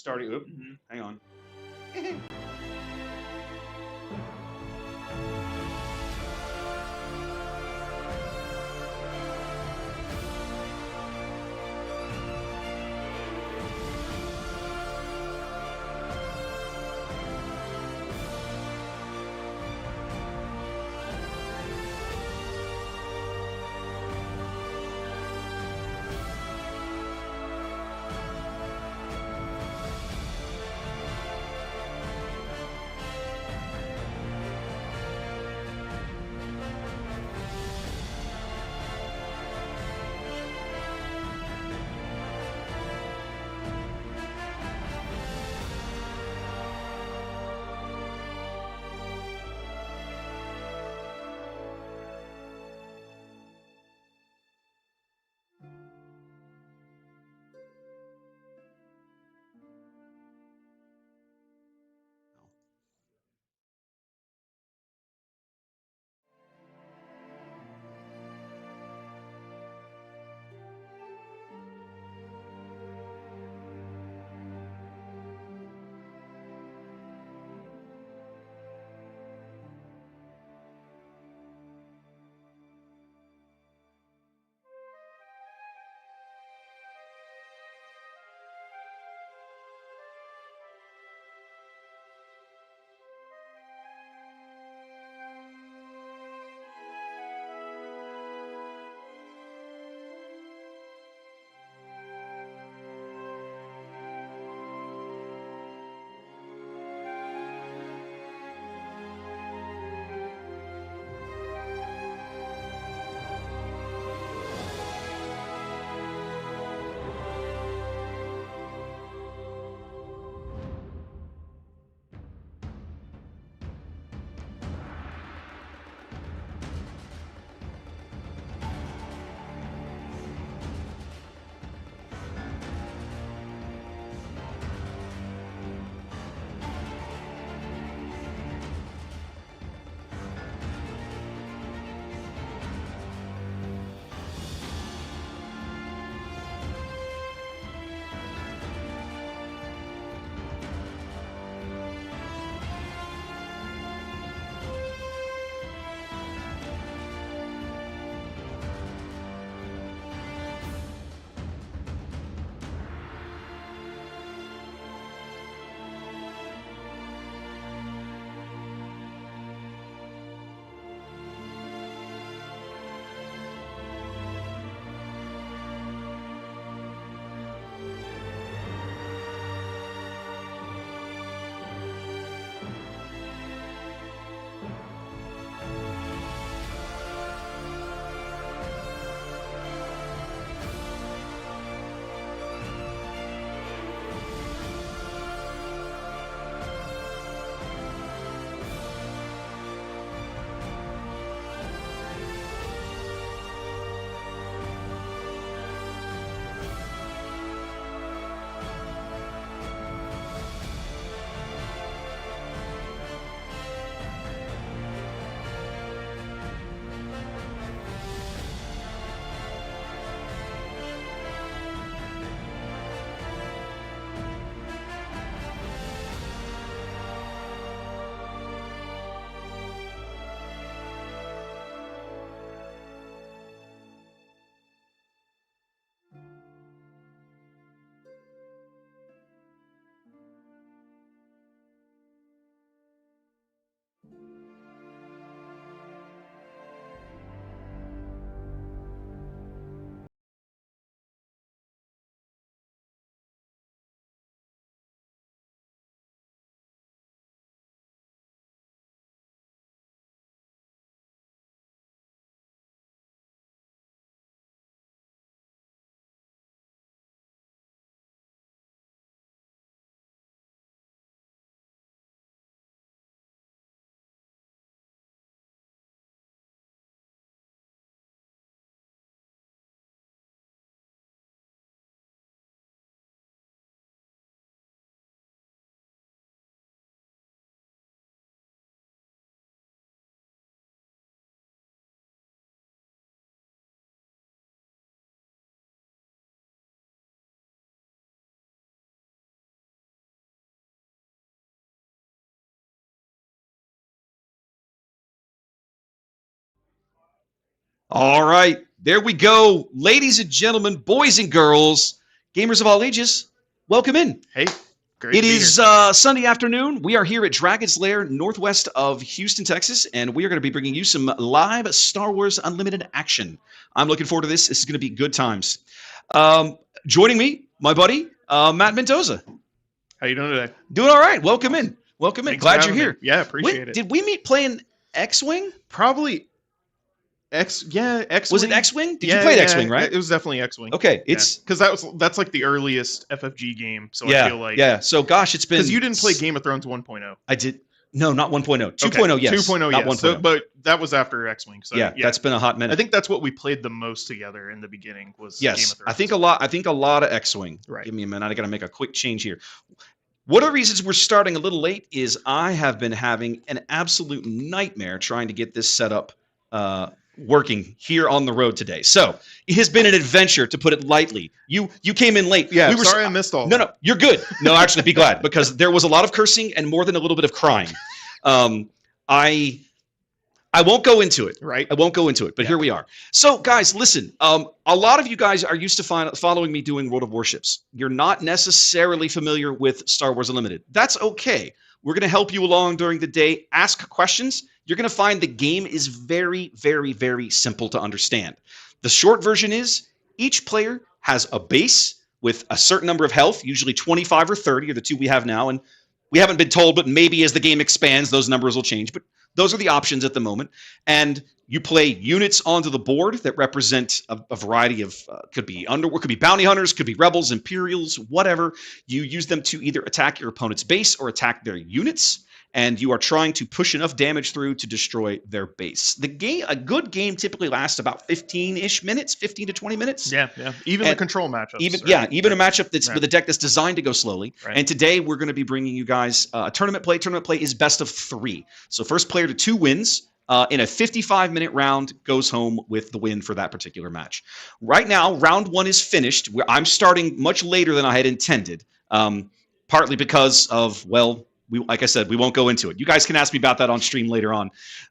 starting. Oop, hang on. All right, there we go. Ladies and gentlemen, boys and girls, gamers of all ages, welcome in. Hey, great It to be is here. Sunday afternoon. We are here at Dragon's Lair, northwest of Houston, Texas, and we are going to be bringing you some live Star Wars Unlimited action. I'm looking forward to this. This is going to be good times. Joining me, my buddy, Matt Mendoza. How you doing today? Doing all right. Welcome in. Welcome in. Thanks for Glad you're having me. here. Yeah, appreciate it. Did we meet playing X-Wing? Probably X-Wing. Was it X-Wing? Did you play X-Wing, right? It was definitely X-Wing. Okay, it's because that's like the earliest FFG game. So yeah, I feel like So gosh, it's been because you didn't play Game of Thrones 1.0. I did. No, not 1.0. 2.0, Okay. yes. 2.0, not yes. 1.0. So, but that was after X-Wing. So yeah, that's been a hot minute. I think that's what we played the most together in the beginning was Game of yes. Thrones. I think a lot of X-Wing. Right. Give me a minute. I got to make a quick change here. One of the reasons we're starting a little late is I have been having an absolute nightmare trying to get this set up working here on the road today. So it has been an adventure, to put it lightly. You came in late. Yeah, sorry I missed all. No, you're good. No, actually, be glad, because there was a lot of cursing and more than a little bit of crying. I won't go into it. Right. I won't go into it, but here we are. So, guys, listen. A lot of you guys are used to following me doing World of Warships. You're not necessarily familiar with Star Wars Unlimited. That's okay. We're going to help you along during the day. Ask questions. You're going to find the game is very, very, very simple to understand. The short version is each player has a base with a certain number of health, usually 25 or 30 are the two we have now. And we haven't been told, but maybe as the game expands, those numbers will change. But those are the options at the moment. And you play units onto the board that represent a variety of, could be bounty hunters, could be rebels, Imperials, whatever. You use them to either attack your opponent's base or attack their units. And you are trying to push enough damage through to destroy their base. A good game typically lasts about 15-ish minutes, 15 to 20 minutes. Yeah. Even the control matchups. Even a matchup that's with a deck that's designed to go slowly. Right. And today we're going to be bringing you guys tournament play. Tournament play is best of 3. So first player to 2 wins in a 55-minute round goes home with the win for that particular match. Right now, round 1 is finished. I'm starting much later than I had intended, partly because of, well, like I said, we won't go into it. You guys can ask me about that on stream later on.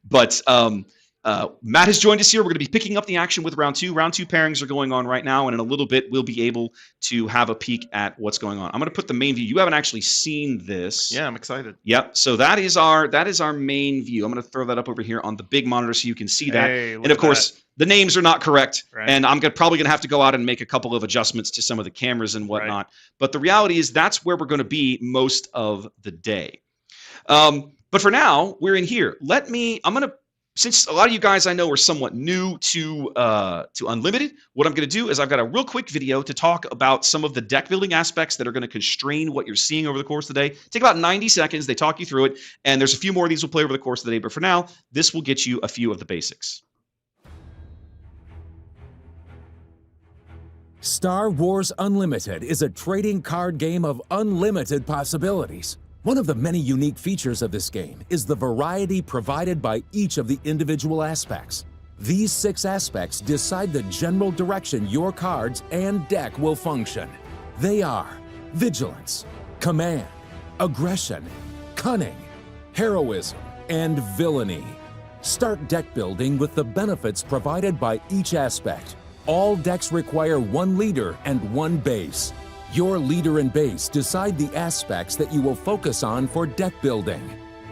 But Matt has joined us here. We're going to be picking up the action with round 2. Round 2 pairings are going on right now, and in a little bit, we'll be able to have a peek at what's going on. I'm going to put the main view. You haven't actually seen this. Yeah, I'm excited. Yep. So that is our main view. I'm going to throw that up over here on the big monitor so you can see that. And of course, the names are not correct, and I'm probably going to have to go out and make a couple of adjustments to some of the cameras and whatnot. But the reality is that's where we're going to be most of the day. But for now, we're in here. Since a lot of you guys I know are somewhat new to Unlimited, what I'm going to do is I've got a real quick video to talk about some of the deck building aspects that are going to constrain what you're seeing over the course of the day. Take about 90 seconds. They talk you through it, and there's a few more of these we'll play over the course of the day. But for now, this will get you a few of the basics. Star Wars Unlimited is a trading card game of unlimited possibilities. One of the many unique features of this game is the variety provided by each of the individual aspects. These 6 aspects decide the general direction your cards and deck will function. They are vigilance, command, aggression, cunning, heroism, and villainy. Start deck building with the benefits provided by each aspect. All decks require 1 leader and 1 base. Your leader and base decide the aspects that you will focus on for deck building.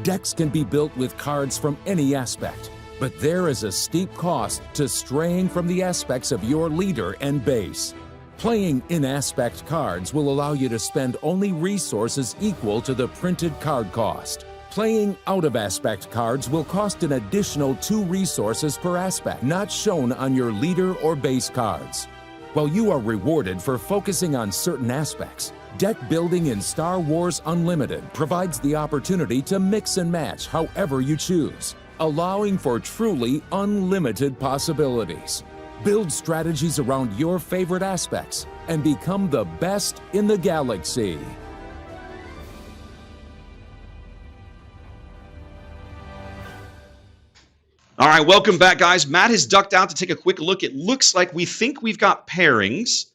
Decks can be built with cards from any aspect, but there is a steep cost to straying from the aspects of your leader and base. Playing in-aspect cards will allow you to spend only resources equal to the printed card cost. Playing out-of-aspect cards will cost an additional 2 resources per aspect, not shown on your leader or base cards. While you are rewarded for focusing on certain aspects, deck building in Star Wars Unlimited provides the opportunity to mix and match however you choose, allowing for truly unlimited possibilities. Build strategies around your favorite aspects and become the best in the galaxy. All right, welcome back, guys. Matt has ducked out to take a quick look. It looks like we've got pairings.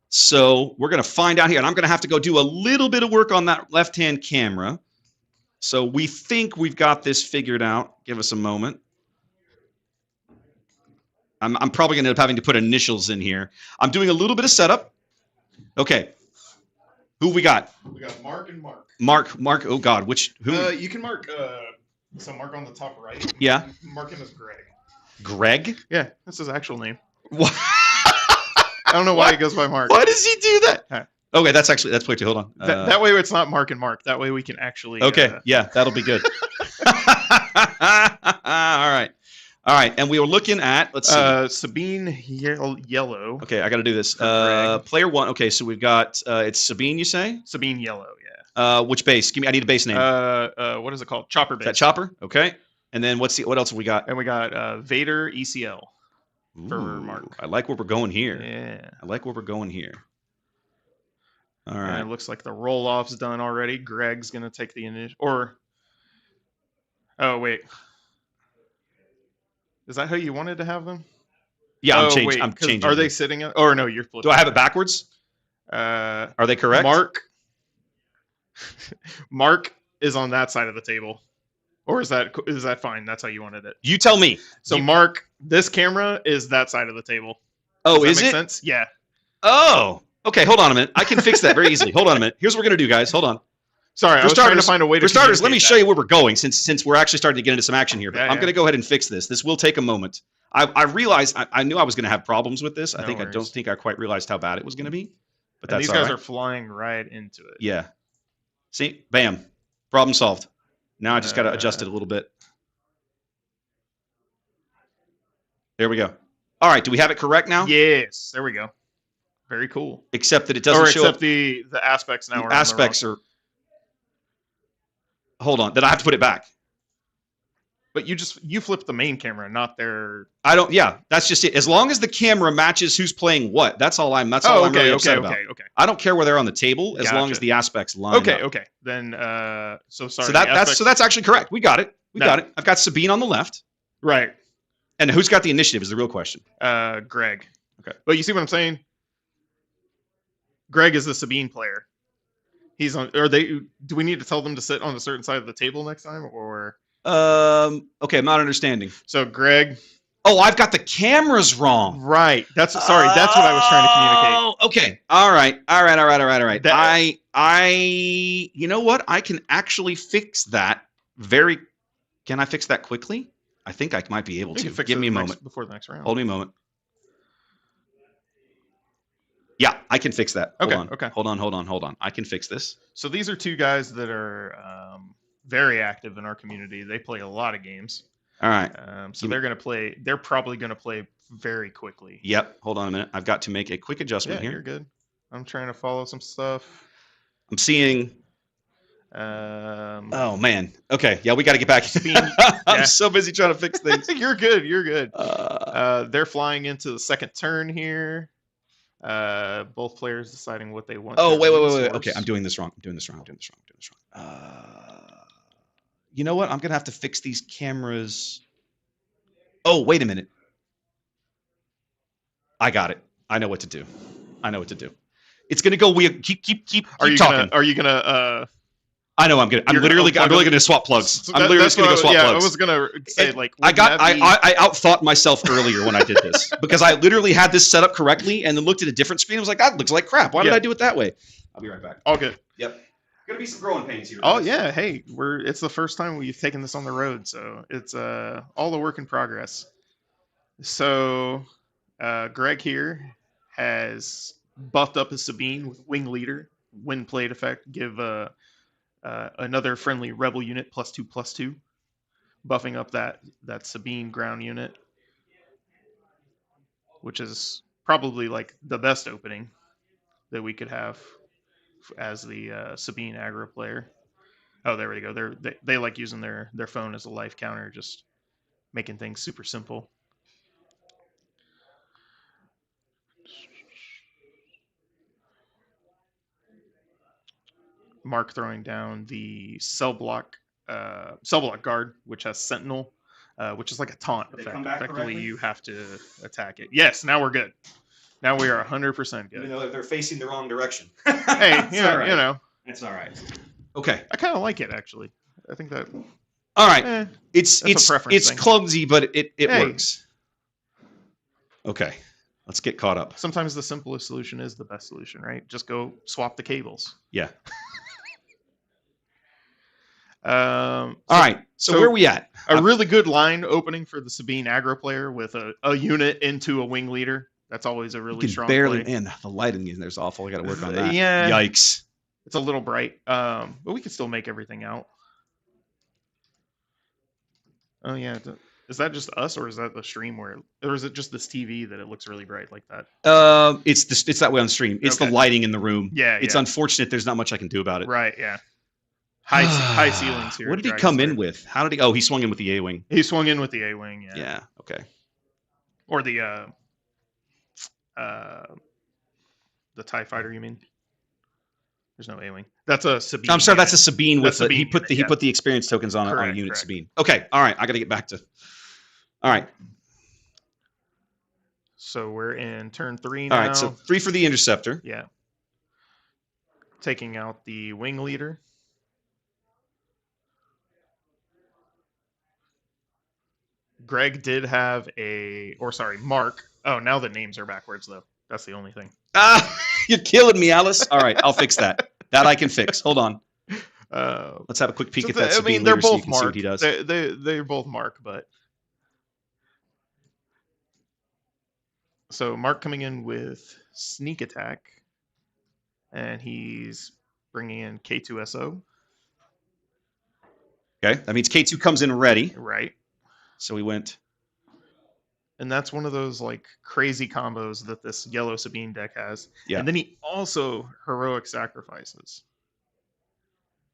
So we're going to find out here. And I'm going to have to go do a little bit of work on that left-hand camera. So we think we've got this figured out. Give us a moment. I'm probably going to end up having to put initials in here. I'm doing a little bit of setup. Okay. Who we got? We got Mark and Mark. Mark. Oh God, who? You can mark. So Mark on the top right. Yeah. Mark him as Greg. Greg? Yeah, that's his actual name. What? I don't know why he goes by Mark. Why does he do that? Huh. Okay, that's play two. Hold on. That way it's not Mark and Mark. That way we can actually. Okay, yeah, that'll be good. All right, and we were looking at, let's see. Sabine yellow. Okay, I got to do this. Player one. Okay, so we've got it's Sabine. You say Sabine yellow. Yeah. Which base? I need a base name. What is it called? Chopper base. Is that Chopper? Okay. And then what else have we got? And we got Vader ECL for Mark. I like where we're going here. Yeah. I like where we're going here. All right. And it looks like the roll-off's done already. Greg's gonna take the initial. Oh wait. Is that how you wanted to have them? Yeah, I'm changing. Are they sitting? Or no, you're flipping. Do I have it backwards? Are they correct? Mark is on that side of the table. Or is that fine? That's how you wanted it. You tell me. So Mark, this camera is that side of the table. Oh, Does is that make it? Sense? Yeah. Oh, okay. Hold on a minute. I can fix that very easily. Hold on a minute. Here's what we're gonna do, guys. Hold on. Sorry, I was trying to find a way to. For starters, let me show you where we're going, since we're actually starting to get into some action here. But I'm gonna go ahead and fix this. This will take a moment. I realized I knew I was gonna have problems with this. I don't think I quite realized how bad it was gonna be. But these guys are flying right into it. Yeah. See, bam, problem solved. Now I just gotta adjust it a little bit. There we go. All right, do we have it correct now? Yes, there we go. Very cool. Except that it doesn't show up. The aspects now. The aspects are. Hold on, then I have to put it back. But you flip the main camera, not their. I don't. Yeah, that's just it. As long as the camera matches who's playing what, that's all I'm. That's all I'm really upset about. Okay. I don't care where they're on the table as long as the aspects line up. Okay. Then so sorry. So that's actually correct. We got it. Got it. I've got Sabine on the left. Right. And who's got the initiative is the real question. Greg. Okay. But you see what I'm saying? Greg is the Sabine player. He's on. Do we need to tell them to sit on a certain side of the table next time, or? Okay, I'm not understanding. So Greg. Oh, I've got the cameras wrong. Right. That's what I was trying to communicate. Okay. All right. You know what? I can actually fix that. Can I fix that quickly? I think I might be able to. Give me a moment before the next round. Hold me a moment. Yeah, I can fix that. Okay. Hold on. I can fix this. So these are two guys that are very active in our community. They play a lot of games. All right. So they're probably going to play very quickly. Yep. Hold on a minute. I've got to make a quick adjustment here. You're good. I'm trying to follow some stuff. I'm seeing. Oh man. Okay. Yeah, we got to get back. I'm so busy trying to fix things. You're good. They're flying into the second turn here. Both players deciding what they want. Oh, wait. Okay, I'm doing this wrong. You know what? I'm going to have to fix these cameras. Oh, wait a minute. I got it. I know what to do. It's going to go weird. Keep talking. Are you going to I know I'm really going to swap plugs. I'm literally just going to go swap plugs. I was going to say I outthought myself earlier when I did this because I literally had this set up correctly and then looked at a different screen and was like, that looks like crap. Why did I do it that way? I'll be right back. All good. Yep. Gonna be some growing pains here. Oh yeah. Hey, it's the first time we've taken this on the road, so it's all a work in progress. So Greg here has buffed up his Sabine with Wing Leader, Wind Plate effect, give another friendly rebel unit +2/+2, buffing up that Sabine ground unit, which is probably like the best opening that we could have as the Sabine aggro player. Oh, there we go. They like using their phone as a life counter, just making things super simple. Mark throwing down the cell block guard, which has Sentinel, which is like a taunt effect. Effectively, you have to attack it. Yes, now we're good. Now we are 100% good. Even though they're facing the wrong direction. Hey, you know. It's all right. Okay. I kind of like it, actually. I think that. All right. It's clumsy, but it works. Okay, let's get caught up. Sometimes the simplest solution is the best solution, right? Just go swap the cables. Yeah. All All right. So where are we at? A really good line opening for the Sabine aggro player with a unit into a wing leader. That's always a really strong barely. play. Man, the lighting in there's awful. I got to work on that. Yeah. Yikes. It's a little bright, but we can still make everything out. Oh yeah, is that just us, or is that the stream or is it just this TV that it looks really bright like that? It's that way on stream. It's the lighting in the room. Yeah, it's unfortunate. There's not much I can do about it. Right. Yeah. High ceilings here. What did he come in with? How did he? Oh, he swung in with the A-wing. He swung in with the A-wing. Yeah. Yeah. Okay. Or the TIE fighter. You mean? There's no A-wing. That's a Sabine. I'm sorry, that's a Sabine with Sabine he put the experience tokens on a unit. Sabine. Okay, all right. I got to get back to. All right. So we're in turn 3 now. All right. So 3 for the interceptor. Yeah. Taking out the wing leader. Greg did have Mark. Oh, now the names are backwards though. That's the only thing. You're killing me, Alice. All right, I'll fix that. That I can fix. Hold on. Let's have a quick peek at that. I mean, they're both so Mark. See what he does. They're both Mark, but so Mark coming in with sneak attack, and he's bringing in K2SO. Okay, that means K2 comes in ready. Right. So we went. And that's one of those like crazy combos that this yellow Sabine deck has. Yeah. And then he also heroic sacrifices.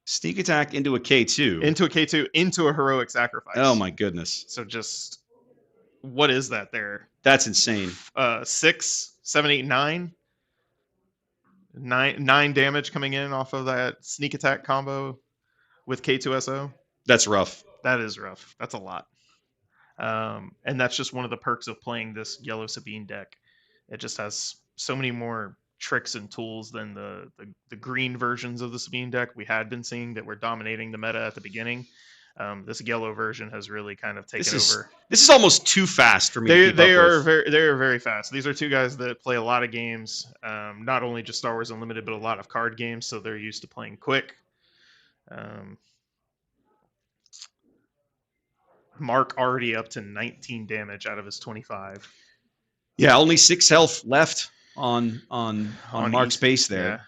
Sneak attack into a K2. Into a K2, into a heroic sacrifice. Oh my goodness. So just what is that there? That's insane. 6, 7, 8, 9. 9 damage coming in off of that sneak attack combo with K2SO. That's rough. That is rough. That's a lot. And that's just one of the perks of playing this yellow Sabine deck. It just has so many more tricks and tools than the green versions of the Sabine deck we had been seeing that were dominating the meta at the beginning. This yellow version has really kind of taken over. This is almost too fast for me. They are very fast. These are two guys that play a lot of games, not only just Star Wars Unlimited, but a lot of card games. So they're used to playing quick. Mark already up to 19 damage out of his 25. Yeah, only 6 health left on Mark's base there. Yeah.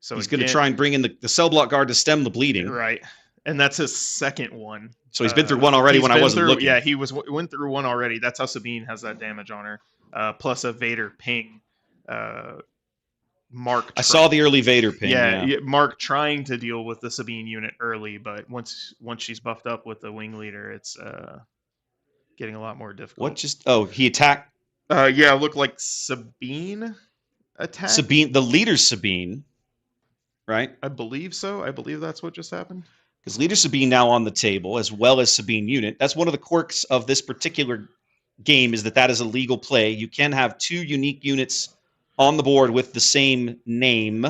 So he's going to try and bring in the cell block guard to stem the bleeding. Right. And that's his second one. So he's been through one already when I wasn't looking. Yeah, he went through one already. That's how Sabine has that damage on her. Plus a Vader ping. Mark. I saw the early Vader ping. Yeah, Mark trying to deal with the Sabine unit early, but once she's buffed up with the wing leader, it's getting a lot more difficult. He attacked? Yeah, it looked like Sabine attacked. Sabine, the leader's Sabine, right? I believe so. I believe that's what just happened. Because leader Sabine now on the table, as well as Sabine unit. That's one of the quirks of this particular game, is that is a legal play. You can have 2 unique units on the board with the same name,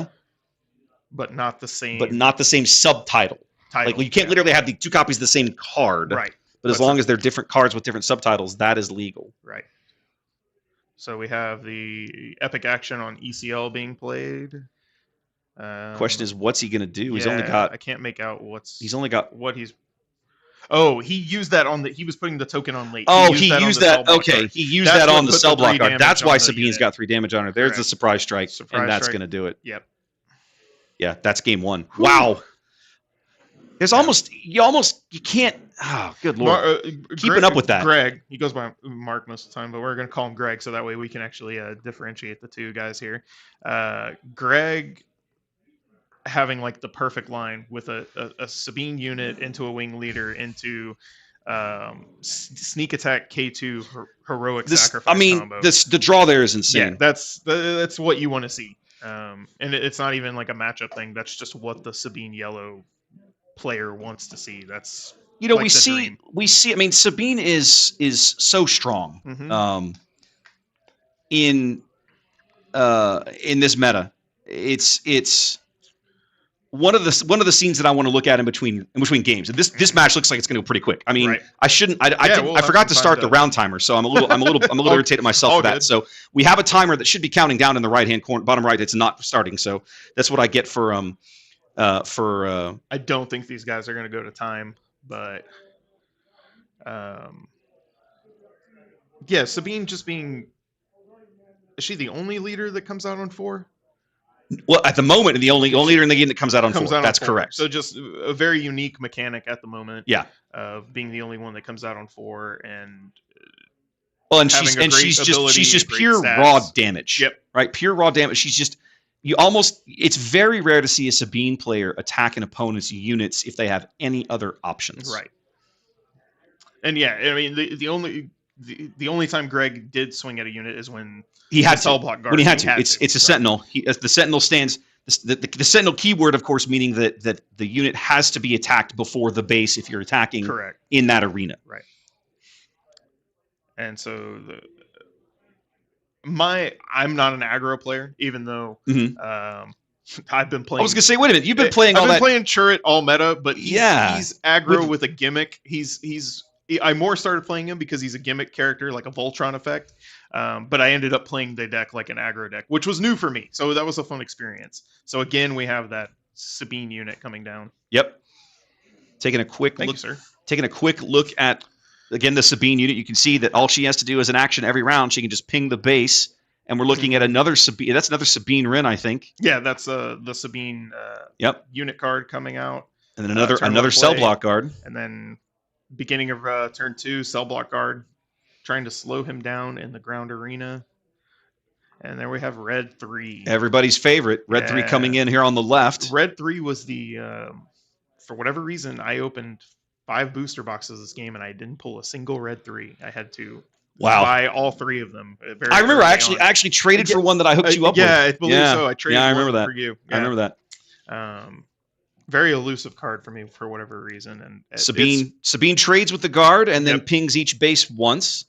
but not the same subtitle. Like you can't literally have the 2 copies of the same card, right? But as long as they're different cards with different subtitles, that is legal, right? So we have the epic action on ECL being played. Question is, what's he going to do? He's only got. I can't make out He's only got what he's. Oh, he used that on the. He was putting the token on late. Oh, he used that. Okay, he used that on the cell block guard. That's why Sabine's got 3 damage on her. There's the surprise strike, and that's going to do it. Yep. Yeah, that's game 1. Wow. There's you can't. Oh, good lord. Keeping up with that. Greg, he goes by Mark most of the time, but we're going to call him Greg so that way we can actually differentiate the 2 guys here. Greg having like the perfect line with a Sabine unit into a wing leader into sneak attack K2 heroic sacrifice combo. The draw there is insane. Yeah, that's what you want to see. And it's not even like a matchup thing. That's just what the Sabine yellow player wants to see. That's like we see. I mean, Sabine is so strong. Mm-hmm. In this meta, it's one of the scenes that I want to look at in between games. And this match looks like it's going to go pretty quick. I mean, Right. I shouldn't. I Yeah, didn't, we'll I have forgot some to start time the round timer, so I'm a little irritated myself all for that. good. So we have a timer that should be counting down in the right hand corner, bottom right. It's not starting, so that's what I get for I don't think these guys are going to go to time, but yeah, Sabine just being. Is she the only leader that comes out on 4? Well, at the moment, and the only leader in the game that comes out on 4. That's 4. correct. So just a very unique mechanic at the moment. Yeah. Of being the only one that comes out on 4 and. Well, and having a great she's ability, just great pure stats. raw damage. Yep. Right, pure raw damage. She's just it's very rare to see a Sabine player attack an opponent's units if they have any other options. Right. And yeah, I mean the only time Greg did swing at a unit is when he had the to. cell block guard. When he had to. It's a so. sentinel. The sentinel stands. The sentinel keyword, of course, meaning that the unit has to be attacked before the base if you're attacking Correct. in that arena. Right. And so I'm not an aggro player, even though I've been playing. I was gonna say, wait a minute, you've been playing I've all been that. playing Cherit all meta, but he's aggro With- with a gimmick. I more started playing him because he's a gimmick character, like a Voltron effect. But I ended up playing the deck like an aggro deck, which was new for me. So that was a fun experience. So again, we have that Sabine unit coming down. Yep. Taking a quick Thank look. you, sir. Taking a quick look at again the Sabine unit. You can see that all she has to do is an action every round. She can just ping the base, and we're looking at another Sabine. That's another Sabine Rin, I think. Yeah, that's the Sabine unit card coming out. And then another cell block guard. And then beginning of turn 2, cell block guard trying to slow him down in the ground arena. And there we have red 3. Everybody's favorite. Red 3 coming in here on the left. Red 3 was the for whatever reason I opened 5 booster boxes this game and I didn't pull a single red 3. I had to buy all 3 of them. I remember I actually traded for one that I hooked you up with. Yeah, I believe so. I traded I remember that. for you. Yeah. I remember that. Very elusive card for me for whatever reason. And Sabine trades with the guard and then pings each base once.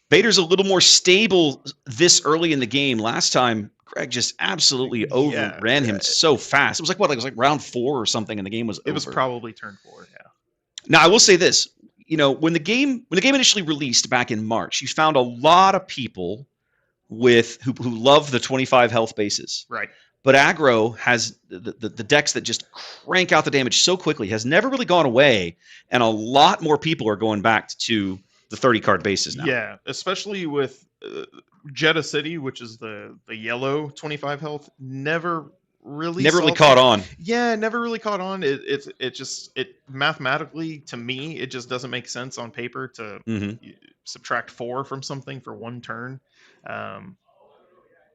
Vader's a little more stable this early in the game. Last time, Greg just absolutely overran him so fast. It was like round 4 or something, and the game was over. It was probably turn 4, yeah. Now, I will say this. When the game initially released back in March, you found a lot of people who love the 25 health bases. Right. But aggro has the decks that just crank out the damage so quickly has never really gone away, and a lot more people are going back to the 30 card bases now. Yeah, especially with Jeddah City, which is the yellow 25 health, never really caught on. Yeah, never really caught on. It mathematically, to me, it just doesn't make sense on paper to subtract 4 from something for one turn.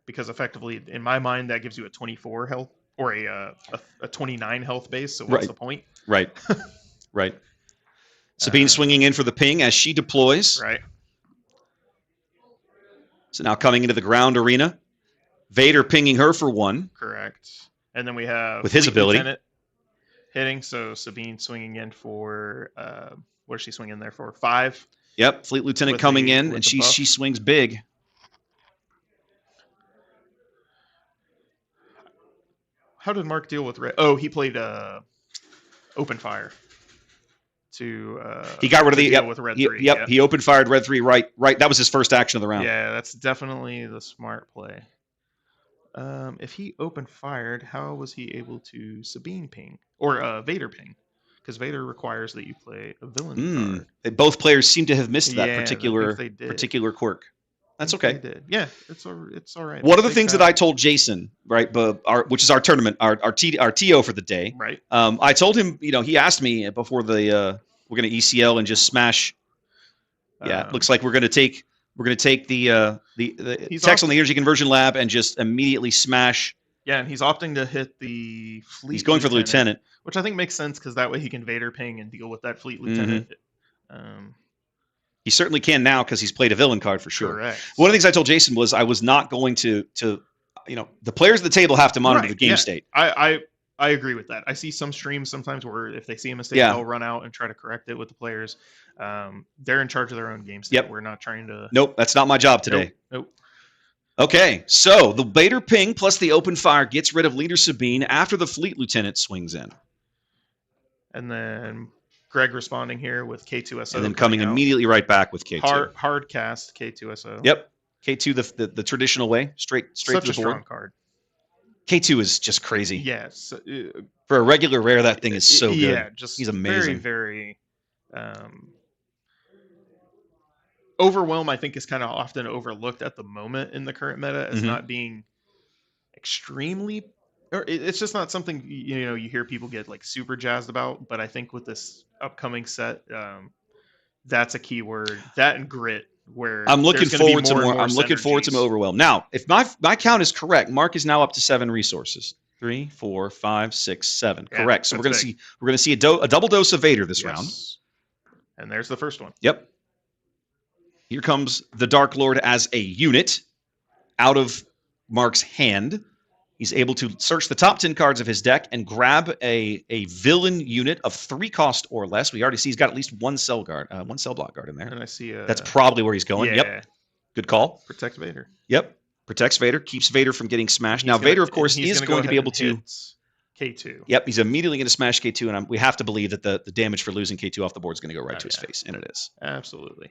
Because effectively, in my mind, that gives you a 24 health or a 29 health base. So what's the point? Right. Right. Sabine swinging in for the ping as she deploys. Right. So now coming into the ground arena, Vader pinging her for 1. Correct. And then we have with his Fleet ability Lieutenant hitting. So Sabine swinging in for what is she swinging there for? 5. Yep. Fleet Lieutenant coming in, and she swings big. How did Mark deal with red? Oh, he played open fire. He got rid of the with red 3. He open fired red 3 right. That was his first action of the round. Yeah, that's definitely the smart play. If he open fired, how was he able to Sabine ping or Vader ping? Because Vader requires that you play a villain card. Both players seem to have missed that particular quirk. That's okay. They did. Yeah, it's all right. One of the things that I told Jason, right, which is our tournament, our TO for the day. Right. I told him, he asked me before we're going to ECL and just smash. Yeah, it looks like we're going to take the text on the energy conversion lab and just immediately smash. Yeah, and he's opting to hit the fleet. He's going for the lieutenant, which I think makes sense because that way he can Vader ping and deal with that fleet lieutenant. He certainly can now because he's played a villain card for sure. Correct. One of the things I told Jason was I was not going to the players at the table have to monitor the game state. I agree with that. I see some streams sometimes where if they see a mistake, they'll run out and try to correct it with the players. They're in charge of their own game state. Yep. We're not trying to. Nope, that's not my job today. Nope. Okay, so the Vader ping plus the open fire gets rid of Leader Sabine after the Fleet Lieutenant swings in. And then Greg responding here with K2SO. And then coming out. immediately right back with K2. Hard cast K2SO. Yep. K2 the traditional way, straight Such to a the board. strong card. K2 is just crazy. Yes. For a regular rare, that thing is so good. Yeah, just he's amazing. Very, Overwhelm, I think, is kind of often overlooked at the moment in the current meta as not being extremely, or it's just not something you hear people get like super jazzed about. But I think with this upcoming set, that's a key word. That and grit. Where I'm looking forward to more. I'm looking synergies. forward to Overwhelm. Now, if my count is correct, Mark is now up to 7 resources. 3, 4, 5, 6, 7. Yeah, correct. So we're gonna see a double dose of Vader this round. And there's the first one. Yep. Here comes the Dark Lord as a unit out of Mark's hand. He's able to search the top 10 cards of his deck and grab a villain unit of 3 cost or less. We already see he's got at least one cell block guard in there. And I see that's probably where he's going. Yeah. Yep. Good call. Protect Vader. Yep. Protects Vader, keeps Vader from getting smashed. Now, Vader, of course, is going to be able to K2. Yep, he's immediately going to smash K2, and we have to believe that the damage for losing K2 off the board is going to go right to his face, and it is. Absolutely.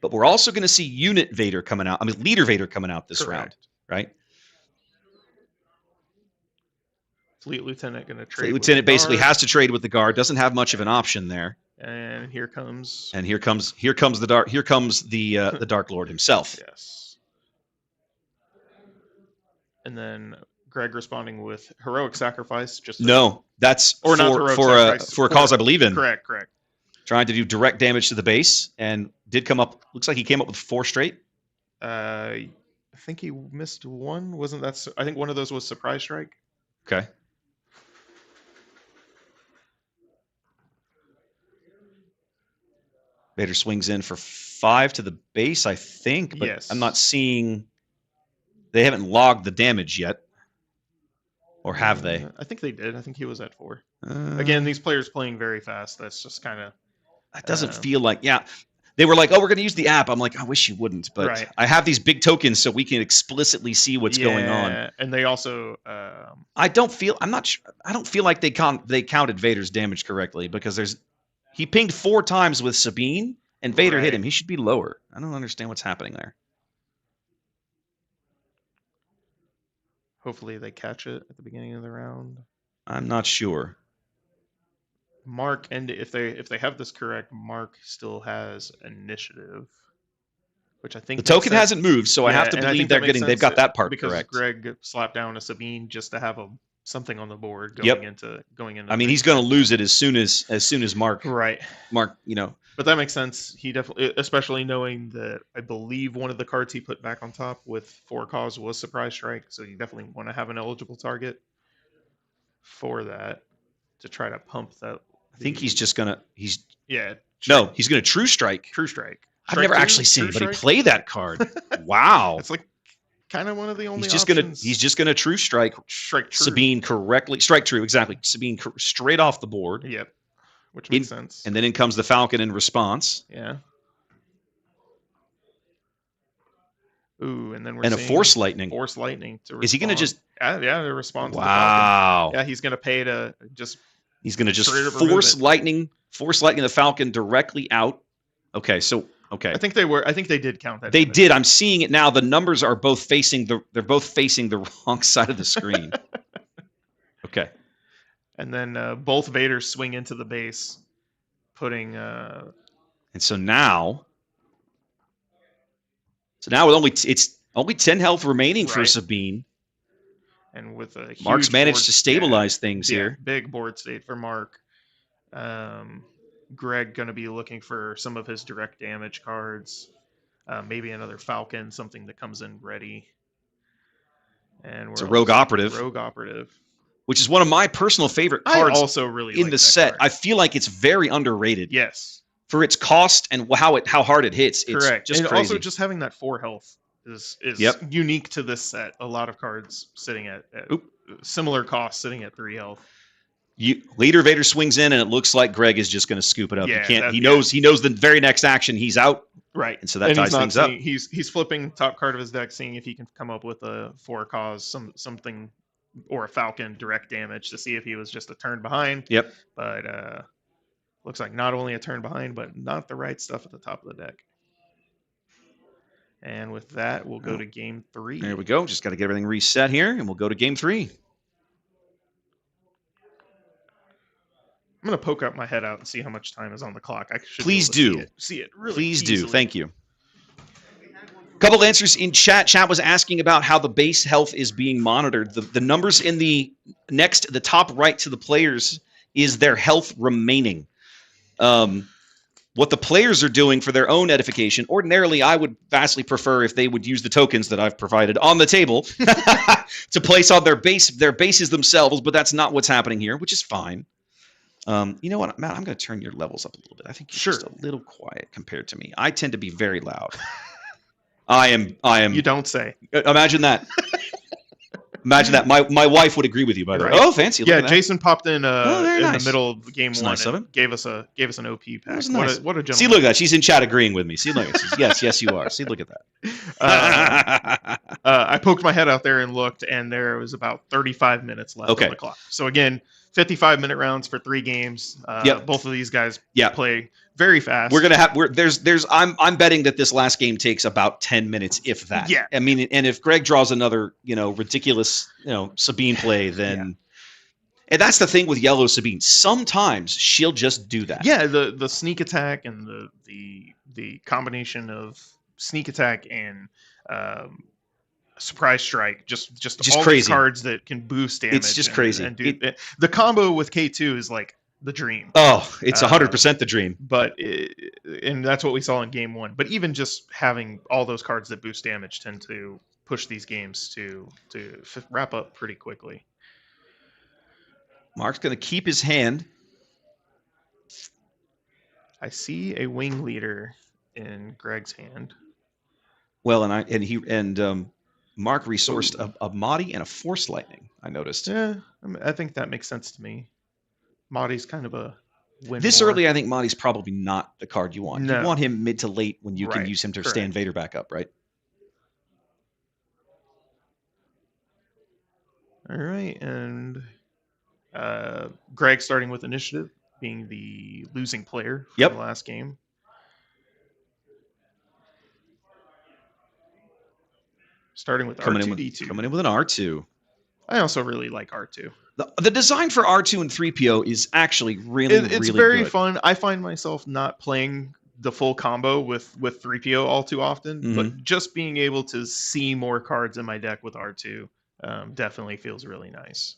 But we're also going to see Unit Vader coming out. I mean, Leader Vader coming out this round, right? Fleet Lieutenant going to trade. Fleet Lieutenant basically has to trade with the guard. Doesn't have much of an option there. And here comes the dark. Here comes the Dark Lord himself. Yes. And then Greg responding with heroic sacrifice. That's for a cause I believe in. Correct. Trying to do direct damage to the base, and did come up. Looks like he came up with 4 straight. I think he missed one. Wasn't that? I think one of those was surprise strike. Okay. Vader swings in for 5 to the base, I think, but yes. I'm not seeing. They haven't logged the damage yet, or have they? I think they did. I think he was at 4. Again, these players playing very fast. That's just kind of. It doesn't feel like, They were like, oh, we're going to use the app. I'm like, I wish you wouldn't, but right. I have these big tokens so we can explicitly see what's going on. And they also. I don't feel like they counted Vader's damage correctly because he pinged 4 times with Sabine and Vader hit him. He should be lower. I don't understand what's happening there. Hopefully they catch it at the beginning of the round. I'm not sure. Mark, and if they have this correct, Mark still has initiative, which I think the token hasn't moved, so I have to believe they've got that part because correct. Greg slapped down a Sabine just to have something on the board going into. I mean, he's going to lose it as soon as Mark. Right. Mark, But that makes sense. He definitely, especially knowing that I believe one of the cards he put back on top with 4 cause was surprise strike, so you definitely want to have an eligible target for that to try to pump that. I think he's just gonna. He's gonna True Strike. True Strike. I've never actually seen anybody play that card. Wow. It's like kind of one of the only. He's just gonna True Strike. Strike true. Sabine correctly. Strike true. Exactly. Sabine straight off the board. Yep. Which makes sense. And then in comes the Falcon in response. Yeah. Ooh, and then we're seeing a Force Lightning. Force Lightning to respond. Is he gonna just? Yeah, to respond. To wow. The Falcon. Yeah, he's gonna pay to just. He's going to just force lightning the Falcon directly out. Okay, so I think they did count that. They did. I'm seeing it now. The numbers are both facing the wrong side of the screen. Okay. And then both Vaders swing into the base, putting. And so now with it's only 10 health remaining for Sabine. And with a huge Mark's managed to stabilize things here. Big board state for Mark. Greg going to be looking for some of his direct damage cards. Maybe another Falcon, something that comes in ready. And it's a Rogue Operative. Rogue Operative. Which is one of my personal favorite cards I also really in the set. Card. I feel like it's very underrated. Yes. For its cost and how hard it hits. Correct. It's just and crazy. Also just having that 4 health is unique to this set. A lot of cards sitting at similar cost, sitting at 3 health. Leader Vader swings in, and it looks like Greg is just going to scoop it up. Yeah, he can't. He knows the very next action he's out. Right. And so that ties things up. He's flipping top card of his deck, seeing if he can come up with a 4-cause something or a Falcon direct damage to see if he was just a turn behind. Yep. But looks like not only a turn behind, but not the right stuff at the top of the deck. And with that, we'll go to game 3. There we go. Just got to get everything reset here, and we'll go to game 3. I'm going to poke up my head out and see how much time is on the clock. I should Please be able do. to see it really Please easily. do. Thank you. Couple answers in chat. Chat was asking about how the base health is being monitored. The numbers in the top right to the players is their health remaining. What the players are doing for their own edification, ordinarily I would vastly prefer if they would use the tokens that I've provided on the table to place on their bases themselves, but that's not what's happening here, which is fine. You know what, Matt? I'm going to turn your levels up a little bit. I think you're just a little quiet compared to me. I tend to be very loud. I am. You don't say. Imagine that. Imagine that. My wife would agree with you, by the way. Oh, fancy. Yeah, Jason popped in nice. the middle of game 1 nice and gave us an OP pack. Nice. What a gentleman. See, look at that. She's in chat agreeing with me. See, look. Yes, you are. See, look at that. I poked my head out there and looked, and there was about 35 minutes left on the clock. So again, 55-minute rounds for 3 games. Both of these guys play very fast. We're gonna have I'm betting that this last game takes about 10 minutes, if that. Yeah. I mean, and if Greg draws another, ridiculous, Sabine play, then and that's the thing with yellow Sabine. Sometimes she'll just do that. Yeah, the sneak attack and the combination of sneak attack and surprise strike, just all crazy. these cards that can boost damage. It's just crazy. And the combo with K2 is like the dream. Oh, it's 100% the dream. But and that's what we saw in game 1. But even just having all those cards that boost damage tend to push these games to wrap up pretty quickly. Mark's going to keep his hand. I see a wing leader in Greg's hand. Well, and Mark resourced a Mahdi and a Force Lightning, I noticed. Yeah, I think that makes sense to me. Mahdi's kind of a win. This early, I think Mahdi's probably not the card you want. No. You want him mid to late when you can use him to stand Vader back up, right? All right, and Greg starting with initiative, being the losing player from the last game. Starting with R2-D2. Coming in with an R2. I also really like R2. The design for R2 and 3PO is actually really very good. fun. I find myself not playing the full combo with 3PO all too often, but just being able to see more cards in my deck with R2 definitely feels really nice.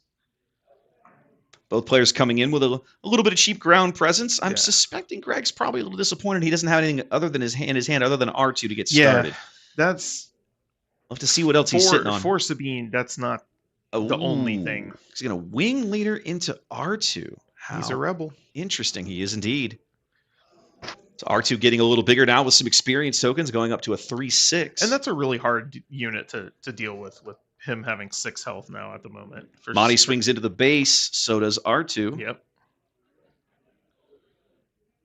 Both players coming in with a little bit of cheap ground presence. I'm suspecting Greg's probably a little disappointed he doesn't have anything other than his hand other than R2 to get started. That's... We'll have to see what else he's sitting on. For Sabine, that's not the only thing. He's going to wing leader into R2. He's a rebel. Interesting. He is indeed. So R2 getting a little bigger now with some experience tokens going up to a 3/6. And that's a really hard unit to deal with him having 6 health now at the moment. Mahdi swings into the base. So does R2. Yep.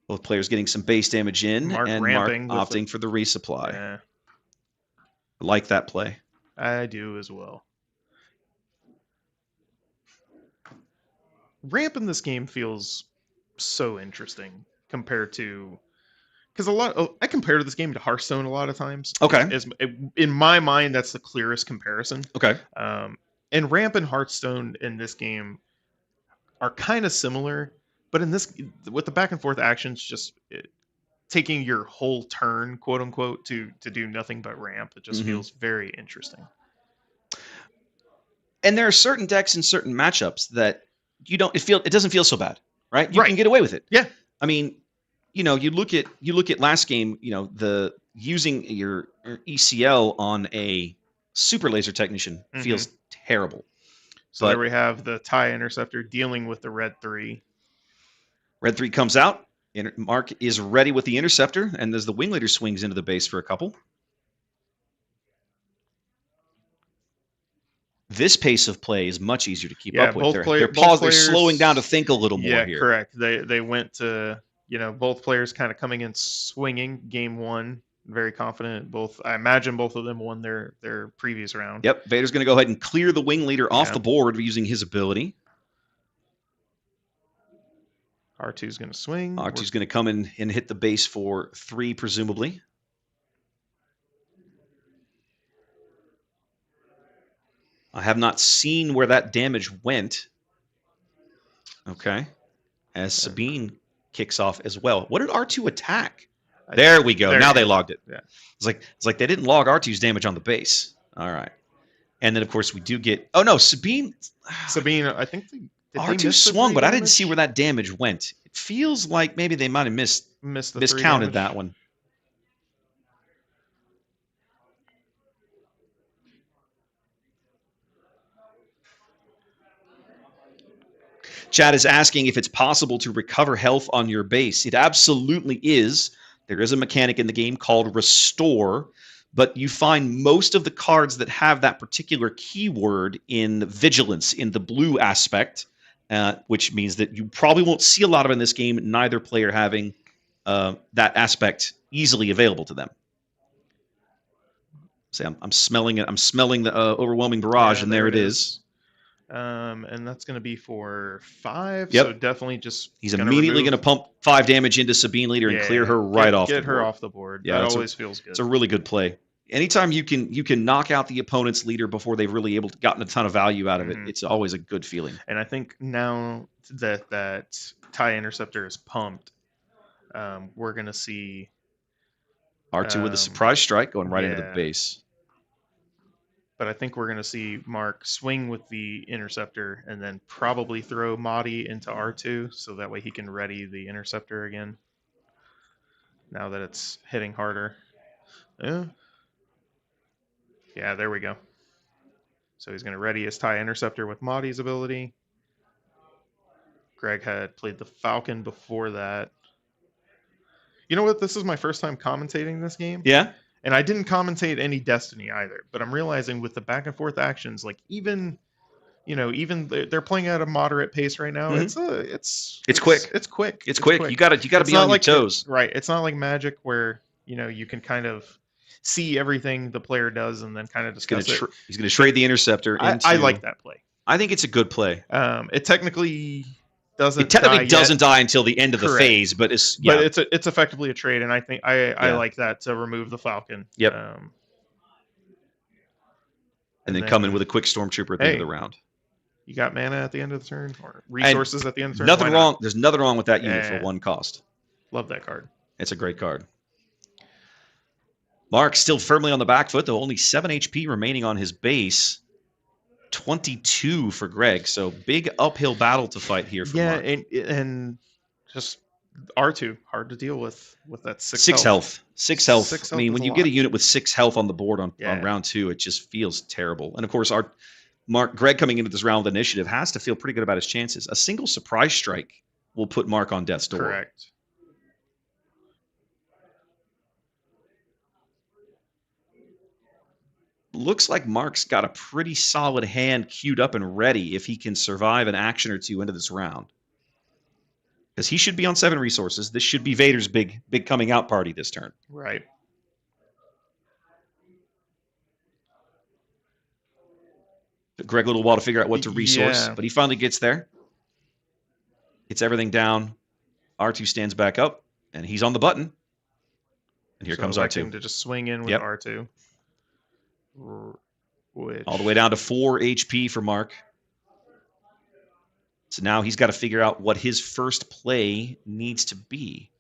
Both players getting some base damage in. Mark and Mark opting for the resupply. Yeah. I like that play. I do as well. Ramp in this game feels so interesting compared to... Because I compare this game to Hearthstone a lot of times. Okay. In my mind, that's the clearest comparison. Okay. And Ramp and Hearthstone in this game are kind of similar, but in this, with the back and forth actions, taking your whole turn, quote unquote, to do nothing but ramp, it just feels very interesting. And there are certain decks and certain matchups that it doesn't feel so bad, right? You can get away with it. Yeah. I mean, you look at last game, the using your ECL on a super laser technician feels terrible. So there we have the TIE Interceptor dealing with the Red 3. Red 3 comes out. Mark is ready with the Interceptor, and as the Wing Leader swings into the base for a couple. This pace of play is much easier to keep Yeah, up with. both They're, player- they're, both paused, they're players- slowing down to think a little more Yeah, here. correct. They went to, both players kind of coming in swinging game one, very confident. I imagine both of them won their previous round. Yep, Vader's going to go ahead and clear the wing leader off Yeah. the board using his ability. R2's going to swing. R2's going to come in and hit the base for 3, presumably. I have not seen where that damage went. Okay. As Sabine kicks off as well. What did R2 attack? There we go. Now they logged it. Yeah. It's like they didn't log R2's damage on the base. All right. And then, of course, we do get... Oh, no, Sabine, I think did they R2 miss the swung, 3 but I didn't damage? see where that damage went. It feels like maybe they might have Missed the 3 miscounted damage. that one. Chad is asking if it's possible to recover health on your base. It absolutely is. There is a mechanic in the game called Restore, but you find most of the cards that have that particular keyword in Vigilance, in the blue aspect, which means that you probably won't see a lot of in this game, neither player having that aspect easily available to them. See, I'm smelling it. I'm smelling the overwhelming barrage, Yeah, and there it is. And that's going to be for 5. Yep. So definitely just He's immediately going to pump 5 damage into Sabine Leader and clear her right off the board. Get her off the board. Yeah, that always feels good. It's a really good play. Anytime you can knock out the opponent's leader before they've really gotten a ton of value out of it, it's always a good feeling. And I think now that TIE Interceptor is pumped, we're going to see R2 with a surprise strike going right into the yeah. base. But I think we're going to see Mark swing with the Interceptor and then probably throw Mahdi into R2 so that way he can ready the Interceptor again. Now that it's hitting harder. Yeah, there we go. So he's going to ready his TIE Interceptor with Mahdi's ability. Greg had played the Falcon before that. You know what? This is my first time commentating this game. Yeah. And I didn't commentate any Destiny either, but I'm realizing with the back and forth actions, like even they're playing at a moderate pace right now. Mhm. It's quick. It's quick. It's quick. You got to be on your toes. Right. It's not like Magic where you can kind of see everything the player does and then kind of discuss it. He's going to trade the Interceptor. I like that play. I think it's a good play. It technically doesn't. Doesn't die until the end of the phase, but it's it's effectively a trade, and I think I like that to remove the Falcon. Yep. And then come in with a quick Stormtrooper at the end of the round. You got mana at the end of the turn, or resources at the end of the turn. Nothing wrong. There's nothing wrong with that unit for 1 cost. Love that card. It's a great card. Mark still firmly on the back foot, though only 7 HP remaining on his base. 22 for Greg, so big uphill battle to fight here for Mark. And just R2 hard to deal with that 6 health. 6 health. 6 I mean, health when is you a get a lot. unit with 6 health on the board on round 2, it just feels terrible. And of course, Greg coming into this round with initiative has to feel pretty good about his chances. A single surprise strike will put Mark on death's door. Correct. Looks like Mark's got a pretty solid hand queued up and ready if he can survive an action or 2 into this round. Because he should be on 7 resources. This should be Vader's big coming out party this turn. Right. Took Greg a little while to figure out what to resource, but he finally gets there. Gets everything down. R2 stands back up, and he's on the button. And here comes R2. To just swing in with R2. All the way down to 4 HP for Mark. So now he's got to figure out what his first play needs to be.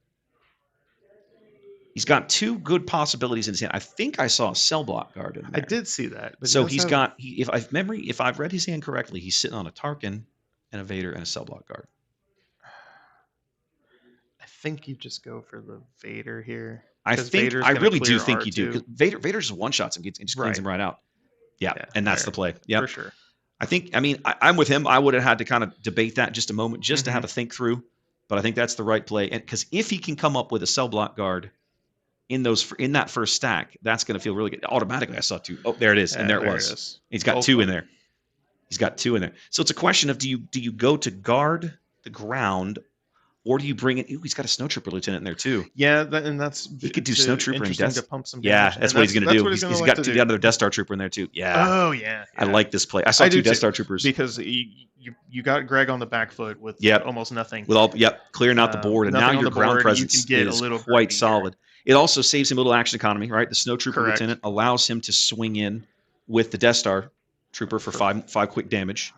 He's got 2 good possibilities in his hand. I think I saw a cell block guard in there. I did see that. But so he's got, if I've read his hand correctly, he's sitting on a Tarkin and a Vader and a cell block guard. I think you just go for the Vader here. I really do think you do, because Vader just one-shots him and just cleans him right out. Yeah, and that's the play. Yeah, for sure. I'm with him. I would have had to kind of debate that just a moment, just to have a think through. But I think that's the right play, and because if he can come up with a cell block guard in that first stack, that's going to feel really good. Automatically, I saw 2. Oh, there it is, and there it was. He's got 2 in there. He's got 2 in there. So it's a question of do you go to guard the ground, or do you bring it? Ooh, he's got a snowtrooper lieutenant in there too. Yeah, and that's He could do snowtrooper and to pump some Yeah, damage. that's And what he's going to do. what He's like got to do. the other Death Star trooper in there too. Yeah. Oh yeah, I like this play. I saw I 2 do Death too, Star troopers because you got Greg on the back foot with Yep. almost nothing. with all clearing out the board, and now nothing on your the ground board, presence you can get a is little quite greedy here. solid. It also saves him a little action economy, right? The snowtrooper Correct. lieutenant allows him to swing in with the Death Star trooper for five quick damage.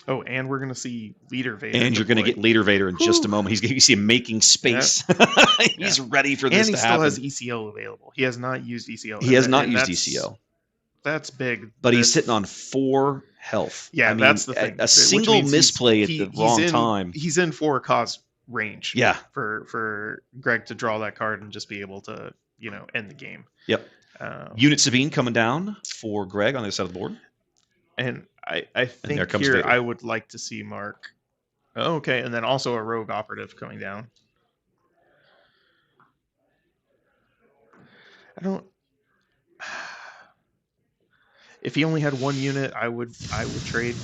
Oh, and we're gonna see Leader Vader. And you're going to get Leader Vader in just a moment. He's going to see him making space. He's ready for this and he to still happen. has ECO available. He has not used ECO. He has not and used that's- ECO, That's big. but he's sitting on 4 health. Yeah, I mean, that's the thing. A which single means misplay at he's the wrong time. He's in 4 cause range. Yeah. For Greg to draw that card and just be able to end the game. Yep. Unit Sabine coming down for Greg on the other side of the board. And I there think comes here Vader. I would like to see Mark. Oh, okay, and then also a rogue operative coming down. I don't. If he only had 1 unit, I would trade,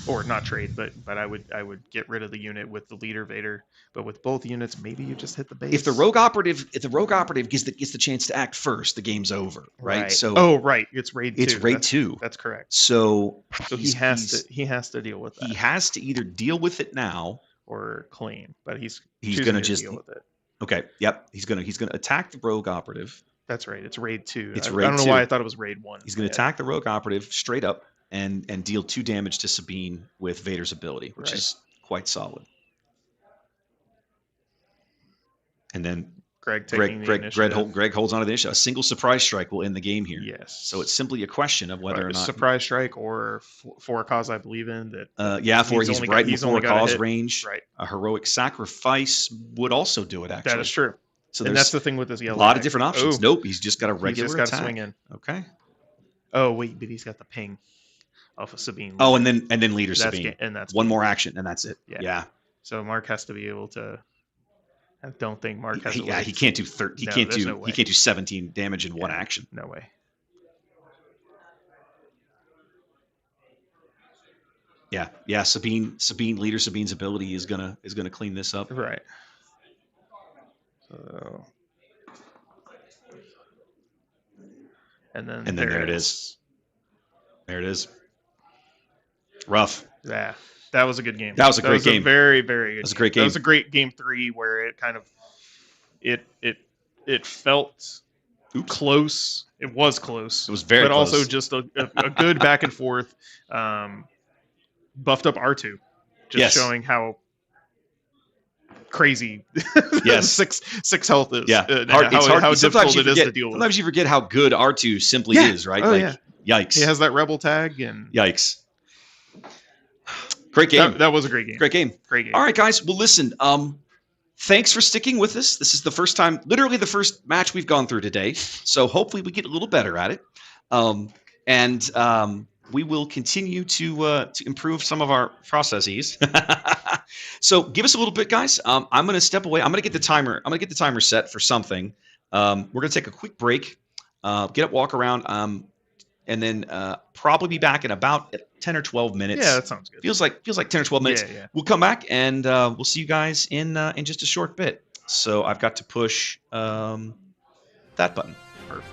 or not trade, but I would get rid of the unit with the Leader Vader. But with both units, maybe you just hit the base. If the rogue operative gets the chance to act first, the game's over, right? So right, it's raid 2. it's raid 2. That's correct. So he has to deal with that. He has to either deal with it now or claim, but he's going to just deal with it. Okay. Yep. He's going to attack the rogue operative. That's right. It's raid 2. It's I raid don't know 2. why I thought it was raid 1. He's going to attack the rogue operative straight up and deal 2 damage to Sabine with Vader's ability, which is quite solid. And then Greg holds on to the initiative. A single surprise strike will end the game here. Yes. So it's simply a question of whether or not surprise strike or for a cause I believe in that. He's right before cause range. Right. A heroic sacrifice would also do it. Actually, that is true. So and that's the thing with this yellow. A lot of different options. Oh. Nope, he's just got a regular he's just attack. Got to swing in. Okay. Oh wait, but he's got the ping off of Sabine. Oh, and then Leader Sabine. And that's one more action, and that's it. Yeah. So Mark has to be able to. I don't think Mark has. He can't do 30. He can't do 17 damage in one action. No way. Yeah. Leader Sabine's ability is gonna clean this up. Right. So. And then there it is. There it is. Rough. Yeah. That was a good game. That was a great game. Very, very good. That was a great game. That was a great game 3 where it kind of it felt close. It was close. It was very but close. also just a good back and forth. Buffed up R2. Just showing how crazy six health is. Yeah. How difficult it is to deal with. Sometimes you forget how good R2 simply is, right? Yikes. He has that rebel tag and yikes. Great game. That was a great game. Great game. All right, guys. Well, listen. Thanks for sticking with us. This is the first time, literally the first match we've gone through today. So hopefully we get a little better at it, and we will continue to improve some of our processes. So give us a little bit, guys. I'm going to step away. I'm going to get the timer set for something. We're going to take a quick break, get up, walk around. And then probably be back in about 10 or 12 minutes. Yeah, that sounds good. Feels like 10 or 12 minutes. Yeah. We'll come back and we'll see you guys in just a short bit. So I've got to push that button. Perfect.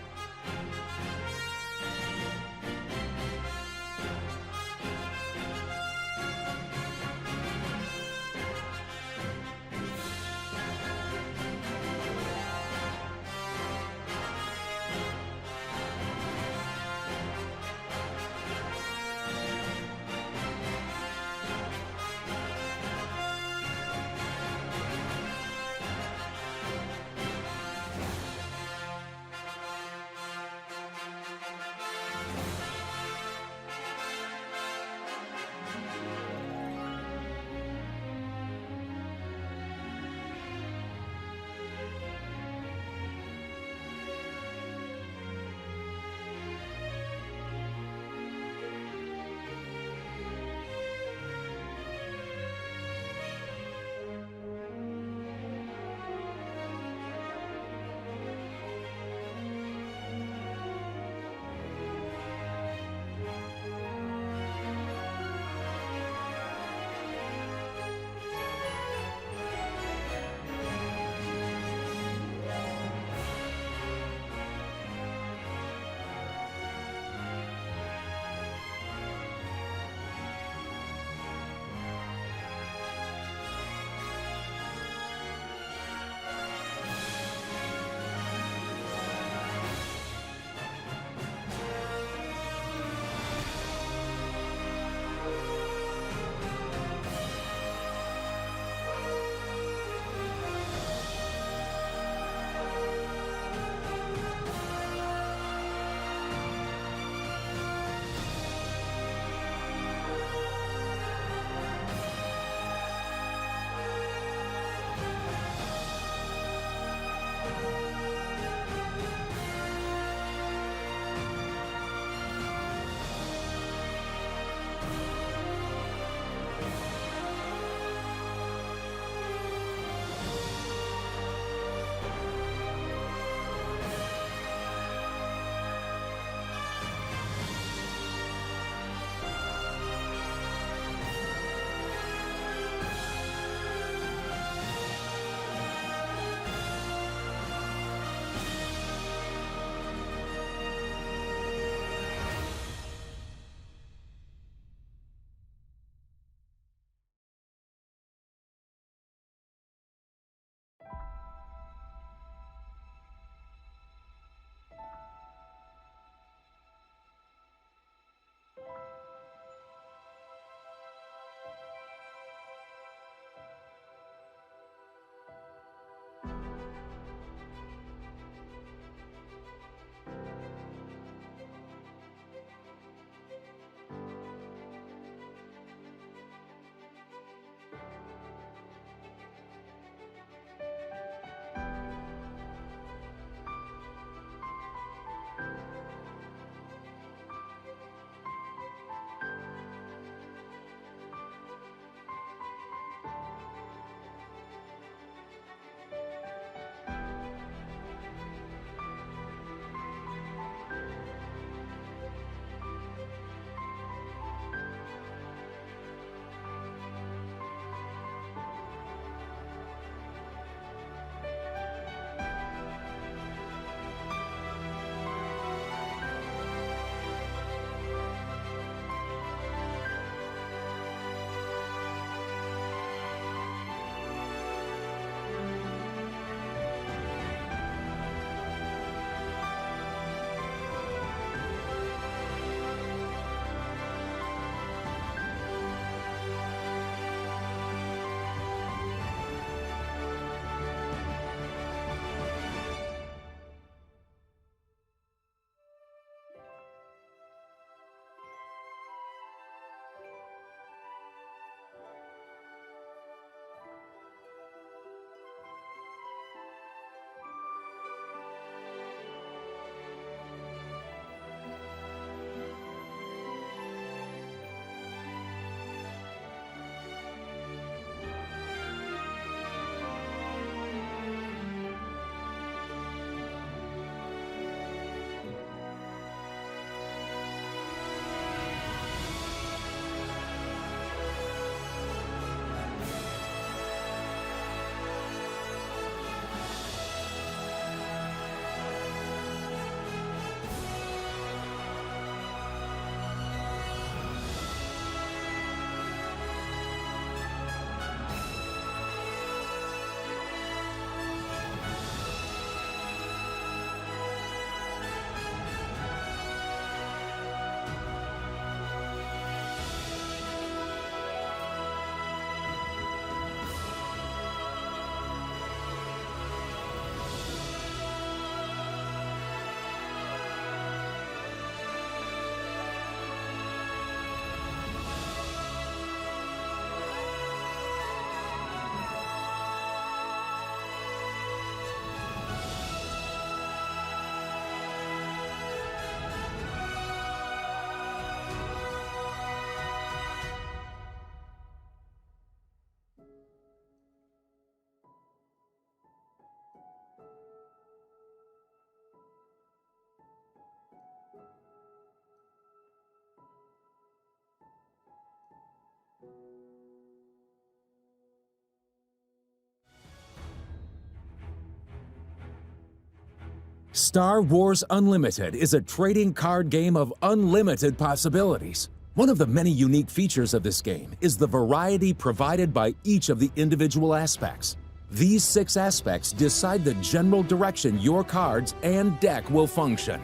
Star Wars Unlimited is a trading card game of unlimited possibilities. One of the many unique features of this game is the variety provided by each of the individual aspects. These 6 aspects decide the general direction your cards and deck will function.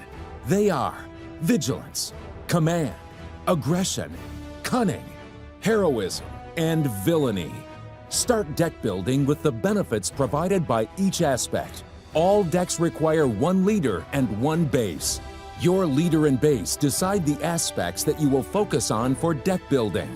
They are vigilance, command, aggression, cunning, heroism, and villainy. Start deck building with the benefits provided by each aspect. All decks require 1 leader and 1 base. Your leader and base decide the aspects that you will focus on for deck building.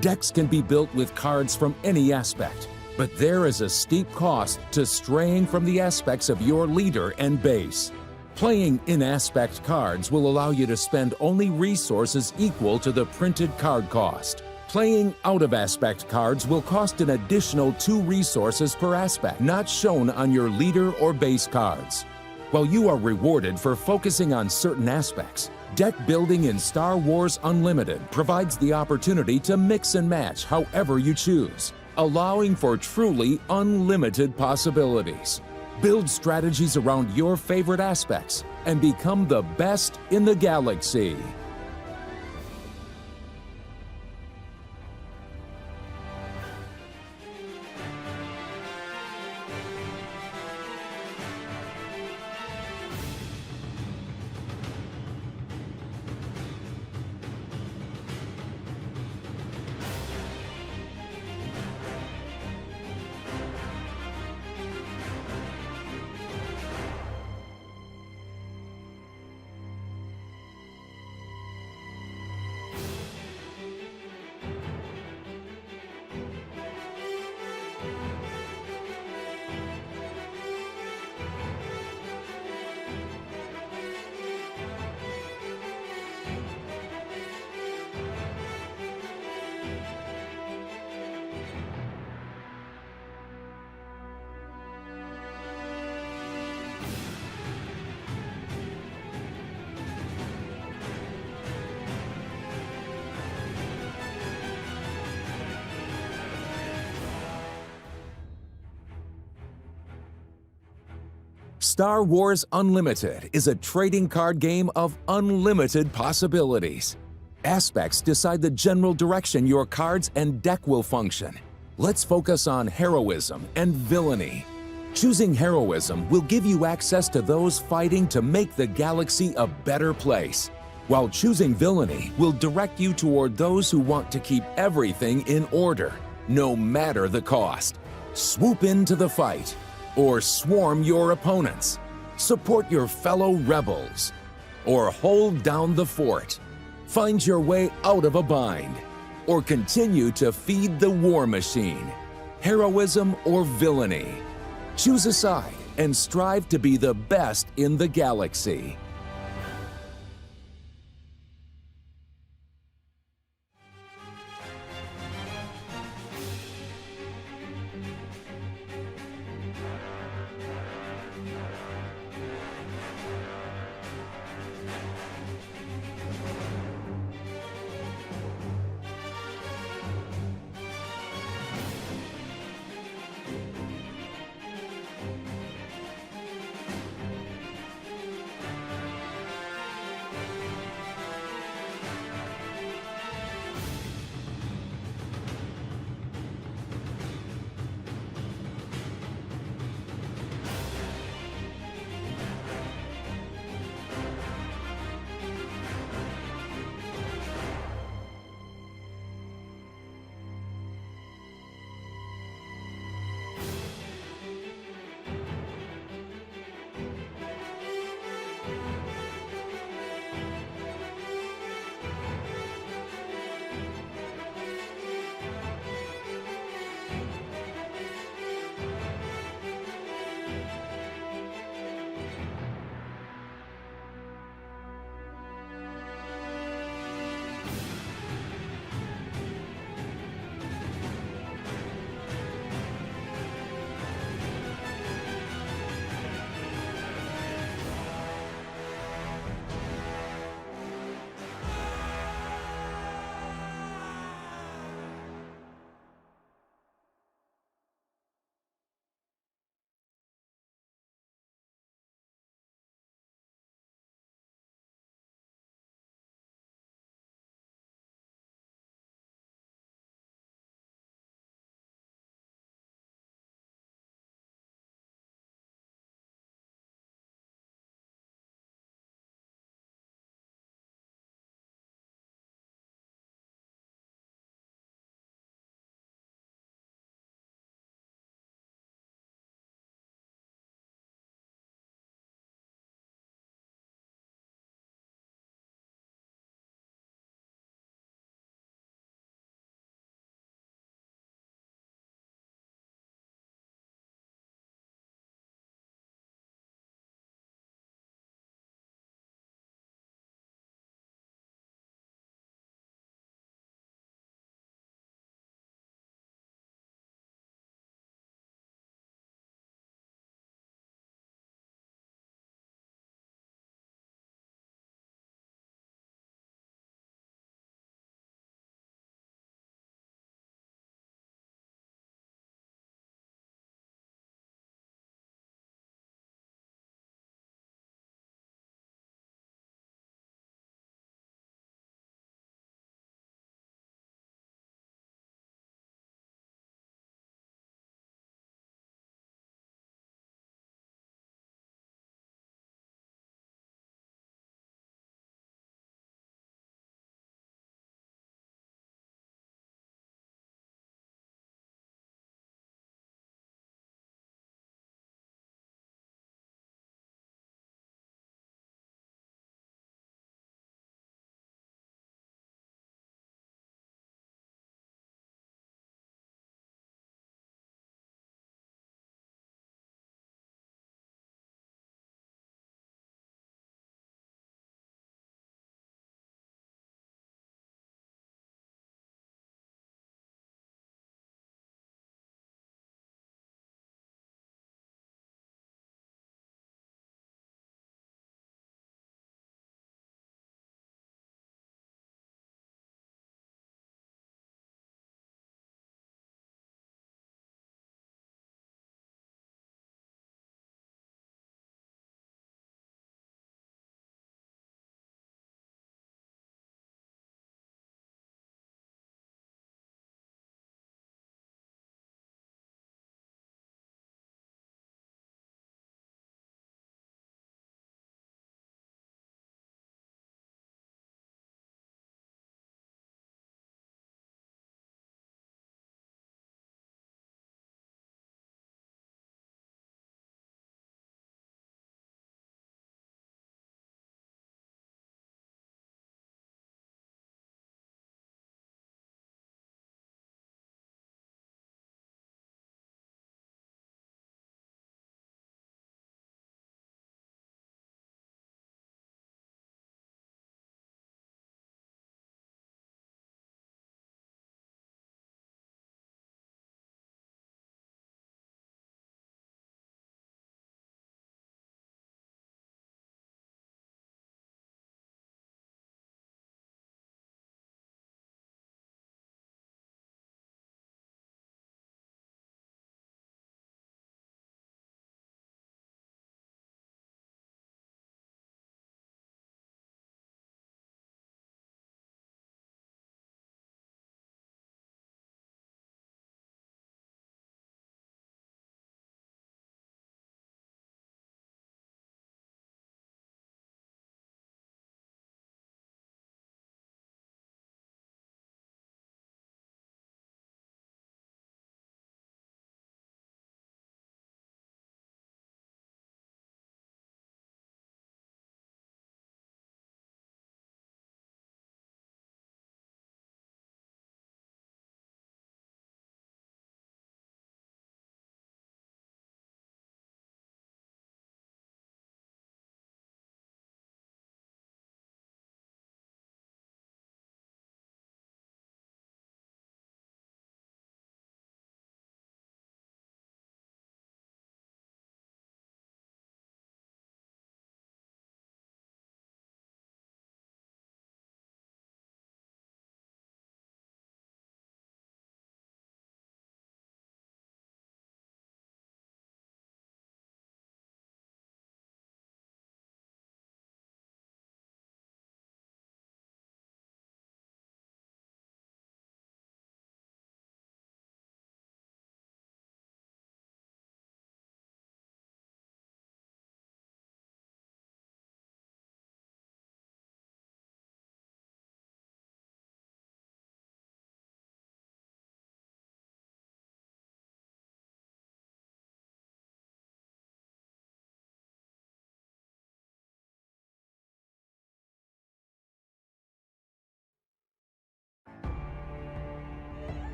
Decks can be built with cards from any aspect, but there is a steep cost to straying from the aspects of your leader and base. Playing in-aspect cards will allow you to spend only resources equal to the printed card cost. Playing out-of-aspect cards will cost an additional 2 resources per aspect, not shown on your leader or base cards. While you are rewarded for focusing on certain aspects, deck building in Star Wars Unlimited provides the opportunity to mix and match however you choose, allowing for truly unlimited possibilities. Build strategies around your favorite aspects and become the best in the galaxy. Star Wars Unlimited is a trading card game of unlimited possibilities. Aspects decide the general direction your cards and deck will function. Let's focus on heroism and villainy. Choosing heroism will give you access to those fighting to make the galaxy a better place, while choosing villainy will direct you toward those who want to keep everything in order, no matter the cost. Swoop into the fight, or swarm your opponents, support your fellow rebels, or hold down the fort, find your way out of a bind, or continue to feed the war machine. Heroism or villainy. Choose a side and strive to be the best in the galaxy.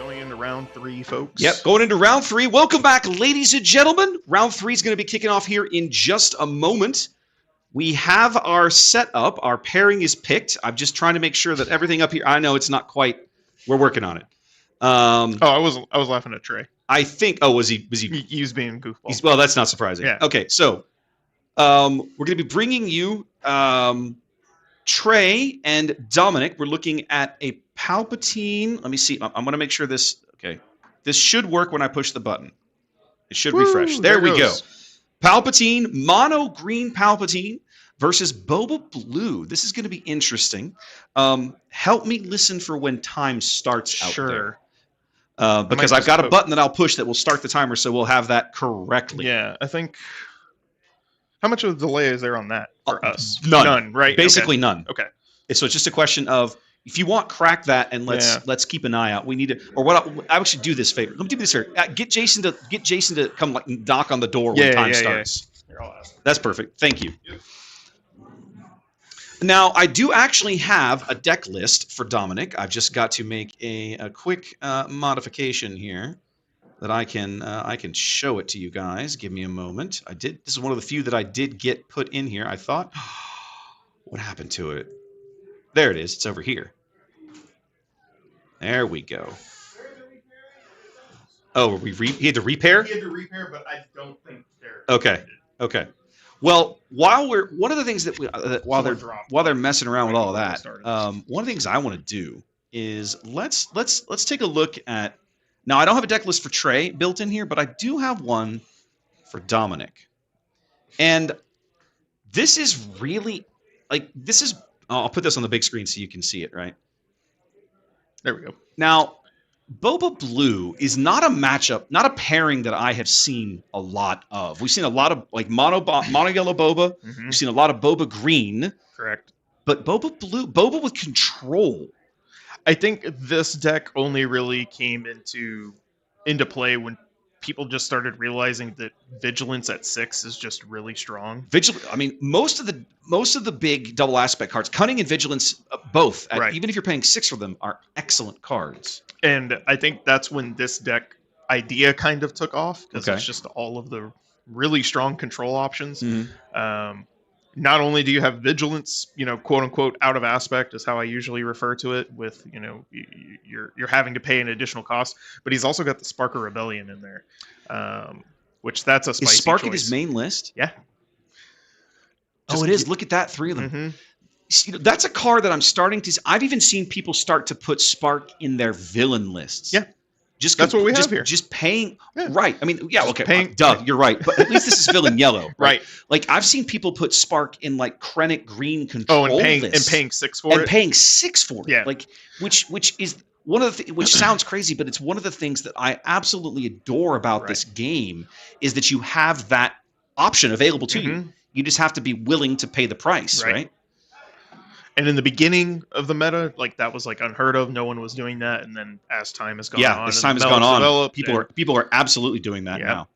going into round 3, folks. Yep, going into round 3. Welcome back, ladies and gentlemen. Round 3 is going to be kicking off here in just a moment. We have our setup. Our pairing is picked. I'm just trying to make sure that everything up here. I know it's not quite. We're working on it. I was laughing at Trey. I think. Oh, was he? He was being goofball. Well, that's not surprising. Yeah. Okay, so we're going to be bringing you Trey and Dominic. We're looking at a Palpatine. Let me see. I'm going to make sure this. Okay, this should work when I push the button. It should refresh. There we go. Palpatine, mono green Palpatine versus Boba Blue. This is going to be interesting. Help me listen for when time starts out there. Because I've got a button that I'll push that will start the timer, so we'll have that correctly. Yeah, I think. How much of a delay is there on that for us? None, right? Basically none. Okay. So it's just a question of if you want, crack that and let's keep an eye out. We need to, or what? I should do this favor. Let me do this here. Get Jason to come like knock on the door when time starts. Yeah. That's perfect. Thank you. Yep. Now I do actually have a deck list for Dominic. I've just got to make a quick modification here that I can show it to you guys. Give me a moment. This is one of the few that I did get put in here. I thought, what happened to it? There it is. It's over here. There we go. Oh, he had to repair? He had to repair, but I don't think they're Okay. Well, while the things that while they're messing around with all of that, one of the things I want to do is let's take a look at. Now, I don't have a deck list for Trey built in here, but I do have one for Dominic, and this is really I'll put this on the big screen so you can see it, right? There we go. Now, Boba Blue is not a matchup, not a pairing that I have seen a lot of. We've seen a lot of like mono yellow Boba. Mm-hmm. We've seen a lot of Boba Green. Correct. But Boba Blue, Boba with control. I think this deck only really came into play when people just started realizing that Vigilance at 6 is just really strong. I mean, most of the big double aspect cards, Cunning and Vigilance, both, even if you're paying 6 for them, are excellent cards. And I think that's when this deck idea kind of took off, because it's just all of the really strong control options. Mm-hmm. Not only do you have Vigilance, quote unquote, out of aspect is how I usually refer to it, with, you're having to pay an additional cost, but he's also got the Spark of Rebellion in there, which that's a spicy Is Spark choice. in his main list? Yeah. It is. Look at that, 3 of them. Mm-hmm. That's a card that I'm starting to. I've even seen people start to put Spark in their villain lists. Yeah. That's what we have here. Just paying, yeah. Right? I mean, yeah, okay. Paying, you're right. But at least this is villain yellow, right? Like I've seen people put Spark in like Krennic green control and paying lists, 6 for it, and paying 6 for it. Yeah. Like which is one of the which sounds crazy, but it's one of the things that I absolutely adore about this game is that you have that option available to you. You just have to be willing to pay the price, right? And in the beginning of the meta, like that was like unheard of. No one was doing that. And then as time has gone on, as time has gone on, people are absolutely doing that now.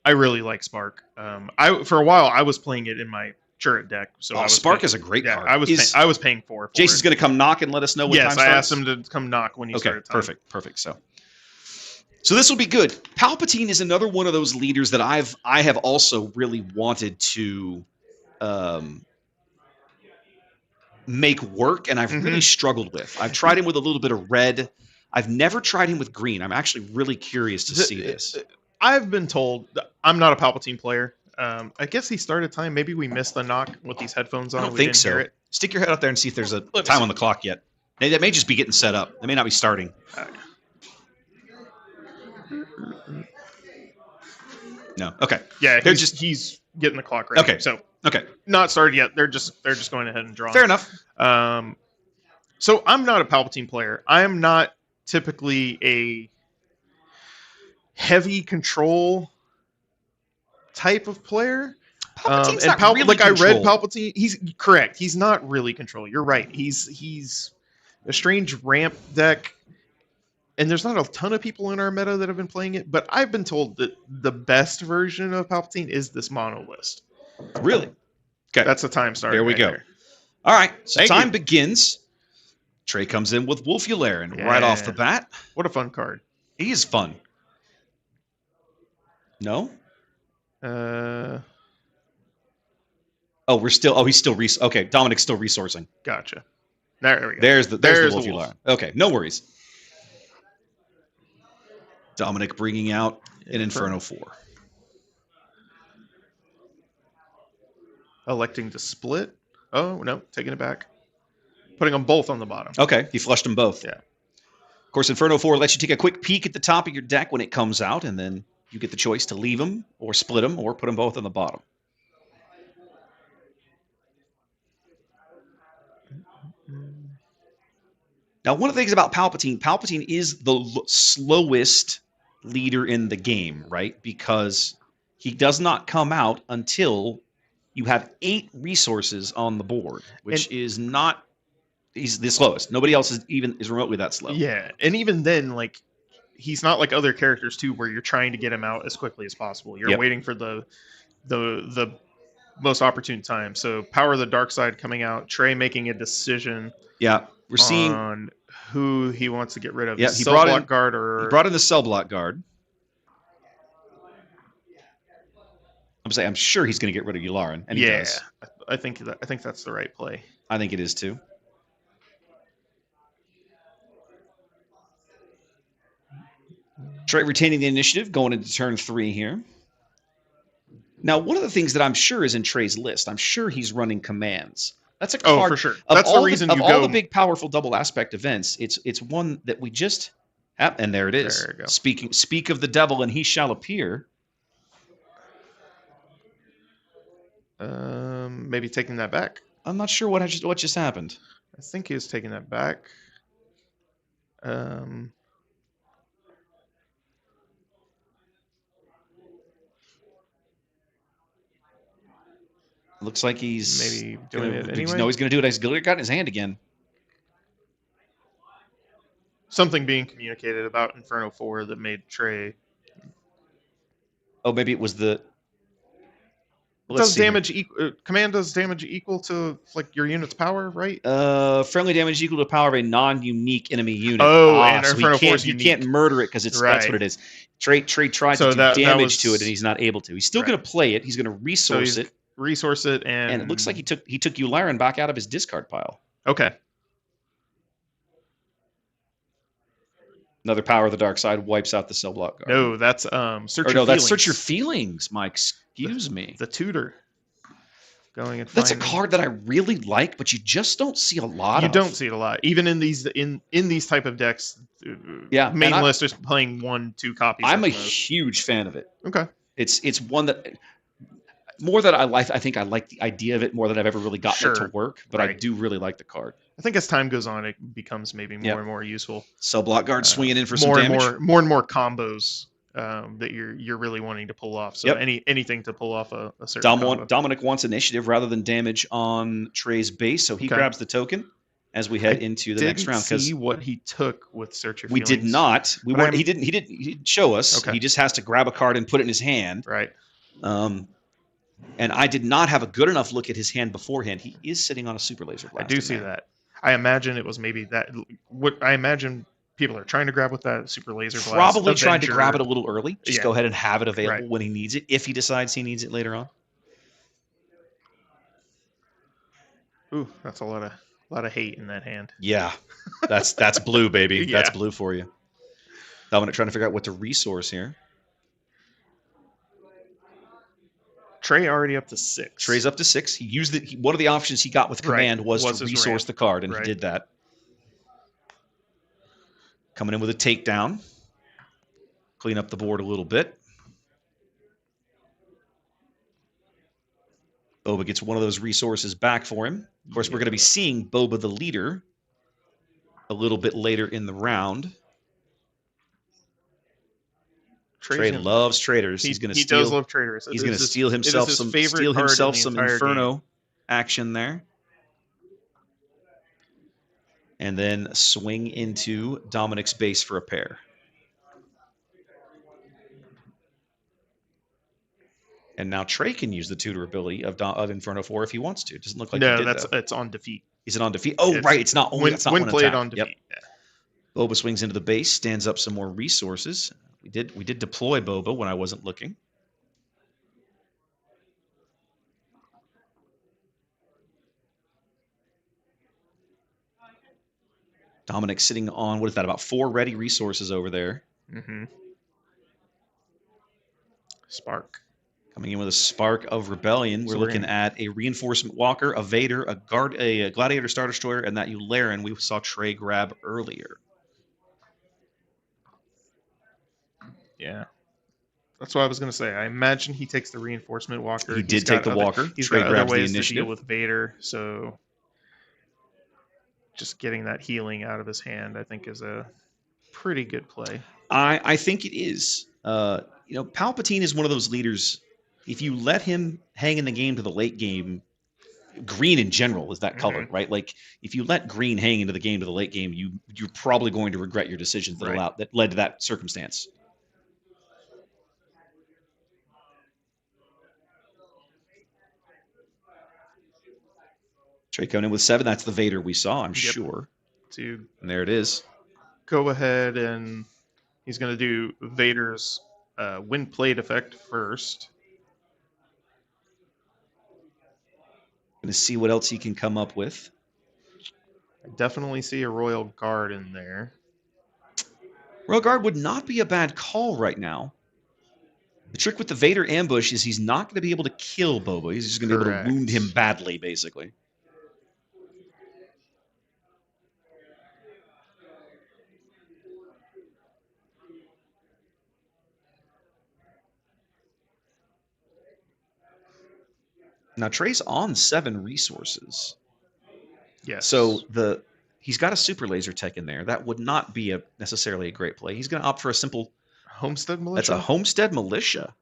I really like Spark. For a while I was playing it in my Cherit deck. So Spark is a great card. I was paying for Jason's going to come knock and let us know when time starts. Yes, I asked him to come knock when he started time. Perfect. So this will be good. Palpatine is another one of those leaders that I have also really wanted to make work, and I've really struggled with. I've tried him with a little bit of red. I've never tried him with green. I'm actually really curious to see this. I've been told that I'm not a Palpatine player. I guess he started time. Maybe we missed the knock with these headphones on. I don't think so. Stick your head out there and see if there's a time on the clock yet. That may just be getting set up. They may not be starting. No. Okay. Yeah, he's getting the clock ready. Okay. So okay. Not started yet. They're just going ahead and drawing. Fair enough. So I'm not a Palpatine player. I am not typically a heavy control type of player. Palpatine's not really like control. I read Palpatine. He's correct. He's not really control. You're right. He's a strange ramp deck. And there's not a ton of people in our meta that have been playing it, but I've been told that the best version of Palpatine is this mono list. Really? Okay. That's the time starter. There we go. All right. So time begins. Trey comes in with Wolfularin right off the bat. What a fun card. He is fun. No? Oh, we're still. Oh, he's still. Okay, Dominic's still resourcing. Gotcha. There we go. There's the Wolf. Wolf. Okay, no worries. Dominic bringing out an Inferno 4. Electing to split. Oh, no, taking it back. Putting them both on the bottom. Okay, he flushed them both. Yeah. Of course, Inferno 4 lets you take a quick peek at the top of your deck when it comes out, and then you get the choice to leave them or split them or put them both on the bottom. Now, one of the things about Palpatine is the slowest leader in the game, right? Because he does not come out until you have 8 resources on the board, which is not. He's the slowest. Nobody else is remotely that slow. Yeah, and even then, like, he's not like other characters too, where you're trying to get him out as quickly as possible. You're waiting for the most opportune time. So, Power of the Dark Side coming out. Trey making a decision. Yeah, we're seeing on who he wants to get rid of. Yeah, he brought in guard or he brought in the cell block guard. I'm sure he's going to get rid of Yularen, and he does. I think that's the right play. I think it is too. Trey retaining the initiative, going into turn 3 here. Now, one of the things that I'm sure is in Trey's list, I'm sure he's running commands. That's a card. Oh, for sure. That's the reason of all the big, powerful double aspect events. It's one that we just have, and there it is. There you go. Speak of the devil, and he shall appear. Maybe taking that back. I'm not sure what just happened. I think he was taking that back. Looks like he's maybe doing it anyway. No, he's going to do it. He's got it in his hand again. Something being communicated about Inferno 4 that made Trey. Oh, maybe it was the. Does damage command does damage equal to like your unit's power, right? Friendly damage equal to the power of a non-unique enemy unit. Oh, and so Inferno 4 is you unique. can't murder it because that's what it is. Trey tried to do damage to it, and he's not able to. He's still going to play it. He's going to resource it. Resource it, and it looks like he took Yularen back out of his discard pile. Okay. Another Power of the Dark Side wipes out the cell block guard. No, that's Search Your Feelings. That's Search Your Feelings, Mike. Excuse me. The tutor. Going and that's a card that I really like, but you just don't see a lot of. You don't see it a lot. Even in these type of decks, main list is playing 1-2 copies. I'm a huge fan of it. Okay. It's one that more that I like. I think I like the idea of it more than I've ever really gotten it to work, but I do really like the card. I think as time goes on, it becomes maybe more and more useful. Cell block guard swinging in for some damage. More and more combos that you're really wanting to pull off. So anything to pull off a certain combo. Dominic wants initiative rather than damage on Trey's base, so he grabs the token as we head into the next round. See what he took with Search Your Feelings. We did not. We weren't. He didn't show us. Okay. He just has to grab a card and put it in his hand. Right. And I did not have a good enough look at his hand beforehand. He is sitting on a super laser blast. I do see that. I imagine it was maybe that. What I imagine people are trying to grab with that super laser blast. Probably trying to grab it a little early. Just go ahead and have it available when he needs it, if he decides he needs it later on. Ooh, that's a lot of hate in that hand. Yeah, that's blue, baby. That's blue for you. Dominic trying to figure out what to resource here. Trey already up to 6. Trey's up to 6. He used it. One of the options he got with command was to resource the card, and he did that. Coming in with a takedown. Clean up the board a little bit. Boba gets one of those resources back for him. Of course, we're going to be seeing Boba the leader a little bit later in the round. Trey loves traders. He's going to steal. He does love traders. He's going to steal himself some Inferno action there, and then swing into Dominic's base for a pair. And now Trey can use the tutor ability of Inferno 4 if he wants to. It doesn't look like he did, it's on defeat. Is it on defeat? Oh, right. It's not only. It's not when one played attack. on defeat. Yep. Boba swings into the base, stands up some more resources. We did deploy Boba when I wasn't looking. Dominic sitting on, what is that, about 4 ready resources over there. Mm-hmm. Spark. Coming in with a spark of rebellion. We're looking at a reinforcement walker, a Vader, a gladiator Star Destroyer, and that Lair we saw Trey grab earlier. Yeah. That's what I was going to say. I imagine he takes the reinforcement walker. He did take the walker. He's Trey got other grabs the ways to initiative. deal with Vader, so just getting that healing out of his hand, I think, is a pretty good play. I think it is. Palpatine is one of those leaders. If you let him hang in the game to the late game, green in general is that color, right? Like if you let green hang into the game to the late game, you're probably going to regret your decisions that led to that circumstance. Trey coming in with 7. That's the Vader we saw, I'm sure. And there it is. Go ahead and he's going to do Vader's wind plate effect first. Going to see what else he can come up with. I definitely see a Royal Guard in there. Royal Guard would not be a bad call right now. The trick with the Vader ambush is he's not going to be able to kill Boba. He's just going to be able to wound him badly, basically. Now, Trey's on 7 resources. Yes. So he's got a super laser tech in there. That would not be necessarily a great play. He's going to opt for a simple Homestead Militia. That's a Homestead Militia.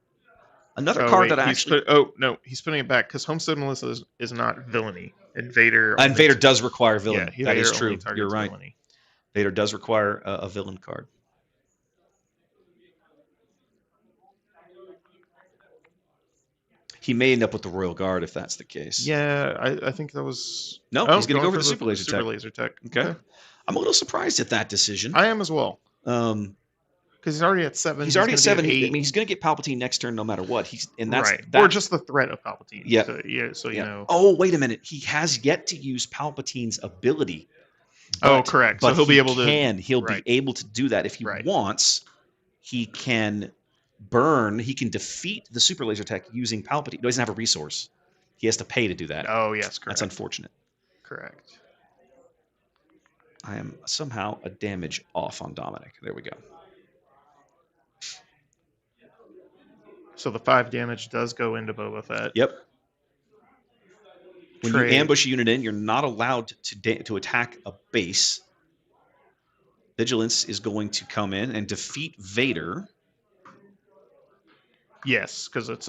Another card that actually. He's putting it back because Homestead Militia is not villainy, and Vader. And Vader does require villain. Yeah, that is true. You're right. Villainy. Vader does require a villain card. He may end up with the Royal Guard if that's the case. Yeah, I think that was. No, he's going to go for the super laser tech. Okay. I'm a little surprised at that decision. I am as well. Because he's already at 7. He's already at 7. I mean, he's going to get Palpatine next turn no matter what. Or just the threat of Palpatine. Yeah. So you know. Oh, wait a minute. He has yet to use Palpatine's ability. Correct. But so he'll be able to. He'll be able to do that if he wants. He can burn. He can defeat the super laser tech using Palpatine. He doesn't have a resource. He has to pay to do that. Oh yes, correct. That's unfortunate. Correct. I am somehow a damage off on Dominic. There we go. So the 5 damage does go into Boba Fett. Yep. When you ambush a unit in, you're not allowed to attack a base. Vigilance is going to come in and defeat Vader. Yes, because it's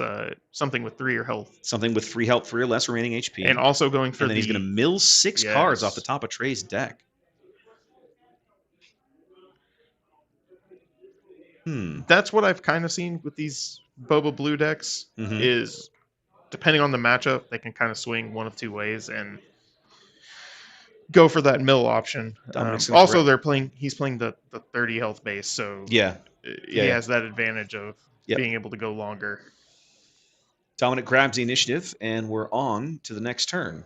something with 3 or health. Something with 3 health, 3 or less remaining HP. And also going for and then he's going to mill 6 cards off the top of Trey's deck. That's what I've kind of seen with these Boba Blue decks is depending on the matchup, they can kind of swing one of 2 ways and go for that mill option. Also, he's playing the 30 health base, so he has that advantage of being able to go longer. Dominic grabs the initiative, and we're on to the next turn.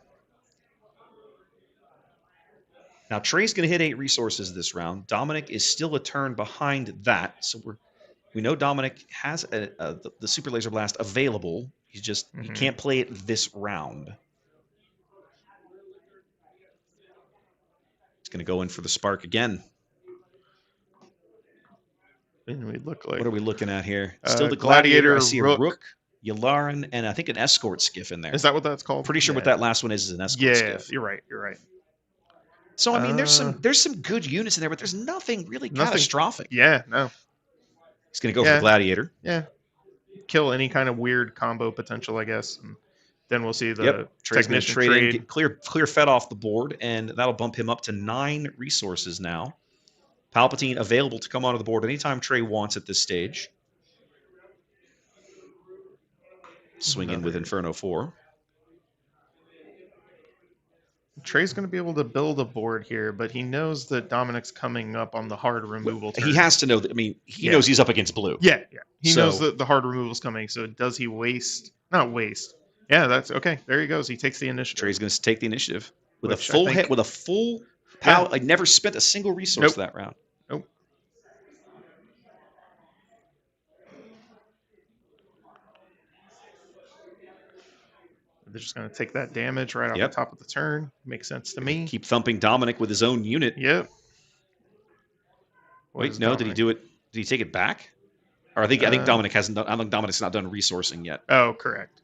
Now, Trey's going to hit 8 resources this round. Dominic is still a turn behind that, so we know Dominic has the Super Laser Blast available. He's just he can't play it this round. He's going to go in for the spark again. And we look like what are we looking at here? Still the Gladiator. I see a Rook, Yularen, and I think an escort skiff in there. Is that what that's called? Pretty sure what that last one is an escort skiff. Yeah, you're right. So I mean, there's some good units in there, but there's nothing really catastrophic. Yeah, no. He's going to go for the Gladiator. Yeah. Kill any kind of weird combo potential, I guess. And then we'll see the technician trade. Get clear Fett off the board, and that'll bump him up to 9 resources now. Palpatine available to come onto the board anytime Trey wants at this stage. Swing in with Inferno 4. Trey's going to be able to build a board here, but he knows that Dominic's coming up on the hard removal turn. He has to know that. I mean, he Yeah. knows he's up against blue. Yeah, yeah. He So- knows that the hard removal's coming. So does he waste? Not waste. Yeah, that's okay. There he goes. He takes the initiative. Trey's going to take the initiative with Which a I full think- hit, with a full Yeah. power. I never spent a single resource Nope. that round. Nope. They're just going to take that damage right off Yep. the top of the turn. Makes sense to me. Keep thumping Dominic with his own unit. Yep. What Wait, is no, did he Dominic? do it? Did he take it back? Or I think Uh, Dominic hasn't done. I think Dominic's not done resourcing yet. Oh, correct.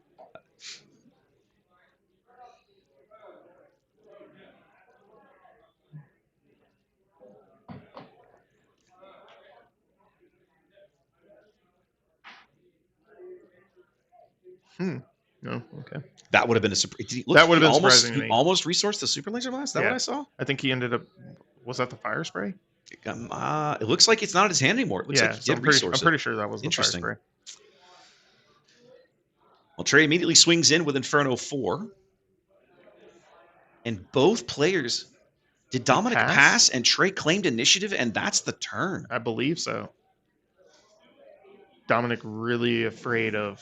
No, okay. That would have been a surprise. That would have been almost, surprising to me. Almost resourced the super laser blast. Is that Yeah. what I saw? I think he ended up. Was that the fire spray? It looks like it's not in his hand anymore. It looks Yeah, like he so did I'm pretty, resource I'm pretty sure that was the fire Interesting. spray. Well, Trey immediately swings in with Inferno 4. And both players, did Dominic pass? pass and Trey claimed initiative, and that's the turn. I believe so. Dominic really afraid of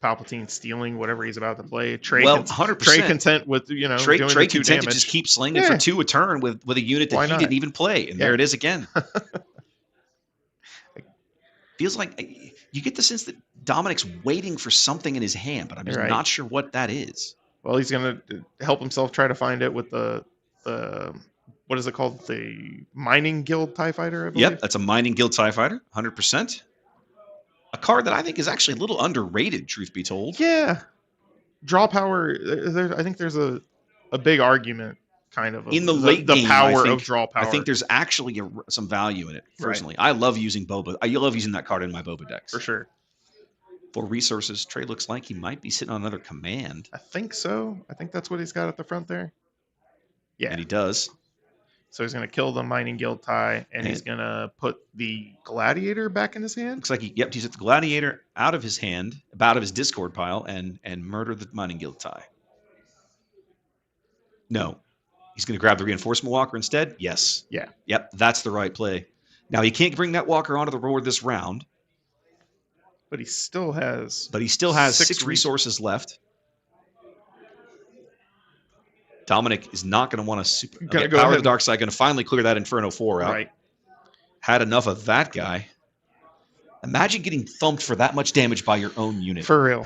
Palpatine stealing whatever he's about to play. Trey, Well, 100%. Trey content with doing Trey the 2 content to damage. just keep slinging Yeah. for 2 a turn with a unit that Why he not? didn't even play. And Yeah. there it is again. Feels like you get the sense that Dominic's waiting for something in his hand, but I'm just Right. not sure what that is. Well, he's gonna help himself try to find it with the what is it called? The Mining Guild TIE Fighter, I believe. Yep, that's a Mining Guild TIE Fighter, 100%. A card that I think is actually a little underrated, truth be told. Yeah. Draw power. I think there's a big argument, kind of In the late the game, power I think, of draw power. I think there's actually some value in it, Right. personally. I love using Boba. I love using that card in my Boba decks. for sure. For resources, Trey looks like he might be sitting on another command. I think so. I think that's what he's got at the front there. Yeah. And he does. So he's going to kill the Mining Guild tie, and he's going to put the Gladiator back in his hand. Looks like he's at the Gladiator out of his hand, out of his Discord pile, and murder the Mining Guild tie. No. He's going to grab the Reinforcement Walker instead? Yes. Yeah. Yep, that's the right play. Now, he can't bring that Walker onto the board this round, But he still has. but he still has 6 6 resources left. Dominic is not going to want to super. Gonna Okay, go Power of ahead the Dark Side, going to finally clear that Inferno 4 out. Right. Had enough of that guy. Imagine getting thumped for that much damage by your own unit. For real.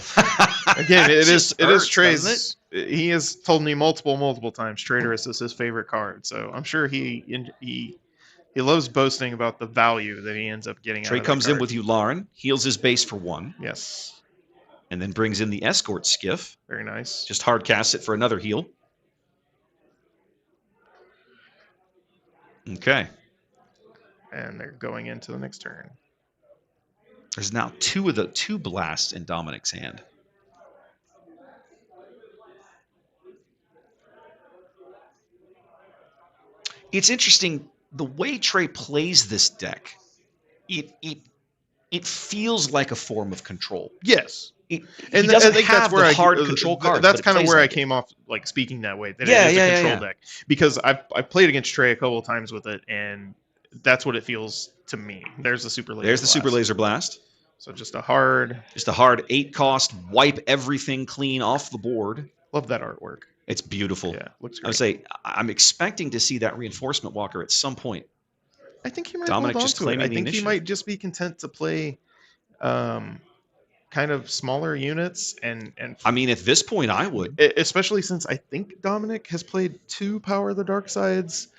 Again, it just is hurts, Trey's. doesn't He has told me multiple times Traitorous is his favorite card. So I'm sure he loves boasting about the value that he ends up getting. Trey out of comes that in card. with Yularen, heals his base for 1, Yes. and then brings in the Escort Skiff. Very nice. Just hard cast it for another heal. Okay. And they're going into the next turn. There's now 2 blasts in Dominic's hand. It's interesting the way Trey plays this deck. It feels like a form of control. Yes. He And doesn't I think have that's where the I hard control card. That's but it kind of plays where I like it. came off like speaking that way. That Yeah, it is yeah, a yeah, control yeah. deck because I played against Trey a couple of times with it, and that's what it feels to me. There's the super laser. There's the Super Blast. Laser Blast. So just a hard. Just a hard 8 cost, wipe everything clean off the board. Love that artwork. It's beautiful. Yeah, looks I would great. say I'm expecting to see that Reinforcement Walker at some point. I think he might Dominic hold on just to it. claiming I the think he initiative. might just be content to play kind of smaller units and I mean, at this point, I would. especially since I think Dominic has played 2 Power of the Dark Sides.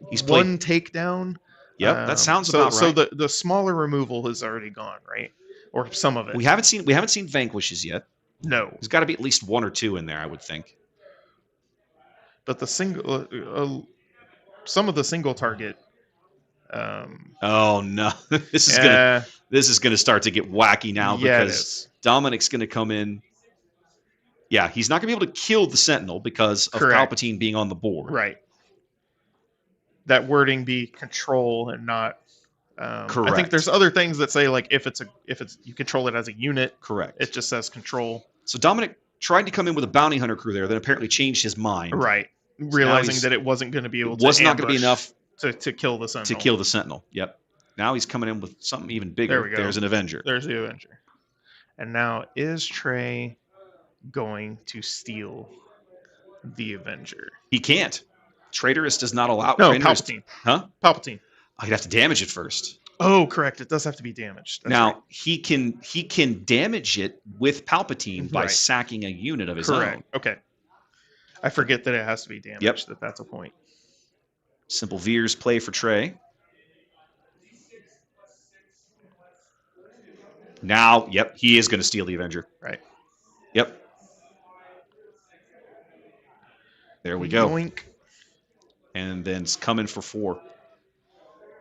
He's played. 1 takedown. Yep, that sounds so, about So right. the smaller removal has already gone, right? Or some of it. We haven't seen Vanquishes yet. No, There's got to be at least 1 or 2 in there, I would think. but the single, some of the single target. Oh no, this is gonna start to get wacky now yeah, it because is. Dominic's gonna come in. Yeah, he's not gonna be able to kill the Sentinel because of Correct. Palpatine being on the board. Right. That wording be control and not. I Correct. think there's other things that say like if it's you control it as a unit, Correct. it just says control. So Dominic tried to come in with a bounty hunter crew there, then apparently changed his mind. Right. realizing that it wasn't going to be able It to was not going to be ambush enough to kill the Sentinel. to kill the Sentinel. Yep. Now he's coming in with something even bigger. There we go. There's an Avenger. There's the Avenger. And now, is Trey going to steal the Avenger? He can't. Traitorous does not allow. No, Traitorous- Palpatine. Huh? Palpatine. Oh, he'd have to damage it first. Oh, correct. It does have to be damaged. That's now right. he can damage it with Palpatine by Right. sacking a unit of his Correct. own. Okay. I forget that it has to be damaged. That's a point. Simple Veers play for Trey. Now, yep, he is going to steal the Avenger. Right. Yep. There we go. Yoink. And then it's coming for 4.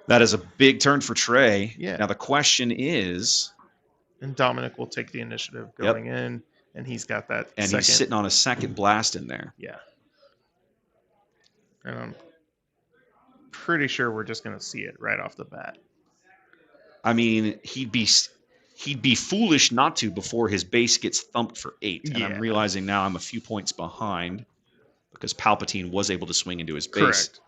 That is a big turn for Trey. Yeah. Now the question is, And Dominic will take the initiative going in, and he's got that and second. he's sitting on a second blast in there. Yeah. And I'm pretty sure we're just going to see it right off the bat. I mean, he'd be foolish not to before his base gets thumped for 8. And I'm Yeah. realizing now I'm a few points behind because Palpatine was able to swing into his base. Correct.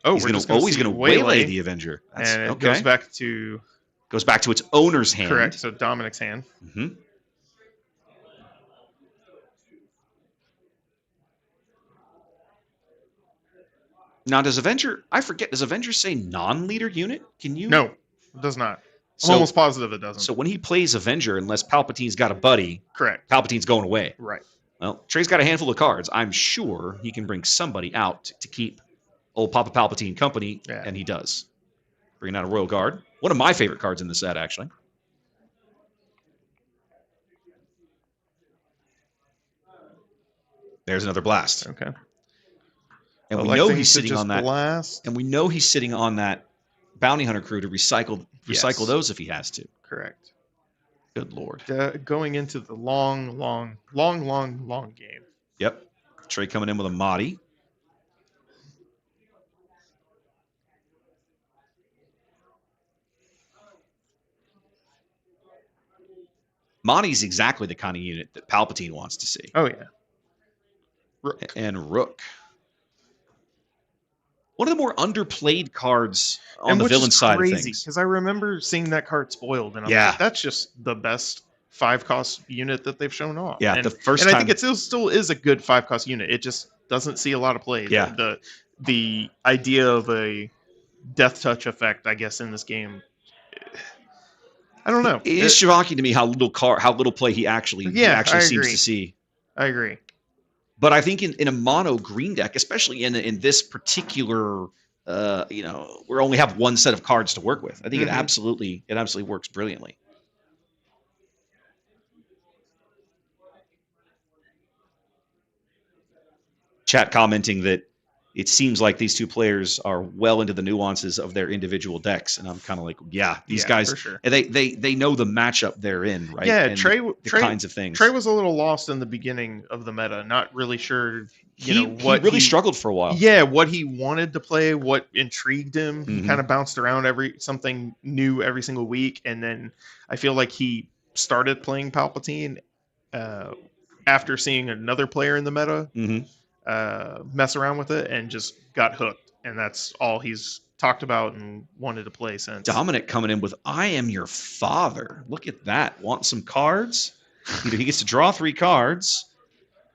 Oh, He's we're going just going to to waylay the Avenger. That's and it okay. goes back to Goes back to its owner's hand. correct. So Dominic's hand. hmm Now, does Avenger? I forget. Does Avenger say non-leader unit? Can you? No, it does not. I'm So, almost positive it doesn't. so when he plays Avenger, unless Palpatine's got a buddy, correct. Palpatine's going away. Right. Well, Trey's got a handful of cards. I'm sure he can bring somebody out to keep old Papa Palpatine company, Yeah. and he does. Bringing out a Royal Guard. One of my favorite cards in the set, actually. There's another blast. Okay. And we Electing know he's to sitting just on that. blast. And we know he's sitting on that bounty hunter crew to recycle Yes. those if he has to. Correct. Good Lord. Going into the long game. Yep. Trey coming in with a Mahdi. Mahdi's exactly the kind of unit that Palpatine wants to see. Oh yeah. Rook. And Rook. One of the more underplayed cards on And the which villain is side of crazy, things. because I remember seeing that card spoiled, and I'm Yeah. like, that's just the best 5-cost unit that they've shown off. Yeah, and, the first and time. I think it still is a good 5-cost unit. It just doesn't see a lot of play. Yeah. The idea of a death touch effect, I guess, in this game, I don't know. It is shocking to me how little play he actually I seems agree. to see. I agree. But I think in a mono green deck, especially in this particular, we only have one set of cards to work with. I think Mhm. it absolutely works brilliantly. Chat commenting that it seems like these two players are well into the nuances of their individual decks, and I'm kind of like, yeah, these guys, for sure. and they know the matchup they're in, right? Yeah, And Trey the kinds of things. Trey was a little lost in the beginning of the meta, not really sure, he what really struggled for a while. Yeah, what he wanted to play, what intrigued him. He Mhm. kind of bounced around something new every single week, and then I feel like he started playing Palpatine after seeing another player in the meta hmm mess around with it and just got hooked, and that's all he's talked about and wanted to play since. Dominic coming in with "I am your father." Look at that. Want some cards? Either he gets to draw 3 cards,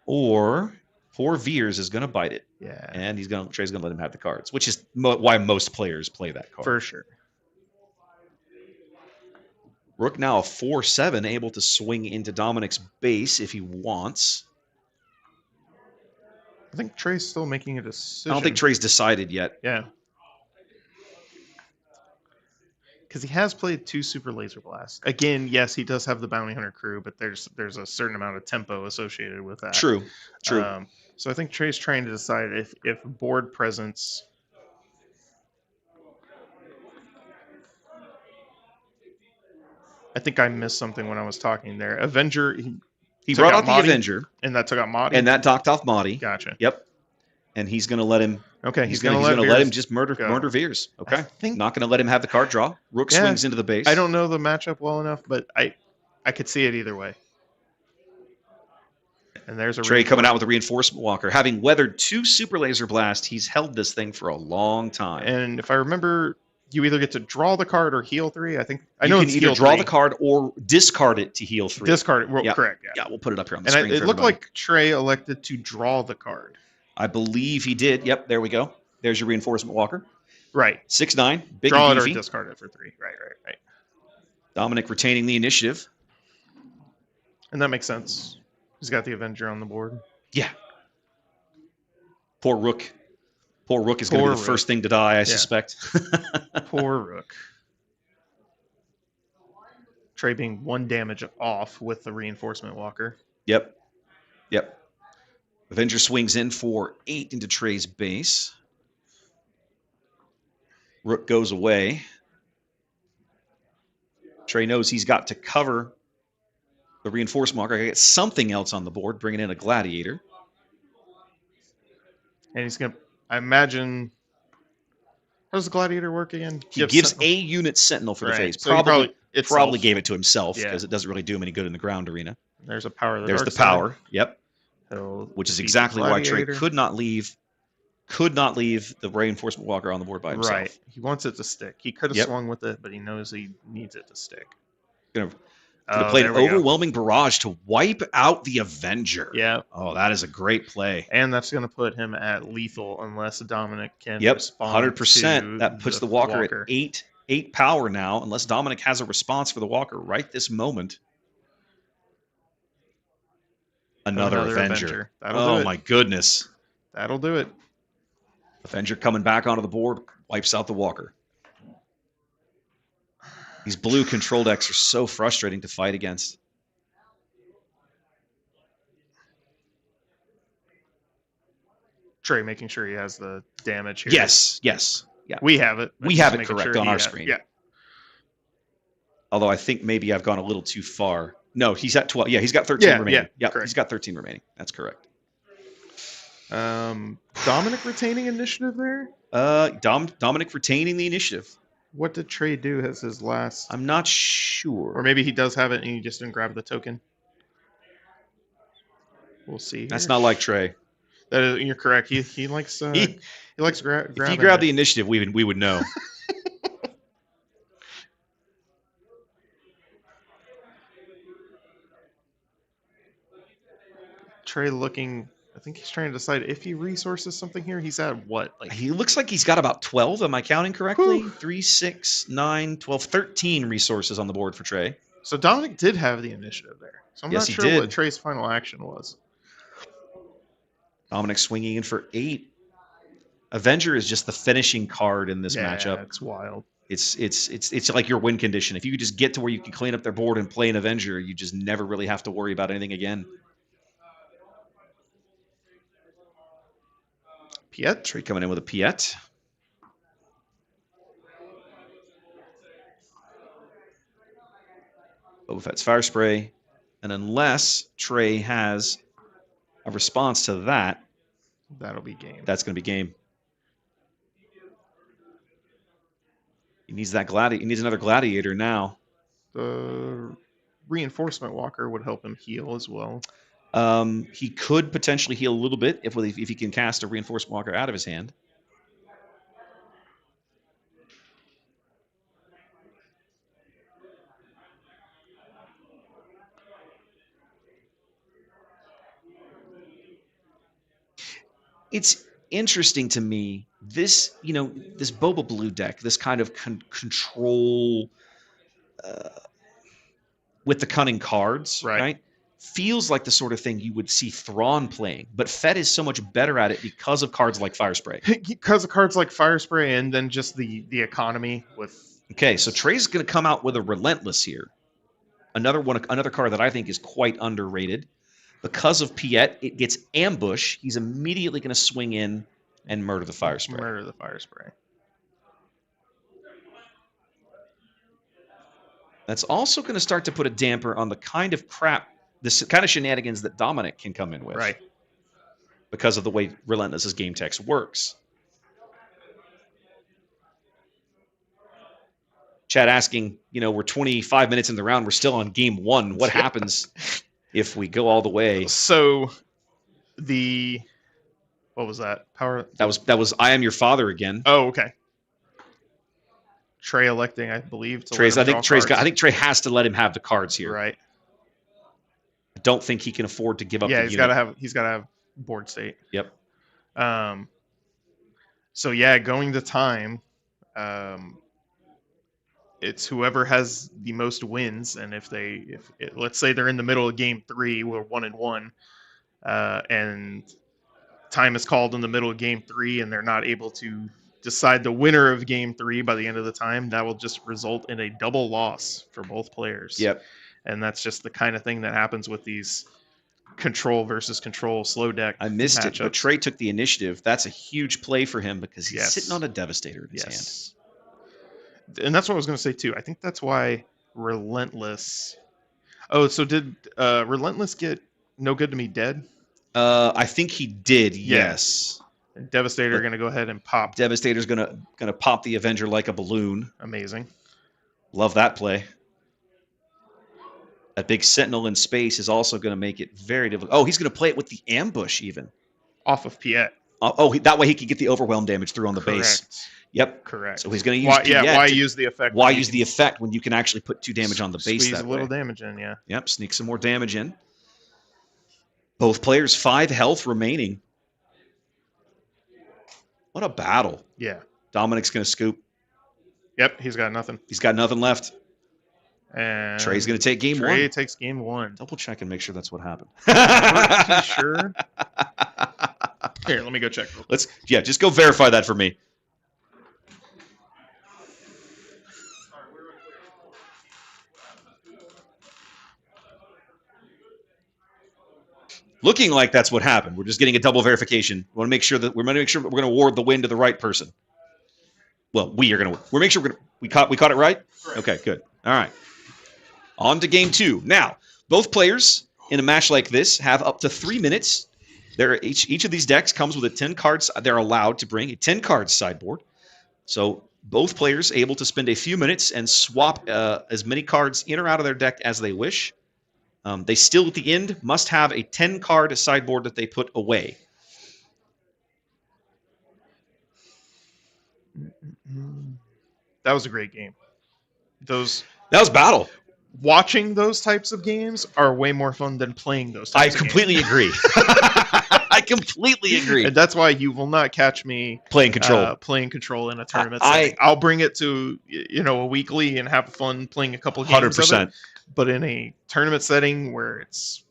or 4 Veers is going to bite it, Yeah, and Trey's going to let him have the cards, which is why most players play that card. for sure. Rook now a 4/7, able to swing into Dominic's base if he wants. I think Trey's still making a decision. I don't think Trey's decided yet. Yeah. Because he has played 2 Super Laser Blasts. Again, yes, he does have the Bounty Hunter crew, but there's a certain amount of tempo associated with that. True. So I think Trey's trying to decide if board presence. I think I missed something when I was talking there. Avenger, He took brought out out the Mahdi? Avenger, and that took out Mahdi. and that docked off Mahdi. Gotcha. Yep. And he's going to let him. Okay, He's gonna going to let Veers him just murder Veers. I Okay. think- Not going to let him have the card draw. Rook Yeah. swings into the base. I don't know the matchup well enough, but I could see it either way. And there's a Trey coming out with a reinforcement walker. Having weathered 2 super laser blasts, he's held this thing for a long time. And if I remember, you either get to draw the card or heal 3. I think I You know can it's either heal draw 3. the card or discard it to heal 3. Discard it. Well, Yep. correct. Yeah. Yeah, we'll put it up here on the And screen. it for looked everybody. like Trey elected to draw the card. I believe he did. Yep, there we go. There's your reinforcement walker. Right. 6'9", big Draw and it or beefy. discard it for 3. Right. Dominic retaining the initiative. And that makes sense. He's got the Avenger on the board. Yeah. Poor Rook. Poor Rook is going to be the first thing to die, I suspect. Poor Rook. Trey being 1 damage off with the reinforcement walker. Yep. Avenger swings in for 8 into Trey's base. Rook goes away. Trey knows he's got to cover the reinforcement walker. I got to get something else on the board, bringing in a gladiator. And he's going to, I imagine, how does the gladiator work again? He gives a unit sentinel for the phase. So Probably gave it to himself because it doesn't really do him any good in the ground arena. There's a power. There's the power. Yep. He'll Which is defeat exactly the why Trey gladiator. could not leave the reinforcement walker on the board by himself. Right. He wants it to stick. He could have Yep. swung with it, but he knows he needs it to stick. Gonna play an there we go. overwhelming barrage to wipe out the Avenger. Yeah. Oh, that is a great play. And that's going to put him at lethal unless Dominic can Yep, respond 100%. to That puts the walker at 8 power now, unless Dominic has a response for the walker right this moment. Another Avenger. That'll do it. My goodness. That'll do it. Avenger coming back onto the board, wipes out the walker. These blue control decks are so frustrating to fight against. Trey making sure he has the damage here. Yes. Yeah. We have it. We Just have it making correct sure on he our has- screen. Yeah. Although I think maybe I've gone a little too far. No, he's at 12. Yeah, he's got 13 remaining. Yeah, correct. he's got 13 remaining. That's correct. Dominic retaining initiative there? Dominic retaining the initiative. What did Trey do as his last? I'm not sure. Or maybe he does have it and he just didn't grab the token. We'll see. Here. That's not like Trey. That is, you're correct. He likes he likes grabbing. If he grabbed the initiative, we would know. Trey looking. I think he's trying to decide if he resources something here. He's at what? Like He looks like he's got about 12. Am I counting correctly? Whew. 3, 6, 9, 12, 13 resources on the board for Trey. so. Dominic did have the initiative there. So I'm Yes, not he sure did. what Trey's final action was. Dominic swinging in for 8. Avenger is just the finishing card in this matchup. It's wild. It's like your win condition. If you could just get to where you can clean up their board and play an Avenger, you just never really have to worry about anything again. Piet. Trey coming in with a Piet. Boba Fett's Fire Spray. And unless Trey has a response to that, That'll be game. that's going to be game. He needs that He needs another gladiator now. The reinforcement walker would help him heal as well. He could potentially heal a little bit if he can cast a reinforcement walker out of his hand. It's interesting to me, this Boba Blue deck, this kind of control with the cunning cards, right? Feels like the sort of thing you would see Thrawn playing, but Fett is so much better at it because of cards like Fire Spray. Because of cards like Fire Spray and then just the economy with. Okay, so Trey's going to come out with a Relentless here. Another card that I think is quite underrated. Because of Piet, it gets ambush. He's immediately going to swing in and murder the Fire Spray. Murder the Fire Spray. That's also going to start to put a damper on the kind of crap, this kind of shenanigans that Dominic can come in with. Right. Because of the way Relentless's game text works. Chad asking, we're 25 minutes in the round. We're still on game 1. What happens? if we go all the way. So what was that? Power. That was I Am Your Father again. Oh, okay. Trey electing, I believe, to Trey's. let I him think draw Trey's got. cards. I think Trey has to let him have the cards here. Right. I don't think he can afford to give up. Yeah, the he's unit. got to have board state. Yep. So yeah, going to time. It's whoever has the most wins, and let's say they're in the middle of game 3, we're 1-1, and time is called in the middle of game 3, and they're not able to decide the winner of game 3 by the end of the time, that will just result in a double loss for both players. Yep. And that's just the kind of thing that happens with these control versus control slow deck. I missed matchups. it, but Trey took the initiative. That's a huge play for him because he's Yes. sitting on a Devastator in his hand. Yes. And that's what I was going to say too. I think that's why Relentless. Oh, so did Relentless get No Good to Me dead? I think he did. Yeah. Yes. And Devastator going to go ahead and pop. Devastator's gonna pop the Avenger like a balloon. Amazing. Love that play. That big Sentinel in space is also going to make it very difficult. Oh, he's going to play it with the ambush even. Off of Piet. That way he can get the overwhelm damage through on the base. Yep. Correct. So he's going to use why use the effect? Why use the effect when you can actually put 2 damage on the base Squeeze that a little way? damage in, yeah. Yep, sneak some more damage in. Both players 5 health remaining. What a battle. Yeah. Dominic's going to scoop. Yep, he's got nothing. He's got nothing left. And Trey's going to take game 1. Trey takes game 1. Double check and make sure that's what happened. Pretty sure. Here, let me go check. Just go verify that for me. Looking like that's what happened. We're just getting a double verification. We want to make sure that we're going to award the win to the right person. Well, we'll make sure we caught it right? Correct. Okay, good. All right. On to game 2. Now, both players in a match like this have up to 3 minutes. Each of these decks comes with a 10 cards. They're allowed to bring a 10 card sideboard. So both players able to spend a few minutes and swap as many cards in or out of their deck as they wish. They still, at the end, must have a 10 card sideboard that they put away. That was a great game. That was battle. Watching those types of games are way more fun than playing those types of games. I completely agree. I completely agree. And that's why you will not catch me playing control in a tournament setting. I'll bring it to a weekly and have fun playing a couple games 100%. Of it. But in a tournament setting where it's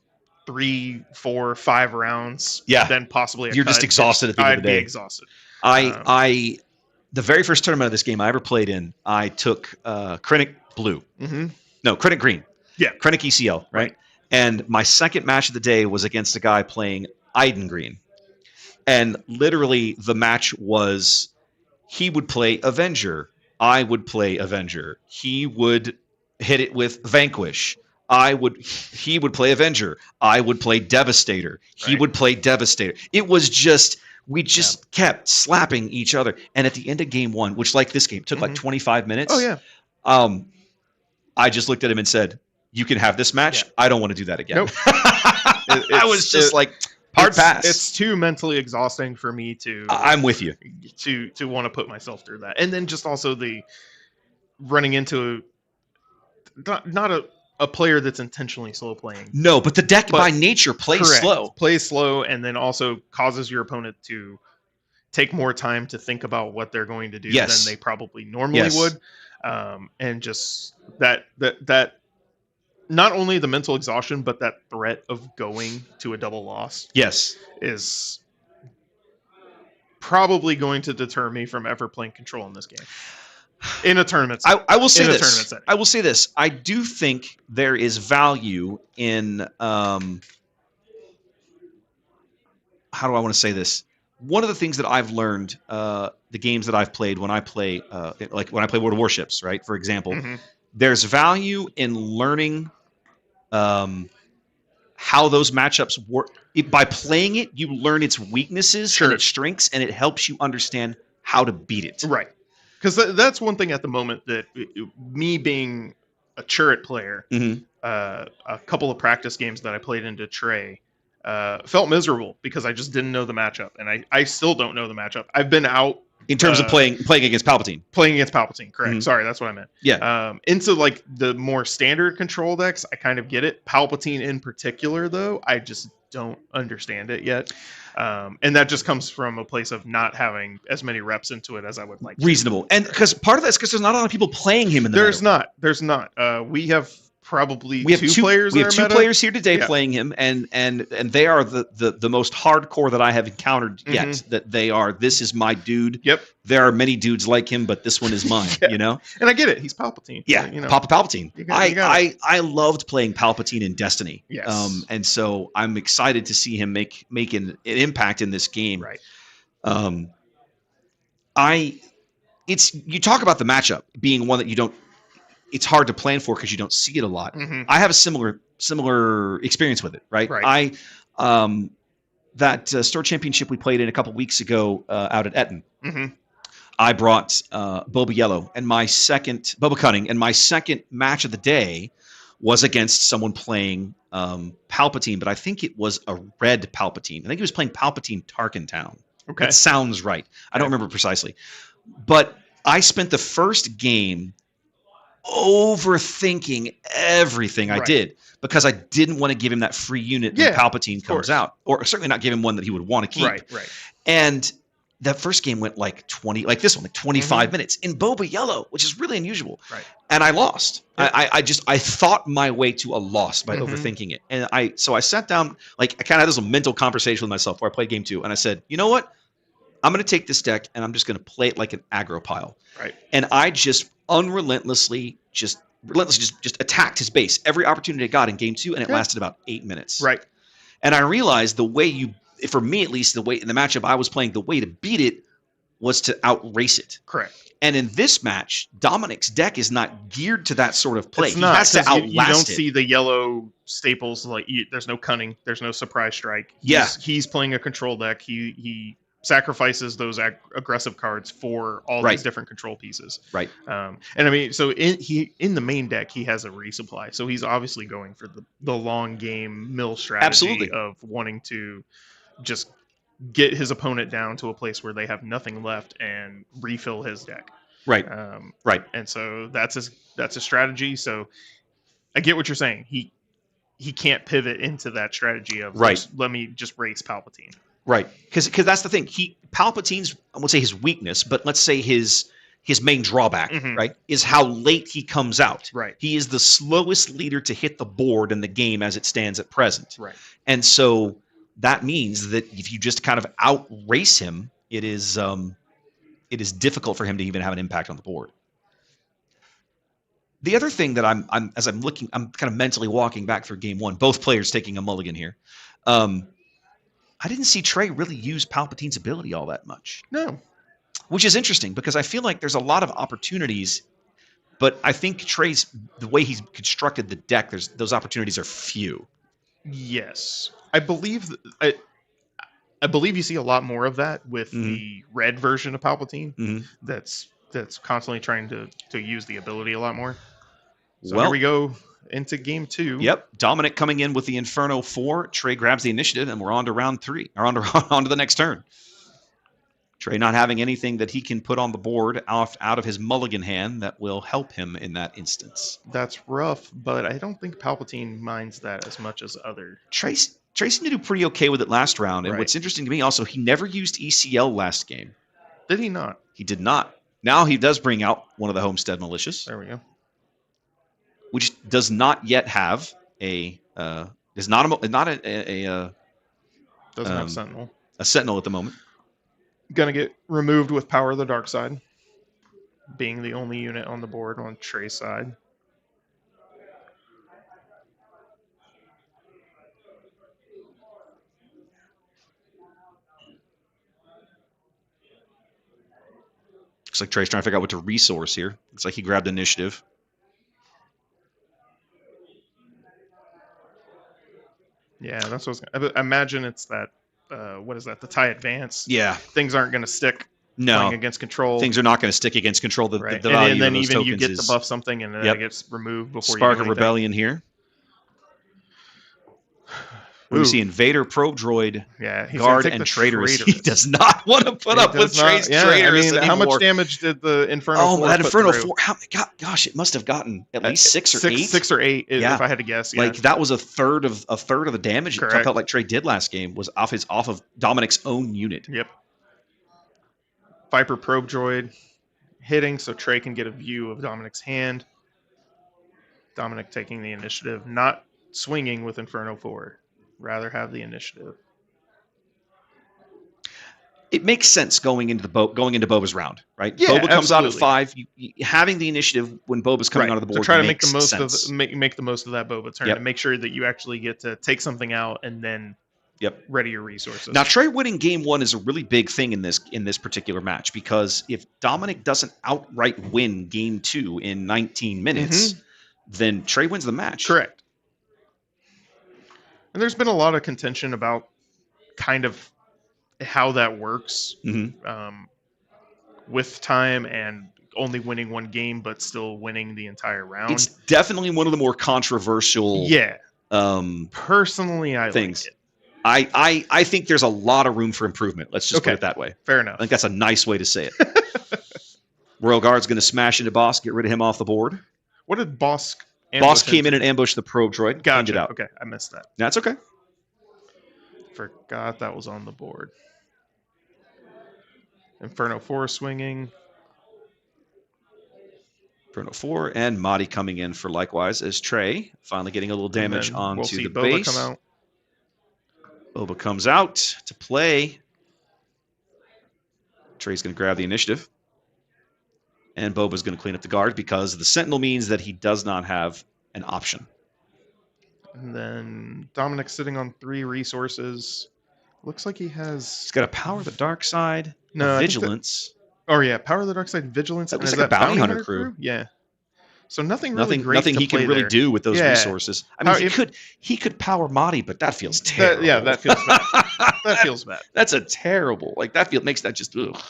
3, 4, 5 rounds, then possibly you're just exhausted at the end of the day. I'd be exhausted. The very first tournament of this game I ever played in, I took Krennic blue. Mm-hmm. No, Krennic green. Yeah. Krennic ECL, right? And my second match of the day was against a guy playing Iden green. And literally the match was he would play Avenger. I would play Avenger. He would hit it with Vanquish. He would play Avenger. I would play Devastator. He would play Devastator. It was just, we just kept slapping each other. And at the end of game 1, which like this game took like 25 minutes. Oh yeah. I just looked at him and said, "You can have this match. I don't want to do that again." Nope. I was just like, hard pass. It's too mentally exhausting for me to. I'm with you. To want to put myself through that, and then just also the running into not a player that's intentionally slow playing. No, but the deck by nature plays slow. Plays slow, and then also causes your opponent to take more time to think about what they're going to do than they probably normally would. And just that not only the mental exhaustion, but that threat of going to a double loss is probably going to deter me from ever playing control in this game. In a tournament setting. I will say this. I will say this. I do think there is value in how do I want to say this? One of the things that I've learned, the games that I've played when I play, like when I play World of Warships, right? For example, there's value in learning how those matchups work. By playing it, you learn its weaknesses and its strengths, and it helps you understand how to beat it. Right. Because that's one thing at the moment that me being a Cherit player, Mhm. a couple of practice games that I played into Trey, felt miserable because I just didn't know the matchup, and I still don't know the matchup. I've been out In terms of playing against Palpatine. playing against Palpatine. Correct. Mhm. Sorry, that's what I meant. Yeah. Into like the more standard control decks, I kind of get it. Palpatine in particular, though, I just don't understand it yet. And that just comes from a place of not having as many reps into it as I would like to. Reasonable. And because part of that's because there's not a lot of people playing him in the meta. There's not. We have probably We have two players. We have in our two meta. players here today Yeah. playing him, and they are the most hardcore that I have encountered yet. Mhm. That they are. This is my dude. Yep. There are many dudes like him, but this one is mine. Yeah. You know. And I get it. He's Palpatine. Yeah. You know. Papa Palpatine. You got it. I loved playing Palpatine in Destiny. Yes. And so I'm excited to see him make an impact in this game. Right. You talk about the matchup being one that you don't. It's hard to plan for because you don't see it a lot. Mhm. I have a similar experience with it, right? Right. That store championship we played in a couple weeks ago out at Eton. Mhm. I brought Boba Yellow and Boba Cunning, and my second match of the day was against someone playing Palpatine, but I think it was a red Palpatine. I think he was playing Palpatine Tarkentown. Okay. That sounds right. I don't remember precisely, but I spent the first game overthinking everything I Right. did because I didn't want to give him that free unit when Yeah, Palpatine of comes course. out, or certainly not give him one that he would want to keep. Right. And that first game went like 20, like this one, like 25 minutes in Boba Yellow, which is really unusual. Right. And I lost. Yeah. I thought my way to a loss by Mhm. overthinking it. And I sat down, like I kind of had this little mental conversation with myself where I played game 2, and I said, you know what? I'm going to take this deck and I'm just going to play it like an aggro pile. Right. And I just unrelentlessly just attacked his base every opportunity I got in game 2, and it Yeah. lasted about 8 minutes. Right. And I realized for me at least, the way in the matchup I was playing, the way to beat it was to outrace it. Correct. And in this match, Dominic's deck is not geared to that sort of play. It's He not, has to 'cause outlast you don't it. see the yellow staples there's no cunning, there's no surprise strike. Yeah. He's playing a control deck. He sacrifices those aggressive cards for all Right. these different control pieces. Right. And I mean, so in the main deck he has a resupply, so he's obviously going for the long game mill strategy. Absolutely. Of wanting to just get his opponent down to a place where they have nothing left and refill his deck. Right. Right. And so that's a strategy. So I get what you're saying. He can't pivot into that strategy of Right. let me just race Palpatine. Right. Because that's the thing. Palpatine's, I won't say his weakness, but let's say his main drawback, Mhm. right, is how late he comes out. Right. He is the slowest leader to hit the board in the game as it stands at present. Right. And so that means that if you just kind of outrace him, it is difficult for him to even have an impact on the board. The other thing that I'm kind of mentally walking back through game 1, both players taking a mulligan here. I didn't see Trey really use Palpatine's ability all that much, No. which is interesting because I feel like there's a lot of opportunities, but I think the way he's constructed the deck, those opportunities are few. Yes. I believe you see a lot more of that with the red version of Palpatine. Mhm. That's constantly trying to use the ability a lot more. So Well- here we go into game 2. Yep, Dominic coming in with the Inferno 4. Trey grabs the initiative, and we're on to round 3, or on to the next turn. Trey not having anything that he can put on the board out of his mulligan hand that will help him in that instance. That's rough, but I don't think Palpatine minds that as much as other. Trey seemed to do pretty okay with it last round, and Right. what's interesting to me also, he never used ECL last game. Did he not? He did not. Now he does bring out one of the Homestead Militias, There we go. which does not yet have Doesn't have Sentinel. a Sentinel at the moment. Gonna get removed with Power of the Dark Side, being the only unit on the board on Trey's side. Looks like Trey's trying to figure out what to resource here. Looks like he grabbed initiative. Yeah, that's what I imagine. It's that. What is that? The tie advance. Yeah. Things aren't going to stick No. playing against control. Things are not going to stick against control. The Right. value And then of those even tokens you get is to buff something and then it gets removed before Spark you of do anything. Rebellion here. What do Ooh. we see in Vader, Probe Droid, Yeah, he's Guard, gonna take and the Traitorous? He Traitorous. does not want to put up with Trey's Traitorous anymore. How much damage did the Inferno Oh, Force that put Inferno through? 4. Gosh, it must have gotten at least 6 or 8. 6 or 8, Yeah. if I had to guess. Like that was a third of the damage. Correct. It felt like Trey did last game was off of Dominic's own unit. Yep. Viper Probe Droid hitting so Trey can get a view of Dominic's hand. Dominic taking the initiative, not swinging with Inferno 4. Rather have the initiative. It makes sense going into Boba's round, right? Yeah, Boba comes out at absolutely. 5. Having the initiative when Boba's coming Right. out of the board to try to makes make the most sense. of make the most of that Boba turn Yep. and make sure that you actually get to take something out and then ready your resources. Now, Trey winning game 1 is a really big thing in this particular match because if Dominic doesn't outright win game 2 in 19 minutes, then Trey wins the match. Correct. And there's been a lot of contention about kind of how that works with time and only winning one game, but still winning the entire round. It's definitely one of the more controversial personally, I things. like it. I think there's a lot of room for improvement. Let's just put it that way. Fair I enough. think that's a nice way to say it. Royal Guard's going to smash into Boss, get rid of him off the board. What did Boss Boss came in and ambushed the Probe Droid. Gotcha. It out. Okay, I missed that. That's okay. Forgot that was on the board. Inferno 4 swinging. Inferno 4 and Mahdi coming in for likewise as Trey finally getting a little damage onto the Boba base. come out. Boba comes out to play. Trey's going to grab the initiative. And Boba's going to clean up the guard because the Sentinel means that he does not have an option. And then Dominic sitting on 3 resources. Looks like he has... He's got a Power the Dark Side, No, Vigilance. Power of the Dark Side, Vigilance. That and looks is like a that Bounty Hunter crew. Yeah. So nothing really great Nothing to he play can really there. do with those Yeah. resources. I mean, he could power Mahdi, but that feels terrible. That feels bad. That feels bad. That's a terrible. Like makes that just ugh.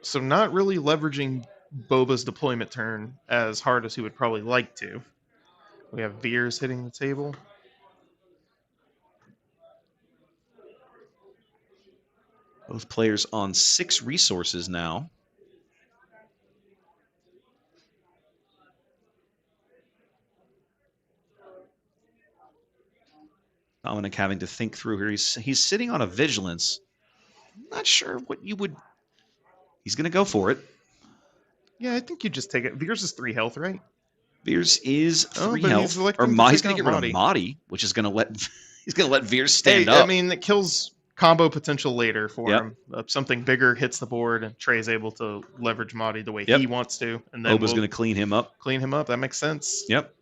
So not really leveraging Boba's deployment turn as hard as he would probably like to. We have Veers hitting the table. Both players on 6 resources now. Dominic having to think through here. He's sitting on a Vigilance. I'm not sure what you would... He's going to go for it. Yeah, I think you just take it. Veers is 3 health, right? Veers is 3 but health. he's Or electing to Mahdi's take going to out get rid of Mahdi, which is going to let... He's going to let Veers stand up. I mean, it kills combo potential later for Yep. him. Something bigger hits the board, and Trey's able to leverage Mahdi the way Yep. he wants to. And then Boba's going to clean him up. clean him up. That makes sense. Yep.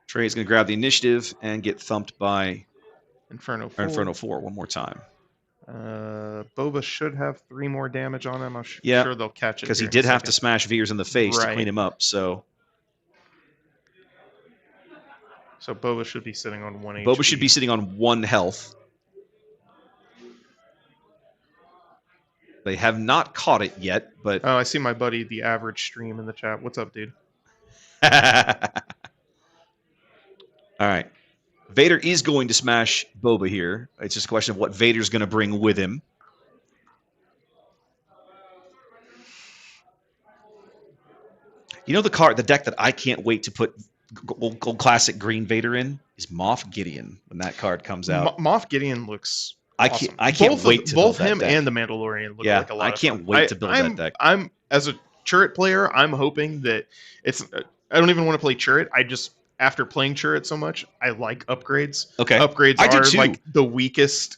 Trey's going to grab the initiative and get thumped by Inferno 4. Inferno 4 one more time. Boba should have 3 more damage on him. I'm sure they'll catch it. Because he here in did a have to second. smash Veers in the face to Right. clean him up. So Boba should be sitting on 1 HP. Boba should be sitting on 1 health. They have not caught it yet, but Oh, I see my buddy, the average stream in the chat. What's up, dude? all right. Vader is going to smash Boba here. It's just a question of what Vader's going to bring with him. You know the deck that I can't wait to put gold classic green Vader in is Moff Gideon when that card comes out. Moff Gideon looks I awesome. can't wait to build both that him deck. and the Mandalorian look Yeah, like a lot I of can't fun. wait to build that deck. I'm as a Cherit player, I'm hoping that it's I don't even want to play Cherit. I just after playing Cherit so much, I like upgrades. Okay. Upgrades I do are too. like the weakest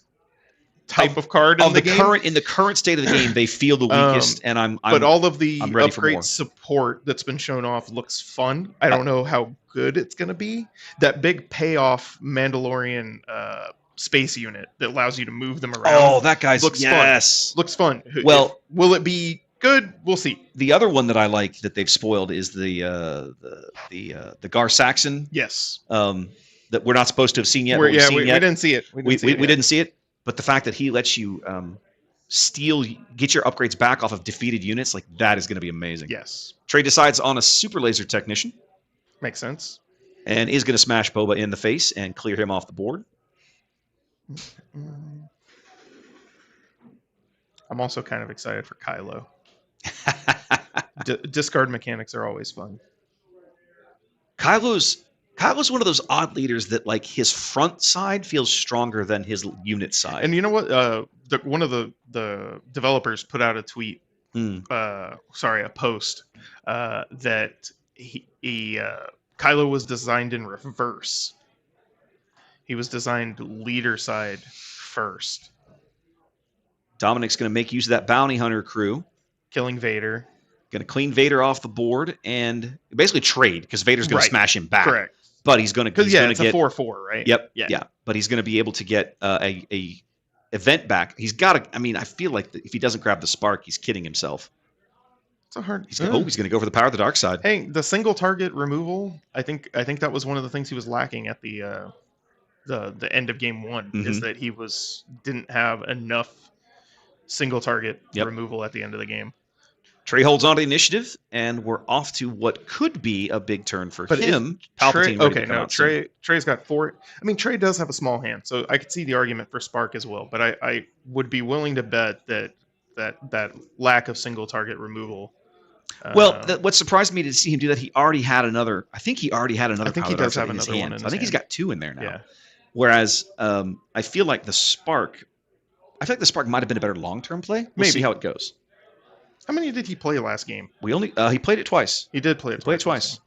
type of card in Of the the game. in the current state of the game, they feel the weakest, and But all of the I'm ready for more. upgrade support that's been shown off looks fun. I don't know how good it's going to be. That big payoff Mandalorian space unit that allows you to move them around. Oh, that guy's looks yes. fun. Looks fun. Well, will it be good? We'll see. The other one that I like that they've spoiled is the Gar Saxon. Yes. The that we're not supposed to have seen yet. we We didn't see it. We didn't see it. But the fact that he lets you get your upgrades back off of defeated units, like that is going to be amazing. Yes. Trey decides on a super laser technician. Makes sense. And is going to smash Boba in the face and clear him off the board. I'm also kind of excited for Kylo. Discard mechanics are always fun. Kylo's one of those odd leaders that like his front side feels stronger than his unit side. And you know what? One of the developers put out a tweet, a post that Kylo was designed in reverse. He was designed leader side first. Dominic's going to make use of that bounty hunter crew. Killing Vader. Going to clean Vader off the board and basically trade because Vader's going to smash him back. Correct. But he's going to it's a 4/4, right? Yep. Yeah. But he's going to be able to get a event back. He's got to. I mean, I feel like if he doesn't grab the spark, he's kidding himself. It's a hard. He's going to go for the power of the dark side. Hey, the single target removal. I think that was one of the things he was lacking at the end of game one. Is that he didn't have enough single target removal at the end of the game. Trey holds on to the initiative, and we're off to what could be a big turn for him. Palpatine. Trey's got 4. I mean, Trey does have a small hand, so I could see the argument for Spark as well. But I would be willing to bet that lack of single target removal. What surprised me to see him do that, he already had another. I think he he does have another one in his hand. I think he's got 2 in there now. Yeah. Whereas I feel like the Spark might have been a better long-term play. We'll see how it goes. How many did he play last game? He played it twice. He did play it. Played it twice.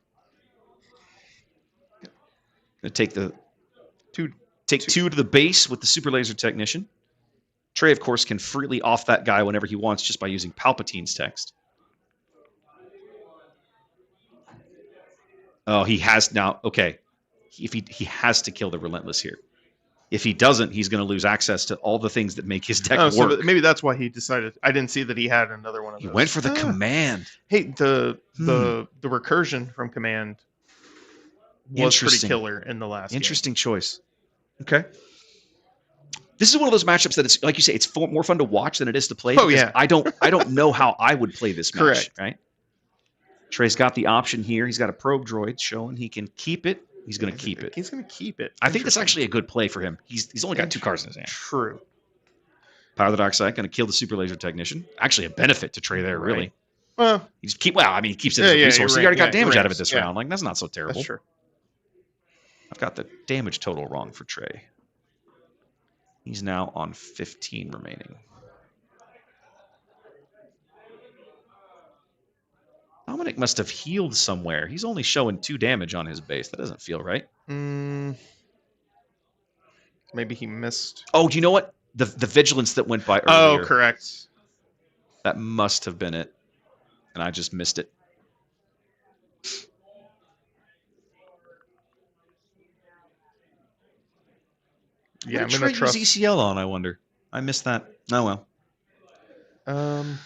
Gonna take two to the base with the super laser technician. Trey, of course, can freely off that guy whenever he wants just by using Palpatine's text. Oh, he has now. Okay, if he has to kill the Relentless here. If he doesn't, he's going to lose access to all the things that make his deck work. So maybe that's why he decided. I didn't see that he had another one of those. He went for the command. Hey, the recursion from command was pretty killer in the last Interesting game. Choice. Okay. This is one of those matchups that it's like you say, it's more fun to watch than it is to play. Oh yeah. I don't know how I would play this match. Correct. Right. Trey's got the option here. He's got a probe droid showing he can keep it. He's going to keep it. He's going to keep it. I think that's actually a good play for him. He's only got 2 cards in his hand. True. Power of the Dark Side, going to kill the Super Laser Technician. Actually, a benefit to Trey there, really. Well, he keeps it as a resource. He already got damage out of it this round. Like, that's not so terrible. That's true. I've got the damage total wrong for Trey. He's now on 15 remaining. Dominic must have healed somewhere. He's only showing 2 damage on his base. That doesn't feel right. Maybe he missed. Oh, do you know what? The vigilance that went by earlier. Oh, correct. That must have been it. And I just missed it. Yeah, I'm going to use ECL on, I wonder. I missed that. Oh, well.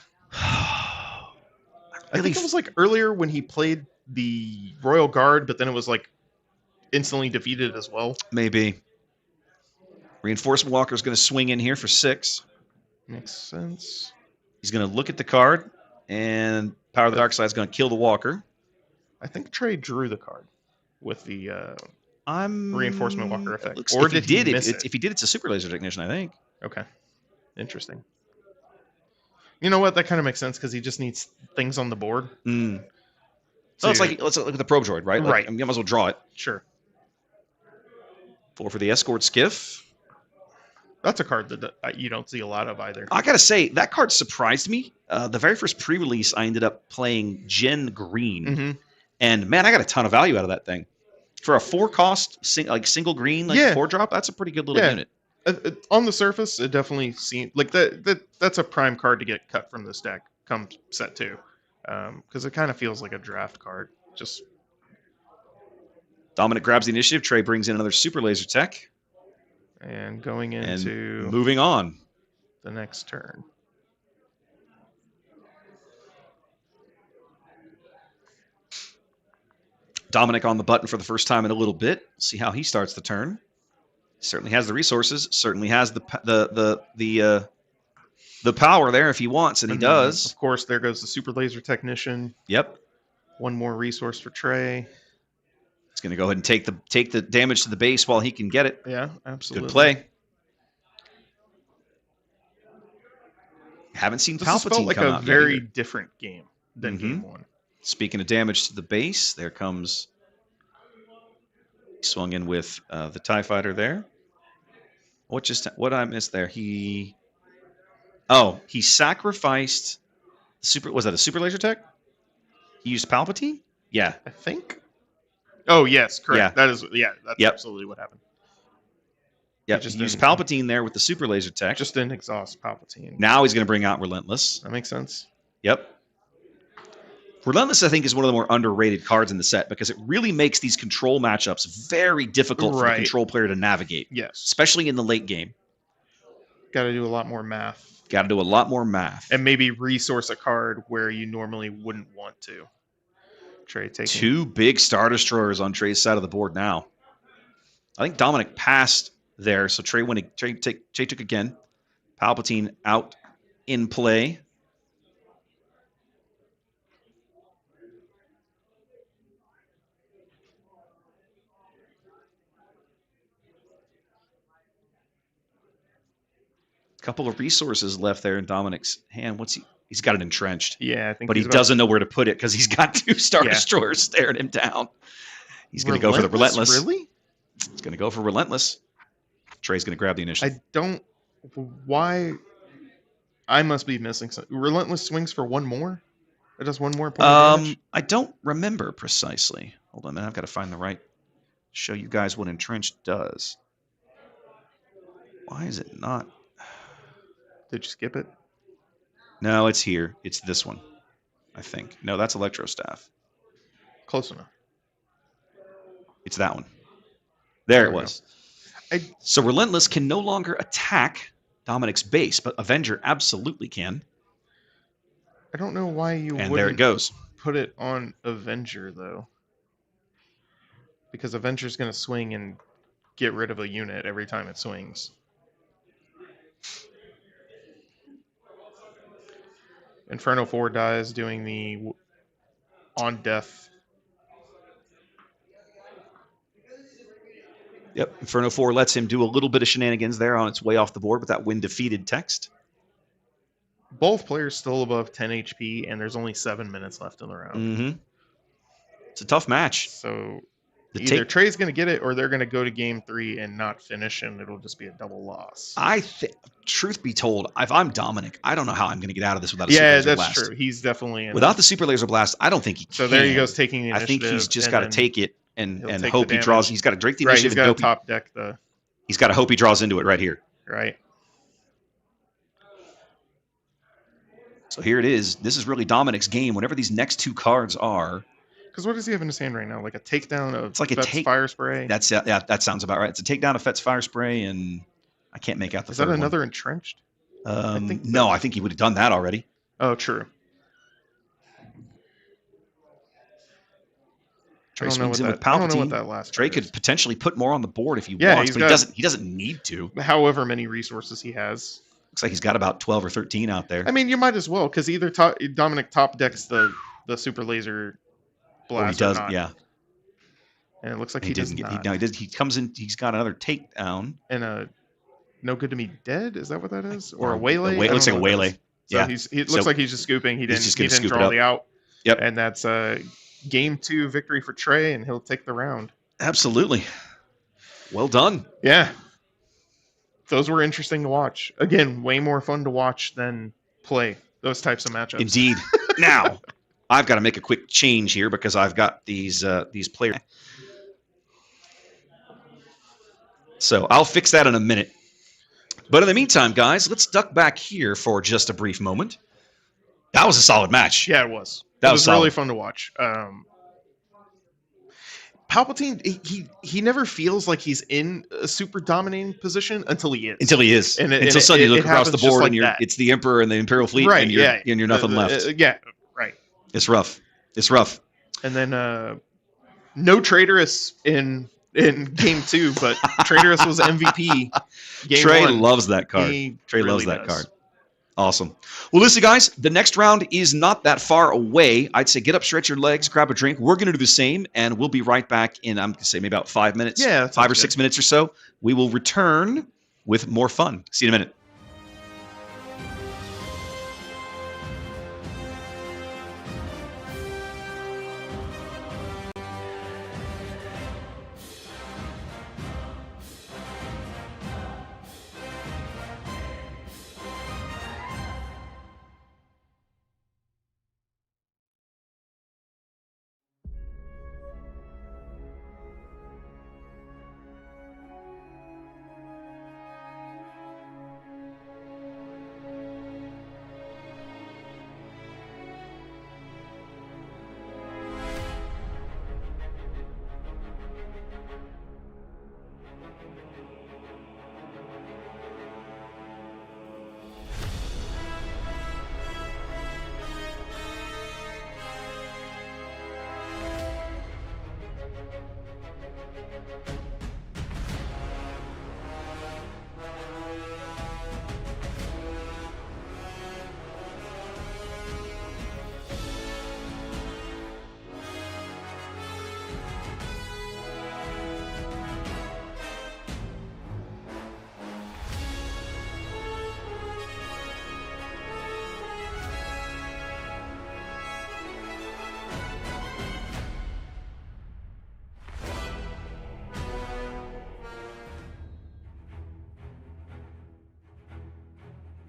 I think it was like earlier when he played the Royal Guard, but then it was like instantly defeated as well. Maybe. Reinforcement Walker's going to swing in here for 6. Makes sense. He's going to look at the card, and Power of the Dark Side is going to kill the Walker. I think Trey drew the card with the Reinforcement Walker effect. Or did he miss it? If he did, it's a Super Laser Technician, I think. Okay. Interesting. You know what? That kind of makes sense because he just needs things on the board. So it's like, let's look at the probe droid, right? Right. You might as well draw it. Sure. 4 for the escort skiff. That's a card that you don't see a lot of either. I got to say, that card surprised me. The very first pre-release, I ended up playing Gen Green. And, man, I got a ton of value out of that thing. For a 4-cost, single green, 4-drop, that's a pretty good little unit. On the surface, it definitely seemed like that's a prime card to get cut from this deck come set 2. Because it kind of feels like a draft card. Just Dominic grabs the initiative. Trey brings in another Super Laser Tech. And going into moving on. The next turn. Dominic on the button for the first time in a little bit. See how he starts the turn. Certainly has the resources. Certainly has the power there if he wants, and he does. Of course, there goes the Super Laser Technician. Yep. One more resource for Trey. He's going to go ahead and take the damage to the base while he can get it. Yeah, absolutely. Good play. Haven't seen This Palpatine felt like come a out very yet either. different game than game 1. Speaking of damage to the base, there comes. He swung in with the TIE Fighter there. What I missed there? He sacrificed. Was that a super laser tech? He used Palpatine. Yeah, I think. Oh yes, correct. Yeah. That's absolutely what happened. yeah. just He used didn't- Palpatine there with the super laser tech. Just didn't exhaust Palpatine. Now he's going to bring out Relentless. That makes sense. Yep. Relentless, I think, is one of the more underrated cards in the set because it really makes these control matchups very difficult for the Right. control player to navigate, Yes. especially in the late game. Got to do a lot more math. Got to do a lot more math. And maybe resource a card where you normally wouldn't want to. Trey taking 2 big Star Destroyers on Trey's side of the board now. I think Dominic passed there, so Trey took again. Palpatine out in play. Couple of resources left there in Dominic's hand. He's got it entrenched. Yeah, I think. But he doesn't know where to put it because he's got 2 Star Destroyers staring him down. He's going to go for the Relentless. Really? He's going to go for Relentless. Trey's going to grab the initiative. Why? I must be missing something. Relentless swings for 1 more. It does 1 more point of damage. I don't remember precisely. Hold on a minute. I've got to find the right. Show you guys what entrenched does. Why is it not? Did you skip it? No, it's here. It's this one, I think. No, that's Electro Staff. Close enough. It's that one. There it we was. So Relentless can no longer attack Dominic's base, but Avenger absolutely can. I don't know why you And wouldn't there it goes. put it on Avenger, though. Because Avenger's going to swing and get rid of a unit every time it swings. Inferno 4 dies doing the on death. Yep, Inferno 4 lets him do a little bit of shenanigans there on its way off the board with that when defeated text. Both players still above 10 HP, and there's only 7 minutes left in the round. Mm-hmm. It's a tough match. So The Trey's going to get it, or they're going to go to game 3 and not finish, and it'll just be a double loss. Truth be told, if I'm Dominic, I don't know how I'm going to get out of this without a super Yeah, laser that's blast. true. He's definitely in Without the super laser blast, I don't think he can. So there he goes taking the I initiative. think he's just and got to then take it and he'll take hope the he draws. damage. He's got to drink the Right, initiative. he's got and to hope top deck the... he's got to hope he draws into it right here. Right. So here it is. This is really Dominic's game. Whenever these next 2 cards are, Because what does he have in his hand right now? Like a takedown of It's like a Fett's fire spray? that sounds about right. It's a takedown of Fett's fire spray, and I can't make out the Is third that one. another entrenched? No, I think he would have done that already. Oh, true. Trey I don't know swings in with I don't know Palpatine. what that last Trey card could is. potentially put more on the board if he Yeah, wants, he's but got- he doesn't need to. However many resources he has. Looks like he's got about 12 or 13 out there. I mean, you might as well, because either Dominic top decks the super laser Or he blast does, or not. yeah. And it looks like He he does didn't get. not. No, he does. He comes in. He's got another takedown. And a no good to me dead? Is that what that is? Or Or a waylay? It looks like a waylay. So Yeah. it looks So like he's just scooping. He just didn't gonna scoop it draw up. the out. Yep. And that's game 2 victory for Trey, and he'll take the round. Absolutely. Well done. Yeah. Those were interesting to watch. Again, way more fun to watch than play those types of matchups. Indeed. Now, I've got to make a quick change here because I've got these players. So I'll fix that in a minute. But in the meantime, guys, let's duck back here for just a brief moment. That was a solid match. Yeah, it was. That It was was solid. really fun to watch. Palpatine, he never feels like he's in a super dominating position until he is. Until he is. And Until suddenly you it look across the happens just board like and that. it's the Emperor and the Imperial fleet Right, and you're, yeah. and you're nothing left. Yeah, right. It's rough. It's rough. And then No Traitorous in game 2, but Traitorous was MVP. Game Trey 1. loves that card. He Trey really loves that does. card. Awesome. Well, listen, guys, the next round is not that far away. I'd say get up, stretch your legs, grab a drink. We're going to do the same, and we'll be right back in, I'm going to say, maybe about 5 minutes. Yeah, 5 or sounds 6 good. minutes or so. We will return with more fun. See you in a minute.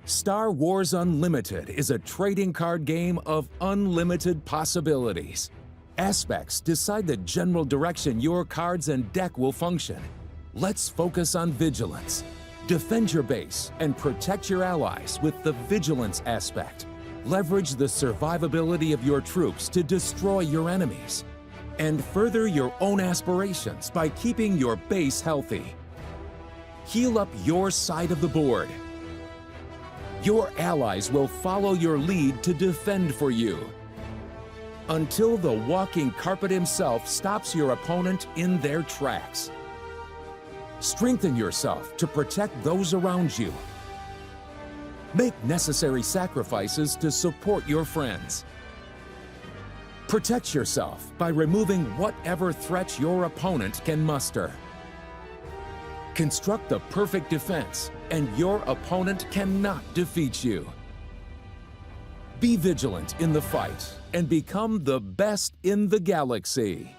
Star Wars Unlimited is a trading card game of unlimited possibilities. Aspects decide the general direction your cards and deck will function. Let's focus on vigilance. Defend your base and protect your allies with the vigilance aspect. Leverage the survivability of your troops to destroy your enemies. And further your own aspirations by keeping your base healthy. Heal up your side of the board. Your allies will follow your lead to defend for you. Until the walking carpet himself stops your opponent in their tracks. Strengthen yourself to protect those around you. Make necessary sacrifices to support your friends. Protect yourself by removing whatever threat your opponent can muster. Construct the perfect defense, and your opponent cannot defeat you. Be vigilant in the fight and become the best in the galaxy.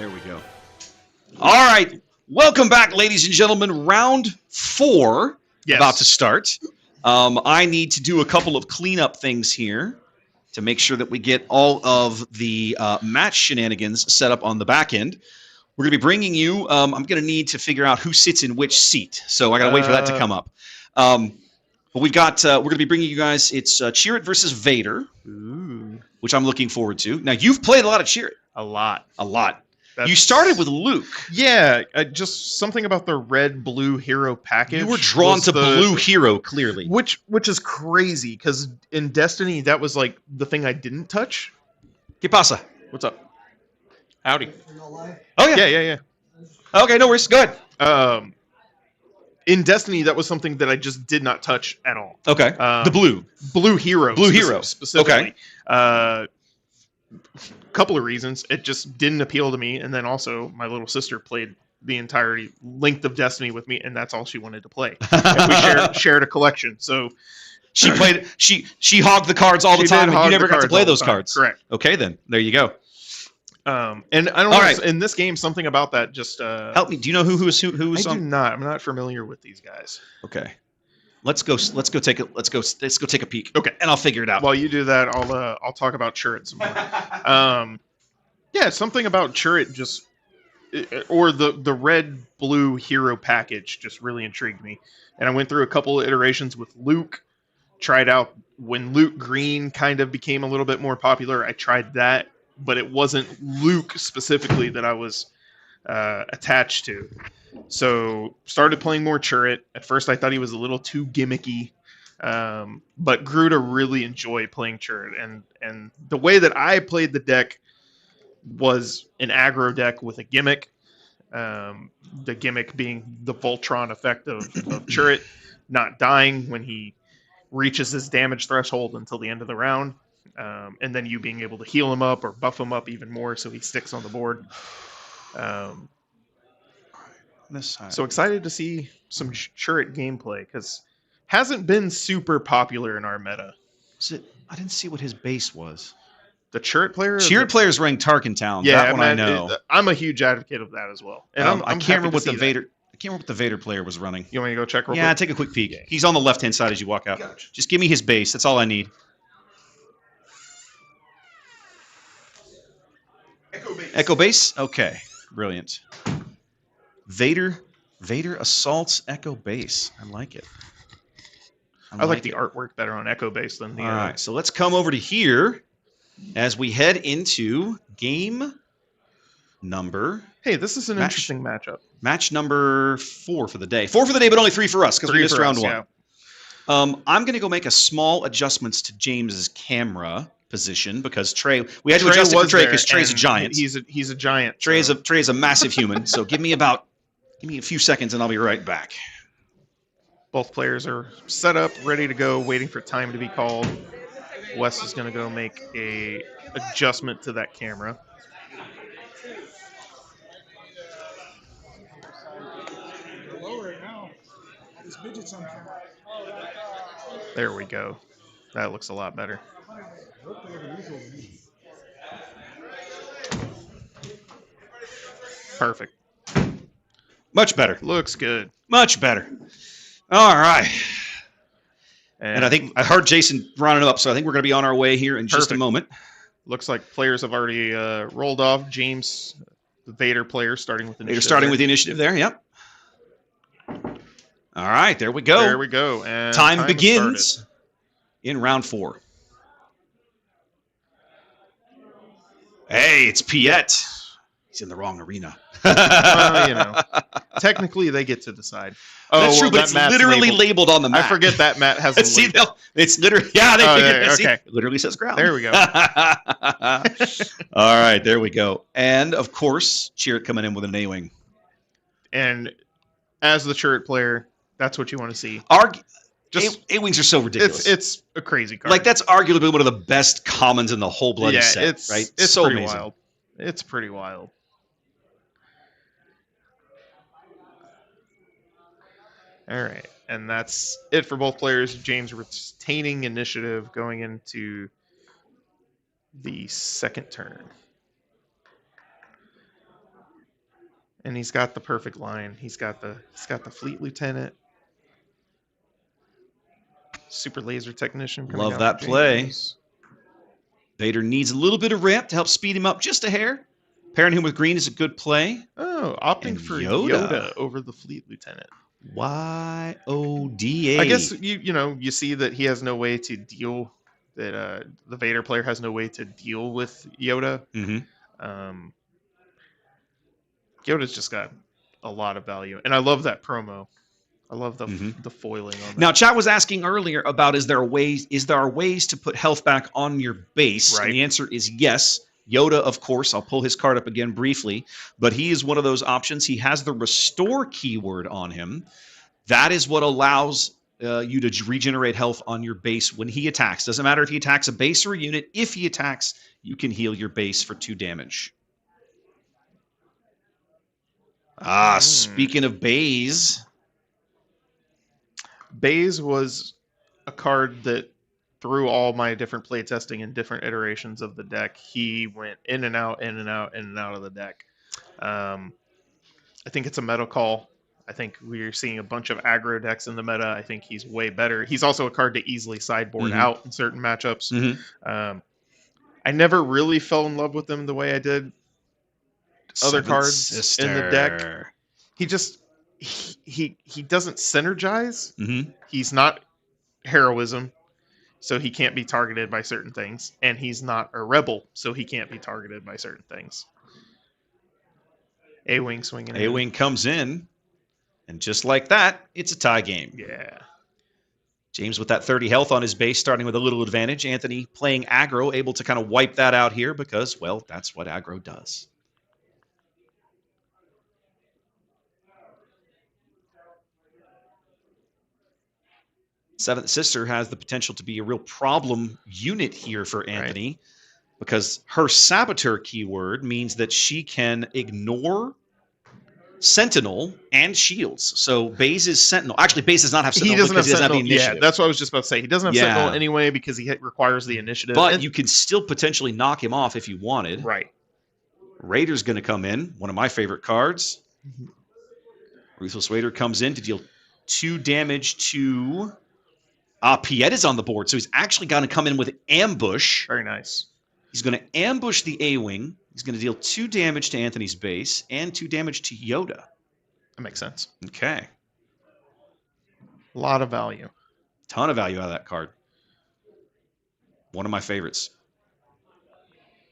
There we go. All right. Welcome back, ladies and gentlemen. Round 4 about to start. I need to do a couple of cleanup things here to make sure that we get all of the match shenanigans set up on the back end. We're going to be bringing you, I'm going to need to figure out who sits in which seat. So I got to wait for that to come up. But we've got, we're going to be bringing you guys, it's Cherit versus Vader, which I'm looking forward to. Now, you've played a lot of Cherit. A lot. You started with Luke. Yeah, just something about the red-blue hero package. You were drawn to blue hero, clearly. Which is crazy, because in Destiny, that was like the thing I didn't touch. ¿Qué pasa? What's up? Howdy. Oh, yeah. Yeah. Okay, no worries. Go ahead. In Destiny, that was something that I just did not touch at all. Okay. The blue hero. Blue hero. Specifically. Okay. Couple of reasons. It just didn't appeal to me, and then also my little sister played the entire length of Destiny with me, and that's all she wanted to play. And we shared a collection, so she played. She hogged the cards all the time, and you never got to play those cards. Correct. Okay, then there you go. And I don't know. Right. In this game, something about that just help me. Do you know who was? I do not. I'm not familiar with these guys. Okay. Let's go take a peek. Okay, and I'll figure it out. While you do that, I'll talk about Cherit some more. Yeah, something about Cherit just, or the red-blue hero package just really intrigued me, and I went through a couple of iterations with Luke. Tried out when Luke Green kind of became a little bit more popular. I tried that, but it wasn't Luke specifically that I was attached to. So started playing more Cherit. At first I thought he was a little too gimmicky, but grew to really enjoy playing Cherit. And the way that I played the deck was an aggro deck with a gimmick. The gimmick being the Voltron effect of Cherit not dying when he reaches his damage threshold until the end of the round. And then you being able to heal him up or buff him up even more so he sticks on the board. So excited to see some Cherit gameplay, because hasn't been super popular in our meta. I didn't see what his base was. The Cherit player? Cherit player's running Tarkentown. Yeah, that one I know. I'm a huge advocate of that as well. And I can't remember what the Vader. I can't remember what the Vader player was running. You want me to go check real quick? Yeah, take a quick peek. He's on the left-hand side as you walk out. Gotcha. Just give me his base. That's all I need. Echo base? Okay. Brilliant. Vader assaults Echo base. I like it. I like the artwork better on Echo base than the... All right, so let's come over to here as we head into game number... Hey, this is an interesting matchup. Match number 4 for the day. 4 for the day, but only 3 for us because we missed round 1. Yeah. I'm going to go make a small adjustments to James's camera position because Trey... We had to adjust it for Trey because Trey's a giant. He's a giant. Trey is a massive human, so give me a few seconds and I'll be right back. Both players are set up, ready to go, waiting for time to be called. Wes is going to go make a adjustment to that camera. There we go. That looks a lot better. Perfect. Much better. Looks good. Much better. All right. And I heard Jason running up, so I think we're going to be on our way here in just a moment. Looks like players have already rolled off. James, the Vader player, starting with the initiative. Vader starting with the initiative there, yep. All right, there we go. There we go. And time begins in round 4. Hey, it's Piet. He's in the wrong arena. Technically they get to decide. That's true, but it's literally labeled on the map. I forget that Matt has a see, label. It's literally, it literally says ground. There we go. All right, there we go. And, of course, Cherit coming in with an A-Wing. And as the Cherit player, that's what you want to see. A-Wings are so ridiculous. It's a crazy card. Like, that's arguably one of the best commons in the whole bloody set, right? It's so pretty amazing. Wild. It's pretty wild. All right, and that's it for both players. James retaining initiative going into the second turn. And he's got the perfect line. He's got the Fleet Lieutenant, Super Laser Technician. Coming Love down that for play. James. Vader needs a little bit of ramp to help speed him up just a hair. Pairing him with green is a good play. Oh, opting And for Yoda. Yoda over the Fleet Lieutenant. Yoda. I guess you see that he has no way to deal. That the Vader player has no way to deal with Yoda. Mm-hmm. Yoda's just got a lot of value, and I love that promo. I love the foiling on that. Now, chat was asking earlier about is there ways to put health back on your base? Right. And the answer is yes. Yoda, of course, I'll pull his card up again briefly, but he is one of those options. He has the restore keyword on him. That is what allows you to regenerate health on your base when he attacks. Doesn't matter if he attacks a base or a unit. If he attacks, you can heal your base for 2 damage. Speaking of bays. Baze was a card that through all my different play testing and different iterations of the deck, he went in and out, in and out, in and out of the deck. I think it's a meta call. I think we're seeing a bunch of aggro decks in the meta. I think he's way better. He's also a card to easily sideboard out in certain matchups. I never really fell in love with him the way I did other cards in the deck. He just he doesn't synergize. He's not heroism, so he can't be targeted by certain things, and he's not a rebel, so he can't be targeted by certain things. A-Wing swinging in. A-Wing comes in, and just like that, it's a tie game. Yeah. James with that 30 health on his base, starting with a little advantage. Anthony playing aggro, able to kind of wipe that out here because, well, that's what aggro does. Seventh Sister has the potential to be a real problem unit here for Anthony because her Saboteur keyword means that she can ignore Sentinel and Shields. So Baze is Sentinel. Actually, Baze does not have Sentinel because he doesn't have the initiative. Yeah, that's what I was just about to say. He doesn't have Sentinel anyway because he requires the initiative. But you can still potentially knock him off if you wanted. Right. Raider's going to come in. One of my favorite cards. Ruthless Raider comes in to deal 2 damage to... Piet is on the board, so he's actually going to come in with ambush. Very nice. He's going to ambush the A-Wing. He's going to deal 2 damage to Anthony's base and 2 damage to Yoda. That makes sense. Okay. A lot of value. Ton of value out of that card. One of my favorites.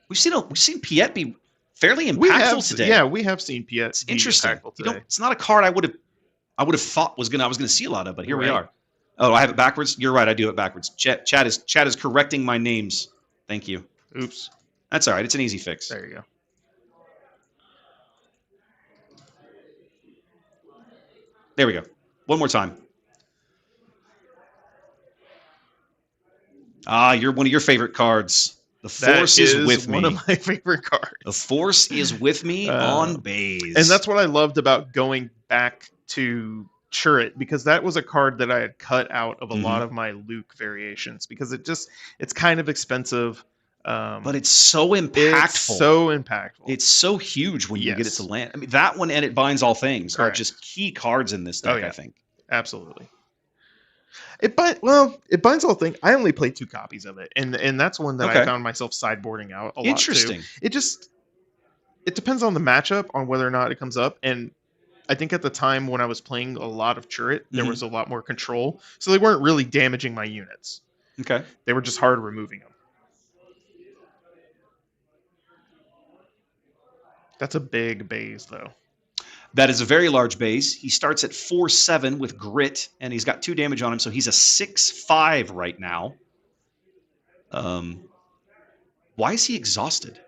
We've seen Piet be fairly impactful today. Yeah, we have seen Piet. It's interesting. It's not a card I would have thought I was gonna see a lot of, but here we are. Oh, I have it backwards? You're right, I do it backwards. Chat is correcting my names. Thank you. Oops. That's all right. It's an easy fix. There you go. There we go. One more time. You're one of your favorite cards. The Force is with me. One of my favorite cards. The Force is with me on base. And that's what I loved about going back to Cherit, because that was a card that I had cut out of a lot of my Luke variations because it's kind of expensive. But it's so impactful. It's so huge when you get it to land. I mean, that one and It Binds All Things are just key cards in this deck, I think. Absolutely. It Binds All Things. I only played 2 copies of it, and that's one that I found myself sideboarding out a lot. Interesting. It depends on the matchup on whether or not it comes up, and I think at the time when I was playing a lot of Cherit, there was a lot more control, so they weren't really damaging my units. Okay. They were just hard removing them. That's a big base, though. That is a very large base. He starts at 4/7 with grit, and he's got 2 damage on him, so he's a 6/5 right now. Why is he exhausted?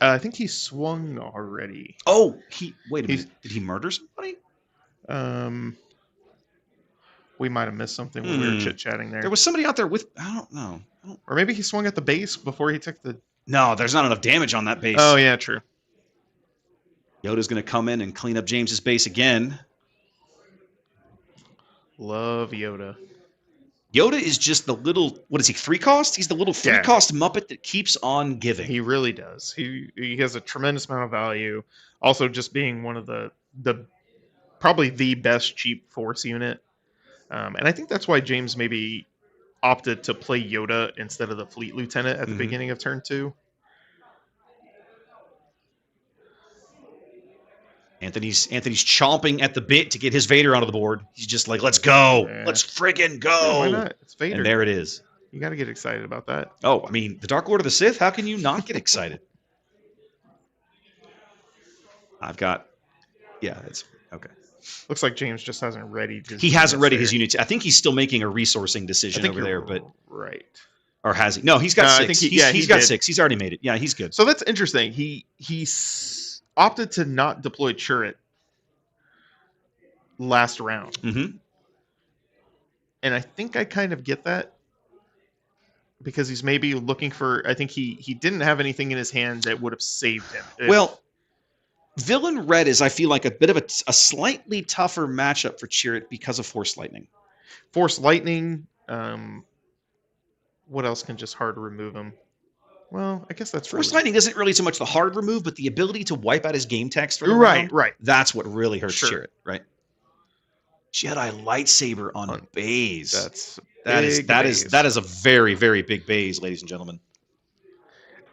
I think he swung already. Oh, wait a minute. Did he murder somebody? We might have missed something when we were chit-chatting there. There was somebody out there with... I don't know. Or maybe he swung at the base before he took the... No, there's not enough damage on that base. Oh, yeah, true. Yoda's going to come in and clean up James's base again. Love Yoda. Yoda is just the little, what is he, 3-cost? He's the little 3-cost Muppet that keeps on giving. He really does. He has a tremendous amount of value. Also, just being one of the probably the best cheap Force unit. And I think that's why James maybe opted to play Yoda instead of the Fleet Lieutenant at the beginning of turn 2. Anthony's chomping at the bit to get his Vader onto the board. He's just like, let's go. Yeah. Let's friggin' go. Yeah, why not? It's Vader. And there it is. You got to get excited about that. Oh, I mean, the Dark Lord of the Sith, how can you not get excited? I've got, yeah, it's, okay. Looks like James just hasn't readied his He hasn't readied there. his units. I think he's still making a resourcing decision over there, but right. or has he? No, he's got 6. I think He's got did. 6. He's already made it. Yeah, he's good. So that's interesting. He's opted to not deploy Cherit last round. Mm-hmm. And I think I kind of get that because he's maybe looking for, I think he didn't have anything in his hand that would have saved him. Well, Villain Red is, I feel like, a bit of a slightly tougher matchup for Cherit because of Force Lightning. Force Lightning, what else can just hard remove him? Well, I guess that's Force really... Lightning isn't really so much the hard remove, but the ability to wipe out his game text for the Right, round, right. That's what really hurts Sure. Cherit, right? Jedi lightsaber on bays. That is a very, very big bays, ladies and gentlemen.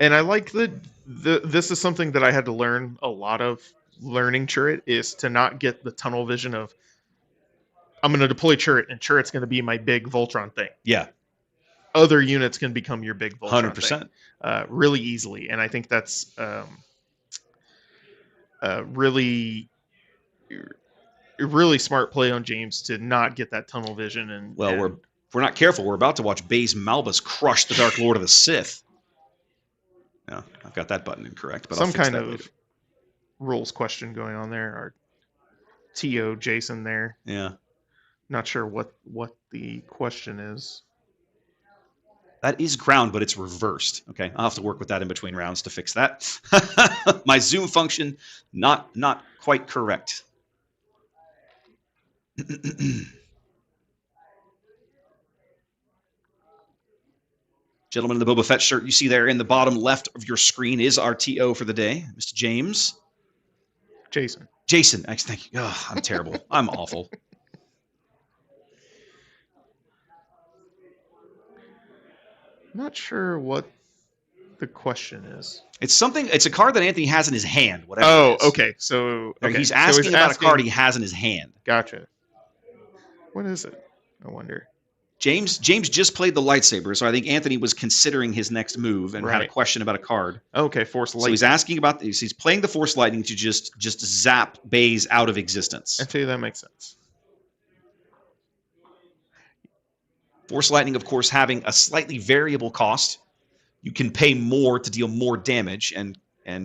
And I like this is something that I had to learn a lot of learning Cherit, is to not get the tunnel vision of I'm going to deploy Cherit and Cherit's going to be my big Voltron thing. Yeah. Other units can become your big Voltron 100%. thing, really easily. And I think that's really smart play on James to not get that tunnel vision. And Well, we're not careful. We're about to watch Baze Malbus crush the Dark Lord of the Sith. No, I've got that button incorrect, but some I'll fix kind that of later. rules question going on there. Our TO Jason there. Yeah. Not sure what the question is. That is ground, but it's reversed. Okay, I'll have to work with that in between rounds to fix that. My zoom function, not quite correct. Gentlemen in the Boba Fett shirt you see there in the bottom left of your screen is our TO for the day, Mr. James. Jason. Thank you. Oh, I'm terrible. I'm awful. Not sure what the question is. It's a card that Anthony has in his hand. Whatever. Oh, it is. okay. So He's asking about a card he has in his hand. Gotcha. What is it? I wonder. James just played the lightsaber, so I think Anthony was considering his next move and had a Right. question about a card. Okay, Force Lightning. So he's asking about this. He's playing the Force Lightning to just zap Baze out of existence. Actually, that makes sense. Force Lightning, of course, having a slightly variable cost. You can pay more to deal more damage, and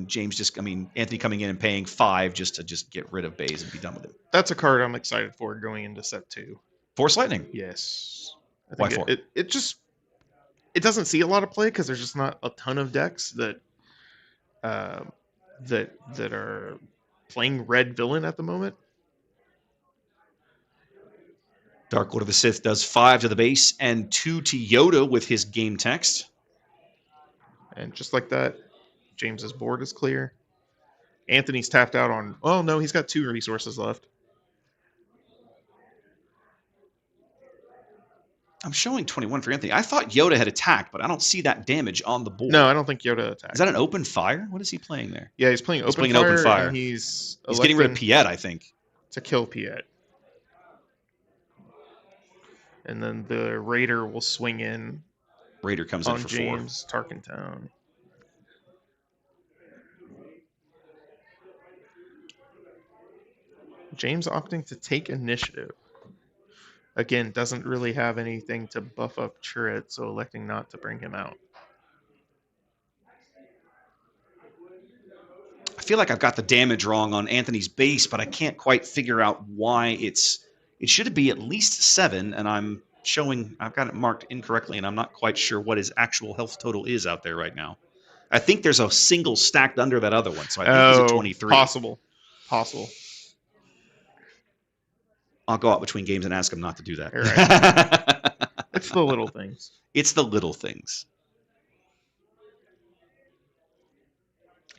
James Anthony coming in and paying 5 just to get rid of Baze and be done with it. That's a card I'm excited for going into set 2. Force Lightning. Yes. I Why think for? it doesn't see a lot of play because there's just not a ton of decks that are playing red villain at the moment. Dark Lord of the Sith does 5 to the base and 2 to Yoda with his game text. And just like that, James's board is clear. Anthony's tapped out on... Oh, no, he's got 2 resources left. I'm showing 21 for Anthony. I thought Yoda had attacked, but I don't see that damage on the board. No, I don't think Yoda attacked. Is that an open fire? What is he playing there? Yeah, he's playing He's open playing an fire. open fire. And he's getting rid of electing Piet, I think. to kill Piet. And then the Raider will swing in Raider comes in on for James Tarkentown. James opting to take initiative. Again, doesn't really have anything to buff up Cherit, so electing not to bring him out. I feel like I've got the damage wrong on Anthony's base, but I can't quite figure out why it should be at least 7, and I've got it marked incorrectly, and I'm not quite sure what his actual health total is out there right now. I think there's a single stacked under that other one, so I think he's at 23. Possible. I'll go out between games and ask him not to do that. All right. It's the little things. It's the little things.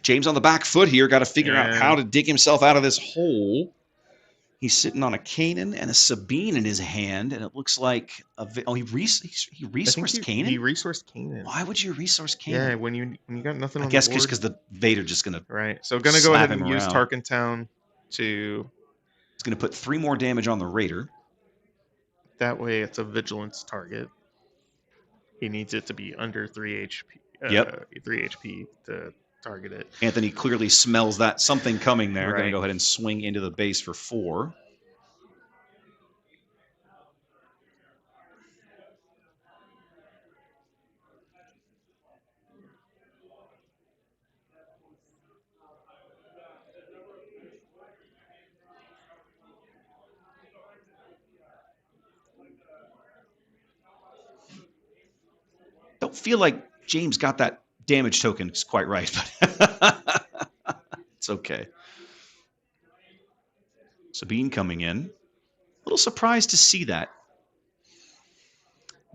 James on the back foot here. Got to figure out how to dig himself out of this hole. He's sitting on a Kanan and a Sabine in his hand, and it looks like he resourced Kanan. He resourced Kanan. Why would you resource Kanan? Yeah, when you got nothing. I on guess the board. because the Vader just gonna So gonna go ahead and him use around. Tarkintown to. He's gonna put 3 more damage on the Raider. That way, it's a vigilance target. He needs it to be under 3 HP. 3 HP to target it. Anthony clearly smells that something coming there. Right. Going to go ahead and swing into the base for 4. Don't feel like James got that damage token quite right, but it's okay. Sabine coming in. A little surprised to see that.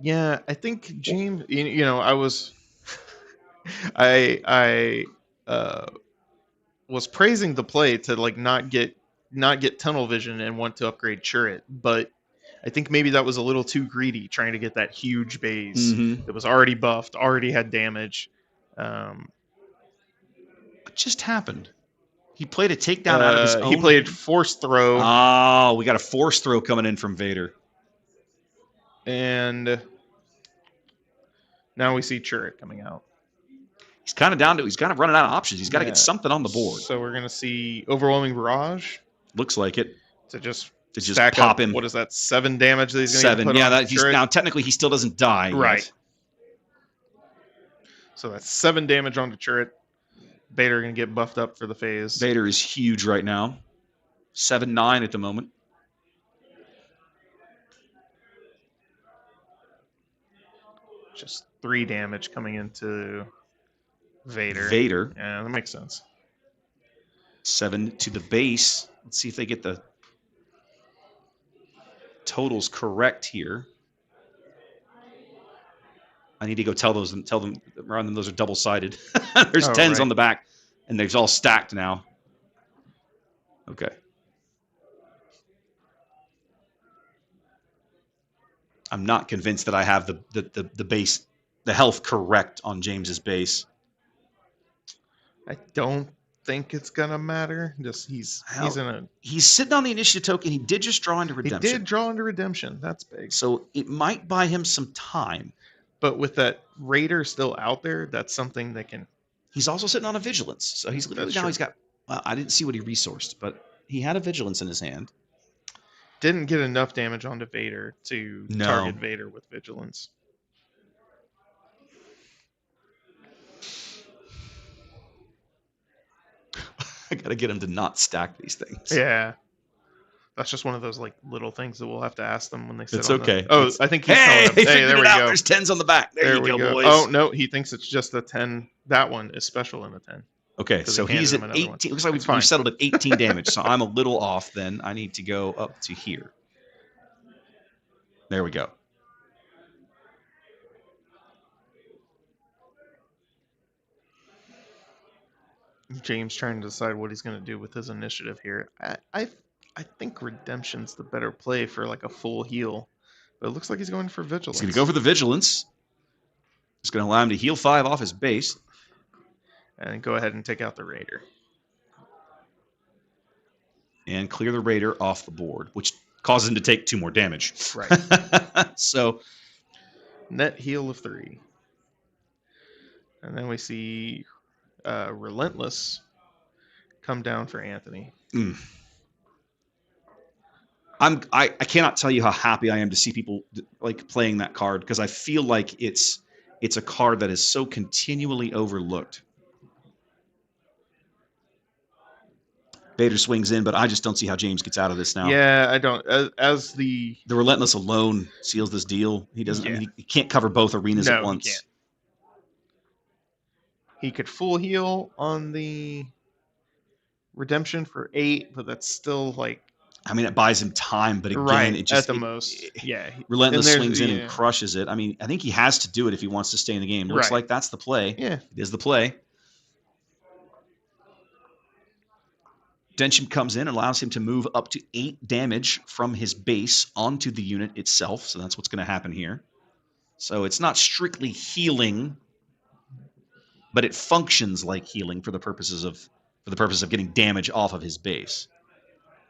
Yeah, I think James. I was, I was praising the play to like not get tunnel vision and want to upgrade Cherit, but I think maybe that was a little too greedy, trying to get that huge base that was already buffed, already had damage. What just happened? He played a takedown out of his own. He played force throw. Oh, we got a force throw coming in from Vader. And now we see Cherit coming out. He's kind of running out of options. He's got to get something on the board. So we're going to see Overwhelming Barrage. Looks like it. To just pop up, him. What is that? 7 damage that he's going to 7. put Yeah, on he's Cherit? now technically he still doesn't die. Right. Yet. So that's 7 damage onto Cherit. Vader going to get buffed up for the phase. Vader is huge right now. 7-9 at the moment. Just 3 damage coming into Vader. Yeah, that makes sense. 7 to the base. Let's see if they get the totals correct here. I need to go tell them around them those are double-sided. There's 10s on the back, and they're all stacked now. Okay. I'm not convinced that I have the base, the health correct on James's base. I don't think it's gonna matter. Just he's sitting on the initiative token. He did just draw into redemption. He did draw into redemption. That's big. So it might buy him some time. But with that Raider still out there, that's something that can. He's also sitting on a vigilance. So he's literally now he's got. Well, I didn't see what he resourced, but he had a vigilance in his hand. Didn't get enough damage onto Vader to target Vader with vigilance. I gotta get him to not stack these things. Yeah. That's just one of those like little things that we'll have to ask them when they sit It's on okay. I think he's hey, there we go. There's 10s on the back. There you go, boys. Oh no, he thinks it's just a 10. That one is special in a 10. Okay, so he's at 18. One. Looks like we've settled at 18 damage. So I'm a little off then. I need to go up to here. There we go. James trying to decide what he's going to do with his initiative here. I think Redemption's the better play for like a full heal. But it looks like he's going for Vigilance. He's going to go for the Vigilance. It's going to allow him to heal 5 off his base. And go ahead and take out the Raider. And clear the Raider off the board, which causes him to take 2 more damage. Right. So net heal of 3. And then we see Relentless come down for Anthony. I cannot tell you how happy I am to see people like playing that card, because I feel like it's a card that is so continually overlooked. Vader swings in, but I just don't see how James gets out of this now. Yeah, I don't. As the Relentless alone seals this deal. He doesn't. Yeah. I mean, he can't cover both arenas at once. He can't. He could full heal on the Redemption for 8, but that's still like I mean, it buys him time, but again, right it just at the most. Yeah, Relentless and swings in and crushes it. I mean, I think he has to do it if he wants to stay in the game. Looks Right. like that's the play. Yeah. It is the play. Densham comes in and allows him to move up to 8 damage from his base onto the unit itself. So that's what's going to happen here. So it's not strictly healing, but it functions like healing for the purpose of getting damage off of his base.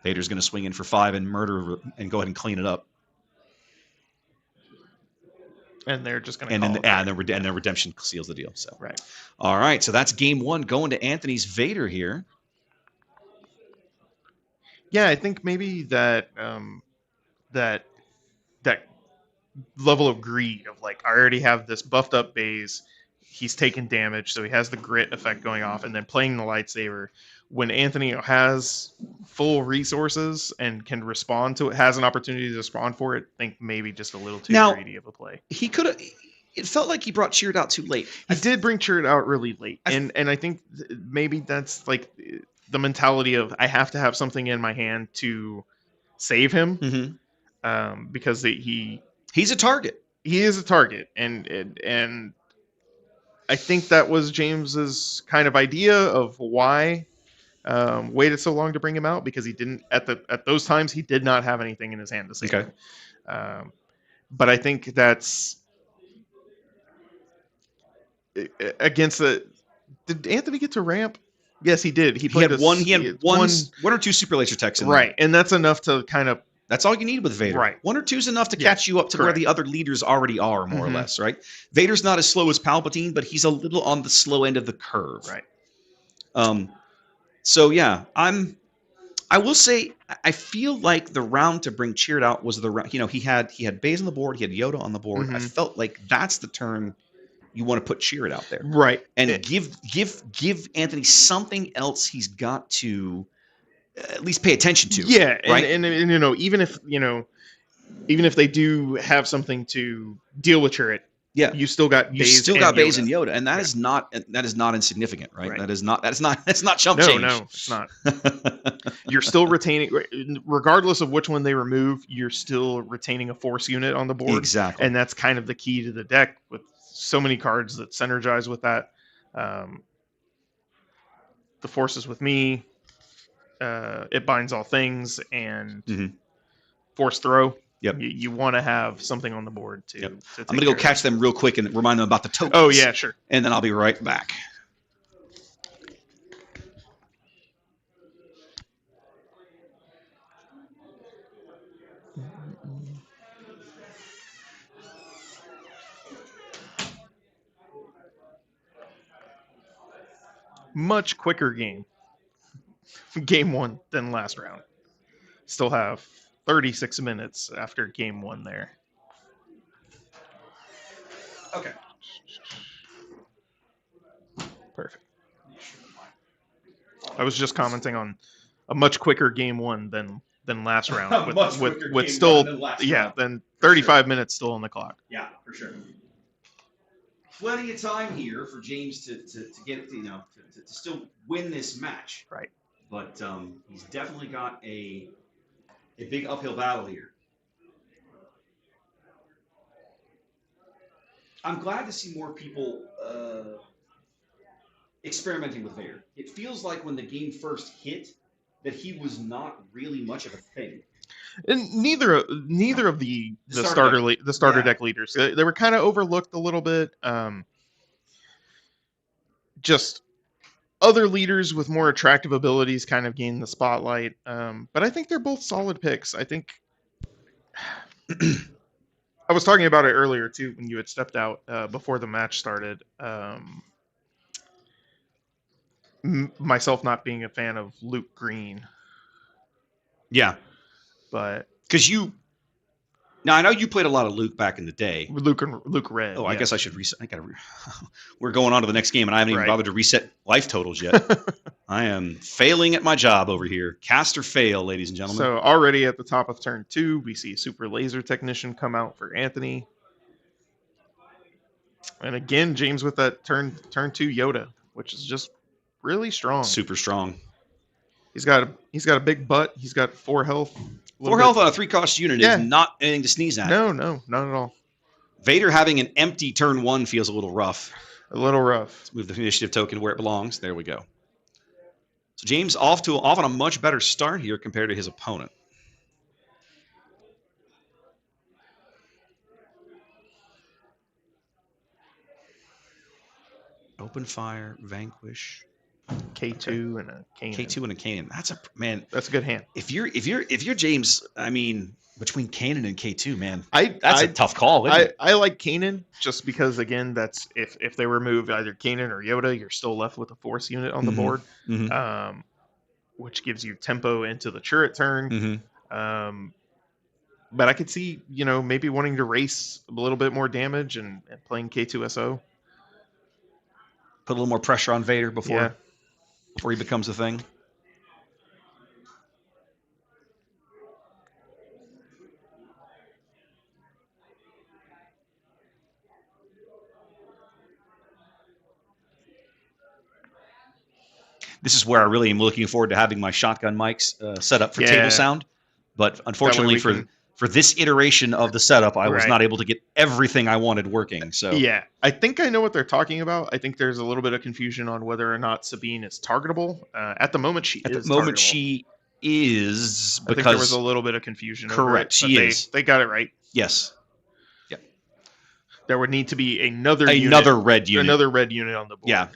Vader's going to swing in for 5 and murder and go ahead and clean it up. And they're just going to and then redemption seals the deal. So right. All right, so that's game 1 going to Anthony's Vader here. Yeah, I think maybe that that level of greed of like, I already have this buffed up base. He's taking damage, so he has the grit effect going off, and then playing the lightsaber. When Anthony has full resources and can respond to it, has an opportunity to respond for it, I think maybe just a little too greedy of a play. He could have. It felt like he brought Cherit out too late. He did bring Cherit out really late, and I think maybe that's like the mentality of, I have to have something in my hand to save him, because he's a target. He is a target, and I think that was James's kind of idea of why waited so long to bring him out, because he didn't at those times he did not have anything in his hand to save him. But I think that's against the. Did Anthony get to ramp? Yes, he did. He had one or two super laser techs in right, and that's enough to kind of. That's all you need with Vader. Right. 1 or 2 is enough to catch you up to where the other leaders already are, more or less, right? Vader's not as slow as Palpatine, but he's a little on the slow end of the curve. Right. So yeah, I will say I feel like the round to bring Cherit out was the round. You know, he had Baze on the board, he had Yoda on the board. I felt like that's the turn you want to put Cherit out there. Right. And give Anthony something else he's got to at least pay attention to. Yeah, right? and you know, even if they do have something to deal with Cherit, you still got Baze and Yoda, and that is not insignificant, right? That's not chump change. No, it's not. You're still retaining, regardless of which one they remove, you're still retaining a force unit on the board. Exactly, and that's kind of the key to the deck with so many cards that synergize with that. The force is with me. It binds all things, and force throw. Yep. You want to have something on the board to. Yep. I'm going to go catch them real quick and remind them about the tokens. Oh yeah, sure. And then I'll be right back. Much quicker game 1 than last round. Still have 36 minutes after game 1 there. Okay. Perfect. I was just commenting on a much quicker game 1 than last round with still than 35 minutes still on the clock. Yeah, for sure. Plenty of time here for James to get to still win this match. Right. But he's definitely got a big uphill battle here. I'm glad to see more people experimenting with Vader. It feels like when the game first hit that he was not really much of a thing. And neither of the starter deck leaders, they were kind of overlooked a little bit. Just other leaders with more attractive abilities kind of gained the spotlight. But I think they're both solid picks. I think I was talking about it earlier too when you had stepped out before the match started. Myself not being a fan of Luke Green. Yeah. But because now I know you played a lot of Luke back in the day. Luke Red. Oh, I guess I should reset. We're going on to the next game, and I haven't even bothered to reset life totals yet. I am failing at my job over here. Cast or fail, ladies and gentlemen. So already at the top of turn 2, we see Super Laser Technician come out for Anthony, and again James with that turn 2 Yoda, which is just really strong. Super strong. He's got a big butt. He's got 4 health. 4 health on a 3-cost unit Yeah. is not anything to sneeze at. No, not at all. Vader having an empty turn 1 feels a little rough. A little rough. Let's move the initiative token where it belongs. There we go. So James off on a much better start here compared to his opponent. Open fire, vanquish. K2 and a Kanan. K2 and a Kanan. That's a good hand. If you're James, I mean, between Kanan and K2, man, that's a tough call. I like Kanan just because, again, that's if they remove either Kanan or Yoda, you're still left with a Force unit on the board, which gives you tempo into the Cherit turn. But I could see, maybe wanting to race a little bit more damage and playing K2SO. Put a little more pressure on Vader before he becomes a thing. This is where I really am looking forward to having my shotgun mics set up for table sound. But unfortunately for this iteration of the setup, I was not able to get everything I wanted working. So yeah, I think I know what they're talking about. I think there's a little bit of confusion on whether or not Sabine is targetable. At the moment, she is she is, because I think there was a little bit of confusion. Correct, she is. They got it right. Yes. Yeah. There would need to be another red unit. Another red unit on the board. Yeah.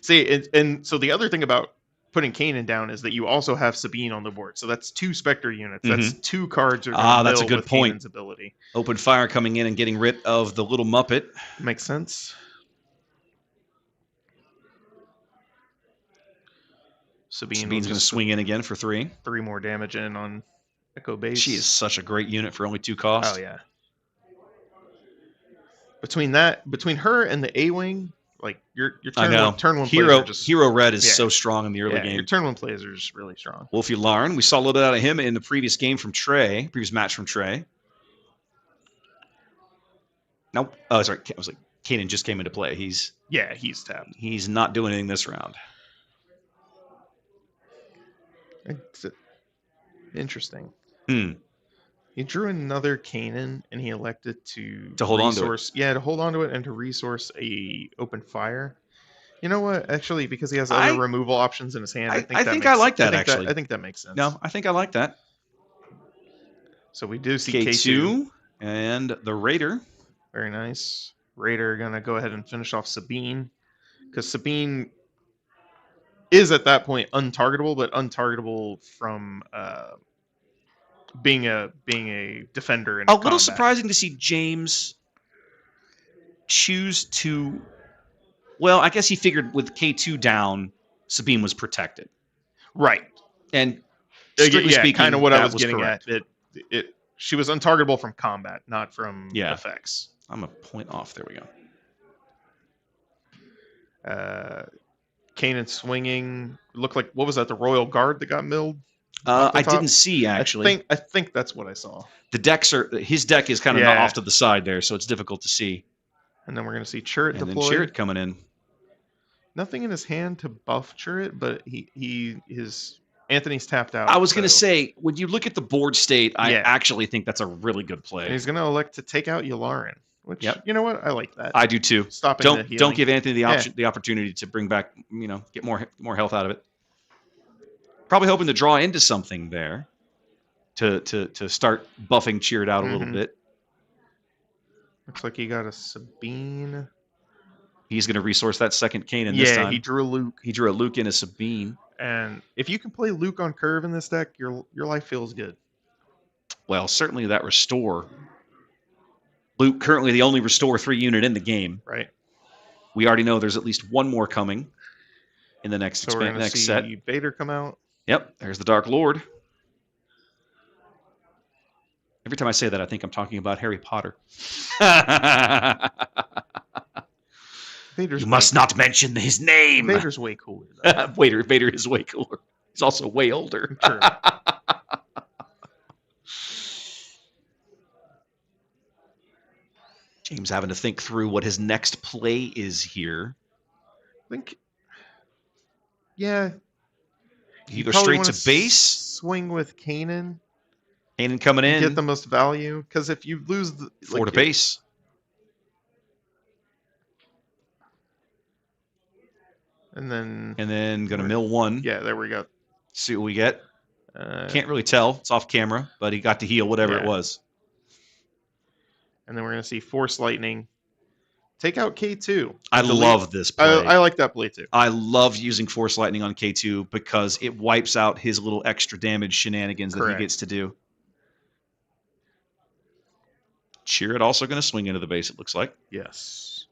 See, and so the other thing about putting Kanan down is that you also have Sabine on the board. So that's 2 Spectre units. That's 2 cards. That's a good point. Kanan's ability. Open fire coming in and getting rid of the little Muppet. Makes sense. Sabine's going to swing in again for 3. 3 more damage in on Echo Base. She is such a great unit for only 2 costs. Oh, yeah. Between her and the A-Wing, like your turn one Hero Red is so strong in the early game. Your turn 1 players are just really strong. Wolfie Larn, we saw a little bit out of him in the previous match from Trey. Nope. Oh, sorry. I was like, Kanan just came into play. He's tapped. He's not doing anything this round. It's interesting. Hmm. He drew another Kanan, and he elected to hold on to it. Yeah, to hold on to it and to resource a open fire. You know what? Actually, because he has other removal options in his hand, I think I like that. I think that makes sense. No, I think I like that. So we do see K2 and the Raider. Very nice. Raider gonna go ahead and finish off Sabine, because Sabine is at that point untargetable, but untargetable from being a defender in a little surprising to see James choose to. Well, I guess he figured with K2 down, Sabine was protected, right? And strictly speaking, kind of what I was getting correct. at. She was untargetable from combat, not from effects. I'm a point off. There we go. Kanan swinging. Looked like, what was that? The Royal Guard that got milled. I didn't see actually. I think that's what I saw. His deck is kind of off to the side there, so it's difficult to see. And then we're going to see Cherit deployed. And then Cherit coming in. Nothing in his hand to buff Cherit, but Anthony's tapped out. I was going to say, when you look at the board state, I actually think that's a really good play. And he's going to elect to take out Yularen, which you know what, I like that. I do too. Don't give Anthony the opportunity to bring back, get more health out of it. Probably hoping to draw into something there to start buffing Cherit out a little bit. Looks like he got a Sabine. He's going to resource that second Kanan this time. Yeah, he drew a Luke. He drew a Luke and a Sabine. And if you can play Luke on curve in this deck, your life feels good. Well, certainly that restore. Luke currently the only restore 3 unit in the game. Right. We already know there's at least one more coming in the next set. Vader come out. Yep, there's the Dark Lord. Every time I say that, I think I'm talking about Harry Potter. You must not mention his name. Vader's way cooler. Vader is way cooler. He's also way older. True. James having to think through what his next play is here. I think, yeah. You You go probably straight wanna to base. swing with Kanan Kanan coming and get in. the most value. Because if you lose the 4 to base. and then Going to mill 1. yeah, there we go. See what we get. Can't really tell. It's off camera, but he got to heal whatever it Yeah. was. And then we're gonna see Force Lightning. Take out K2. I love this play. I like that play too. I love using Force Lightning on K2 because it wipes out his little extra damage shenanigans that he gets to do. Cherit also going to swing into the base, it looks like. Yes.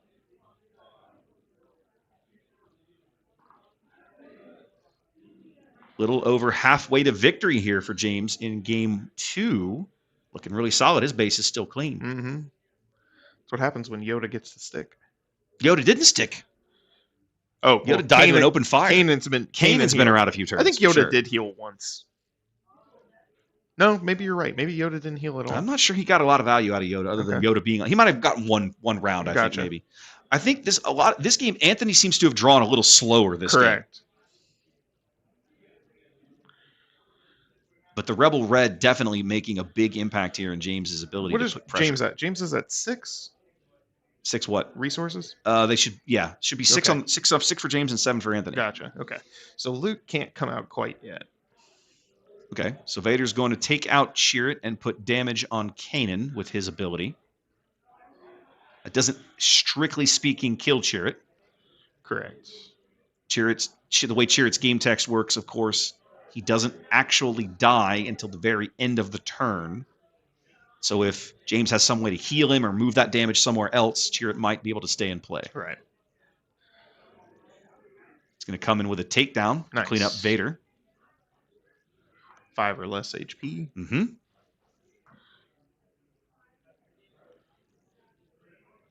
Little over halfway to victory here for James in game 2. Looking really solid. His base is still clean. Mm-hmm. That's what happens when Yoda gets the stick. Yoda didn't stick. Oh, Yoda died to an open fire. Kanan's been around a few turns. I think Yoda sure. did heal once. No, maybe you're right. Maybe Yoda didn't heal at all. I'm not sure he got a lot of value out of Yoda other than Yoda being. He might have gotten one round. I think maybe. I think this game, Anthony seems to have drawn a little slower this game. Correct. But the Rebel Red definitely making a big impact here in James's ability What to is put pressure. James at? James is at 6 6 what? resources? They should be 6 Okay. on 6 for James and 7 for Anthony. Gotcha. Okay. So Luke can't come out quite yet. Okay. So Vader's going to take out Cherit and put damage on Kanan with his ability. It doesn't, strictly speaking, kill Cherit. Correct. The way Cherit's game text works, of course, he doesn't actually die until the very end of the turn. So if James has some way to heal him or move that damage somewhere else, Cherit might be able to stay in play. Right. It's going to come in with a takedown to clean up Vader. 5 or less HP. Mm-hmm.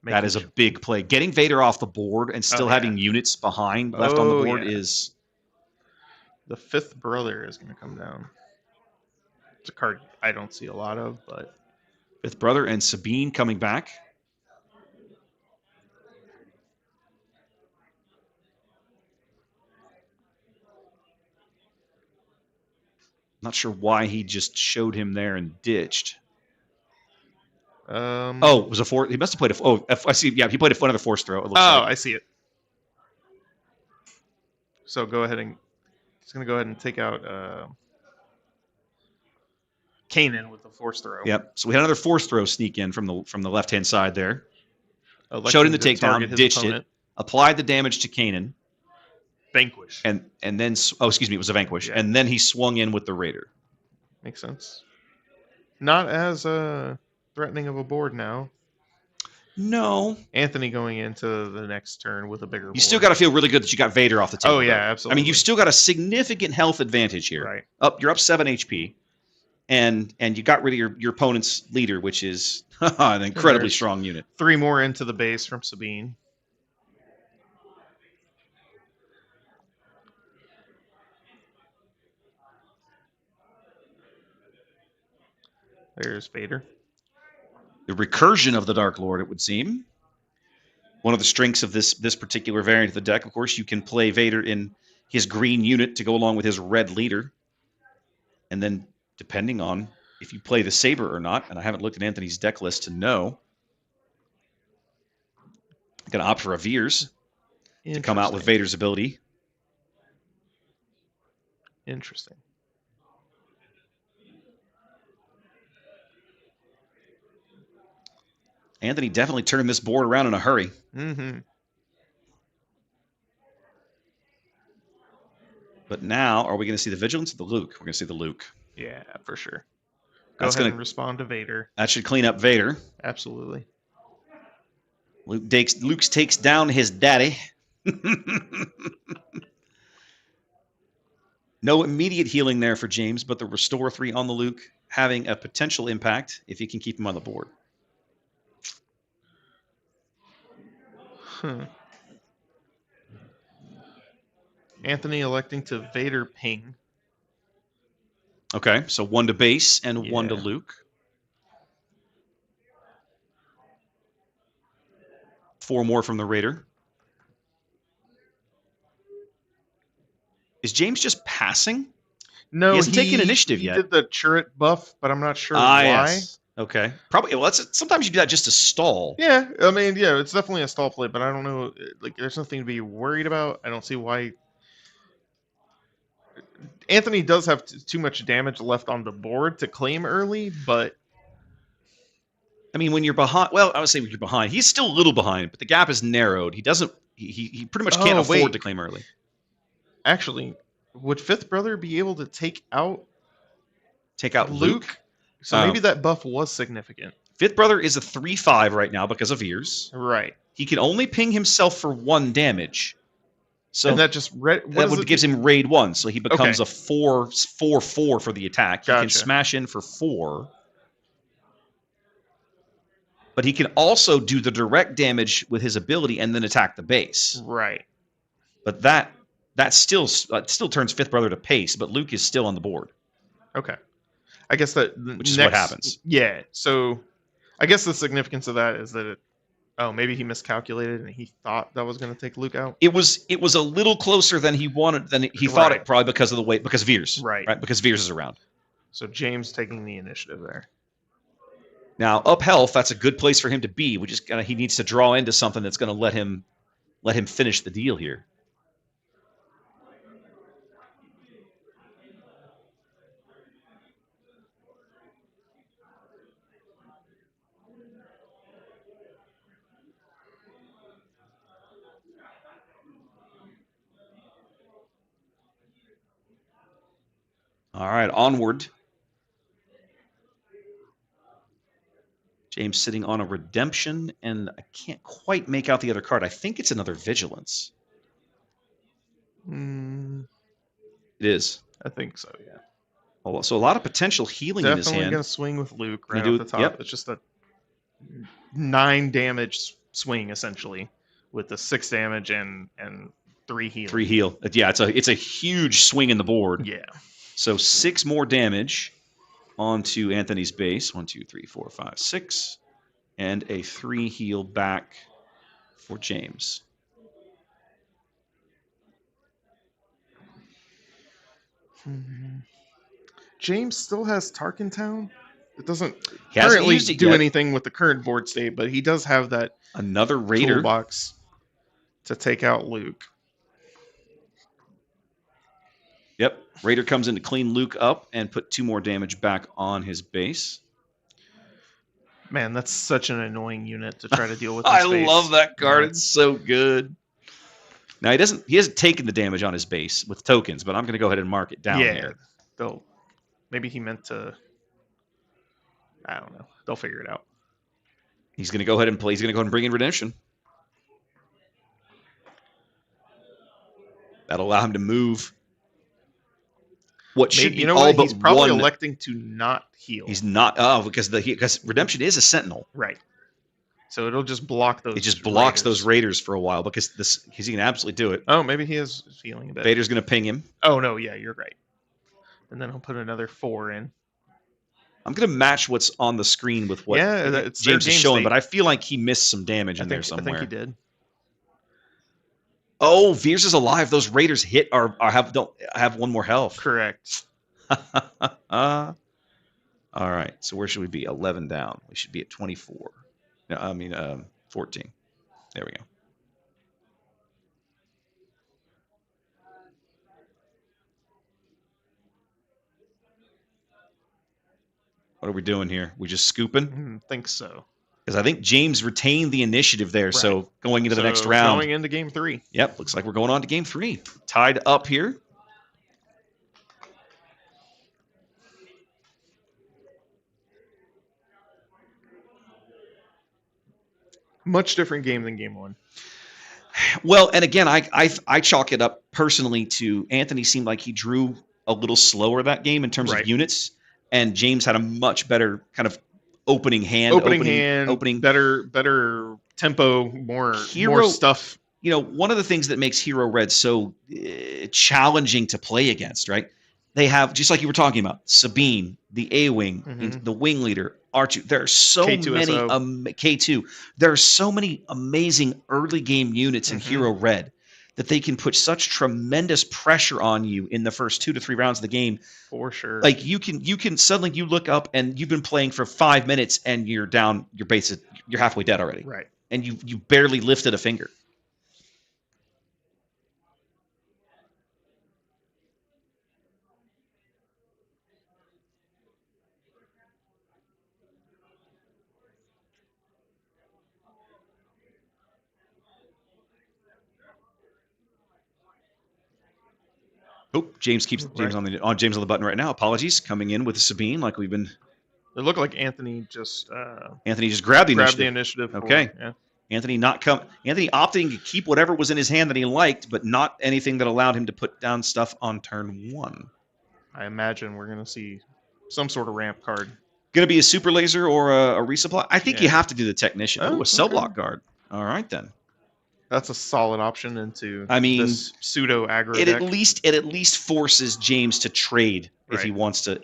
That is a big play. Getting Vader off the board and still having units behind left on the board is... The 5th brother is going to come down. It's a card I don't see a lot of, but... 5th brother and Sabine coming back. Not sure why he just showed him there and ditched. Oh, it was a force. He must have played a. Oh, I see. Yeah, he played another force throw. It looks like. I see it. So go ahead and he's going to go ahead and take out Kanan with the force throw. Yep. So we had another force throw sneak in from the left hand side there. Showed him the takedown, ditched it, applied the damage to Kanan. Vanquish. And then it was a vanquish, Yeah. and then he swung in with the Raider. Makes sense. Not as threatening of a board now. No. Anthony going into the next turn with a bigger board. You still got to feel really good that you got Vader off the table. Oh, yeah, though. absolutely. I mean, you've still got a significant health advantage here. Right. You're up 7 HP, and you got rid of your opponent's leader, which is an incredibly strong unit. 3 more into the base from Sabine. There's Vader. The recursion of the Dark Lord, it would seem. One of the strengths of this particular variant of the deck, of course, you can play Vader in his green unit to go along with his red leader. And then, depending on if you play the Saber or not, and I haven't looked at Anthony's deck list to know, I'm going to opt for a Veers to come out with Vader's ability. Interesting. Anthony definitely turned this board around in a hurry. Mm-hmm. But now, are we going to see the Vigilance or the Luke? We're going to see the Luke. Yeah, for sure. That's Go ahead gonna and respond to Vader. That should clean up Vader. Absolutely. Luke takes down his daddy. No immediate healing there for James, but the Restore 3 on the Luke having a potential impact if he can keep him on the board. Anthony electing to Vader ping. Okay, so 1 to base and 1 to Luke. 4 more from the Raider. Is James just passing? No, He hasn't taken initiative he yet. did the Cherit buff, but I'm not sure why. Yes. Okay. Probably. Well, sometimes you do that just to stall. Yeah, I mean, yeah, it's definitely a stall play, but I don't know. Like, there's nothing to be worried about. I don't see why. Anthony does have too much damage left on the board to claim early, but I mean, when you're behind, well, I would say when you're behind, he's still a little behind, but the gap is narrowed. He doesn't. He pretty much can't Oh, afford wait. to claim early. actually, would Fifth Brother be able to take out Luke. So maybe that buff was significant. Fifth Brother is a 3/5 right now because of ears. Right. He can only ping himself for 1 damage. So and that just gives him raid 1, so he becomes Okay. a 4/4 for the attack. He can Gotcha. smash in for 4. But he can also do the direct damage with his ability and then attack the base. Right. But that still turns Fifth Brother to pace, but Luke is still on the board. Okay. I guess that Which is what happens. Yeah. So I guess the significance of that is that maybe he miscalculated and he thought that was going to take Luke out. It was a little closer than he wanted than he thought it, probably because of the weight, because Veers. Right. Because Veers is around. So James taking the initiative there. Now, up health, that's a good place for him to be. He needs to draw into something that's going to let him finish the deal here. All right, onward. James sitting on a redemption, and I can't quite make out the other card. I think it's another vigilance. Mm, It is. I think so, yeah. Oh, so a lot of potential healing in his Definitely hand. going to swing with Luke right do off the it- top. yep. It's just a 9 damage swing, essentially, with the 6 damage and 3 heal. 3 heal. Yeah, it's a huge swing in the board. Yeah. So 6 more damage onto Anthony's base. 1, 2, 3, 4, 5, 6. And a 3 heal back for James. James still has Tarkentown. It doesn't He hasn't currently used it do yet. anything with the current board state, but he does have that Another Raider. toolbox to take out Luke. Yep. Raider comes in to clean Luke up and put 2 more damage back on his base. Man, that's such an annoying unit to try to deal with. In I space. love that card. Yeah. It's so good. Now he hasn't taken the damage on his base with tokens, but I'm going to go ahead and mark it down Yeah, here. maybe he meant to. I don't know. They'll figure it out. He's going to go ahead and play. He's going to go ahead and bring in redemption. That'll allow him to move. What should be all but he's probably one. electing to not heal. He's not. Because redemption is a sentinel. Right. So it'll just block those. It just blocks raiders. those raiders for a while because he can absolutely do it. Oh, maybe he is healing a bit. Vader's going to ping him. Oh no, yeah, you're right. And then he'll put another 4 in. I'm going to match what's on the screen with what it's their James is game showing, state. but I feel like he missed some damage in there I somewhere. think he did. Oh, Veers is alive. Those Raiders don't have 1 more health. Correct. All right. So where should we be? 11 down. We should be at 24. No, I mean 14. There we go. What are we doing here? We just scooping? Think so. Because I think James retained the initiative there. Right. So going into the next So round. Going into game 3. Yep. Looks like we're going on to game 3. Tied up here. Much different game than game 1. Well, and again, I chalk it up personally to Anthony seemed like he drew a little slower that game in terms Right. of units, and James had a much better kind of opening hand, better tempo, more stuff. You know, one of the things that makes Hero Red so challenging to play against, right? They have, just like you were talking about, Sabine, the A-Wing, Mhm. the Wing Leader, R2. There are so K2SO. many K2. There are so many amazing early game units in Mhm. Hero Red that they can put such tremendous pressure on you in the first 2 to 3 rounds of the game. For sure. Like you can suddenly you look up and you've been playing for 5 minutes and you're down, you're halfway dead already. Right. And you barely lifted a finger. Oh, James on the button right now. Apologies, coming in with Sabine like we've been. It looked like Anthony just grabbed the grabbed initiative. the initiative. Okay. Yeah. Anthony opting to keep whatever was in his hand that he liked, but not anything that allowed him to put down stuff on turn 1. I imagine we're gonna see some sort of ramp card. Going to be a super laser or a resupply? I think you have to do the technician. Oh, a cell okay. block guard. All right then. That's a solid option into this pseudo aggro it deck. at least forces James to trade if Right. he wants to.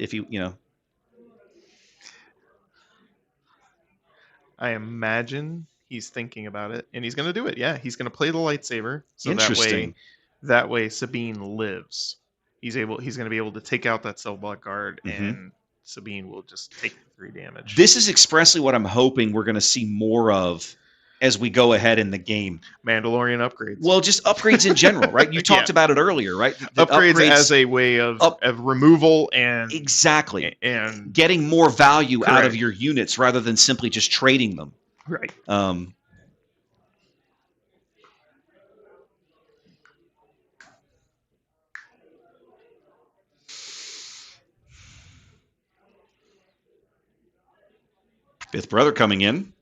I imagine he's thinking about it, and he's going to do it. Yeah, he's going to play the lightsaber, so Interesting. that way Sabine lives. He's going to be able to take out that cell block guard, and Sabine will just take the 3 damage. This is expressly what I'm hoping we're going to see more of as we go ahead in the game. Mandalorian upgrades. Well, just upgrades in general, right? You talked about it earlier, right? Upgrades as a way of removal and exactly and getting more value out Correct. of your units rather than simply just trading them. Right. Fifth brother coming in.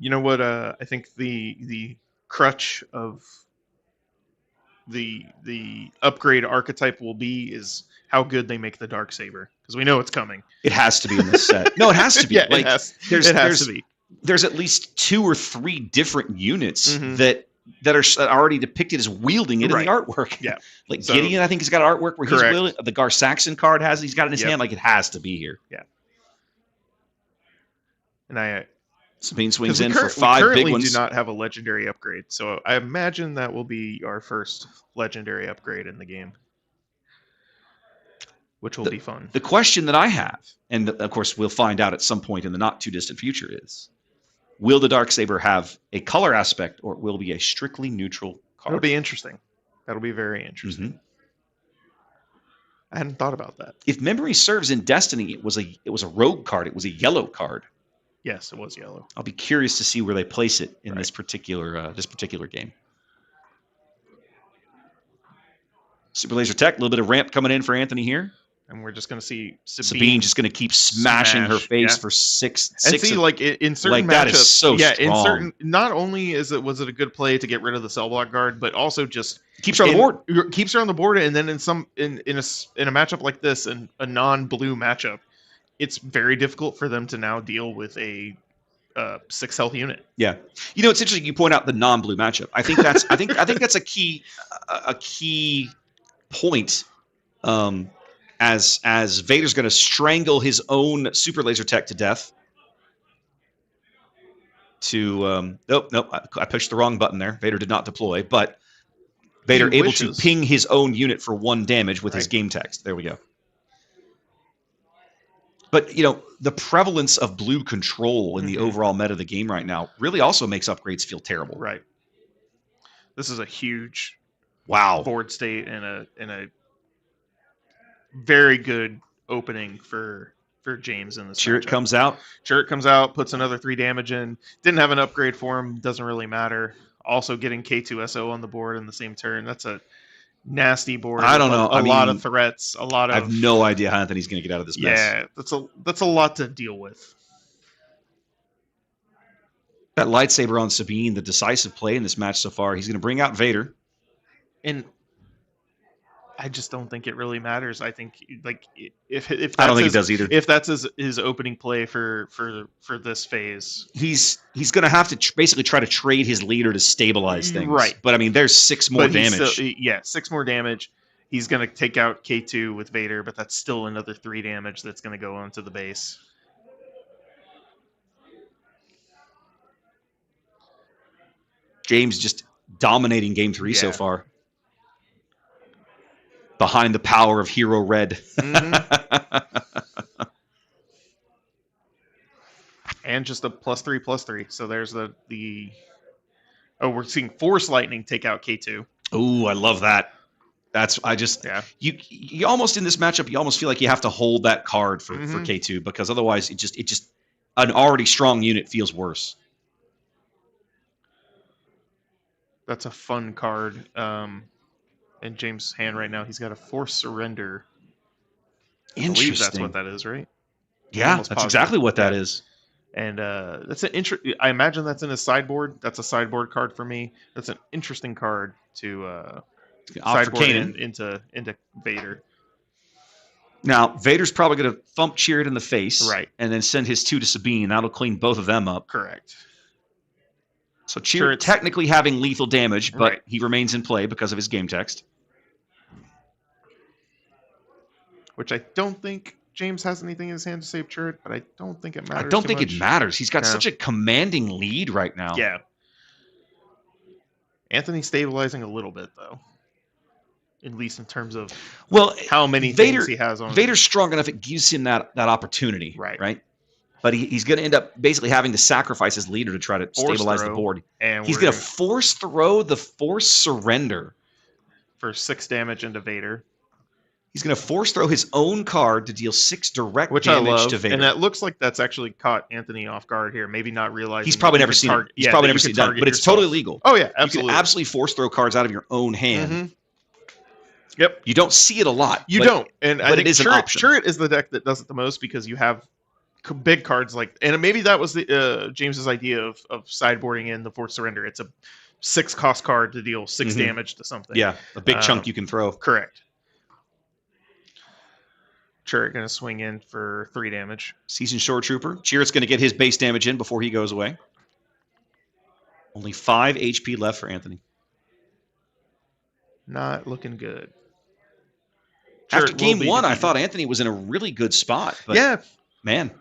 You know what? I think the crutch of the upgrade archetype will be is how good they make the Darksaber, because we know it's coming. It has to be in this set. No, it has to be. Yeah, like, it has to be. There's at least 2 or 3 different units that are already depicted as wielding it in the artwork. Yeah. Like Gideon, I think he's got artwork where he's wielding. The Gar Saxon card he's got it in his hand. Like it has to be here. Yeah. And Sabine swings in for 5 big ones. We currently do not have a legendary upgrade, so I imagine that will be our first legendary upgrade in the game, which will be fun. The question that I have, and of course we'll find out at some point in the not too distant future, is will the Darksaber have a color aspect or will it be a strictly neutral card? That'll be interesting. That'll be very interesting. I hadn't thought about that. If memory serves, in Destiny, it was a rogue card. It was a yellow card. Yes, it was yellow. I'll be curious to see where they place it in this particular game. Super Laser Tech, a little bit of ramp coming in for Anthony here. And we're just going to see Sabine just going to keep smashing her face for six. And see, like in certain matchups, that is so strong. in certain, not only was it a good play to get rid of the cell block guard, but also just keeps her on the board. Keeps her on the board, and then in a matchup like this, in a non-blue matchup, it's very difficult for them to now deal with a 6 health unit. Yeah, it's interesting. You point out the non-blue matchup. I think that's that's a key point. As Vader's going to strangle his own super laser tech to death. I pushed the wrong button there. Vader did not deploy, but Vader able to ping his own unit for 1 damage with his game text. There we go. But, the prevalence of blue control in the overall meta of the game right now really also makes upgrades feel terrible. Right. This is a huge board state and a very good opening for James in this Cherit comes out. Cherit comes out, puts another 3 damage in. Didn't have an upgrade for him. Doesn't really matter. Also getting K2SO on the board in the same turn. That's a nasty board. I don't know. A lot of threats. I have no idea how Anthony's going to get out of this mess. Yeah, that's a lot to deal with. That lightsaber on Sabine, the decisive play in this match so far. He's going to bring out Vader. And I just don't think it really matters. I think if that's I don't think it does either. If that's his opening play for this phase, he's going to have to basically try to trade his leader to stabilize things. Right. But I mean, there's 6 more damage. 6 more damage. He's going to take out K2 with Vader, but that's still another 3 damage that's going to go onto the base. James just dominating game 3 so Yeah. far. Behind the power of Hero Red. And just a +3/+3. So there's the oh, we're seeing Force Lightning take out K2. Ooh, I love that. Yeah. You almost in this matchup, you almost feel like you have to hold that card for K2 because otherwise it just an already strong unit feels worse. That's a fun card. In James' hand right now, he's got a Force Surrender. I believe that's what that is, right? Yeah, that's positive. exactly what that is. And that's an I imagine that's in his sideboard. That's a sideboard card for me. That's an interesting card to sideboard into Vader. Now, Vader's probably going to thump Cherit in the face, Right, and then send his 2 to Sabine. That'll clean both of them up. Correct. So Cherit technically having lethal damage, but Right. he remains in play because of his game text. Which I don't think James has anything in his hand to save Cherit, but I don't think it matters. I don't think it matters. He's got such a commanding lead right now. Yeah. Anthony's stabilizing a little bit, though. At least in terms of how many things he has on. Vader's strong enough, it gives him that opportunity. Right? But he's going to end up basically having to sacrifice his leader to try to stabilize the board. And he's going to force throw the Force Surrender. For 6 damage into Vader. He's going to force throw his own card to deal 6 direct damage to Vader. And that looks like that's actually caught Anthony off guard here. Maybe not realizing. He's probably never seen it. He's probably never seen it done. But it's totally legal. Oh, yeah, absolutely. You can absolutely force throw cards out of your own hand. Yep. You don't see it a lot. You don't. And I think it is an option. Cherit is the deck that does it the most because you have big cards like, and maybe that was the James's idea of sideboarding in the Force Surrender. It's a 6 cost card to deal 6 damage to something. Yeah, a big chunk you can throw. Correct. Cherit going to swing in for 3 damage. Seasoned Shore Trooper. Cherit's going to get his base damage in before he goes away. Only 5 HP left for Anthony. Not looking good. After game 1, I thought Anthony was in a really good spot. But man,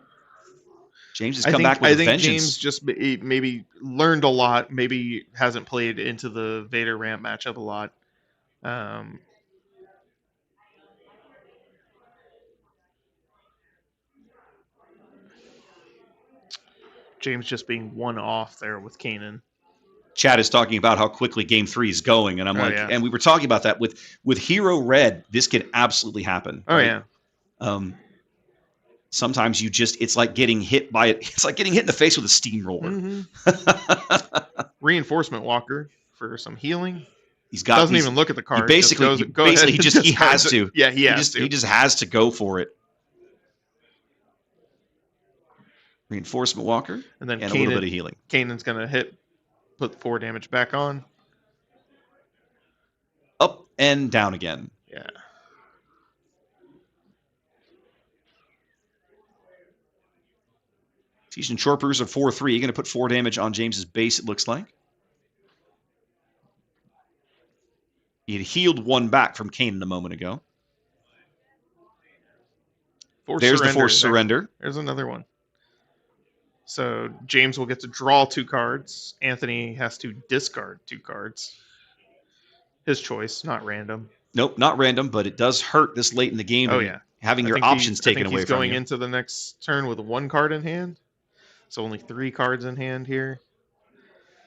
James has come back with a vengeance. I think James just maybe learned a lot. Maybe hasn't played into the Vader ramp matchup a lot. James just being one off there with Kanan. Chad is talking about how quickly game 3 is going, and I'm and we were talking about that with Hero Red. This can absolutely happen. Oh right? Sometimes it's like getting hit by it. It's like getting hit in the face with a steamroller. Reinforcement Walker for some healing. Doesn't even look at the card. He basically has to. Yeah, he has to. He just has to go for it. Reinforcement Walker and then a little bit of healing. Kanan's gonna put 4 damage back on. Up and down again. Yeah. Seasoned Shore Troopers are 4/3. You're going to put 4 damage on James's base, it looks like. He had healed 1 back from Kanan a moment ago. There's the Force Surrender. There's another one. So James will get to draw 2 cards. Anthony has to discard 2 cards. His choice, not random. Nope, not random, but it does hurt this late in the game. Oh, yeah. Having your options taken away from you. He's going into the next turn with 1 card in hand. So only 3 cards in hand here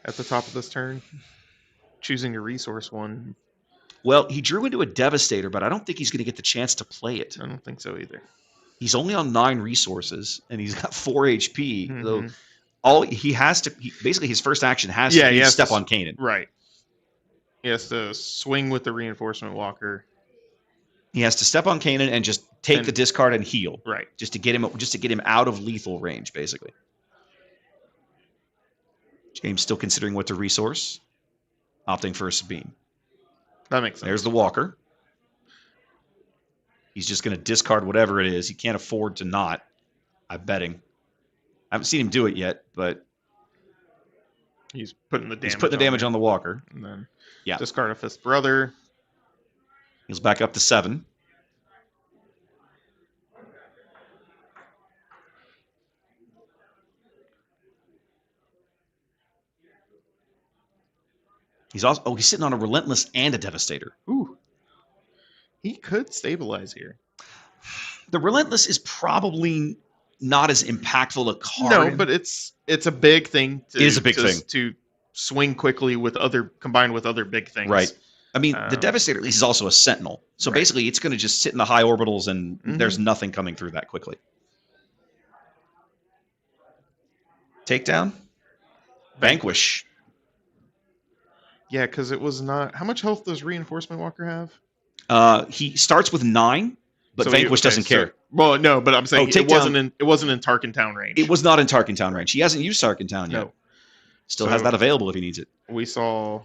at the top of this turn. Choosing to resource 1. Well, he drew into a Devastator, but I don't think he's going to get the chance to play it. I don't think so either. He's only on 9 resources, and he's got 4 HP. So basically his first action has to be step on Kanan. Right. He has to swing with the Reinforcement Walker. He has to step on Kanan and just take the discard and heal. Right. Just to get him out of lethal range, basically. James still considering what to resource. Opting for a Sabine. That makes sense. There's the Walker. He's just going to discard whatever it is. He can't afford to not. I'm betting. I haven't seen him do it yet, but he's putting the damage. He's putting the damage on the Walker. And then discard a 5th brother. He's back up to 7. He's also he's sitting on a Relentless and a Devastator. Ooh. He could stabilize here. The Relentless is probably not as impactful a card. No, but it's a big thing. It is a big thing to swing quickly with combined with other big things. Right. I mean, the Devastator at least is also a Sentinel. So basically, it's going to just sit in the high orbitals, and there's nothing coming through that quickly. Takedown. Vanquish. Yeah, because it was not. How much health does Reinforcement Walker have? He starts with 9, but So Vanquish doesn't care. Well, no, but I'm saying it wasn't in Tarkin Town range. It was not in Tarkin Town range. He hasn't used Tarkin Town yet. No. Still has that available if he needs it. We saw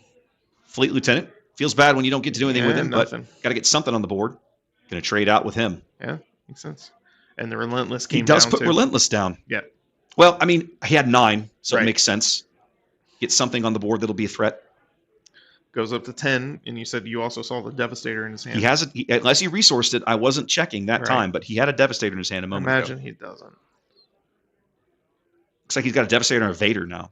Fleet Lieutenant. Feels bad when you don't get to do anything with him, nothing. but got to get something on the board. Going to trade out with him. Yeah, makes sense. And the Relentless came He does down put to, Relentless down. Yeah. Well, I mean, he had 9, so Right. it makes sense. Get something on the board that'll be a threat. Goes up to 10, and you said you also saw the Devastator in his hand. He has it, unless he resourced it. I wasn't checking that Right. time, but he had a Devastator in his hand a moment Imagine ago. he doesn't. Looks like he's got a Devastator and a Vader now.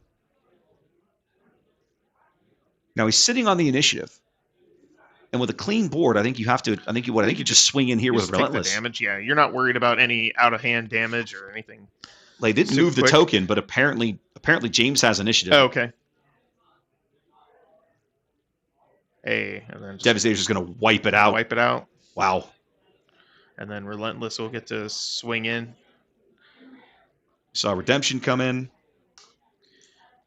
Now he's sitting on the initiative. And with a clean board, I think you just swing in here with Just take the Relentless. damage. Yeah, you're not worried about any out of hand damage or anything. They didn't Super move the quick. token, but apparently James has initiative. Oh, okay. Hey, and then just Devastator's just going to wipe it out. wipe it out, Wow. and then Relentless will get to swing in. Saw Redemption come in.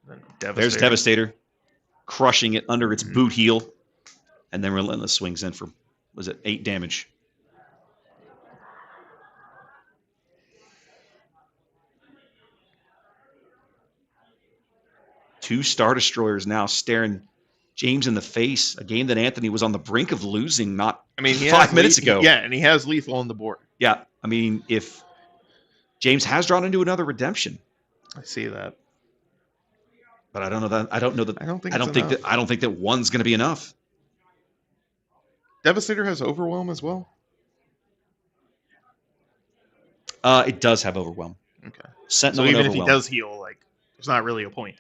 Then There's Devastator crushing it under its boot heel. And then Relentless swings in for, was it 8 damage? Two Star Destroyers now staring James in the face. A game that Anthony was on the brink of losing he 5 minutes ago. Yeah, and he has lethal on the board. Yeah. I mean, if James has drawn into another Redemption. I see that. But I don't know that. I don't think that one's going to be enough. Devastator has Overwhelm as well. It does have Overwhelm. Okay. Sentinel So even and if he Overwhelm. does heal, like, there's not really a point.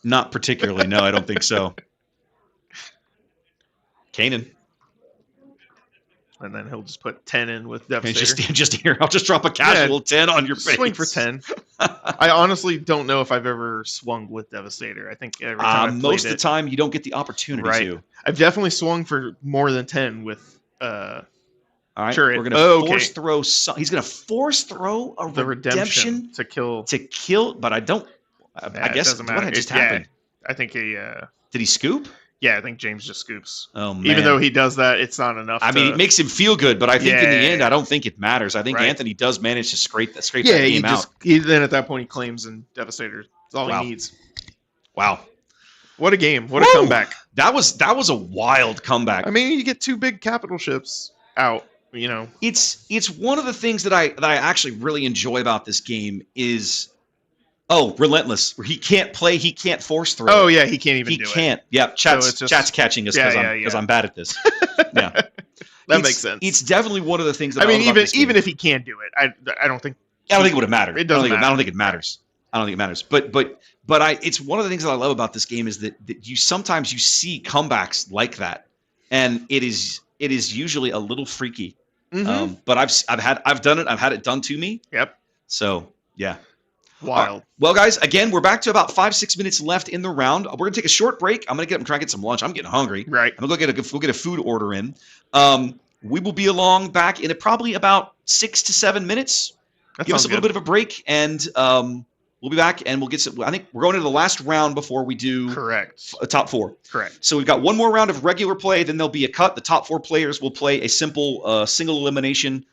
Not particularly. No, I don't think so. Kanan. And then he'll just put 10 in with And Devastator. just here. I'll just drop a casual 10 on your face. Swing for 10. I honestly don't know if I've ever swung with Devastator. I think every time I've most played of the time, you don't get the opportunity Right. to. I've definitely swung for more than 10 with All right, Cherit. we're going to Okay. force throw. He's going to force throw a the redemption to kill. to kill, but I don't. I It guess doesn't what matter. had just Yeah, happened? I think he. Did he scoop? Yeah, I think James just scoops. Oh man! Even though he does that, it's not enough. I mean, it makes him feel good, but I think in the Yeah. end, I don't think it matters. I think Right. Anthony does manage to scrape that he game out. then at that point he claims and Devastator. That's all Wow. he needs. Wow, What a game! What a Woo! comeback! that was a wild comeback. I mean, you get 2 big capital ships out. You know, It's one of the things that I actually really enjoy about this game is Relentless, where he can't force throw. oh yeah, he can't even he do can't. Yeah, chat's it's just- catching us because Yeah. I'm bad at this. Yeah, it. That makes sense. It's definitely one of the things that I mean, love about this even game. if he can't do it, I don't think. I don't think it would have mattered. It doesn't I don't think matter. it matters. I don't think it matters. But it's one of the things that I love about this game is that you sometimes you see comebacks like that, and it is usually a little freaky. Mhm. But I've done it. I've had it done to me. Yep. So yeah. Wild. Well, guys, again, we're back to about 5-6 minutes left in the round. We're gonna take a short break. I'm gonna try and get some lunch. I'm getting hungry. Right. I'm gonna go get a food order in. We will be along back in probably about 6 to 7 minutes. That Give us sounds a little good. bit of a break, and we'll be back, and we'll get some. I think we're going into the last round before we do Correct. a top 4. Correct. So we've got one more round of regular play, then there'll be a cut. The top 4 players will play a simple single elimination,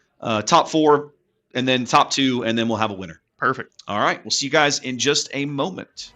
top 4, and then top 2, and then we'll have a winner. Perfect. All right, we'll see you guys in just a moment.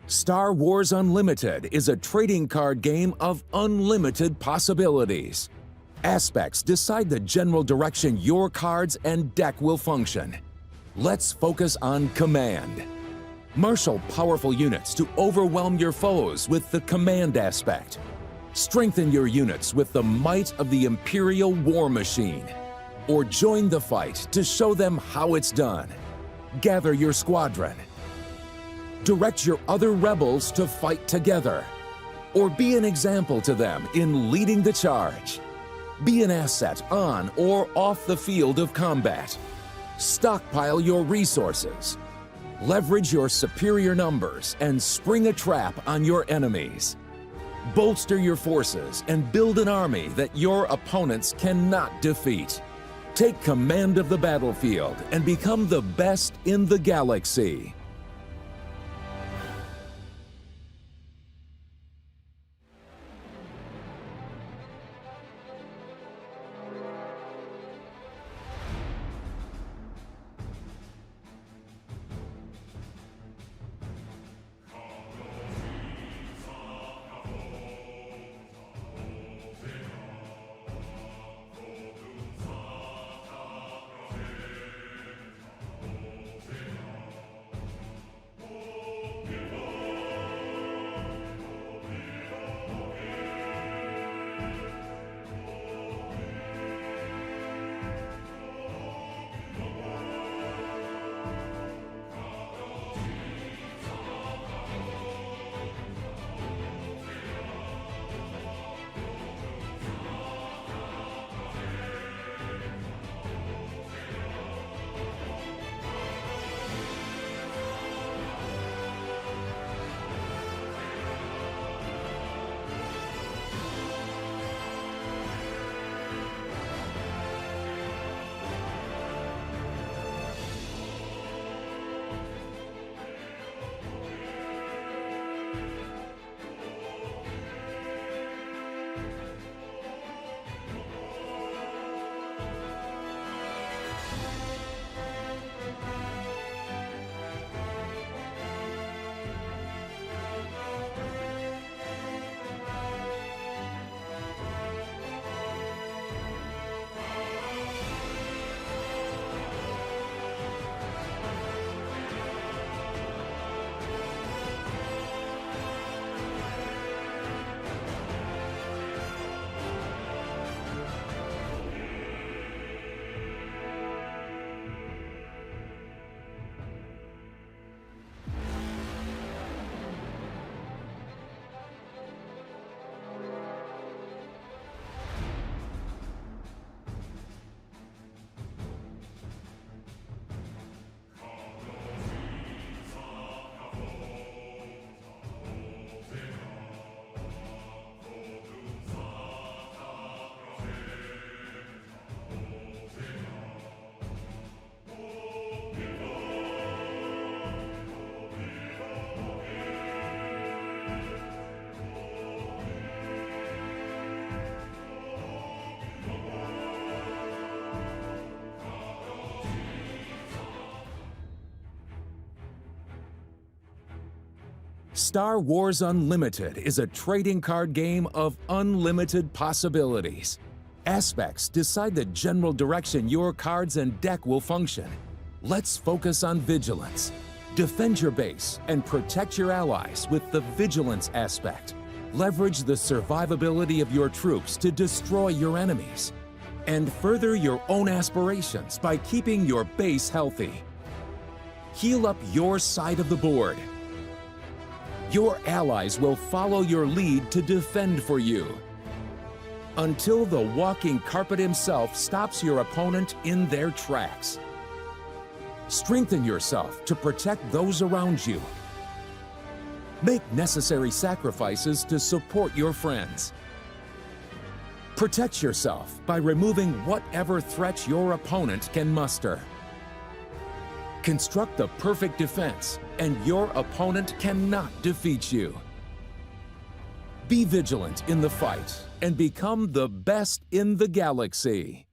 Star Wars Unlimited is a trading card game of unlimited possibilities. Aspects decide the general direction your cards and deck will function. Let's focus on command. Marshal powerful units to overwhelm your foes with the command aspect. Strengthen your units with the might of the Imperial War Machine. Or join the fight to show them how it's done. Gather your squadron. Direct your other rebels to fight together. Or be an example to them in leading the charge. Be an asset on or off the field of combat. Stockpile your resources. Leverage your superior numbers and spring a trap on your enemies. Bolster your forces and build an army that your opponents cannot defeat. Take command of the battlefield and become the best in the galaxy. Star Wars Unlimited is a trading card game of unlimited possibilities. Aspects decide the general direction your cards and deck will function. Let's focus on vigilance. Defend your base and protect your allies with the vigilance aspect. Leverage the survivability of your troops to destroy your enemies. And further your own aspirations by keeping your base healthy. Heal up your side of the board. Your allies will follow your lead to defend for you, until the walking carpet himself stops your opponent in their tracks. Strengthen yourself to protect those around you. Make necessary sacrifices to support your friends. Protect yourself by removing whatever threat your opponent can muster. Construct the perfect defense, and your opponent cannot defeat you. Be vigilant in the fight and become the best in the galaxy.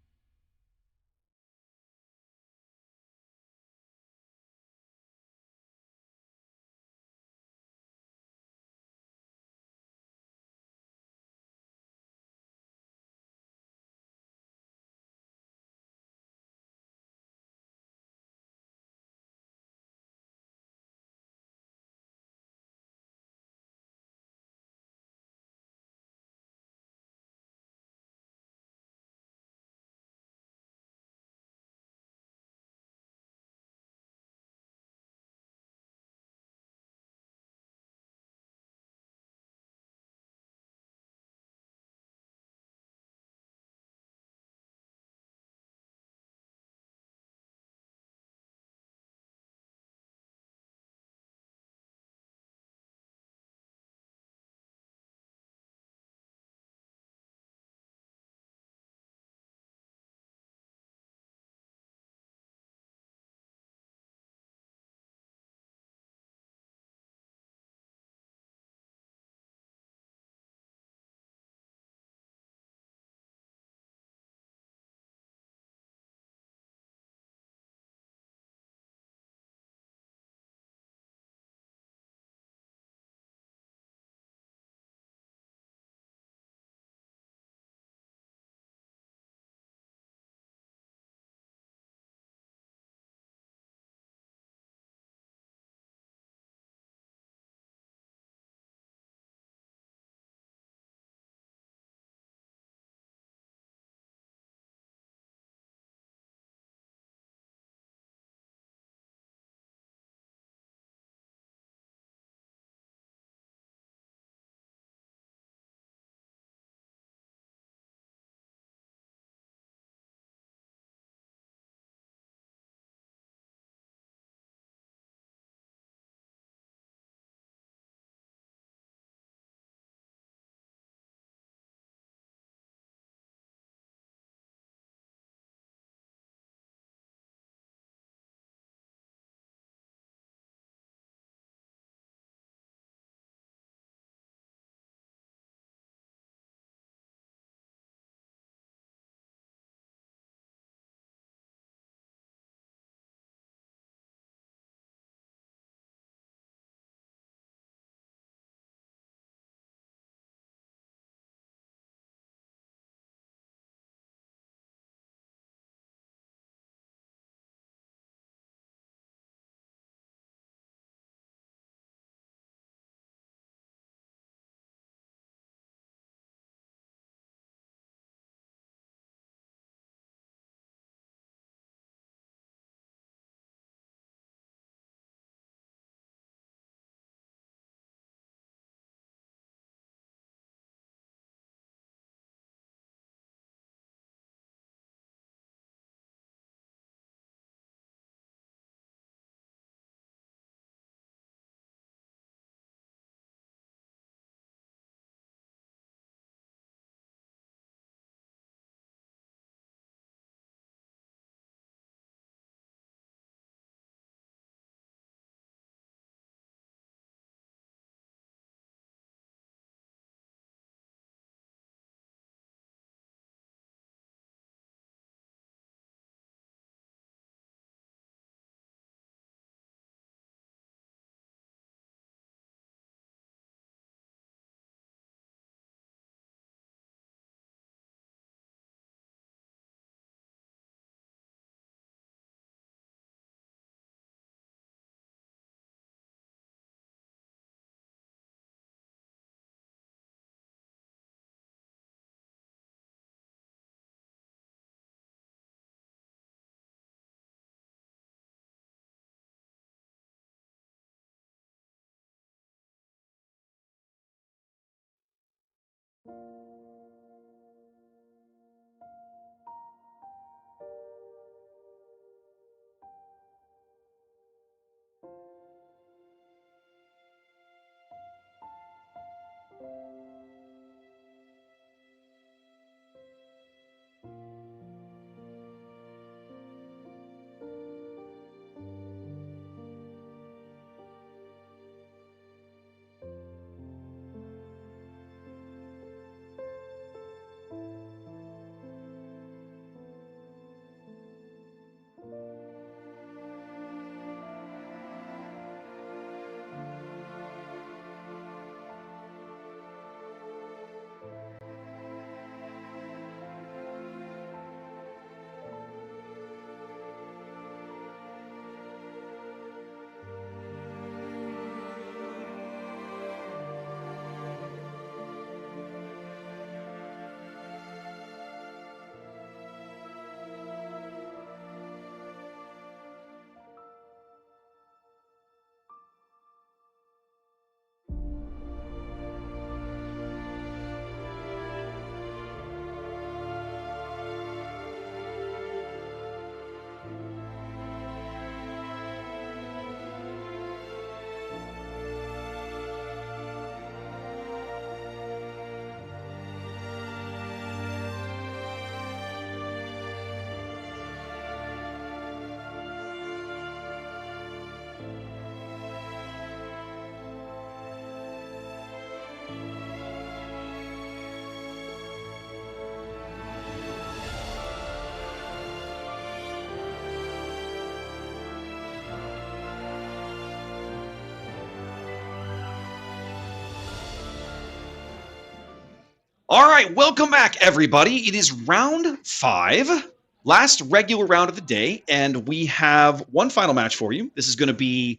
All right, welcome back, everybody. It is round 5, last regular round of the day, and we have one final match for you. This is going to be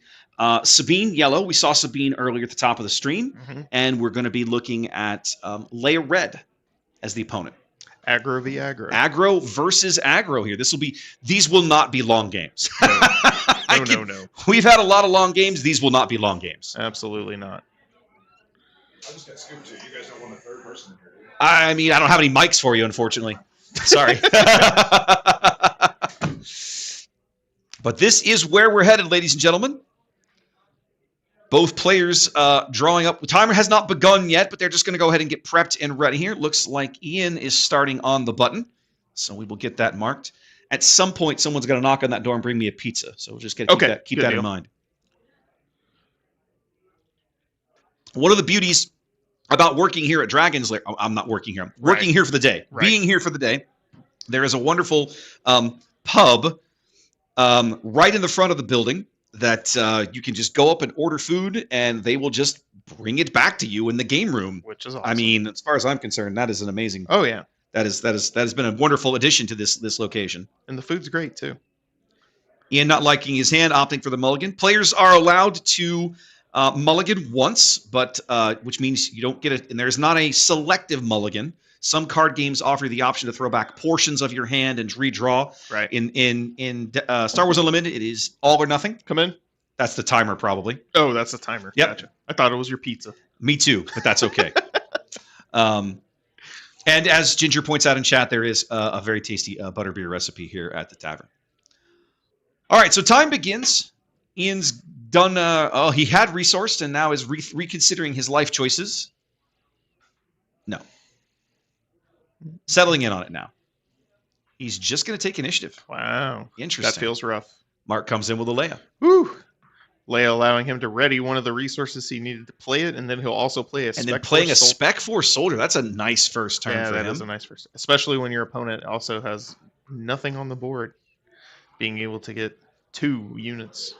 Sabine yellow. We saw Sabine earlier at the top of the stream, and we're going to be looking at Lair red as the opponent. Aggro v aggro. Aggro versus aggro here. These will not be long games. No. We've had a lot of long games. These will not be long games. Absolutely not. I just got scooped too. You guys don't want a third person in here, do you? I mean, I don't have any mics for you, unfortunately. Sorry. But this is where we're headed, ladies and gentlemen. Both players drawing up. The timer has not begun yet, but they're just going to go ahead and get prepped and ready here. Looks like Ian is starting on the button, so we will get that marked. At some point, someone's going to knock on that door and bring me a pizza, so we'll just get keep that in mind. One of the beauties about working here at Dragon's Lair, I'm not working here. I'm working here for the day. Right. Being here for the day. There is a wonderful pub right in the front of the building that you can just go up and order food, and they will just bring it back to you in the game room. Which is awesome. I mean, as far as I'm concerned, that is an amazing. Oh yeah, that has been a wonderful addition to this location. and the food's great too. Ian not liking his hand, opting for the mulligan. Players are allowed to mulligan once, but which means you don't get it. And there's not a selective mulligan. Some card games offer the option to throw back portions of your hand and redraw. Right. In Star Wars Unlimited, it is all or nothing. Come in. That's the timer, probably. Oh, that's the timer. Yep. Gotcha. I thought it was your pizza. Me too, but that's okay. And as Ginger points out in chat, there is a very tasty butterbeer recipe here at the tavern. All right, so time begins. Ian's done. He had resourced and now is reconsidering his life choices. No. Settling in on it now. He's just going to take initiative. Wow. Interesting. That feels rough. Mark comes in with a Leia. Woo. Leia allowing him to ready one of the resources he needed to play it, and then he'll also play a And then playing a Spec Force soldier. That's a nice first turn for him. Yeah, that is a nice first. Especially when your opponent also has nothing on the board. Being able to get 2 units.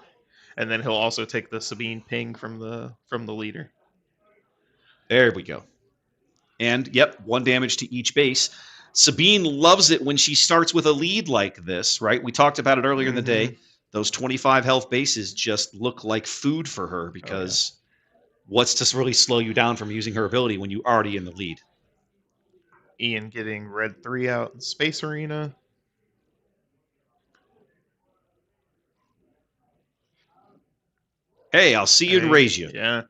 And then he'll also take the Sabine ping from the leader. There we go. And, yep, 1 damage to each base. Sabine loves it when she starts with a lead like this, right? We talked about it earlier in the day. Those 25 health bases just look like food for her because what's to really slow you down from using her ability when you're already in the lead? Ian getting red 3 out in Space Arena. Hey, I'll see you and raise you. Yeah.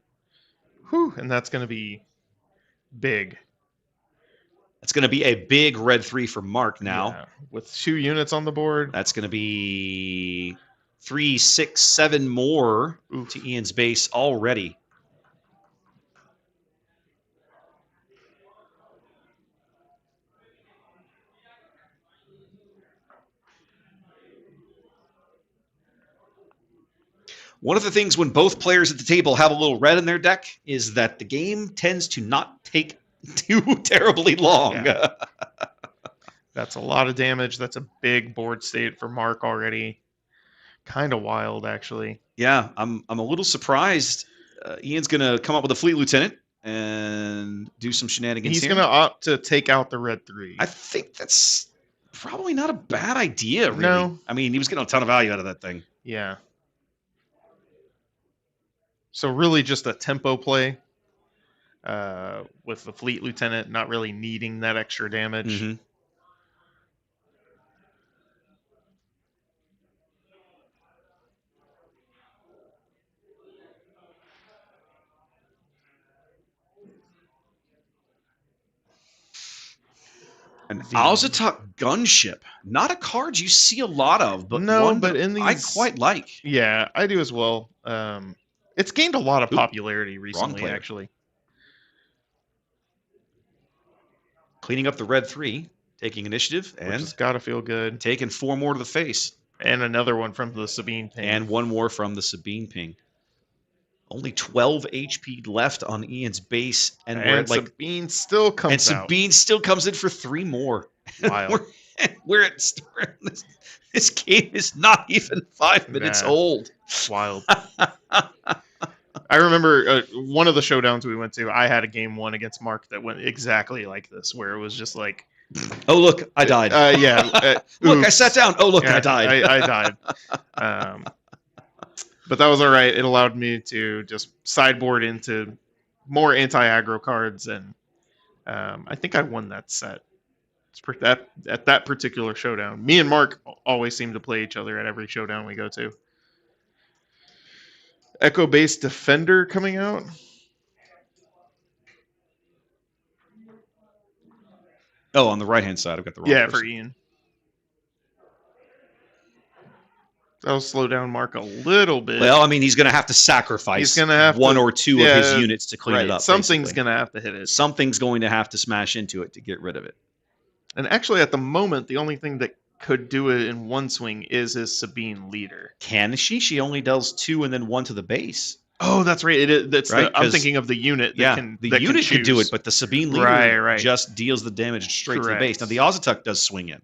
Whew, and that's going to be big. It's going to be a big red 3 for Mark now. Yeah, with 2 units on the board. That's going to be 3, 6, 7 more Oof. to Ian's base already. One of the things when both players at the table have a little red in their deck is that the game tends to not take too terribly long. Yeah. That's a lot of damage. That's a big board state for Mark already. Kind of wild, actually. Yeah, I'm a little surprised. Ian's going to come up with a Fleet Lieutenant and do some shenanigans He's here. going to opt to take out the red 3. I think that's probably not a bad idea, really. No. I mean, he was getting a ton of value out of that thing. Yeah. So really just a tempo play with the Fleet Lieutenant not really needing that extra damage. Mm-hmm. An Azatuk gunship. Not a card you see a lot of, but No, one but that in I these- quite like. Yeah, I do as well. It's gained a lot of Oop. popularity recently, player. actually. Cleaning up the red 3, taking initiative, Which and has got to feel good. taking 4 more to the face. And another one from the Sabine ping. And 1 more from the Sabine ping. Only 12 HP left on Ian's base, and we're at, like, Sabine still comes and Sabine still comes in for 3 more. Wild. we're at this game is not even 5 minutes Nah. old. Wild. I remember one of the showdowns we went to, I had a game 1 against Mark that went exactly like this, where it was just like... Oh, look, I died. Look, I oops. sat down. Oh, look, Yeah, I died. I died. But that was all right. It allowed me to just sideboard into more anti-aggro cards, and I think I won that set. At that particular showdown. Me and Mark always seem to play each other at every showdown we go to. Echo-based Defender coming out. Oh, on the right-hand side, I've got the wrong Yeah, person. for Ian. That'll slow down Mark a little bit. Well, I mean, he's going to have to sacrifice He's gonna have one to- or two yeah, of his units to clean it up. Something's basically. going to have to hit it. Something's going to have to smash into it to get rid of it. And actually, at the moment, the only thing that could do it in one swing is his Sabine leader. Can she? She only does 2 and then 1 to the base. Oh, that's right. It is. That's Right, I'm 'cause- thinking of the unit. That Yeah, can, the that unit can could do choose. it, but the Sabine leader Right. just deals the damage straight to the base. Correct. Now, the Azatuk does swing in.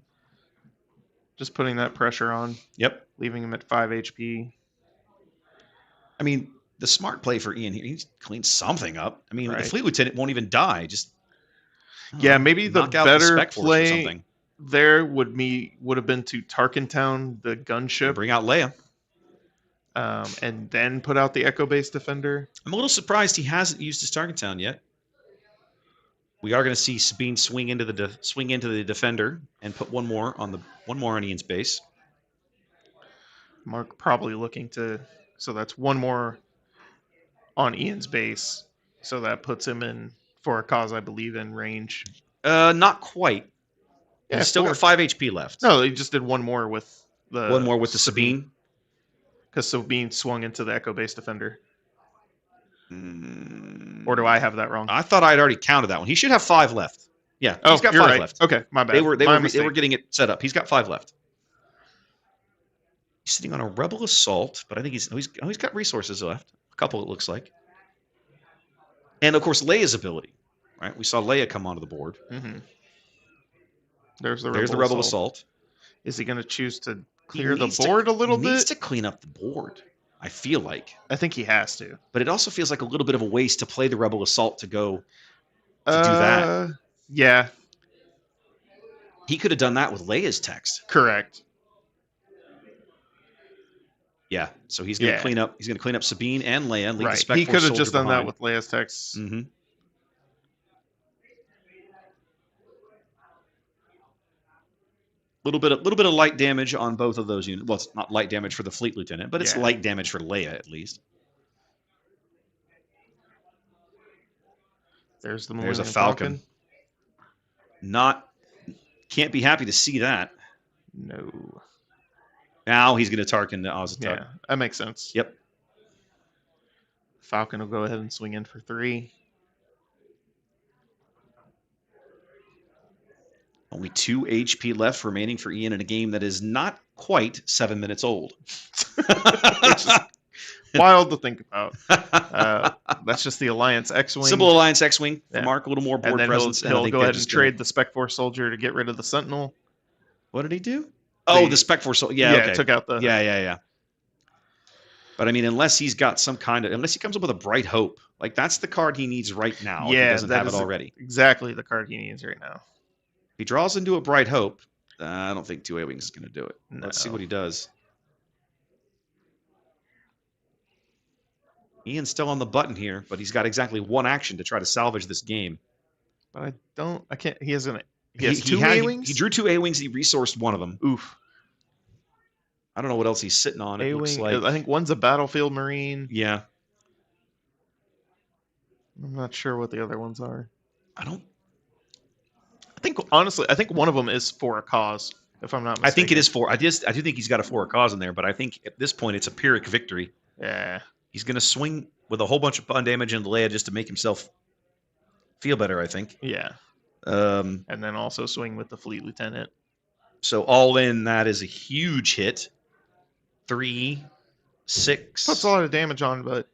Just putting that pressure on, Yep. leaving him at 5 HP. I mean, the smart play for Ian here, he's cleaned something up. I mean, the Right. Fleet Lieutenant won't even die. Just I don't Yeah, know, maybe the knock out better Spec Force or play something. there would have been to Tarkentown the gunship, Bring out Leia. and then put out the Echo-based Defender. I'm a little surprised he hasn't used his Target Town yet. We are going to see Sabine swing into the defender and put one more on Ian's base. Mark probably looking to, so that's one more on Ian's base. So that puts him in, for a cause I believe in, range. Not quite. Yeah, He's still got 5 HP left. No, he just did one more with the One more with the Sabine. Because Sabine swung into the Echo-based Defender. Mm, Or do I have that wrong? I thought I'd already counted that one. He should have 5 left. Yeah, Oh, he's got you're 5 right. left. Okay, my bad. They were My mistake. getting it set up. He's got 5 left. He's sitting on a Rebel Assault, but I think he's got resources left. A couple, it looks like. And of course, Leia's ability. Right, we saw Leia come onto the board. Mhm. There's the There's the Rebel Assault. Is he going to choose to He clear the needs to- board a little he needs bit? to clean up the board. I feel like, I think he has to. but it also feels like a little bit of a waste to play the Rebel Assault to go do that. Yeah, He could have done that with Leia's text. correct. Yeah, so he's going to Yeah. clean up. He's going to clean up Sabine and Leia. And leave the Right. Spec He Force could have just soldier done that behind. with Leia's text. Mm-hmm. Little bit of light damage on both of those units. Well, it's not light damage for the Fleet Lieutenant, but it's Yeah. light damage for Leia at least. There's the There's a Millennium Falcon. Can't be happy to see that. No. Now he's going to Tarkin the Ozatuk. Yeah, that makes sense. Yep. Falcon will go ahead and swing in for 3. Only 2 HP left remaining for Ian in a game that is not quite 7 minutes old. Which is wild to think about. That's just the Alliance X-Wing. Simple Alliance X-Wing for Yeah. Mark, a little more board And then presence. he'll I think go they're ahead and just gonna- trade the Spec Force Soldier to get rid of the Sentinel. What did he do? Oh, The- the Spec Force. Yeah, okay. Took out the... Yeah. But I mean, unless he's got some kind of, unless he comes up with a Bright Hope, like that's the card he needs right now. If he doesn't that have it is already. exactly the card he needs right now. If he draws into a Bright Hope, I don't think 2 A-Wings is going to do it. Let's see No. what he does. Ian's still on the button here, but he's got exactly 1 action to try to salvage this game. But I can't... He has 2 had- A-Wings? He drew 2 A-Wings. He resourced one of them. Oof. I don't know what else he's sitting on. It looks A-Wing, like. I think one's a Battlefield Marine. Yeah. I'm not sure what the other ones are. I don't. Honestly, I think one of them is for a cause, if I'm not mistaken. I think it is for. I do think he's got a for a cause in there, but I think at this point it's a Pyrrhic victory. Yeah. He's going to swing with a whole bunch of fun damage into Leia just to make himself feel better, I think. Yeah. Um, And then also swing with the Fleet Lieutenant. so all in, that is a huge hit. 3, 6. Puts a lot of damage on, but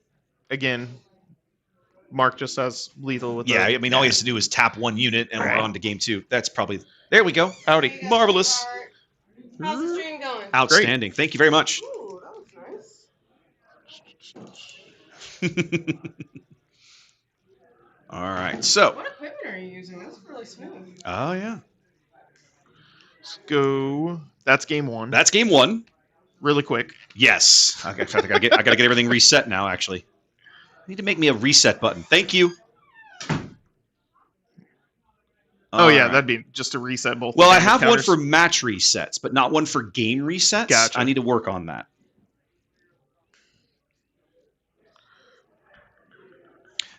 again, Mark just has lethal with Yeah, the... I mean, all he has to do is tap 1 unit, and Right. we're on to game 2. That's probably... There we go. Howdy. Marvelous. How's the stream going? Outstanding. Thank you very much. Ooh, that was nice. All right. So... What equipment are you using? That's really smooth. Oh, yeah. Let's go. That's game 1. That's game 1. Really quick. Yes. I gotta get everything reset now, actually. Need to make me a reset button. Thank you. Oh, All yeah, right. that'd be just to reset both. Well, the I have counters. one for match resets, but not one for game resets. Gotcha. I need to work on that.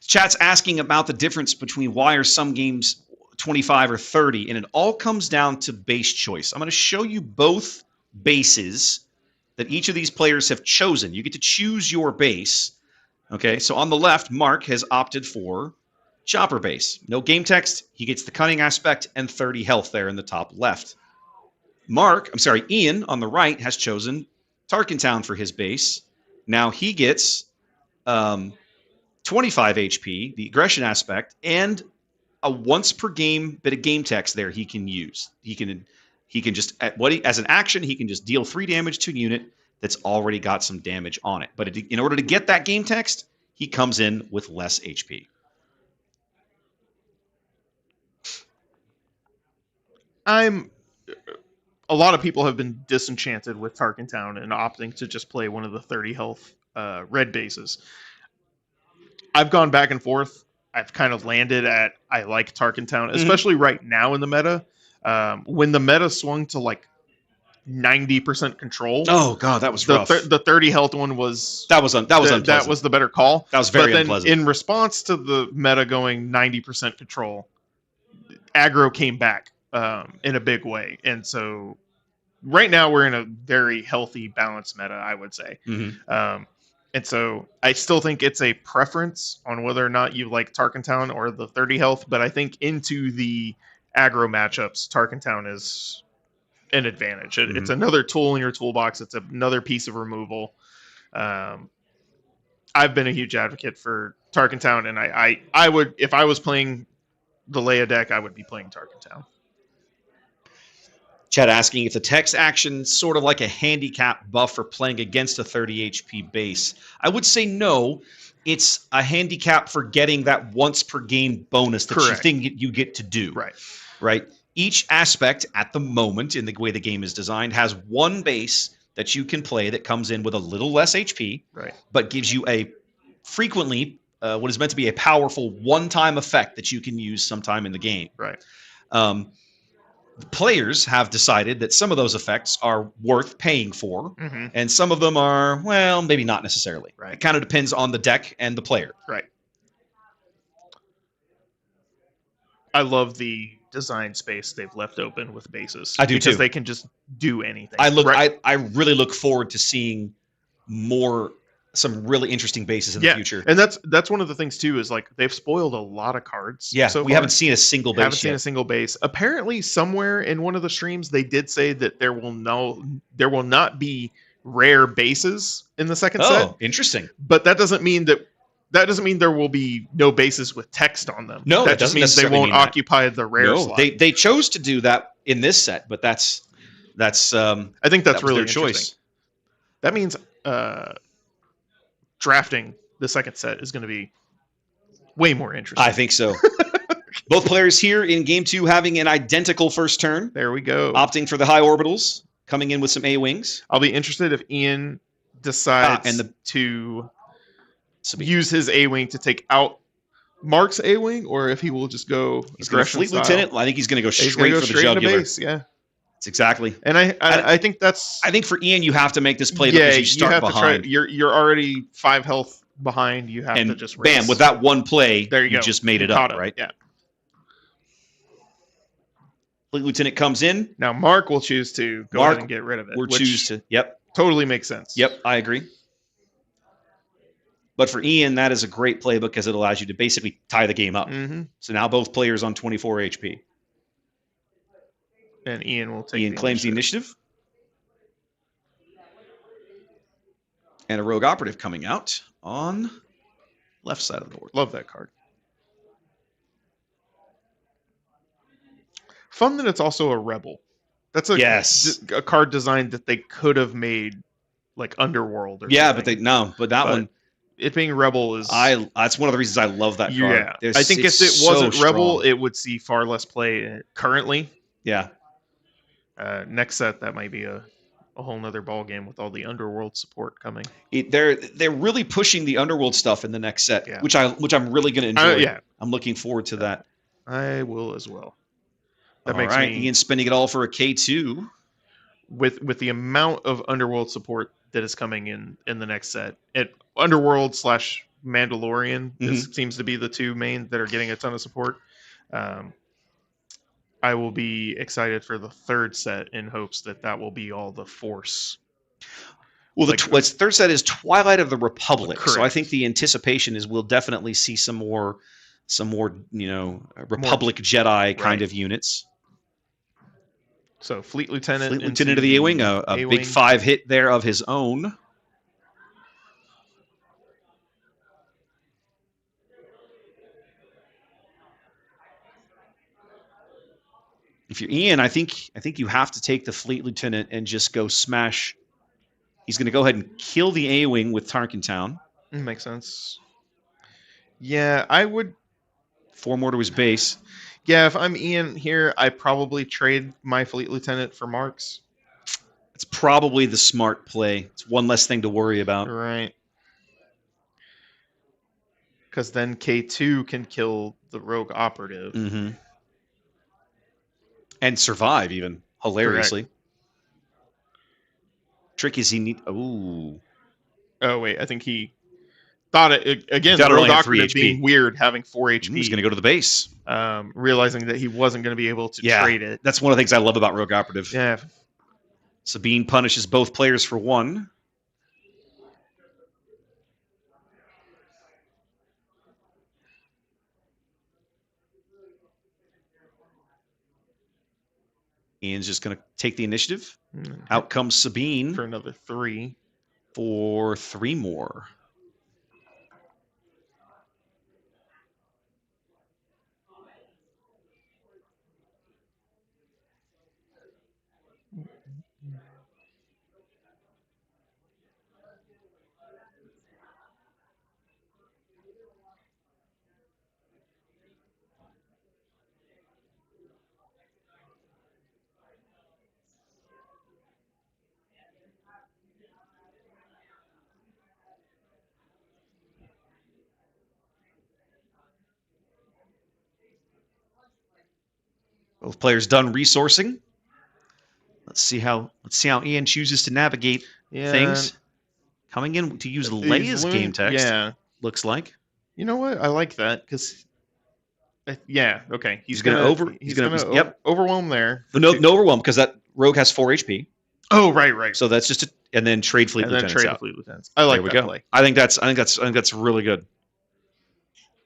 Chat's asking about the difference between why are some games 25 or 30, and it all comes down to base choice. I'm going to show you both bases that each of these players have chosen. You get to choose your base. Okay, so on the left, Mark has opted for Chopper base. No game text. He gets the cunning aspect and 30 health there in the top left. Ian on the right has chosen Tarkin Town for his base. Now he gets 25 HP, the aggression aspect, and a once per game bit of game text there he can use. He can just as an action he can just deal 3 damage to a unit that's already got some damage on it. But in order to get that game text, he comes in with less HP. A lot of people have been disenchanted with Tarkin Town and opting to just play one of the 30 health red bases. I've gone back and forth. I've kind of landed at I like Tarkin Town, especially right now in the meta. When the meta swung to like 90% control. Oh god, that was rough. The 30 health one was that was unpleasant. That was the better call. That was very but then unpleasant. In response to the meta going 90% control, aggro came back in a big way. And so right now we're in a very healthy, balanced meta, I would say. Mhm. And so I still think it's a preference on whether or not you like Tarkin Town or the 30 health. But I think into the aggro matchups, Tarkin Town is an advantage. It's another tool in your toolbox. It's another piece of removal. I've been a huge advocate for Tarkin Town, and I would, if I was playing the Leia deck, I would be playing Tarkin Town. Chad asking if the text action sort of like a handicap buff for playing against a 30 HP base. I would say no. It's a handicap for getting that once per game bonus that you think you get to do. Right. Each aspect at the moment in the way the game is designed has one base that you can play that comes in with a little less HP, but gives you a frequently what is meant to be a powerful one-time effect that you can use sometime in the game. The players have decided that some of those effects are worth paying for, and some of them are, well, maybe not necessarily. It kind of depends on the deck and the player. I love the design space they've left open with bases. I do because too. they can just do anything. I really look forward to seeing some really interesting bases in the future. And that's one of the things too, is like they've spoiled a lot of cards. Yeah, so we far. haven't seen a single base Haven't seen yet. a single base. Apparently, somewhere in one of the streams, they did say that there will not be rare bases in the second set. Oh, interesting. But that doesn't mean there will be no bases with text on them. No, that it just doesn't means they necessarily won't mean that. occupy the rare slot. They chose to do that in this set, but that's I think that's that was really their interesting. choice. That means drafting the second set is going to be way more interesting. I think so. Both players here in game 2 having an identical first turn, There we go. opting for the high orbitals, coming in with some A-wings. I'll be interested if Ian decides to use his A-wing to take out Mark's A-wing, or if he will just go He's going to aggression fleet style. lieutenant. I think he's going to go He's straight gonna for go the straight into jugular. base, yeah. It's exactly. And I think that's I think for Ian, you have to make this play because you start have behind. to try. You're already 5 health behind. You have to And just bam, race. with that one play, There you go. just made it Caught up, him, right? Yeah. Fleet lieutenant comes in. Now Mark will choose to go ahead and get rid of it. We'll which choose to. Yep. totally makes sense. Yep, I agree. But for Ian, that is a great play because it allows you to basically tie the game up. Mm-hmm. So now both players on 24 HP. And Ian will take. Ian claims the initiative. And a rogue operative coming out on left side of the board. Love that card. Fun that it's also a rebel. That's a card design that they could have made like Underworld. Or something. But that one. It being rebel is. That's one of the reasons I love that card. Yeah, I think if it wasn't rebel, it would see far less play currently. Yeah. Next set, that might be a whole nother ball game with all the Underworld support coming. They're really pushing the Underworld stuff in the next set, Yeah. which I'm really going to enjoy. Yeah, I'm looking forward to that. I will as well. That All makes right, me Ian spending it all for a K2. with the amount of Underworld support that is coming in the next set. Underworld / Mandalorian seems to be the two main that are getting a ton of support. I will be excited for the third set in hopes that will be all the Force. Well, the third set is Twilight of the Republic, so I Correct. think the anticipation is we'll definitely see some more Republic Jedi kind of units. So Fleet Lieutenant. Fleet Lieutenant of the A-Wing, a big 5 hit there of his own. If you're Ian, I think you have to take the Fleet Lieutenant and just go smash. He's going to go ahead and kill the A-Wing with Tarkintown. Makes sense. Yeah, I would. 4 more to his base. Yeah, if I'm Ian here, I probably trade my Fleet Lieutenant for Mark's. It's probably the smart play. It's one less thing to worry about. Right. Because then K2 can kill the rogue operative. Mm-hmm. And survive, even, hilariously. Correct. Trick is he need... Ooh. Oh, wait, I think he thought it... Again, Thought the it rogue only had 3 operative HP. being weird, having 4 HP. He's going to go to the base. Realizing that he wasn't going to be able to trade it. That's one of the things I love about Rogue Operative. Yeah. Sabine punishes both players for 1. Ian's just going to take the initiative. Out comes Sabine For another 3. for 3 more. Both players done resourcing. Let's see how Ian chooses to navigate things. Coming in to use Leia's game text. Yeah. Looks like. You know what? I like that because Yeah. Okay. He's gonna yep. overwhelm there. No overwhelm because that rogue has 4 HP. Oh, right. So that's just and then trade fleet And then lieutenants trade the out. fleet lieutenants. I like There we that go. play. I think that's really good.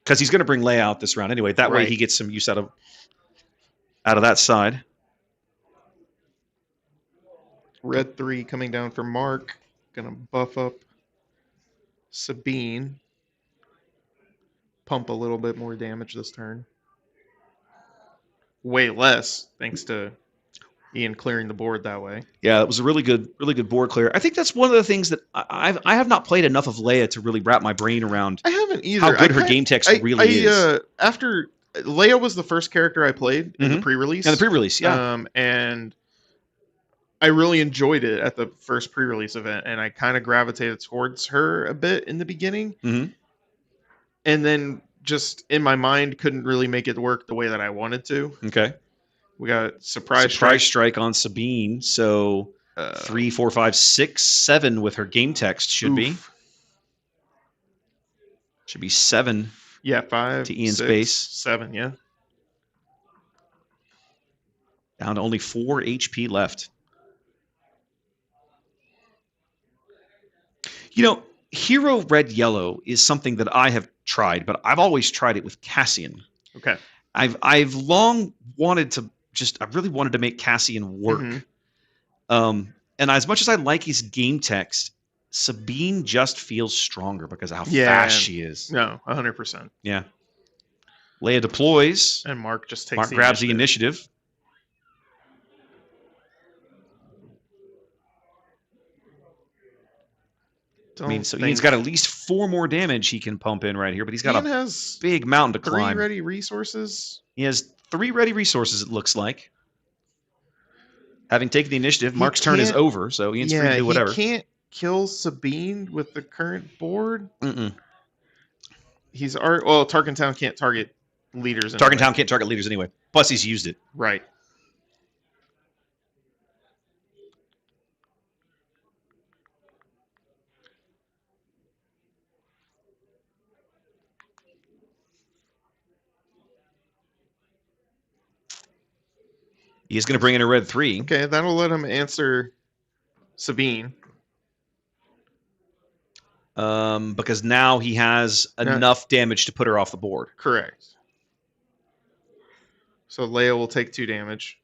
Because he's going to bring Leia out this round anyway. That way Right. he gets some use out of that side. Red 3 coming down for Mark. Gonna buff up Sabine. Pump a little bit more damage this turn. Way less, thanks to Ian clearing the board that way. Yeah, it was a really good board clear. I think that's one of the things that I have not played enough of Leia to really wrap my brain around. I haven't either. How good her game text really is. After Leia was the first character I played in the pre-release. And the pre-release, yeah. And I really enjoyed it at the first pre-release event, and I kind of gravitated towards her a bit in the beginning. Mm-hmm. And then just in my mind couldn't really make it work the way that I wanted to. Okay. We got surprise strike on Sabine. So 3, 4, 5, 6, 7 with her game text should be 7. Yeah, 5 to Ian's 6, base. 7. Yeah. Down to only 4 HP left. You know, Hero Red Yellow is something that I have tried, but I've always tried it with Cassian. Okay. I've long wanted to I really wanted to make Cassian work. And as much as I like his game text, Sabine just feels stronger because of how fast she is. No, 100%. Yeah. Leia deploys. And Mark just takes Mark grabs the initiative. So Ian's got at least 4 more damage he can pump in right here, but he's got a big mountain to climb. 3 ready resources. He has 3 ready resources, it looks like. Having taken the initiative, Mark's turn is over, so Ian's free to do whatever. He can't kill Sabine with the current board. He's Tarkin Town can't target leaders. Tarkin Town can't target leaders anyway. Plus, he's used it. Right. He's going to bring in a red 3. Okay, that'll let him answer Sabine. Because now he has enough damage to put her off the board. Correct. So Leia will take 2 damage.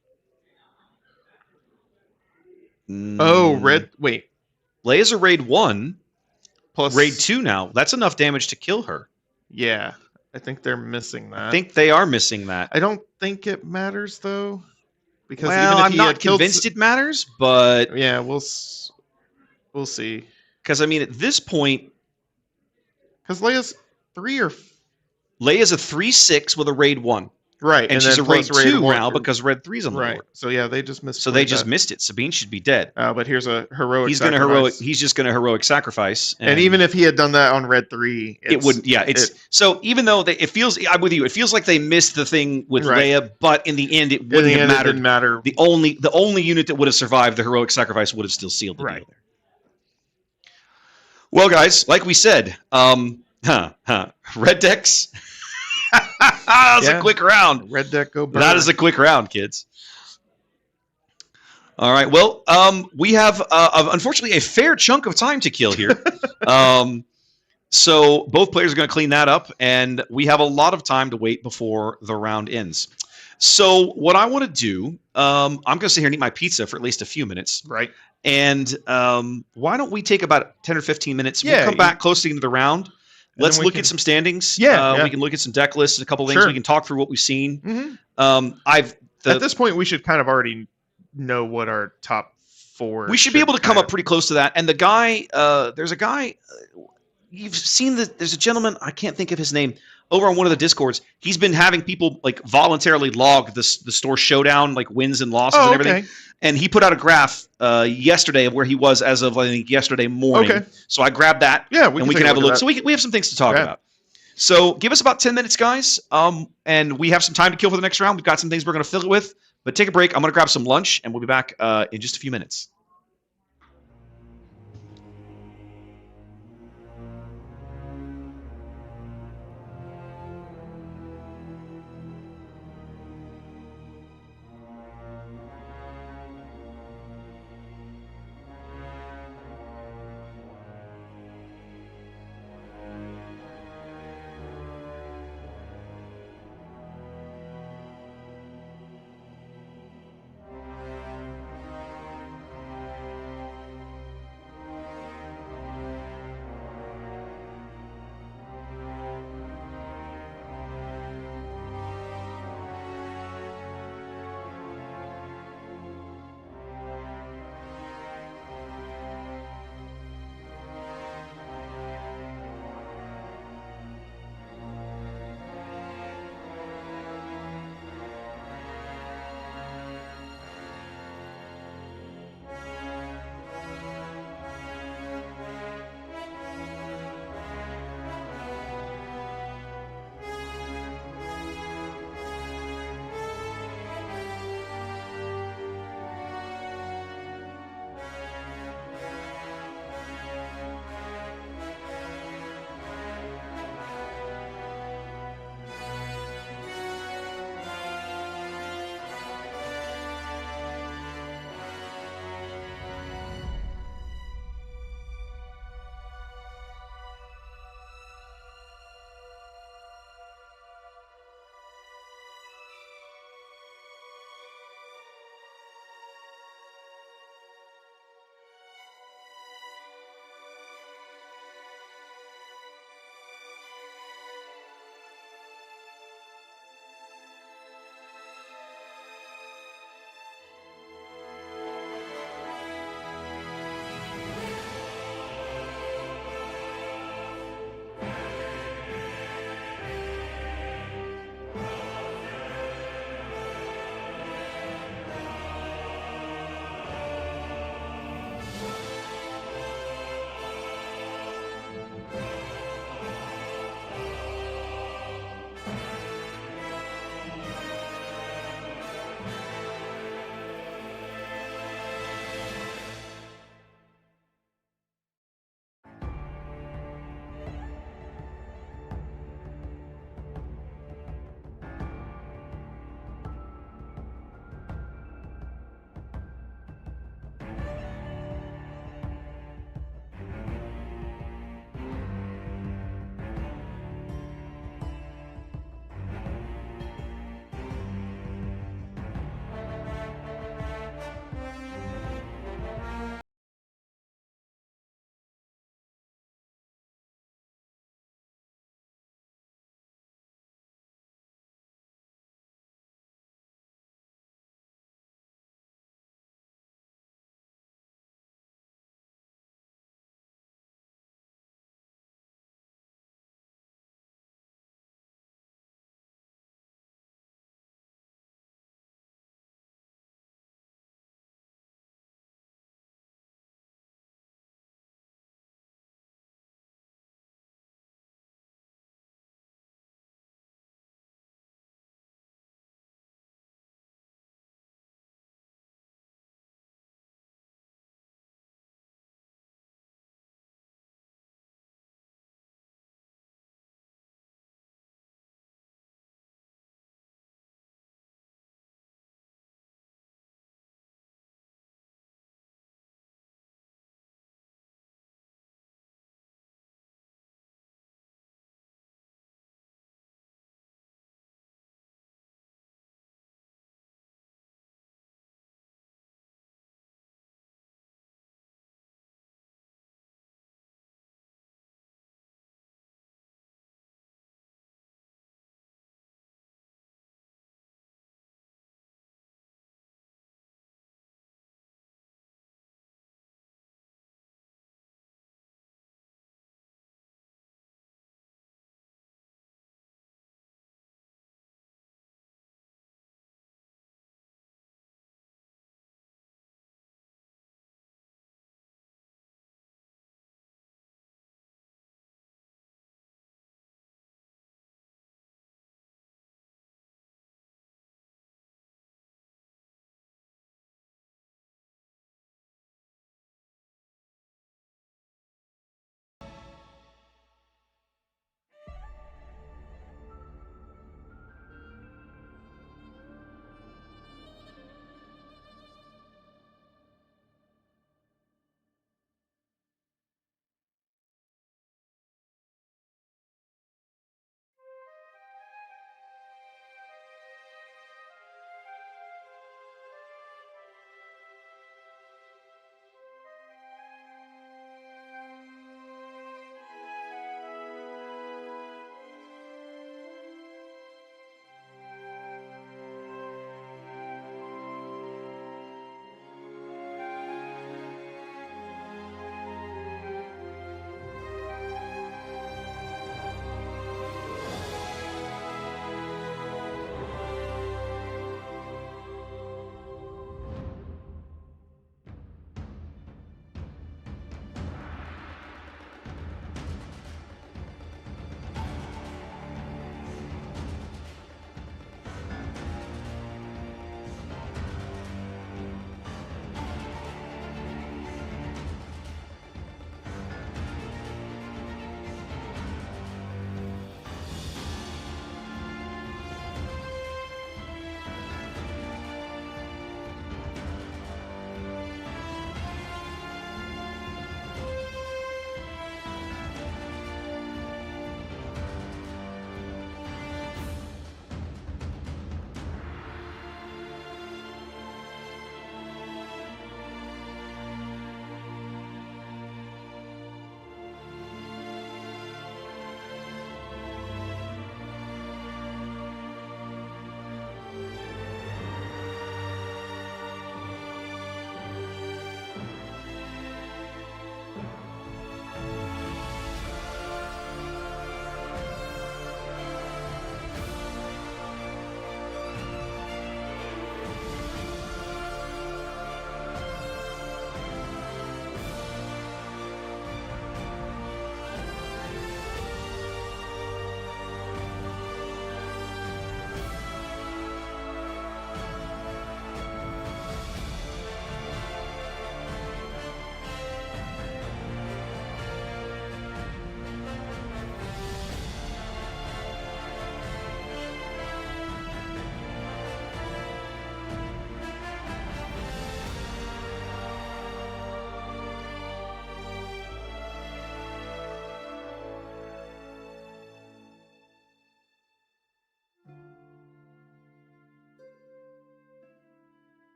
Wait. Leia's a raid 1. Plus raid 2 now. That's enough damage to kill her. Yeah. I think they're missing that. I think they are missing that. I don't think it matters, though. Because I'm not convinced it matters, but... Yeah, we'll see. Because, I mean, at this point... Because Leia's 3 or... Leia's a 3/6 with a raid 1. Right. And she's a raid 2 now because red 3's on the board. So, yeah, they just missed So they just missed it. Sabine should be dead. But here's a heroic He's just going to heroic sacrifice. And even if he had done that on red 3... It wouldn't... Yeah, so even though I'm with you, it feels like they missed the thing with Leia, but in the end, it wouldn't have mattered. It didn't matter. The only unit that would have survived the heroic sacrifice would have still sealed the deal there. Well, guys, like we said, red decks... That was a quick round. Red deck go burn. That is a quick round, kids. All right. Well, we have unfortunately a fair chunk of time to kill here. So both players are going to clean that up, and we have a lot of time to wait before the round ends. So what I want to do, I'm going to sit here and eat my pizza for at least a few minutes. Right. And why don't we take about 10 or 15 minutes? We'll come back close to the end of the round. Let's look at some standings. We can look at some deck lists and a couple of things. We can talk through what we've seen. At this point, we should kind of already know what our top 4. We should be able to come up pretty close to that. And the guy, there's a guy, you've seen there's a gentleman, I can't think of his name, over on one of the Discords. He's been having people like voluntarily log the store Showdown, like wins and losses and everything. And he put out a graph yesterday of where he was as of, I think, yesterday morning. Okay. So I grabbed that. Yeah, we can have a look. So we have some things to talk about. So give us about 10 minutes, guys. And we have some time to kill for the next round. We've got some things we're going to fill it with. But take a break. I'm going to grab some lunch, and we'll be back in just a few minutes.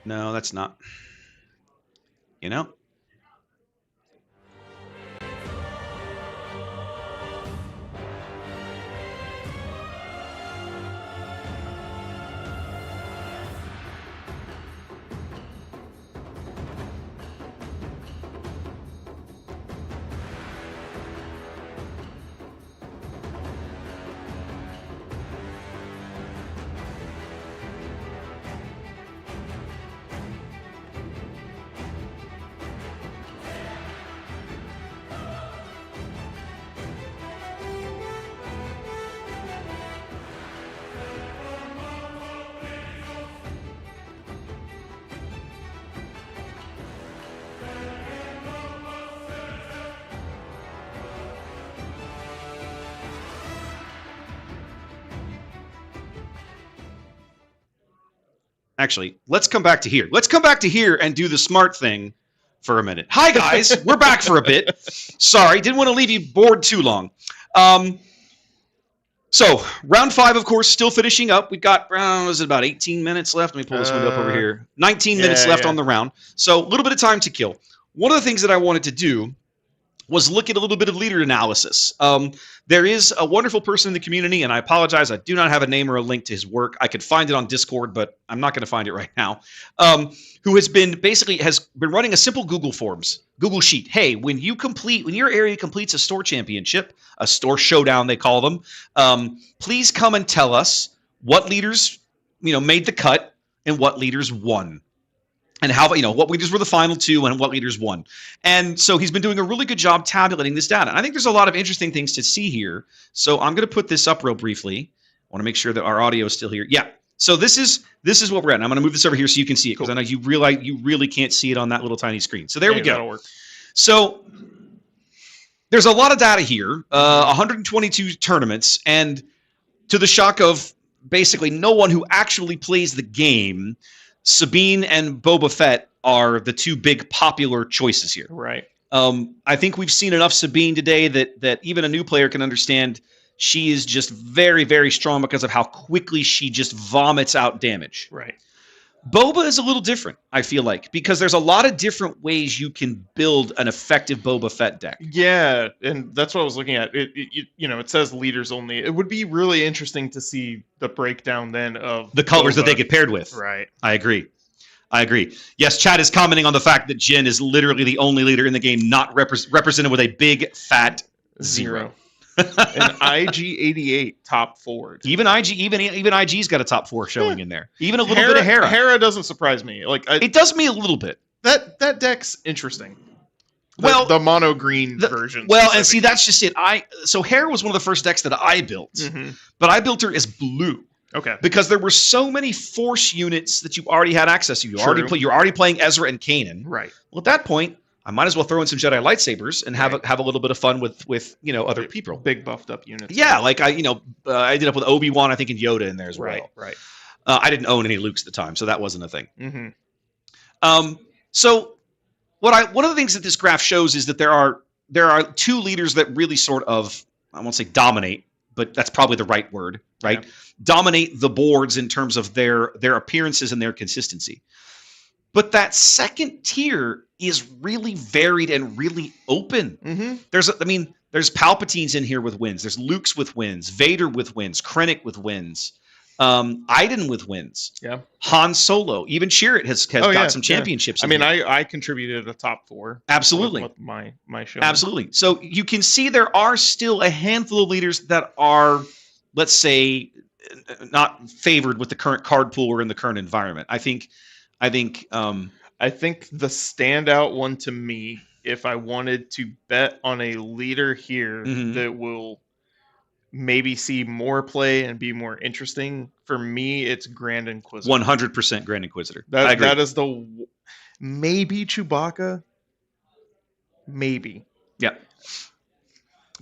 No, that's not. You know? Actually, let's come back to here. Let's come back to here and do the smart thing for a minute. Hi, guys. We're back for a bit. Sorry, didn't want to leave you bored too long. So, round 5, of course, still finishing up. We've got, was it about 18 minutes left? Let me pull this window up over here. 19 minutes left on the round. So, a little bit of time to kill. One of the things that I wanted to do was look at a little bit of leader analysis. There is a wonderful person in the community, and I apologize, I do not have a name or a link to his work. I could find it on Discord, but I'm not going to find it right now. Who has been running a simple Google sheet. Hey, when your area completes a store championship, a store showdown they call them, please come and tell us what leaders made the cut and what leaders won. And how, what leaders were the final 2 and what leaders won. And so he's been doing a really good job tabulating this data. And I think there's a lot of interesting things to see here. So I'm going to put this up real briefly. I want to make sure that our audio is still here. Yeah. So this is what we're at. And I'm going to move this over here so you can see it, because I know you really can't see it on that little tiny screen. So there we go. That'll work. So there's a lot of data here, 122 tournaments, and to the shock of basically no one who actually plays the game, Sabine and Boba Fett are the 2 big popular choices here. Right. I think we've seen enough Sabine today that even a new player can understand she is just very, very strong because of how quickly she just vomits out damage. Right. Boba is a little different, I feel like, because there's a lot of different ways you can build an effective Boba Fett deck. Yeah, and that's what I was looking at. It says leaders only. It would be really interesting to see the breakdown then of the colors Boba. that they get paired with. Right. I agree. Yes, Chad is commenting on the fact that Jin is literally the only leader in the game not represented with a big fat 0. An IG-88 top forward. Even IG's got a top 4 showing in there. Even a little bit of Hera. Hera doesn't surprise me. It does me a little bit. That deck's interesting. The mono green version. Well, and see, that's just it. So Hera was one of the first decks that I built, but I built her as blue. Okay. Because there were so many Force units that you already had access to. You're already playing Ezra and Kanan. Right. Well, at that point, I might as well throw in some Jedi lightsabers and have a little bit of fun with other people. Big buffed up units. Yeah, like I ended up with Obi-Wan, I think, and Yoda in there as well. Right. I didn't own any Lukes at the time, so that wasn't a thing. Mm-hmm. So one of the things that this graph shows is that there are 2 leaders that really sort of, I won't say dominate, but that's probably the right word, right? Yeah. Dominate the boards in terms of their appearances and their consistency. But that second tier is really varied and really open. Mm-hmm. There's Palpatines in here with wins. There's Luke's with wins. Vader with wins. Krennic with wins. Iden with wins. Yeah. Han Solo. Even Cherit has got some championships. I mean, I contributed a top 4. Absolutely. With my show. Absolutely. So you can see there are still a handful of leaders that are, let's say, not favored with the current card pool or in the current environment. I think the standout one to me, if I wanted to bet on a leader here that will maybe see more play and be more interesting, for me, it's Grand Inquisitor. 100% Grand Inquisitor. I agree. That is maybe Chewbacca. Maybe. Yeah.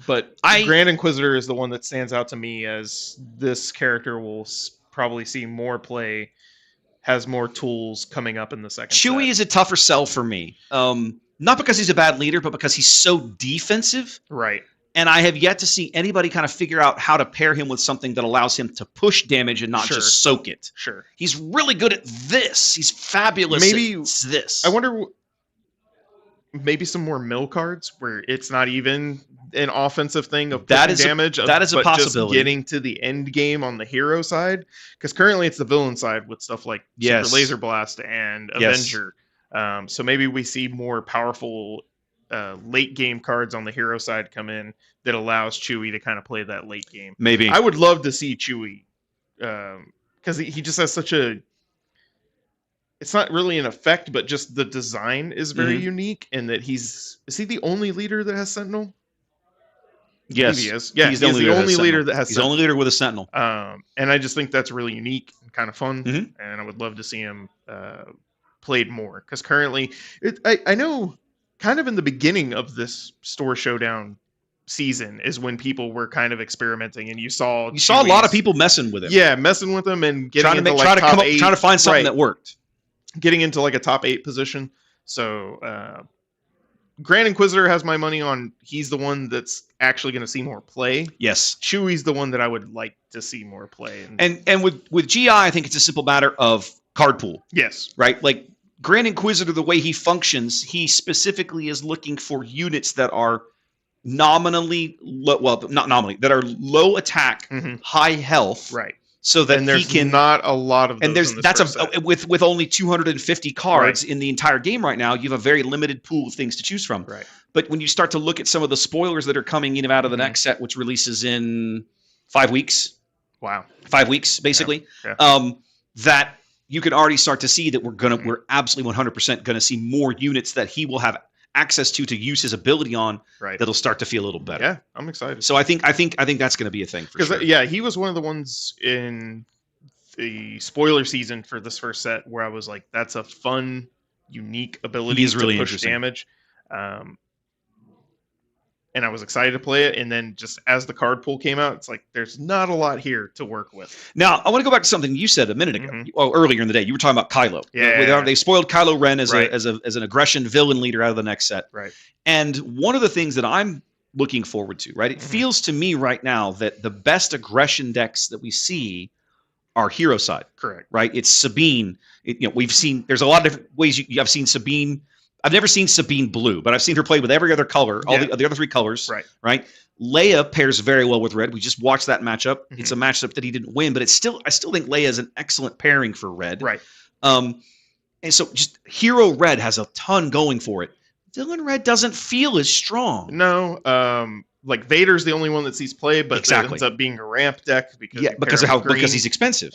But Grand Inquisitor is the one that stands out to me as this character will probably see more play, has more tools coming up in the second Chewie set. is a tougher sell for me. Not because he's a bad leader, but because he's so defensive. Right. And I have yet to see anybody kind of figure out how to pair him with something that allows him to push damage and not Sure. just soak it. Sure. He's really good at this. He's fabulous Maybe- at this. I wonder, maybe some more mill cards where it's not even an offensive thing of That pushing is a- damage. that is a but possibility. Just getting to the end game on the hero side, because currently it's the villain side with stuff like Yes. Super Laser Blast and Yes. Avenger. So maybe we see more powerful late game cards on the hero side come in that allows Chewie to kind of play that late game. Maybe. I would love to see Chewie, because he just has such a. It's not really an effect, but just the design is very unique, and that is he the only leader that has Sentinel? Yes. Maybe he is. Yeah, He's he's the only leader Sentinel. that has He's the only leader with a Sentinel. and I just think that's really unique and kind of fun, Mhm. and I would love to see him played more, because currently, I know kind of in the beginning of this store showdown season is when people were kind of experimenting, and you saw You saw a lot of Chewie's- people messing with him. yeah, messing with him and getting Trying to into make, like trying to top come up, 8, trying to find something right, that worked. getting into like a top 8 position. So Grand Inquisitor has my money on. He's the one that's actually going to see more play. Yes. Chewie's the one that I would like to see more play. And with GI, I think it's a simple matter of card pool, yes, right? Like Grand Inquisitor, the way he functions, he specifically is looking for units that are nominally low, well, not nominally, that are low attack, Mhm. high health, right. so that And there's he can. not a lot of those And there's in this that's first set. with only 250 cards in the entire game right now. You have a very limited pool of things to choose from. Right. But when you start to look at some of the spoilers that are coming in and out of the Mhm. next set, which releases in 5 weeks, Wow. 5 weeks basically, Yeah. that you can already start to see that Mhm. we're absolutely 100% going to see more units that he will have access to use his ability on. Right. That'll start to feel a little better. Yeah, I'm excited. So I think that's going to be a thing for Because sure. yeah, he was one of the ones in the spoiler season for this first set where I was like, that's a fun, unique ability He is really to push interesting. damage. And I was excited to play it. And then just as the card pool came out, it's like there's not a lot here to work with. Now, I want to go back to something you said a minute ago. Mhm. Oh, earlier in the day, you were talking about Kylo. Yeah. They spoiled Kylo Ren as Right. as an aggression villain leader out of the next set. Right. And one of the things that I'm looking forward to, right? It Mhm. feels to me right now that the best aggression decks that we see are hero side, Correct. right? It's Sabine. We've seen there's a lot of different ways I've seen Sabine. I've never seen Sabine blue, but I've seen her play with every other color, all Yeah. the other 3 colors. Right. Right. Leia pairs very well with red. We just watched that matchup. Mm-hmm. It's a matchup that he didn't win, but I still think Leia is an excellent pairing for red. Right. And so just hero red has a ton going for it. Villain red doesn't feel as strong. No. Like Vader's the only one that sees play, but Exactly. it ends up being a ramp deck because Yeah, you because pair of him with because green. he's expensive.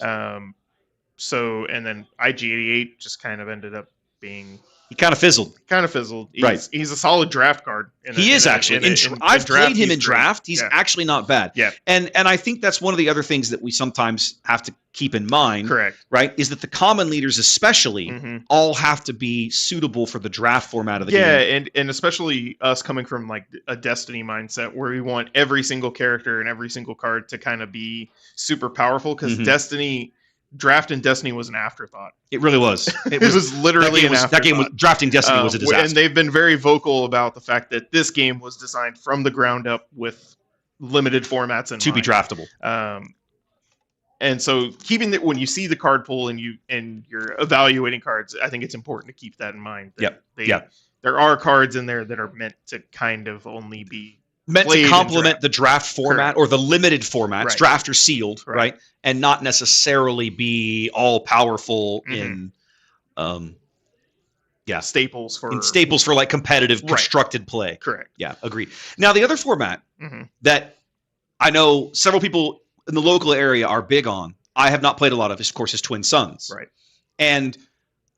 So and then IG-88 just kind of ended up being He kind of fizzled. kind of fizzled. Right. He's a solid draft card. He is actually. I've played him in draft. He's Yeah. actually not bad. Yeah. And I think that's one of the other things that we sometimes have to keep in mind, Correct. right? Is that the common leaders, especially, Mhm. all have to be suitable for the draft format of the Yeah, game. and especially us coming from like a Destiny mindset where we want every single character and every single card to kind of be super powerful, because Mhm. Destiny draft in Destiny was an afterthought. It really was. It was literally an that game was afterthought. drafting Destiny was a disaster. And they've been very vocal about the fact that this game was designed from the ground up with limited formats in to be mind. draftable. And so keeping that, when you see the card pool and you're evaluating cards, I think it's important to keep that in mind. That Yep. There are cards in there that are meant to kind of only be Meant played to in complement draft. the draft format or the limited formats, Right. draft or sealed, Right. right? And not necessarily be all powerful Mhm. in staples for in staples for like competitive Right. constructed play. correct. Yeah, agreed. Now the other format Mhm. that I know several people in the local area are big on, I have not played a lot of, of course, is Twin Suns. Right. And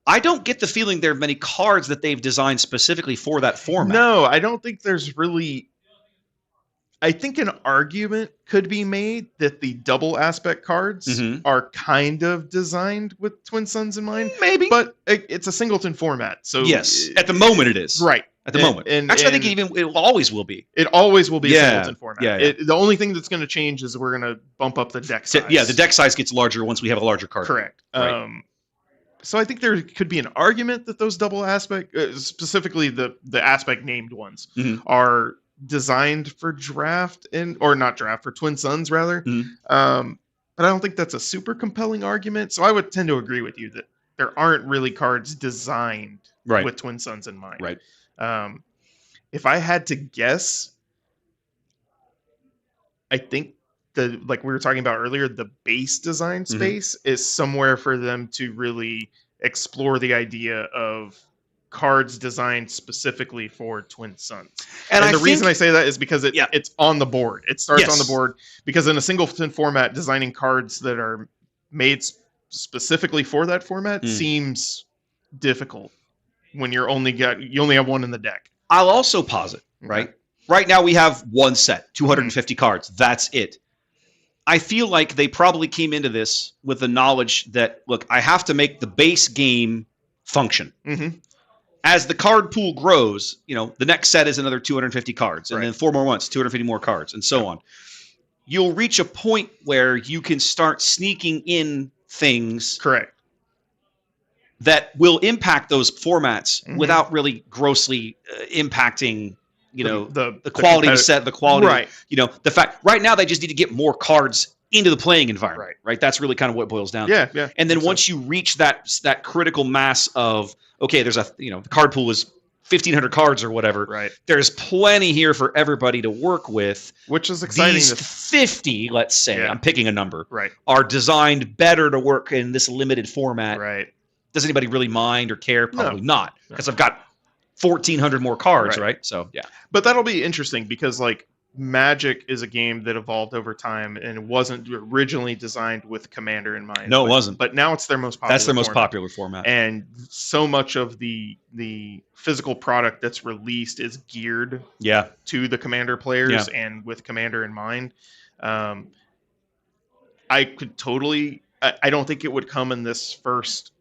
I don't get the feeling there are many cards that they've designed specifically for that format. No, I don't think there's really. I think an argument could be made that the double aspect cards Mhm. are kind of designed with Twin Suns in mind, Maybe. but it's a singleton format. So yes, at the moment it is. right At the moment. Actually, I think it always will be. it always will be a Yeah, singleton format. yeah. The only thing that's going to change is we're going to bump up the deck size. Yeah, the deck size gets larger once we have a larger card. Correct. Right. So I think there could be an argument that those double aspect, specifically the aspect named ones, Mhm. are designed for draft or not draft, for Twin Suns rather. But I don't think that's a super compelling argument. So I would tend to agree with you that there aren't really cards designed Right. with Twin Suns in mind. Right. If I had to guess, I think like we were talking about earlier, the base design space is somewhere for them to really explore the idea of cards designed specifically for Twin Suns. And the reason I say that is because it's on the board. It starts on the board because in a singleton format, designing cards that are made specifically for that format seems difficult when you only have one in the deck. I'll also posit, right? Right now we have one set, 250 cards. That's it. I feel like they probably came into this with the knowledge that, look, I have to make the base game function. As the card pool grows, the next set is another 250 cards, and then 4 more months, 250 more cards, and so on. You'll reach a point where you can start sneaking in things that will impact those formats without really grossly impacting the quality of the set, the quality, the fact right now they just need to get more cards into the playing environment, right? That's really kind of what it boils down to. Yeah. And then once you reach that critical mass of, okay, there's the card pool is 1,500 cards or whatever. Right. There's plenty here for everybody to work with. Which is exciting. These 50, let's say, I'm picking a number, right, are designed better to work in this limited format. Right. Does anybody really mind or care? Probably not, because I've got 1,400 more cards, right? So, yeah. But that'll be interesting because, like, Magic is a game that evolved over time and it wasn't originally designed with Commander in mind. No, it wasn't. But now it's their most popular That's their most popular format. And so much of the physical product that's released is geared to the Commander players and with Commander in mind. I could totally... I don't think it would come in this first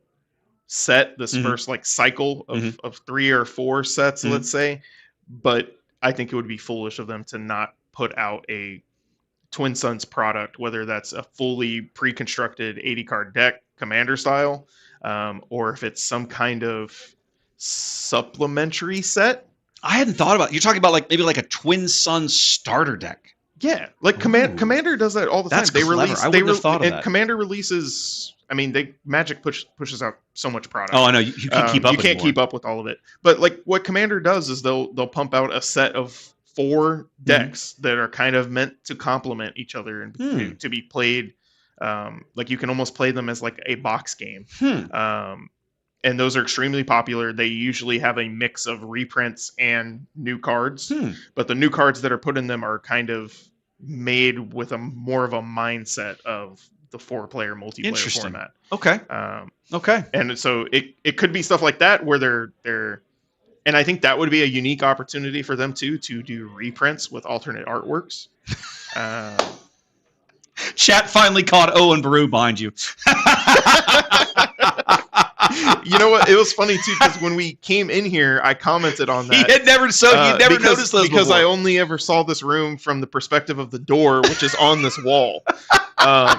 set, this first like cycle of 3 or 4 sets, let's say. But I think it would be foolish of them to not put out a Twin Suns product, whether that's a fully pre-constructed 80-card deck, Commander style, or if it's some kind of supplementary set. I hadn't thought about it. You're talking about maybe a Twin Suns starter deck. Yeah, like Commander does that all the time. They release. I wouldn't have thought of that. Commander releases. I mean, Magic pushes out so much product. Oh, I know. You can't keep up. You can't keep up with all of it. But like what Commander does is they'll pump out a set of 4 decks that are kind of meant to complement each other and to be played. Like you can almost play them as like a box game. And those are extremely popular. They usually have a mix of reprints and new cards. But the new cards that are put in them are kind of made with a more of a mindset of the 4-player multiplayer format. Okay. Okay. And so it could be stuff like that where they're and I think that would be a unique opportunity for them to do reprints with alternate artworks. Chat finally caught Owen Baru behind you. You know what? It was funny too because when we came in here, I commented on that. He had never noticed those because before. I only ever saw this room from the perspective of the door, which is on this wall.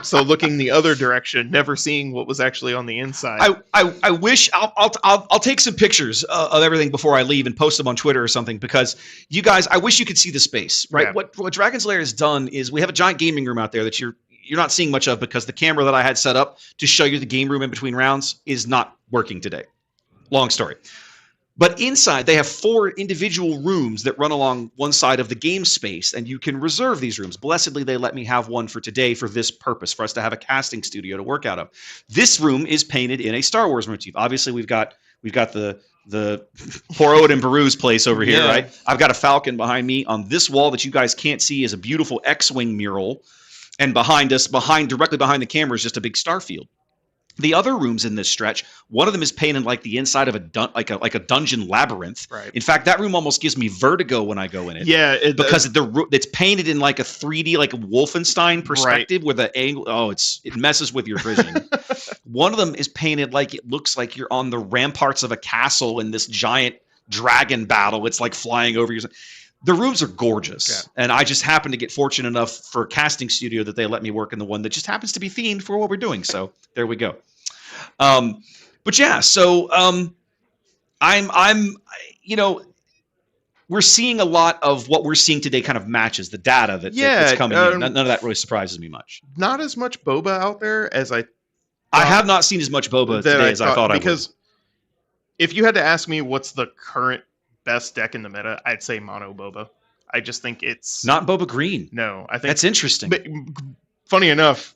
So looking the other direction, never seeing what was actually on the inside. I wish I'll take some pictures of everything before I leave and post them on Twitter or something because you guys, I wish you could see the space, right? Yeah. What Dragon's Lair has done is we have a giant gaming room out there that you're not seeing much of because the camera that I had set up to show you the game room in between rounds is not working today. Long story. But inside, they have 4 individual rooms that run along one side of the game space, and you can reserve these rooms. Blessedly, they let me have one for today for this purpose, for us to have a casting studio to work out of. This room is painted in a Star Wars motif. Obviously, we've got the poor Owen and Baru's place over here, right? I've got a Falcon behind me. On this wall that you guys can't see is a beautiful X-Wing mural. And behind us, directly behind the camera, is just a big starfield. The other rooms in this stretch, one of them is painted like the inside of a dungeon labyrinth. Right. In fact, that room almost gives me vertigo when I go in it. Yeah, because it's painted in like a 3D, like a Wolfenstein perspective with the angle. Oh, it messes with your vision. One of them is painted like it looks like you're on the ramparts of a castle in this giant dragon battle. It's like flying over you. The rooms are gorgeous, and I just happen to get fortunate enough for a casting studio that they let me work in the one that just happens to be themed for what we're doing. So there we go. But yeah, so I'm we're seeing a lot of what we're seeing today kind of matches the data that's coming in. None of that really surprises me much. Not as much Boba out there as I have not seen as much Boba that today as I thought I would. because if you had to ask me what's the current best deck in the meta, I'd say Mono Boba. I just think it's Not Boba Green. no. I think That's interesting. But funny enough,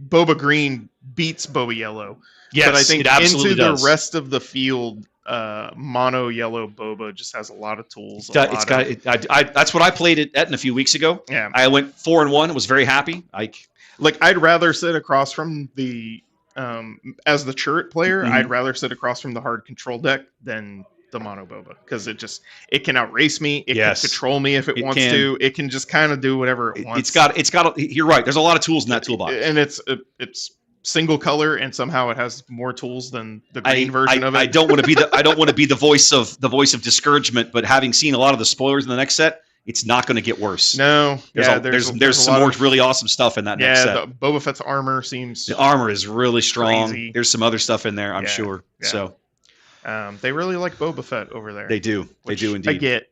Boba Green beats Boba Yellow. Yes, but I think it absolutely into does. the rest of the field, Mono Yellow Boba just has a lot of tools. That's what I played at Eton a few weeks ago. Yeah, I went 4-1. Was very happy. I'd rather sit across from the as the Cherit player. Mhm. I'd rather sit across from the hard control deck than the Mono Boba because it can outrace me. It can control me if it wants to. It can just kind of do whatever it wants. It's got. You're right. There's a lot of tools in that toolbox, and it's single color, and somehow it has more tools than the green version of it. I don't want to be the voice of discouragement, but having seen a lot of the spoilers in the next set, it's not going to get worse. No, there's some more really awesome stuff in that next set. Yeah, Boba Fett's armor seems the armor is really strong. Crazy. There's some other stuff in there, I'm sure. Yeah. So they really like Boba Fett over there. They do. They do indeed. I get.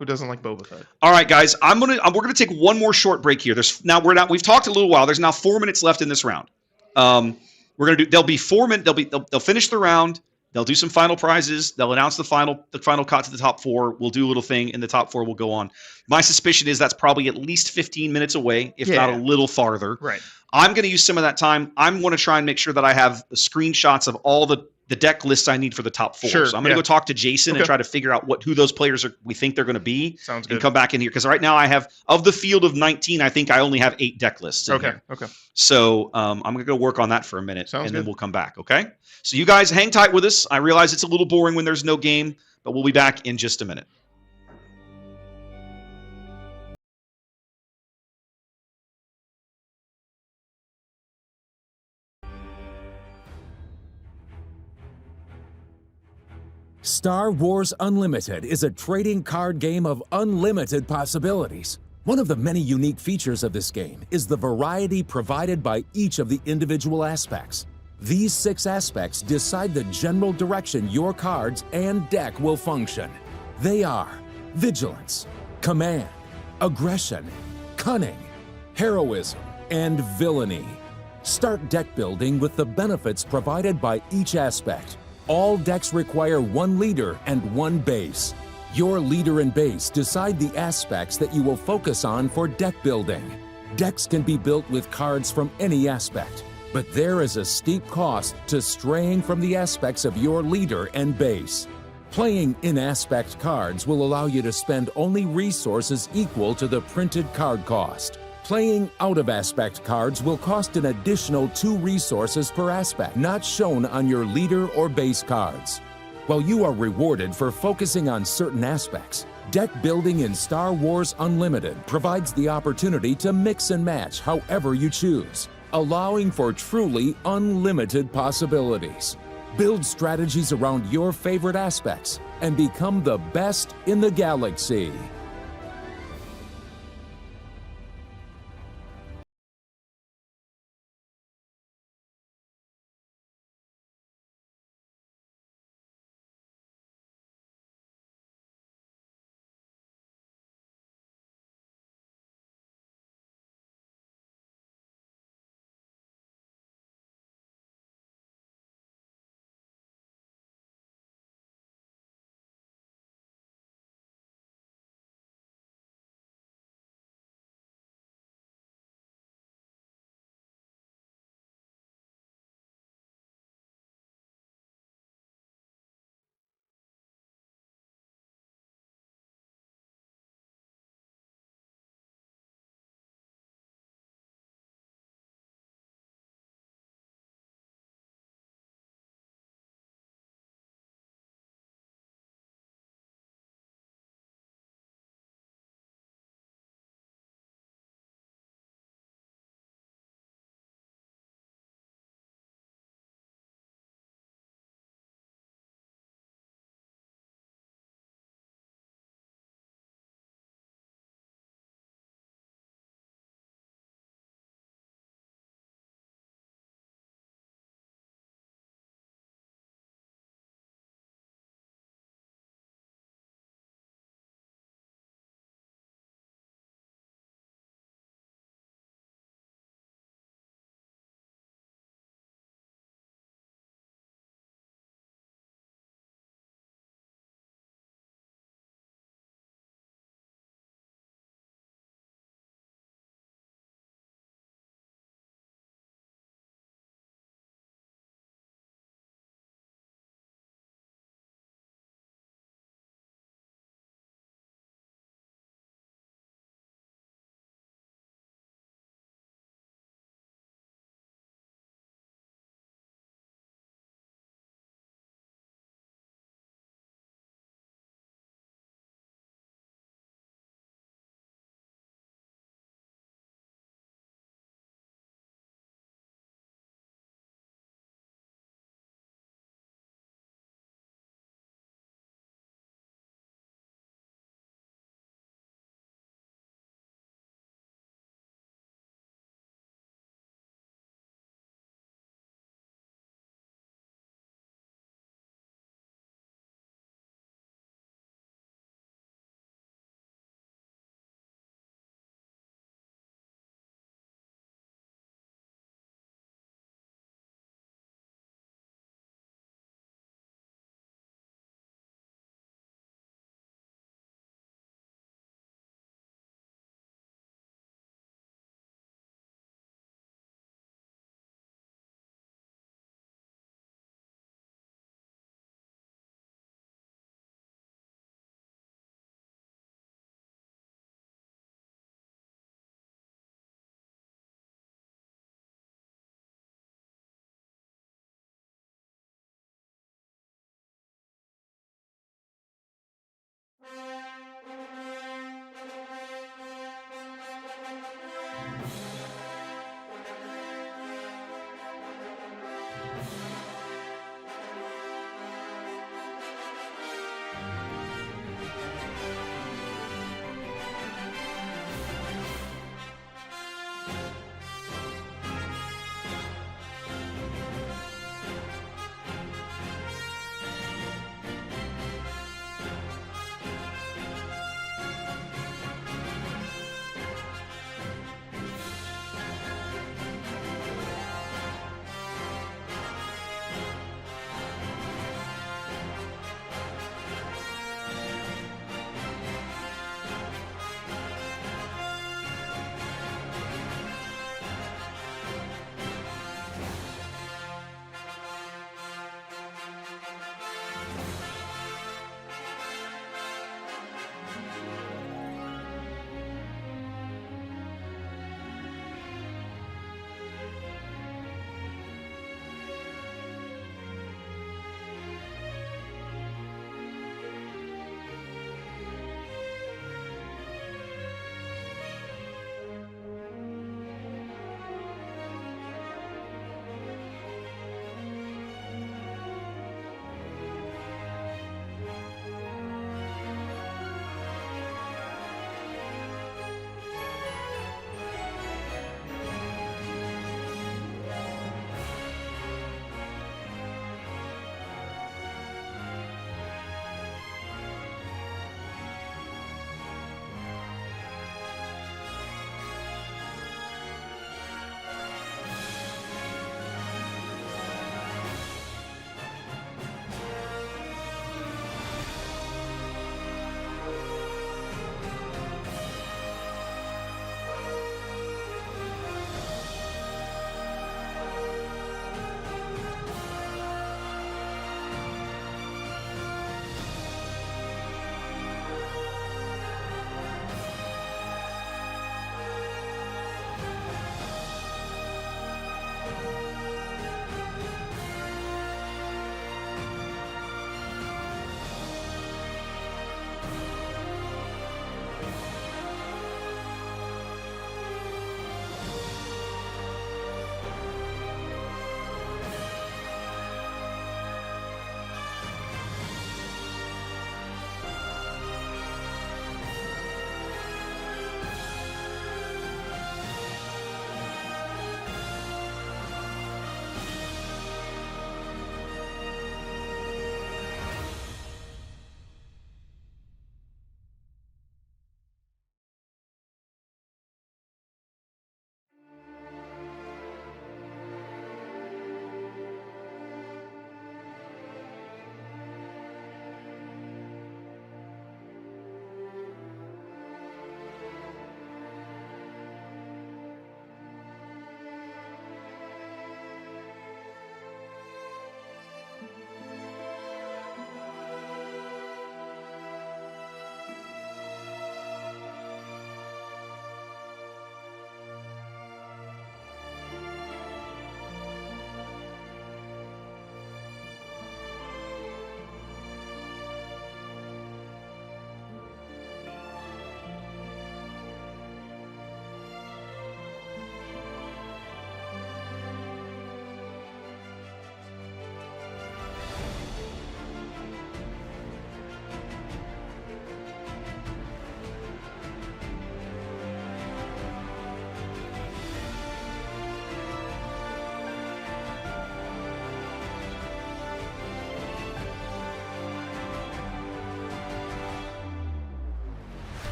Who doesn't like Boba Fett? All right, guys, we're gonna take one more short break here. We've talked a little while. There's now 4 minutes left in this round. There'll be 4 minutes. They'll finish the round. They'll do some final prizes. They'll announce the final cut to the top 4. We'll do a little thing, and the top 4 will go on. My suspicion is that's probably at least 15 minutes away, if not a little farther. Right. I'm going to use some of that time. I'm going to try and make sure that I have the screenshots of all the deck lists I need for the top 4. Sure, So I'm going to go talk to Jason and try to figure out who those players we think they're going to be. Sounds good. And come back in here because right now I have of the field of 19. I think I only have 8 deck lists. In here. Okay. So I'm going to go work on that for a minute, Sounds then good. we'll come back. Okay. So you guys hang tight with us. I realize it's a little boring when there's no game, but we'll be back in just a minute. Star Wars Unlimited is a trading card game of unlimited possibilities. One of the many unique features of this game is the variety provided by each of the individual aspects. These 6 aspects decide the general direction your cards and deck will function. They are vigilance, command, aggression, cunning, heroism, and villainy. Start deck building with the benefits provided by each aspect. All decks require 1 leader and 1 base. Your leader and base decide the aspects that you will focus on for deck building. Decks can be built with cards from any aspect, but there is a steep cost to straying from the aspects of your leader and base. Playing in-aspect cards will allow you to spend only resources equal to the printed card cost. Playing out-of-aspect cards will cost an additional 2 resources per aspect, not shown on your leader or base cards. While you are rewarded for focusing on certain aspects, deck building in Star Wars Unlimited provides the opportunity to mix and match however you choose, allowing for truly unlimited possibilities. Build strategies around your favorite aspects and become the best in the galaxy.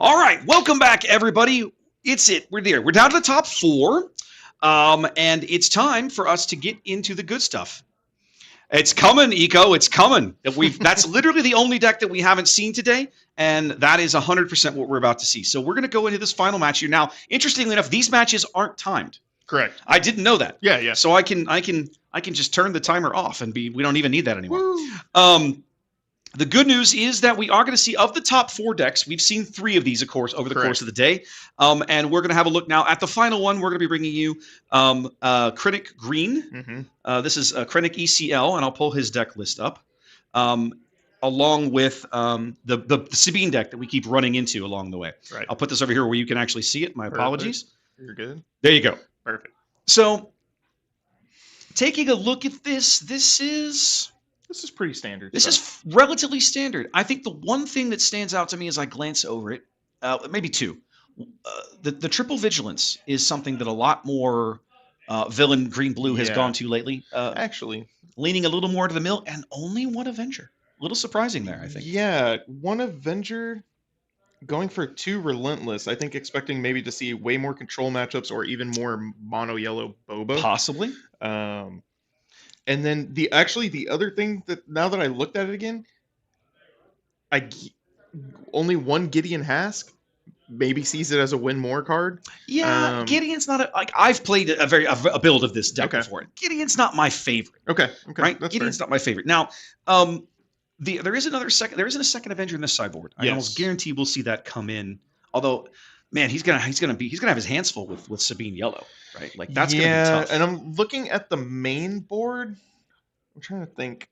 All right, welcome back, everybody. We're there. We're down to the top 4, and it's time for us to get into the good stuff. It's coming, Eco. It's coming. That's literally the only deck that we haven't seen today, and that is 100% what we're about to see. So we're going to go into this final match here. Now, interestingly enough, these matches aren't timed. Correct. I didn't know that. Yeah. So I can just turn the timer off and we don't even need that anymore. Woo. The good news is that we are going to see, of the top 4 decks, we've seen 3 of these, of course, over the course of the day. And we're going to have a look now at the final one. We're going to be bringing you Krennic Green. This is Krennic ECL, and I'll pull his deck list up, along with the Sabine deck that we keep running into along the way. Right. I'll put this over here where you can actually see it. My apologies. You're good. There you go. Perfect. So, taking a look at this is pretty standard. This is relatively standard. I think the one thing that stands out to me as I glance over it, maybe 2, the triple vigilance is something that a lot more villain green-blue has gone to lately. Actually, leaning a little more to the mill, and only one Avenger. A little surprising there, I think. Yeah, one Avenger going for 2 relentless. I think expecting maybe to see way more control matchups or even more mono yellow Boba. Possibly. And then the other thing that now that I looked at it again, only one Gideon Hask maybe sees it as a win more card. Yeah, Gideon's not I've played a build of this deck before. Gideon's not my favorite. Okay, right? That's Gideon's not my favorite. Now, there isn't a second Avenger in this sideboard. I almost guarantee we'll see that come in. Although, man, he's gonna have his hands full with Sabine Yellow, right? Like that's gonna be tough. And I'm looking at the main board. I'm trying to think.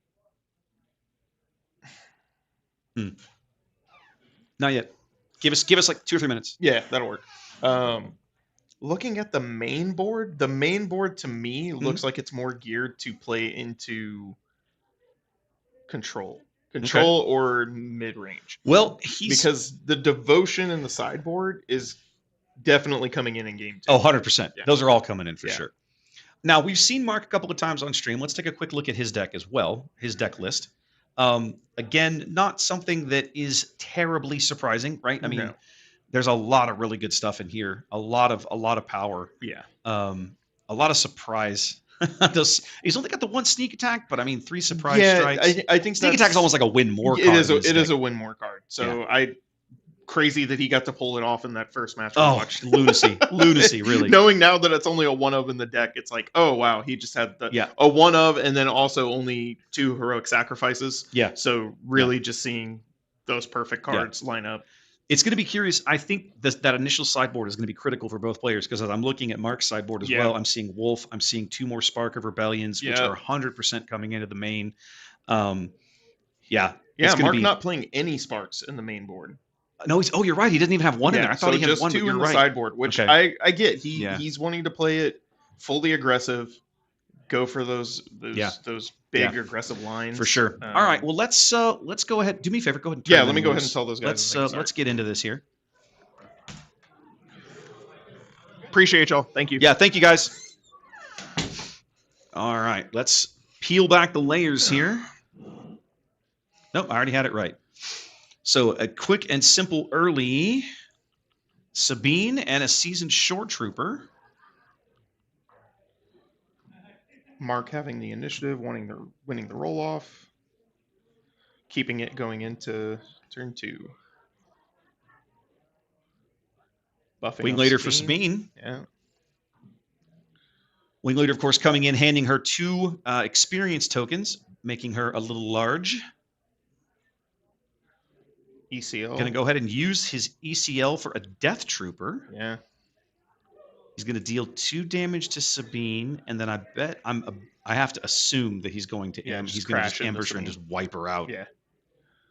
Not yet. Give us like 2 or 3 minutes. Yeah, that'll work. Looking at the main board to me looks like it's more geared to play into control or mid-range. Well, because the devotion in the sideboard is definitely coming in game 2. Oh, 100%. Yeah. Those are all coming in for sure. Now, we've seen Mark a couple of times on stream. Let's take a quick look at his deck as well, his deck list. Again, not something that is terribly surprising, right? I mean, there's a lot of really good stuff in here. A lot of power. Yeah. A lot of surprise. He's only got the 1 sneak attack, but I mean 3 surprise strikes. I think sneak attack is almost like a win more card. It is a win more card. So crazy that he got to pull it off in that first match. Lunacy, really. Knowing now that it's only a 1 of in the deck, it's like, oh wow, he just had a 1 of, and then also only 2 heroic sacrifices. Yeah. So really, just seeing those perfect cards line up. It's going to be curious. I think that initial sideboard is going to be critical for both players because as I'm looking at Mark's sideboard as well, I'm seeing Wolf. I'm seeing 2 more Spark of Rebellions, which are 100% coming into the main. Mark not playing any Sparks in the main board. No, you're right. He doesn't even have 1 in there. I thought he had just 1, 2 but you're in the right. sideboard, which I get. He's wanting to play it fully aggressive, go for those big aggressive lines for sure. All right, well let's go ahead. Do me a favor. Go ahead. And let me go ahead and tell those guys. Let's get into this here. Appreciate y'all. Thank you. Yeah, thank you guys. All right, let's peel back the layers here. Nope, I already had it right. So a quick and simple early Sabine and a seasoned short trooper. Mark having the initiative, winning the roll off, keeping it going into turn 2. Buffing Wing Leader for Sabine. Yeah. Wing Leader, of course, coming in, handing her 2 experience tokens, making her a little large. ECL. Going to go ahead and use his ECL for a Death Trooper. Yeah. He's going to deal 2 damage to Sabine, and then I have to assume that he's going to he's going to just ambush her and just wipe her out. Yeah.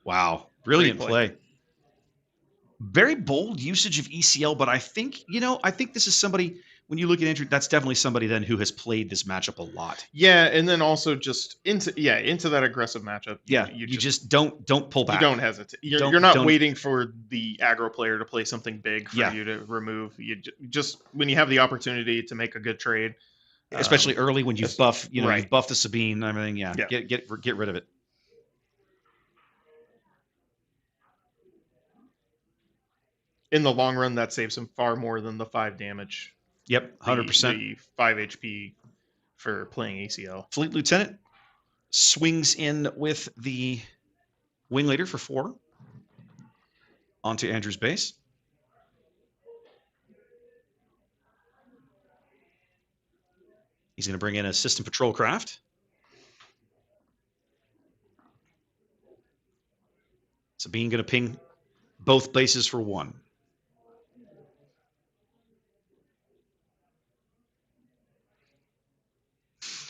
Wow. Brilliant play. Very bold usage of ECL, but I think this is somebody, when you look at entry, that's definitely somebody then who has played this matchup a lot. Yeah, and then also just into that aggressive matchup. You just don't pull back. You don't hesitate. You're not waiting for the aggro player to play something big for you to remove. You just when you have the opportunity to make a good trade, especially early when you buff, you've buffed the Sabine and everything. Yeah. Get rid of it. in the long run, that saves him far more than the 5 damage. Yep, 100%. The 5 HP for playing ACL. Fleet Lieutenant swings in with the Wing Leader for 4 onto Andrew's base. He's going to bring in a System Patrol Craft. Sabine going to ping both bases for 1.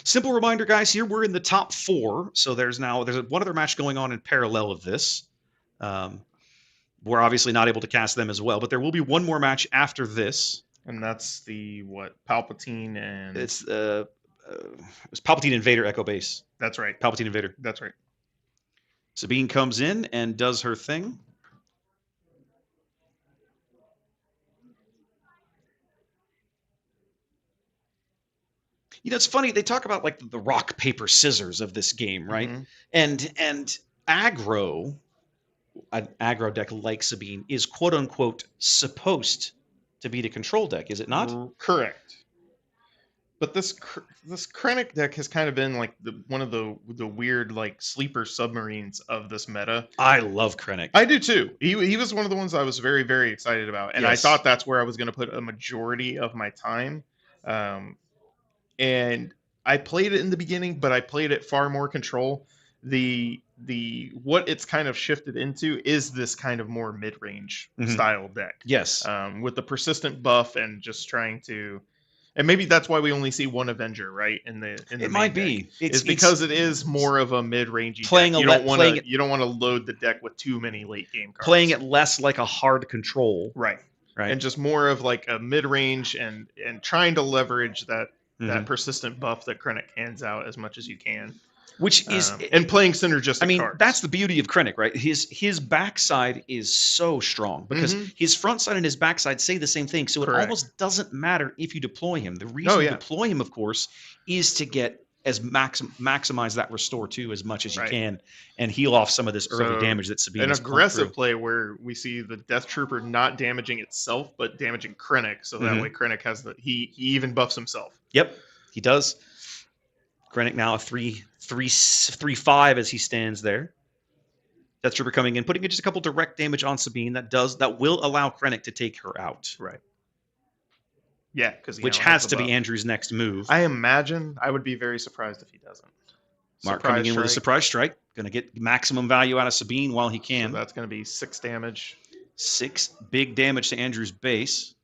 Simple reminder, guys, here we're in the top 4. So there's one other match going on in parallel of this. We're obviously not able to cast them as well, but there will be one more match after this. And that's the Palpatine and It's Palpatine and Vader Echo Base. that's right. Palpatine and Vader. That's right. Sabine comes in and does her thing. You know, it's funny. They talk about like the rock, paper, scissors of this game, right? Mhm. And aggro, an aggro deck like Sabine is quote unquote supposed to be the control deck, is it not? Correct. But this Krennic deck has kind of been like one of the weird like sleeper submarines of this meta. I love Krennic. I do too. He was one of the ones I was very, very excited about, and I Yes. thought that's where I was going to put a majority of my time. And I played it in the beginning, but I played it far more control. The what it's kind of shifted into is this kind of more mid-range Mhm. style deck. Yes. With the persistent buff and just trying to, and maybe that's why we only see one Avenger, right? In the It might main be. deck. It's because it is more of a mid-rangey Playing deck. a le- You don't want to load the deck with too many late game cards. playing it less like a hard control. right, Right. and just more of like a mid-range and trying to leverage that Mhm. persistent buff that Krennic hands out as much as you can. Which is And playing synergistic I mean, cards. that's the beauty of Krennic, right? His backside is so strong because his front side and his backside say the same thing. So it Correct. almost doesn't matter if you deploy him. The reason you yeah. deploy him, of course, is to get as maximize that restore to as much as you Right. can and heal off some of this early So, damage that Sabine an has pumped aggressive through. play where we see the Death Trooper not damaging itself but damaging Krennic, so that Mhm. way Krennic has he even buffs himself. Yep, he does. Krennic now a 3/5 as he stands there. Death Trooper coming in, putting in just a couple direct damage on Sabine that will allow Krennic to take her out. Right. Yeah, because Which has to be Andrew's next move. I imagine I would be very surprised if he doesn't. Mark Surprise coming in with a strike. surprise strike. Going to get maximum value out of Sabine while he So can. that's going to be 6 damage. 6 big damage to Andrew's base.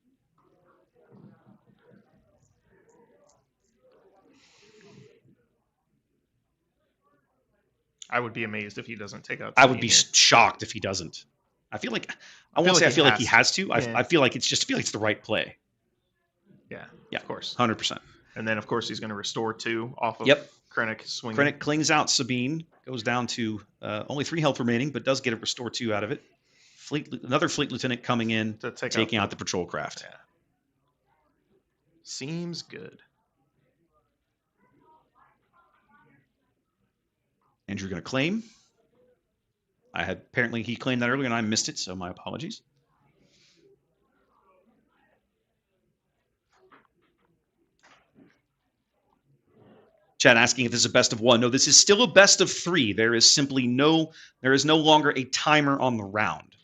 I would be amazed if he doesn't take out. I would be Sabine here. shocked if he doesn't. I feel like I feel like he he has to. Yeah. I feel like it's the right play. Yeah, Yeah, of course. 100%. And then of course he's going to restore 2 off of Yep. Krennic swinging. Krennic clings out Sabine, goes down to only 3 health remaining, but does get a restore 2 out of it. Another Fleet Lieutenant coming in, to take taking out out the patrol craft. Yeah. Seems good. Andrew going to claim. Apparently he claimed that earlier and I missed it, so my apologies. Chad asking if this is a best of 1. No, this is still a best of 3. There is no longer a timer on the round.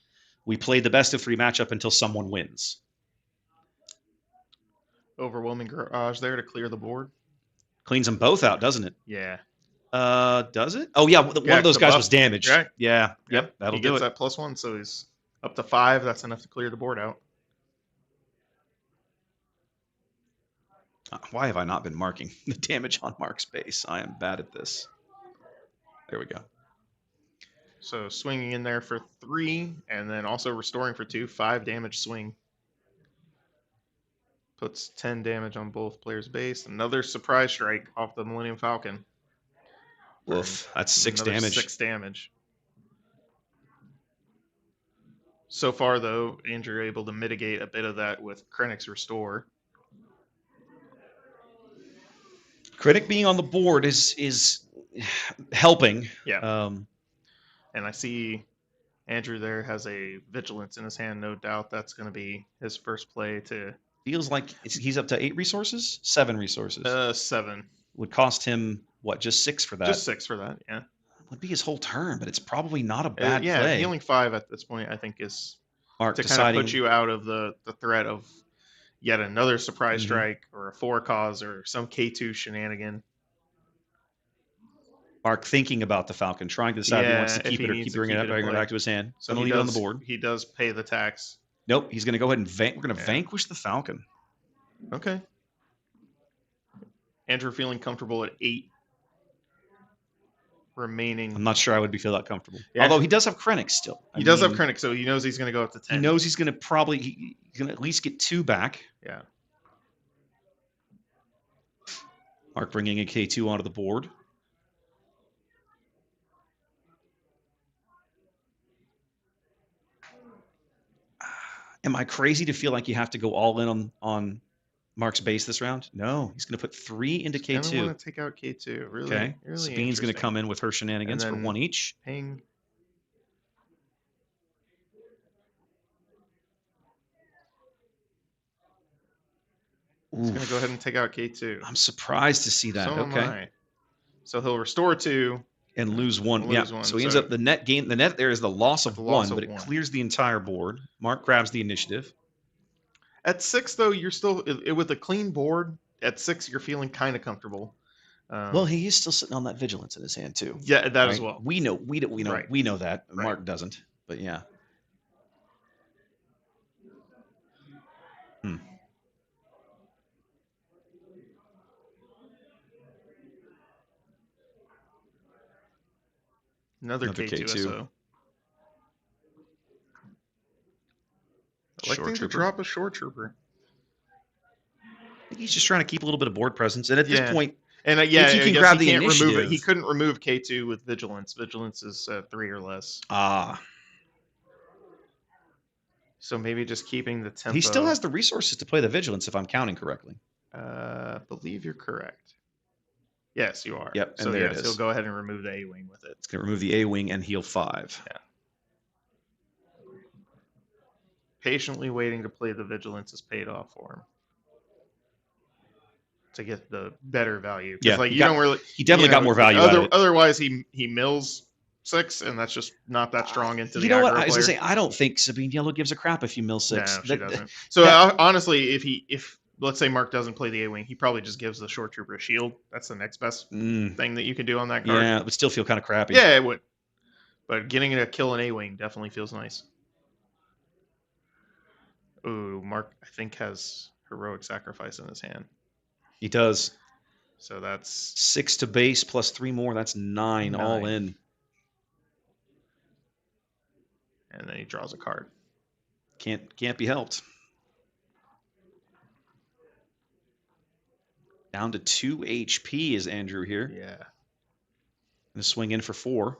We play the best of 3 matchup until someone wins. Overwhelming garage there to clear the board. Cleans them both out, doesn't it? Yeah. Does it? Oh yeah, one of those the guys buff. was damaged. Right. Yeah. Yep. That'll he do gets it. that +1, so he's up to 5. That's enough to clear the board out. Why have I not been marking the damage on Mark's base? I am bad at this. There we go. So swinging in there for 3, and then also restoring for 2. 5 damage swing. Puts 10 damage on both players' base. Another surprise strike off the Millennium Falcon. Woof. That's 6 Another damage. 6 damage. So far, though, Andrew able to mitigate a bit of that with Krennic's restore. Krennic being on the board is helping. Yeah. Um, And I see Andrew there has a vigilance in his hand. No doubt that's going to be his first play to Feels like he's up to 8 resources, 7 resources. 7. Would cost him what? Just 6 for that. Just 6 for that. Yeah. Would be his whole turn, but it's probably not a bad Yeah. play. Healing 5 at this point, I think, is Mark to deciding kind of put you out of the threat of yet another surprise strike or a 4 cause or some K2 shenanigan. Mark thinking about the Falcon, trying to decide if he wants to if keep he it or needs keep to bringing keep it it in play. back to his hand. So Gonna leave it on the board. He does pay the tax. Nope, he's going to go ahead and we're going to Yeah. vanquish the Falcon. Okay. Andrew feeling comfortable at 8 remaining. I'm not sure I would feel that comfortable. Yeah. Although he does have Krennic still. He does have Krennic, so he knows he's going to go up to 10. He knows he's going to probably he's going to at least get 2 back. Yeah. Mark bringing a K2 onto the board. Am I crazy to feel like you have to go all in on Mark's base this round? No, he's going to put 3 into I don't K2. want to take out K2. Really, Okay. really Sabine's going to interesting. come in with her shenanigans for then 1 each. Ping. He's going to go ahead and take out K2. I'm surprised to see that. So am Okay. I. So he'll restore 2. And lose 1. Lose Yeah. one, So he ends so- up the net there is the loss of The loss 1, of but it 1. clears the entire board. Mark grabs the initiative. At 6, though, you're still with a clean board. At 6, you're feeling kind of comfortable. Well, he is still sitting on that vigilance in his hand too. Yeah, that as right? well. We know Right. we know that. Right. Mark doesn't, but yeah. Another K2 K2. SO. Electing Short to trooper. drop a short trooper. I think he's just trying to keep a little bit of board presence, and at this Yeah. point, And If you can I guess grab he the can't remove it. initiative. He couldn't remove K2 with vigilance. Vigilance is 3 or less. So maybe just keeping the tempo. he still has the resources to play the vigilance, if I'm counting correctly. Believe you're correct. Yes, you are. Yep, and So there it yes, is. he'll go ahead and remove the A-wing with it. It's going to remove the A wing and heal 5. Yeah. Patiently waiting to play the vigilance is paid off for him. To get the better value. 'Cause, Yeah, like he you got- don't really. He definitely got more value out of it. Otherwise, he mills 6, and that's just not that strong into the. You know what? aggro I was going to player. say, I don't think Sabine Yellow gives a crap if you mill 6. No, she doesn't. So honestly, if let's say Mark doesn't play the A-wing, he probably just gives the short trooper a shield. That's the next best thing that you can do on that card. Yeah, it would still feel kind of crappy. Yeah, it would. But getting a kill an A-wing definitely feels nice. Ooh, Mark I think has heroic sacrifice in his hand. He does. So that's 6 to base plus 3 more. That's 9 all 9. in. and then he draws a card. Can't be helped. Down to 2 HP is Andrew here. Yeah. Gonna swing in for 4.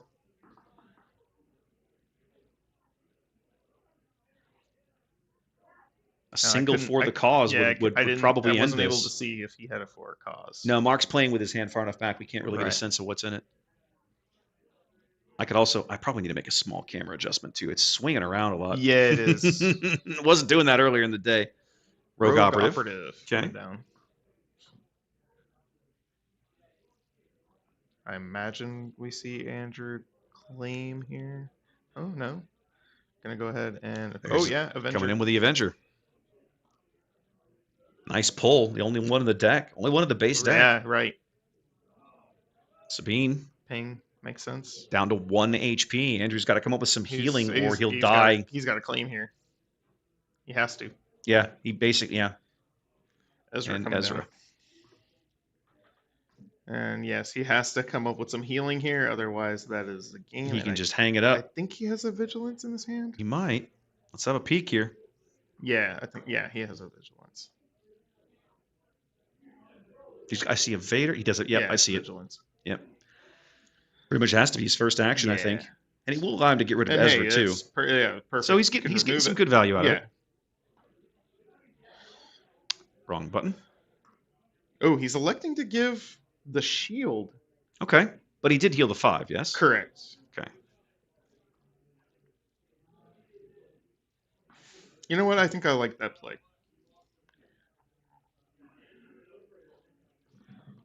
A single for the cause would probably end I wasn't able this. to see if he had a for a cause. No, Mark's playing with his hand far enough back. We can't really get a Right. sense of what's in it. I probably need to make a small camera adjustment too. It's swinging around a lot. Yeah, it is. It wasn't doing that earlier in the day. Rogue operative. Okay. Going down. I imagine we see Andrew claim here. Oh no. Gonna go ahead and There's- Avenger. Coming in with the Avenger. Nice pull. The only one in the deck. Only one in the base deck. Yeah, right. Sabine Ping makes sense. down to 1 HP. Andrew's got to come up with some healing or he'll he's die. He's got a claim here. He has to. Yeah, he basically, yeah. Ezra And coming Ezra. down. And yes, he has to come up with some healing here. Otherwise, that is the game. He And can I- just hang it I up. think he has a vigilance in his hand. He might. Let's have a peek here. Yeah, I think he has a vigilance. I see a Vader. He does it. Yep, Yeah, I see it. vigilance. Yep. Pretty much has to be his first action, I think. Yeah. And he will allow him to get rid of And Ezra hey, too. that's perfect. So he's Can getting remove some it. good value out of Yeah. it. Wrong button. Oh, he's electing to give the shield. Okay. But he did heal the 5, yes? Correct. Okay. You know what? I think I like that play.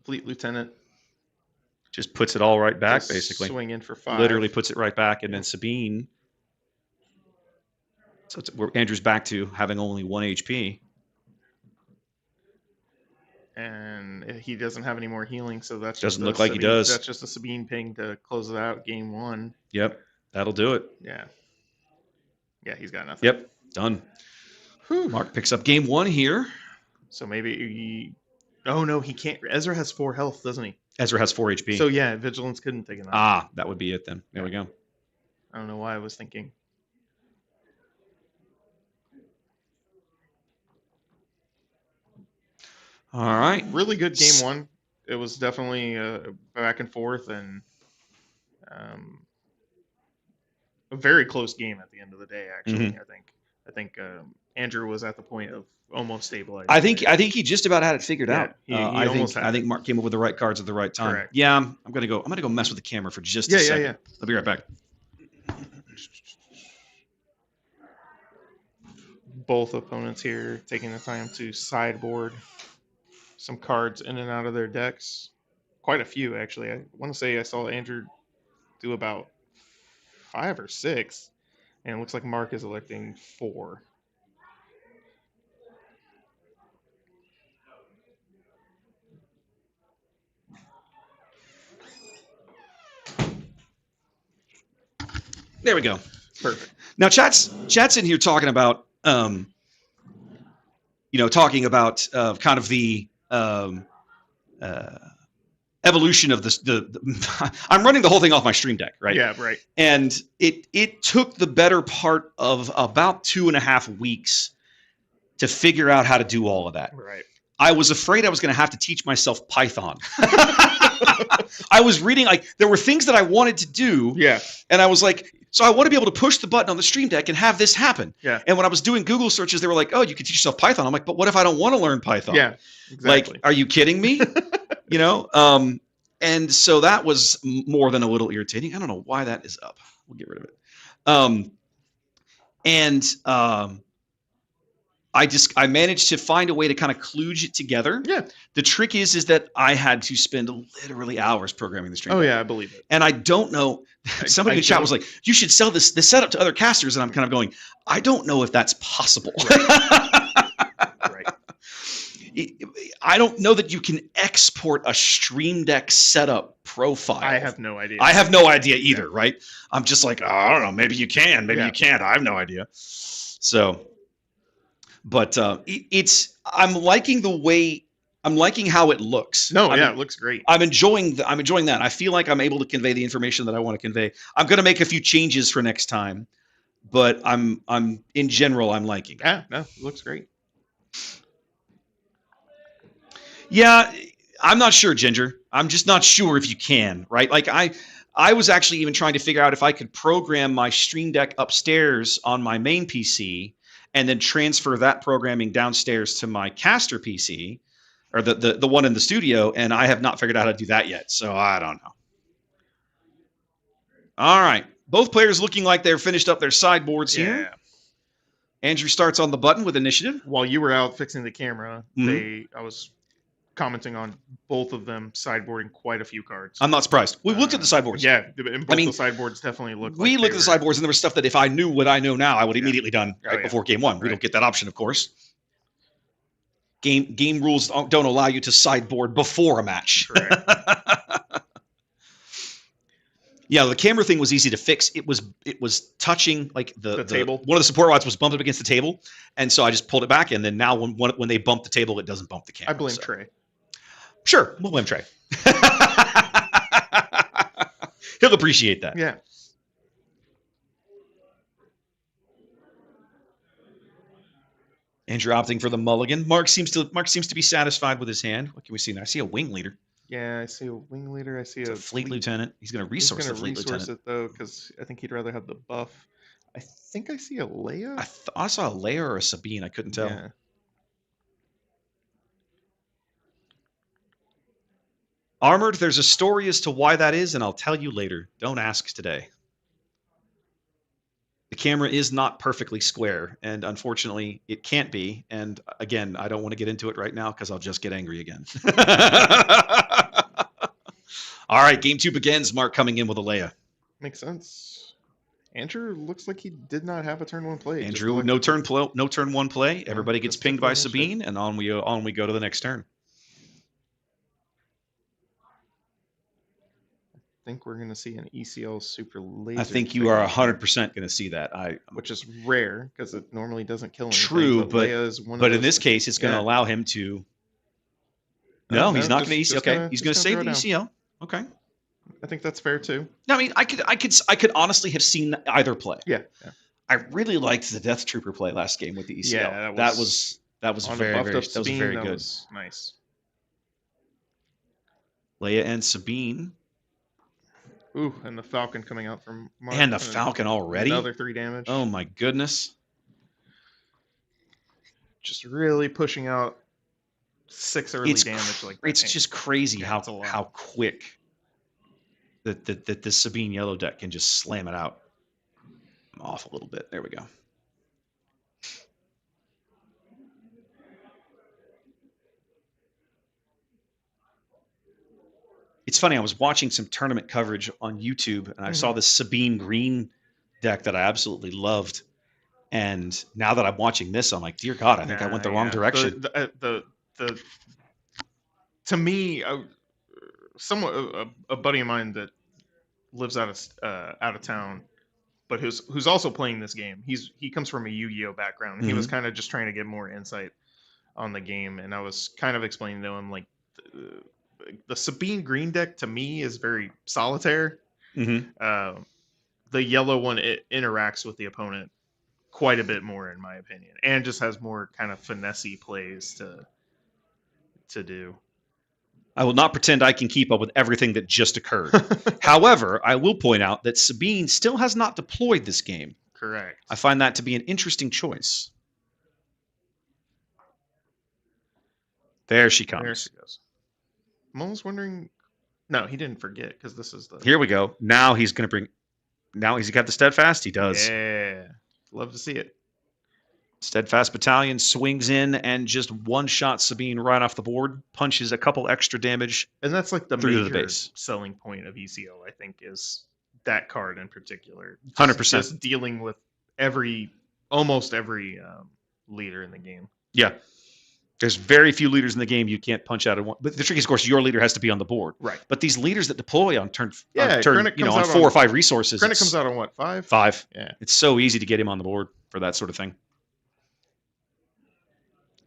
Fleet Lieutenant. Just puts it all right back, Just basically. swing in for 5. Literally puts it right back, and then Sabine. So Andrew's back to having only 1 HP. And he doesn't have any more healing, so that's Doesn't just look like he Sabine, does. That's just a Sabine ping to close it out. Game 1. Yep, that'll do it. Yeah. Yeah, he's got nothing. Yep, done. Whew. Mark picks up game 1 here. So maybe he... Oh, no, he can't. Ezra has 4 health, doesn't he? Ezra has 4 HP. So, yeah, Vigilance couldn't take it out. Ah, that would be it then. There we go. I don't know why I was thinking. All right. Really good game 1. It was definitely back and forth and a very close game at the end of the day, actually. Mhm. I think Andrew was at the point of almost stabilizing. I think he just about had it figured Yeah, out. he I almost had think Mark came up with the right cards at the right time. Correct. Yeah, I'm gonna go mess with the camera for just a Yeah, second. yeah. I'll be right back. Both opponents here taking the time to sideboard some cards in and out of their decks. Quite a few, actually. I want to say I saw Andrew do about 5 or 6, and it looks like Mark is electing 4. There we go. Perfect. Now chat's in here talking about kind of the evolution of the I'm running the whole thing off my Stream Deck, right? Yeah, right. And it took the better part of about 2.5 weeks to figure out how to do all of that. Right. I was afraid I was going to have to teach myself Python. I was reading, like, there were things that I wanted to do. Yeah. And I was like, so I want to be able to push the button on the Stream Deck and have this happen. Yeah. And when I was doing Google searches, they were like, oh, you can teach yourself Python. I'm like, but what if I don't want to learn Python? Yeah. Exactly. Like, are you kidding me? And so that was more than a little irritating. I don't know why that is up. We'll get rid of it. I managed to find a way to kind of kludge it together. Yeah. The trick is that I had to spend literally hours programming the Stream Oh Deck. yeah, I believe it. And I don't know. Somebody in the chat was like, "You should sell this setup to other casters," and I'm kind of going, "I don't know if that's possible." Right. I don't know that you can export a Stream Deck setup profile. I have no idea. I have no idea either. Right? I'm just like, oh, I don't know. Maybe you can. Maybe you can't. I have no idea. So, but I'm liking how it looks. It looks great. I'm enjoying that. I feel like I'm able to convey the information that I want to convey. I'm going to make a few changes for next time, but I'm in general, I'm liking it. Yeah, no, it looks great. Yeah, I'm not sure, Ginger. I'm just not sure if you can, right? Like I was actually even trying to figure out if I could program my Stream Deck upstairs on my main PC and then transfer that programming downstairs to my caster PC, or the one in the studio, and I have not figured out how to do that yet, so I don't know. All right. Both players looking like they're finished up their sideboards here. Andrew starts on the button with initiative. While you were out fixing the camera, Mhm. I was commenting on both of them sideboarding quite a few cards. I'm not surprised. We looked at the sideboards. Yeah, and both the sideboards definitely looked We like looked at the sideboards, and there was stuff that if I knew what I know now, I would have immediately done before game one. We don't get that option, of course. Game rules don't allow you to sideboard before a match. Correct. Yeah, the camera thing was easy to fix. It was touching like the table. One of the support rods was bumped up against the table, and so I just pulled it back. And then now when they bump the table, it doesn't bump the camera. I blame Trey. Sure, we'll blame Trey. He'll appreciate that. Yeah. Andrew opting for the mulligan. Mark seems to be satisfied with his hand. What can we see now? I see a wing leader. Yeah, I see a wing leader. I see It's a fleet lieutenant. He's going to resource the fleet lieutenant. it though, because I think he'd rather have the buff. I think I see a Leia. I saw a Lair or a Sabine. I couldn't tell. Yeah. Armored, there's a story as to why that is, and I'll tell you later. Don't ask today. The camera is not perfectly square, and unfortunately, it can't be. And again, I don't want to get into it right now because I'll just get angry again. All right, game 2 begins. Mark coming in with a Leia. Makes sense. Andrew looks like he did not have a turn 1 play. just Andrew, elected no turn 1 play. Everybody gets just took pinged the by initiative. Sabine, and on we go to the next turn. I think we're going to see an ECL super laser. I think you thing, are 100% going to see that. which is rare because it normally doesn't kill anything. True, but Leia is one of but in those this that- case, it's going to yeah. allow him to. No, No, no, he's not just- going to ECL. just Okay, gonna- he's just going to save gonna the throw ECL. Okay. I think that's fair too. No, I mean, I could honestly have seen either play. Yeah. I really liked the Death Trooper play last game with the ECL. Yeah, that was on a very buffed very up that was Sabine, very that good. was nice. Leia and Sabine Ooh, and the Falcon coming out from Mark. and the Falcon already. Another 3 damage. Oh my goodness! Just really pushing out 6 early It's damage like it's that. just crazy Yeah, how it's a lot. how quick that this Sabine yellow deck can just slam it out. I'm off a little bit. There we go. It's funny. I was watching some tournament coverage on YouTube, and I saw this Sabine green deck that I absolutely loved. And now that I'm watching this, I'm like, dear God, I think I went the wrong direction. The to me, somewhat a buddy of mine that lives out of town, but who's also playing this game. He comes from a Yu-Gi-Oh background. And He was kind of just trying to get more insight on the game, and I was kind of explaining to him like the Sabine green deck to me is very solitaire. Mm-hmm. The yellow one, it interacts with the opponent quite a bit more, in my opinion, and just has more kind of finessey plays to do. I will not pretend I can keep up with everything that just occurred. However, I will point out that Sabine still has not deployed this game. Correct. I find that to be an interesting choice. There she comes. There she goes. I'm almost wondering. No, he didn't forget because this is the. Here we go. Now he's going to bring. Now he's got the Steadfast. He does. Yeah, love to see it. Steadfast Battalion swings in and just one-shot Sabine right off the board. Punches a couple extra damage. And that's like the Through to the major base. selling point of ECO, I think, is that card in particular. 100%. Just dealing with almost every leader in the game. Yeah. There's very few leaders in the game you can't punch out at one. But the trick is, of course, your leader has to be on the board. Right. But these leaders that deploy on turn, Yeah, Krennic comes on out 4 or on- 5 resources. Krennic it's comes out on what, 5? 5. Yeah. It's so easy to get him on the board for that sort of thing.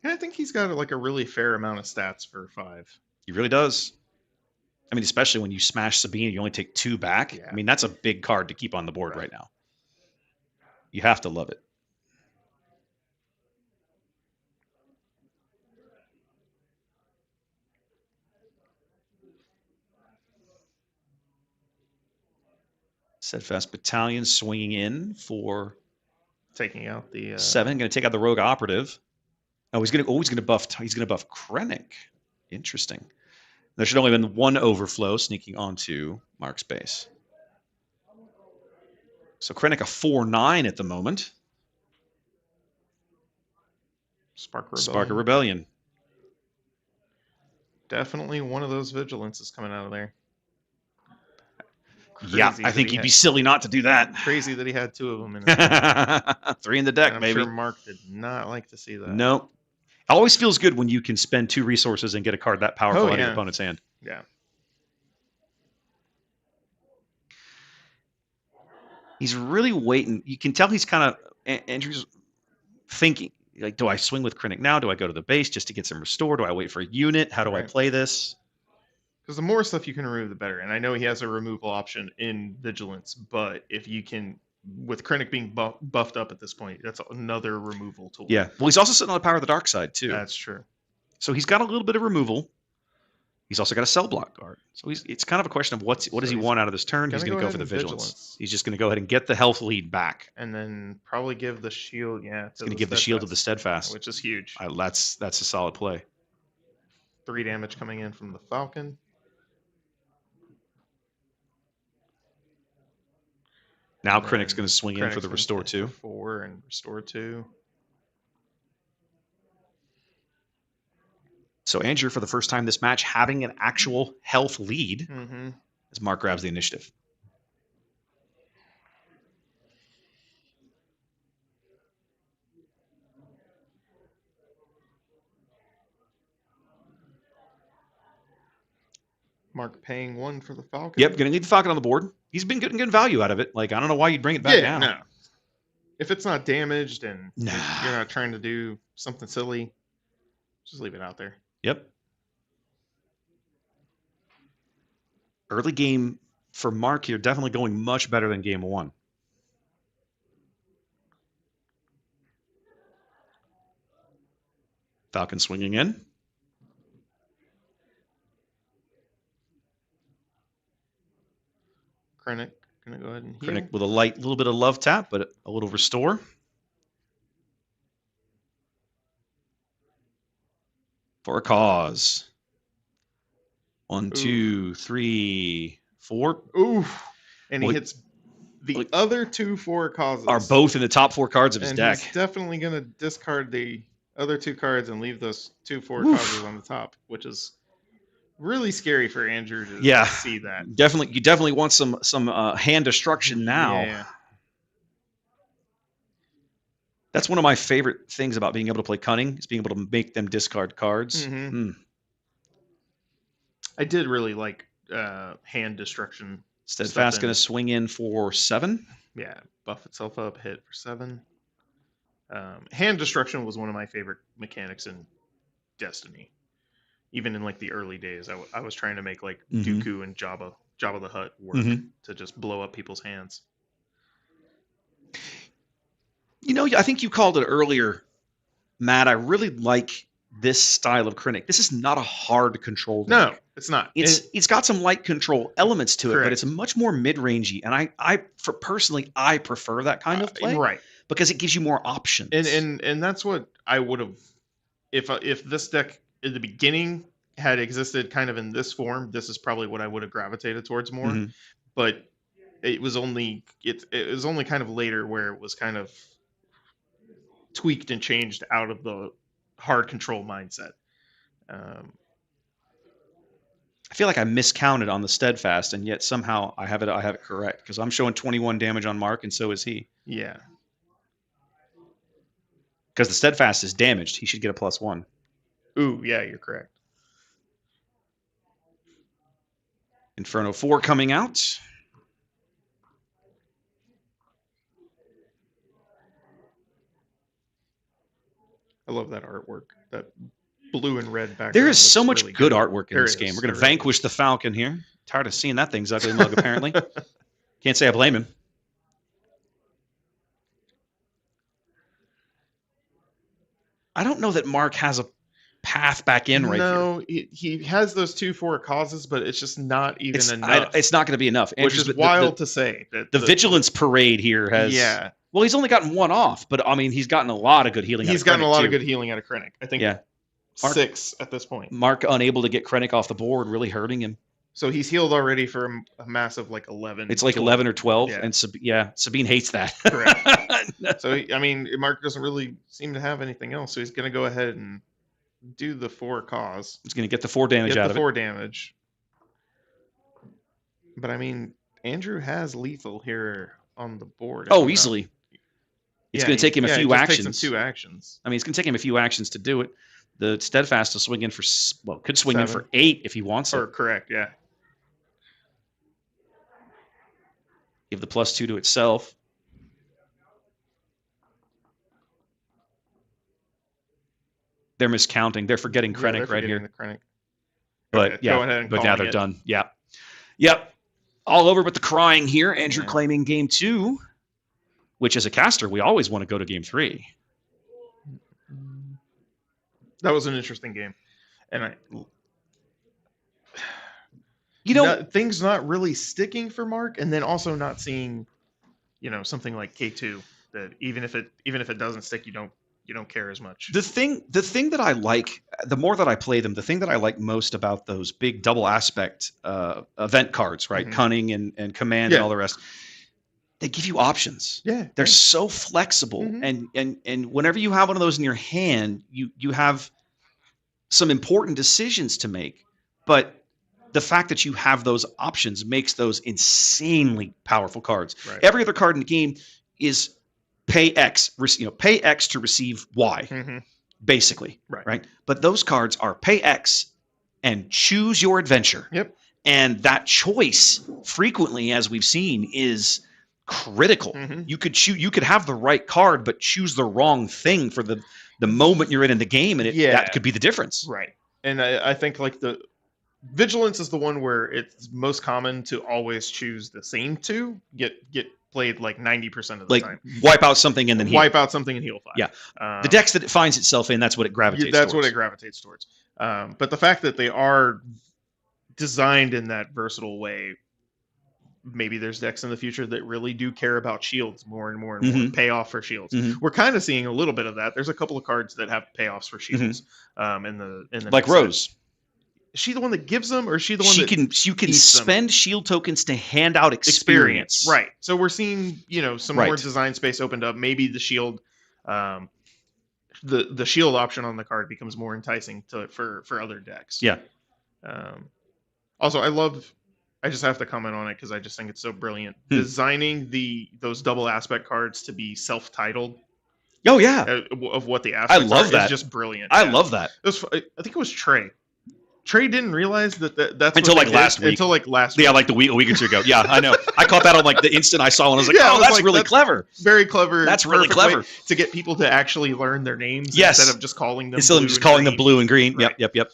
And I think he's got like a really fair amount of stats for 5. He really does. I mean, especially when you smash Sabine, you only take 2 back. Yeah. I mean, that's a big card to keep on the board right now. You have to love it. Steadfast Battalion swinging in for Taking out the 7. Going to take out the Rogue Operative. Oh, he's going to buff. He's going to buff Krennic. Interesting. There should only have been 1 overflow sneaking onto Mark's base. So Krennic a 4/9 at the moment. Spark Rebellion. Spark of Rebellion. Definitely one of those vigilances coming out of there. Yeah, Crazy I that think he you'd be had- silly not to do that. Crazy that he had 2 of them in his hand. 3 in the deck, And I'm maybe. sure Mark did not like to see that. Nope. It always feels good when you can spend 2 resources and get a card that powerful out of your yeah. opponent's hand. Yeah. He's really waiting. You can tell he's kind of Andrew's thinking, like, do I swing with Krennic now? Do I go to the base just to get some restore? Do I wait for a unit? How do I Right. play this? Because the more stuff you can remove, the better. And I know he has a removal option in Vigilance, but if you can, with Krennic being buffed up at this point, that's another removal tool. Yeah. Well, he's also sitting on the power of the dark side, too. That's true. So he's got a little bit of removal. He's also got a cell block guard. So it's kind of a question of what does he he's want out of this turn? He's gonna going to go go for the ahead and vigilance. Vigilance. He's just going to go ahead and get the health lead back. And then probably give the shield, yeah. He's going to give the shield to the steadfast. Which is huge. That's a solid play. 3 damage coming in from the Falcon. Now And Krennic's then going to swing in for Krennic's the gonna restore hit 2. for 4 and restore 2. So Andrew, for the first time this match, having an actual health lead Mm-hmm. as Mark grabs the initiative. Mark paying 1 for the Falcon. Yep, going to need the Falcon on the board. He's been getting good value out of it. Like, I don't know why you'd bring it back now. No. If it's not damaged and Nah. you're not trying to do something silly, just leave it out there. Yep. Early game for Mark here, definitely going much better than game 1. Falcon swinging in. Krennic gonna go ahead and heal. Krennic with a light little bit of love tap, but a little restore. For a cause. 1, 2, 3, 4. Oof. And he Well, hits the like- other 2 4 causes. Are both in the top 4 cards of his and deck. he's definitely gonna discard the other 2 cards and leave those 2 4 Oof. causes on the top, which is really scary for Andrew to Yeah. see that. Definitely, you definitely want some hand destruction now. Yeah. That's one of my favorite things about being able to play Cunning is being able to make them discard cards. Mhm. Mm. I did really like hand destruction. Steadfast Stuff going in. to swing in for 7. Yeah, buff itself up, hit for 7. Hand destruction was one of my favorite mechanics in Destiny. Even in like the early days, I was trying to make like Mhm. Dooku and Jabba the Hutt work Mhm. to just blow up people's hands. You know, I think you called it earlier, Matt. I really like this style of Krennic. This is not a hard control deck. No, it's not. It's got some light control elements to it, but Correct. it's much more mid-rangey. And I prefer that kind of play right. because it gives you more options. And that's what I would have if this deck in the beginning had existed kind of in this form. This is probably what I would have gravitated towards more. Mhm. But it was only kind of later where it was kind of tweaked and changed out of the hard control mindset. I feel like I miscounted on the Steadfast, and yet somehow I have it correct because I'm showing 21 damage on Mark, and so is he. Yeah. Because the Steadfast is damaged, he should get a +1. Ooh, yeah, you're correct. Inferno 4 coming out. I love that artwork. That blue and red background. There is looks so much really good artwork in There this is, game. We're going to there really vanquish is. the Falcon here. Tired of seeing that thing's ugly mug, apparently. Can't say I blame him. I don't know that Mark has a path back in right here. No, he has those 2/4 causes, but it's just not even enough. It's not going to be enough. which Andrew's- is wild to say. That The Vigilance Parade here has... Yeah, Well, he's only gotten 1 off, but I mean, he's gotten a lot of good healing. he's out of gotten a Krennic, lot too. of good healing out of Krennic. I think Yeah. Mark- 6 at this point. Mark unable to get Krennic off the board, really hurting him. So he's healed already for a massive like 11. It's like 11 or 12, Yeah. and Sabine hates that. Correct. So I mean, Mark doesn't really seem to have anything else, so he's going to go ahead and do the 4 cause. He's going to get the 4 damage Get out the of it. 4 damage. But I mean, Andrew has lethal here on the board. if Oh, I'm not- easily. It's Yeah, going to take him a yeah, few it just takes actions. him 2 actions. I mean, it's going to take him a few actions to do it. The Steadfast will swing in for, could swing in 7. for 8 if he wants Or it. correct, yeah. Give the +2 to itself. They're miscounting. They're forgetting Yeah, Krennic they're right forgetting here. the Krennic. But Okay, yeah, go ahead and but now calling they're it. done. Yep. All over but the crying here. Andrew Yeah. claiming game 2, which as a caster, we always want to go to game 3. That was an interesting game. And You know, things not really sticking for Mark, and then also not seeing, something like K2 that even if it doesn't stick, you don't care as much. the thing that I like, the more that I play them, the thing that I like most about those big double aspect event cards, right? Mhm. Cunning and command Yeah. and all the rest. they give you options. Yeah. They're so flexible, Mhm. and whenever you have one of those in your hand, you have some important decisions to make. But the fact that you have those options makes those insanely powerful cards. Right. Every other card in the game is pay X, pay X to receive Y, Mhm. basically, Right. right? But those cards are pay X and choose your adventure. Yep. And that choice, frequently, as we've seen, is critical. Mhm. You could have the right card, but choose the wrong thing for the moment you're in the game, and Yeah. that could be the difference. Right. And I think like the vigilance is the one where it's most common to always choose the same two get played like 90% of the Like time. wipe out something and then heal. Wipe out something and heal 5. Yeah. The decks that it finds itself in, that's what it gravitates That's towards. what it gravitates towards. But the fact that they are designed in that versatile way, maybe there's decks in the future that really do care about shields more and more and more. Mhm. Payoff for shields. Mhm. We're kind of seeing a little bit of that. There's a couple of cards that have payoffs for shields. In the Like next set. Rose. Is she the one that gives them, or is she the one You that can eats them? spend shield tokens to hand out experience. Right. So we're seeing, some more Right. design space opened up. Maybe the shield, the shield option on the card becomes more enticing for other decks. Yeah. Also, I just have to comment on it because I just think it's so brilliant. Designing those double aspect cards to be self-titled Oh yeah. of what the aspects love are that. is just brilliant. I Yeah. love that. I think it was Trey. Trey didn't realize that's Until, what like, they did last week. Until like last week. Yeah, like a week or two ago. Yeah, I know. I caught that on like the instant I saw it. I was like, Yeah, I oh, was that's like, really that's clever. Very clever. That's really perfect way clever. to get people to actually learn their names Yes. instead of just calling them. Instead of just calling them blue and green. Right. Yep.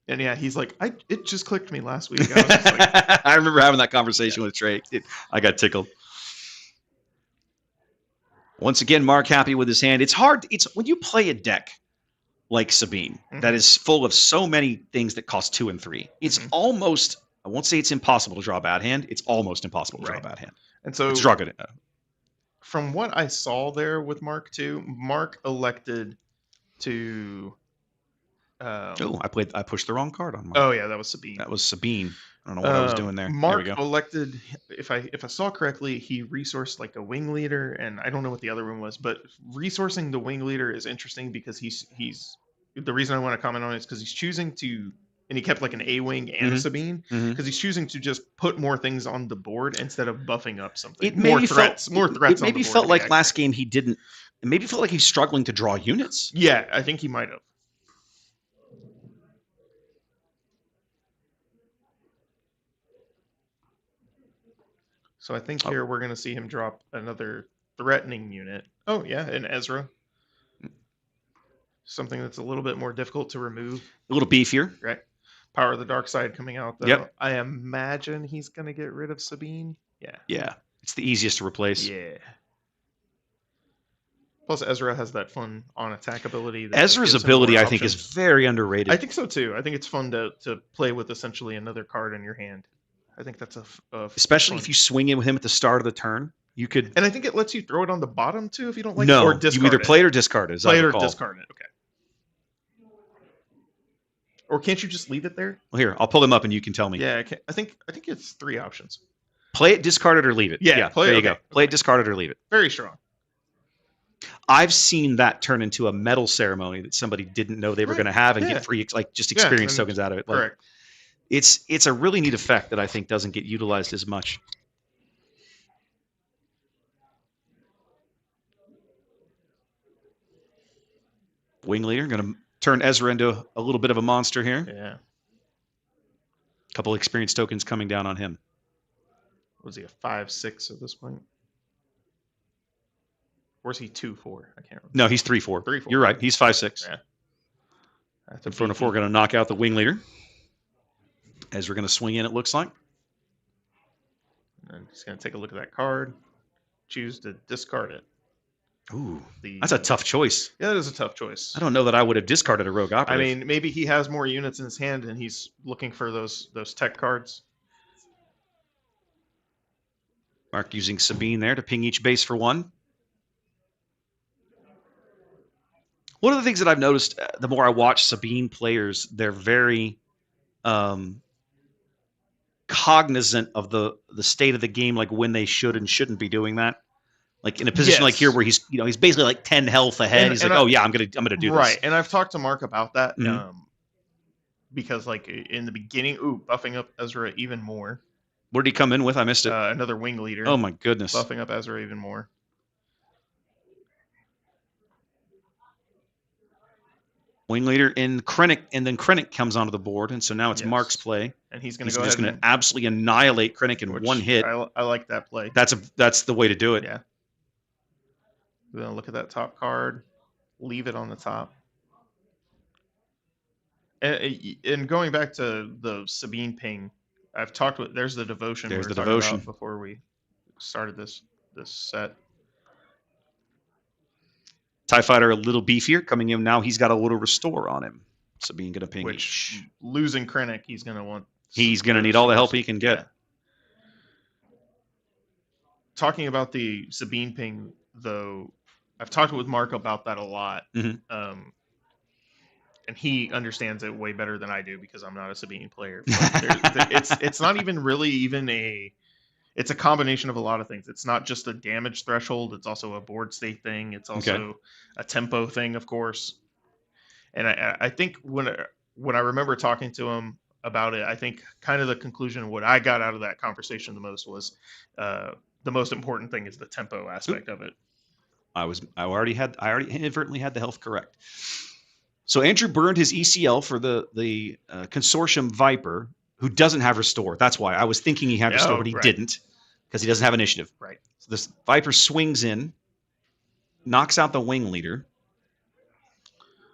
And yeah, he's like, it just clicked me last week. I was just like, I remember having that conversation with Trey. I got tickled. Once again, Mark happy with his hand. It's hard. It's when you play a deck like Sabine that is full of so many things that cost 2 and 3. It's almost, I won't say it's impossible to draw a bad hand. It's almost impossible to draw a bad hand. And so It's draw good. From what I saw there with Mark too, Mark elected to. I pushed the wrong card on Mark. Oh yeah, that was Sabine. That was Sabine. I don't know what I was doing there. Mark there we go. elected, if I saw correctly, he resourced like a wing leader, and I don't know what the other one was, but resourcing the wing leader is interesting because he's the reason I want to comment on it is because he's choosing to, and he kept like an A wing and a Sabine because he's choosing to just put more things on the board instead of buffing up something. It maybe more threats. It maybe on the board felt to be like last accurate. game he didn't. It maybe felt like he's struggling to draw units. Yeah, I think he might have. So I think here we're going to see him drop another threatening unit. Oh, yeah, an Ezra. Something that's a little bit more difficult to remove. A little beefier. Right. Power of the Dark Side coming out, though. Yep. I imagine he's going to get rid of Sabine. Yeah. Yeah. It's the easiest to replace. Yeah. Plus, Ezra has that fun on-attack ability. Ezra's gives him ability, more I think, is options. very underrated. I think so, too. I think it's fun to play with essentially another card in your hand. I think that's especially fun. if you swing in with him at the start of the turn, you could. And I think it lets you throw it on the bottom too if you don't like No, it. Or discard you either it. play it or discard it. Play it or discard it. Okay. Or can't you just leave it there? Well, here, I'll pull him up and you can tell me. Yeah, I think it's 3 options. Play it, discard it, or leave it. Yeah, play it, there you okay. go. Play it, discard it, or leave it. Very strong. I've seen that turn into a medal ceremony that somebody didn't know they were going to have and Yeah. get free, experience and tokens out of it. Like, Correct. It's a really neat effect that I think doesn't get utilized as much. Wing leader going to turn Ezra into a little bit of a monster here. Yeah. A couple experience tokens coming down on him. Was he a 5/6 at this point? Or is he 2/4? I can't remember. No, he's 3/4. 3/4. You're right. He's 5/6. Yeah. That's In front of 4, going to knock out the wing leader. Ezra going to swing in, it looks like. And he's going to take a look at that card. Choose to discard it. Ooh, that's a tough choice. Yeah, that is a tough choice. I don't know that I would have discarded a rogue I operative. mean, maybe he has more units in his hand and he's looking for those tech cards. Mark using Sabine there to ping each base for 1. One of the things that I've noticed, the more I watch Sabine players, they're very cognizant of the state of the game, like when they should and shouldn't be doing that. Like in a position like here Yes. where he's basically like 10 health ahead. He's like, oh yeah, I'm gonna do right. this. And I've talked to Mark about that. Mhm. Because like in the beginning, buffing up Ezra even more. What did he come in with? I missed it. Another wing leader. Oh my goodness. Buffing up Ezra even more. Wing leader in Krennic, and then Krennic comes onto the board, and so now it's Yes. Mark's play. And he's going to He's go just ahead going to absolutely annihilate Krennic in one hit. I like that play. That's the way to do it. Yeah. We're going to look at that top card, leave it on the top. And going back to the Sabine ping, I've talked with. There's the devotion. There's we the were talking devotion about before we started this set. TIE Fighter a little beefier coming in now. He's got a little restore on him. Sabine going to ping. Which losing Krennic, he's going to want. He's going to need all the help he can get. Yeah. Talking about the Sabine ping, though, I've talked with Mark about that a lot. Mm-hmm. And he understands it way better than I do because I'm not a Sabine player. It's not even really it's a combination of a lot of things. It's not just a damage threshold. It's also a board state thing. It's also a tempo thing, of course. And I think when I remember talking to him about it, I think kind of the conclusion, what I got out of that conversation the most was the most important thing is the tempo aspect of it. I already inadvertently had the health correct. So Andrew burned his ECL for the Consortium Viper, who doesn't have restore. That's why I was thinking he had restore, but he didn't, because he doesn't have initiative. Right. So this Viper swings in, knocks out the wing leader.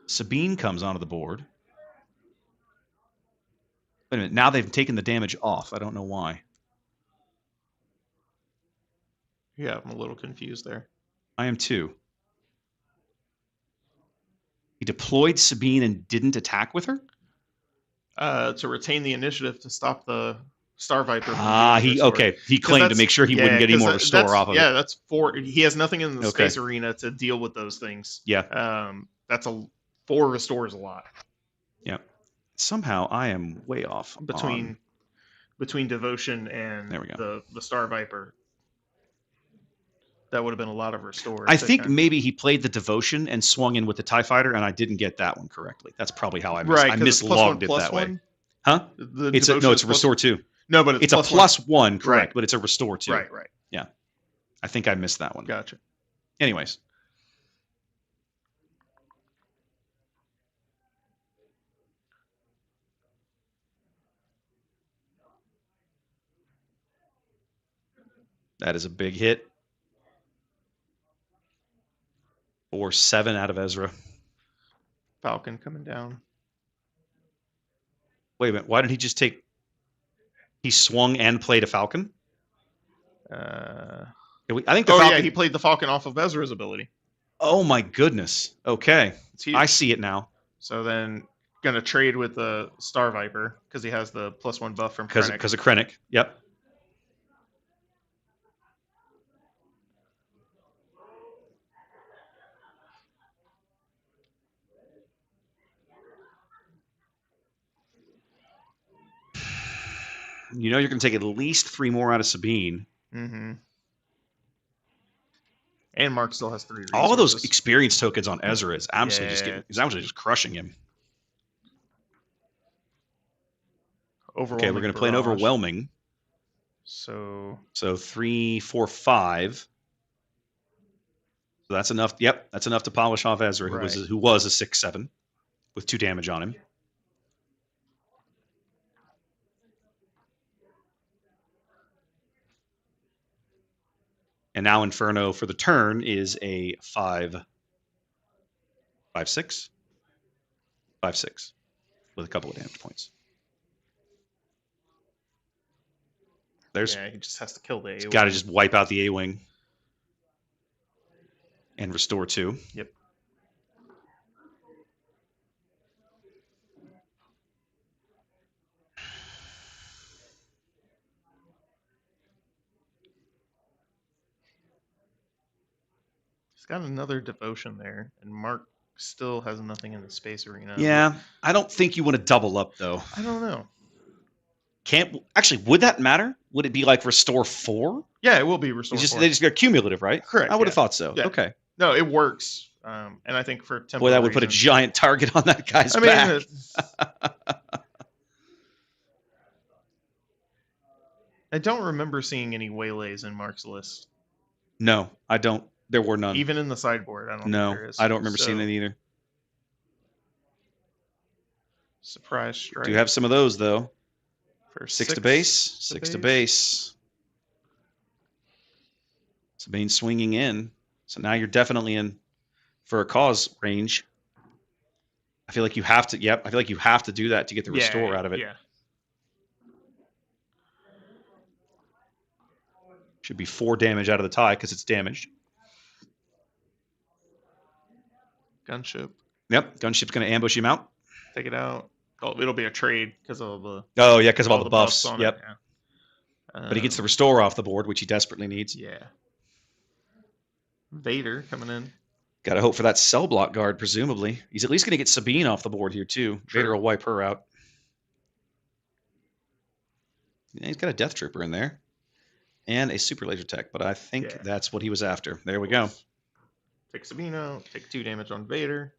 Sabine comes onto the board. Wait a minute. Now they've taken the damage off. I don't know why. Yeah, I'm a little confused there. I am too. He deployed Sabine and didn't attack with her? To retain the initiative to stop the Star Viper. He claimed to make sure he wouldn't get any more restore off of it. Yeah, that's 4. He has nothing in the space arena to deal with those things. Yeah. That's 4 restores a lot. Yeah. Somehow I am way off between devotion and there we go. the Star Viper. That would have been a lot of restores. I think maybe he played the devotion and swung in with the TIE Fighter, and I didn't get that one correctly. That's probably how I mislogged it that way. Huh? It's a restore 2. No, but it's a +1, correct? Right. But it's a restore 2. Right. Yeah, I think I missed that one. Gotcha. Anyways, that is a big hit. Or 7 out of Ezra. Falcon coming down. Wait a minute. Why did he just take... He swung and played a Falcon? I think the Falcon... he played the Falcon off of Ezra's ability. Oh my goodness. Okay. I see it now. So then going to trade with the Star Viper because he has the +1 buff from Krennic. Because of Krennic. Yep. You know you're going to take at least 3 more out of Sabine. Mm-hmm. And Mark still has 3 resources. All of those experience tokens on Ezra is absolutely just crushing him. Okay, we're going to play an overwhelming. So 3, 4, 5. So that's enough. Yep, that's enough to polish off Ezra, who was a 6/7 with 2 damage on him. And now Inferno for the turn is a 5/6 with a couple of damage points. he just has to kill the A-Wing. He's got to just wipe out the A-Wing and restore 2. Yep. He's got another devotion there, and Mark still has nothing in the space arena. Yeah, I don't think you want to double up, though. I don't know. can't actually. Would that matter? Would it be like restore 4? Yeah, it will be restored. They just get cumulative, right? Correct. I would have yeah. thought so. Yeah. Okay. No, it works. And I think for temporal Boy, that would put a reasons- giant target on that guy's I mean, back. I don't remember seeing any waylays in Mark's list. No, I don't. There were none. Even in the sideboard, I don't think No, there is. I don't remember So, seeing it either. Surprise strike. Do have some of those though. for 6 to base. 6 to base. Sabine swinging in. So now you're definitely in for a cause range. I feel like you have to. Yep. I feel like you have to do that to get the restore out of it. Yeah. Should be 4 damage out of the tie because it's damaged. Gunship. Yep. Gunship's going to ambush him out. Take it out. Oh, it'll be a trade because of the Oh yeah, because of all the buffs. on Yep. it. Yeah. But he gets the restore off the board, which he desperately needs. Yeah. Vader coming in. Got to hope for that cell block guard, presumably. He's at least going to get Sabine off the board here, too. Sure. Vader will wipe her out. Yeah, he's got a Death Trooper in there. And a Super Laser Tech, but I think that's what he was after. There we go. Take Sabine out. Take 2 damage on Vader.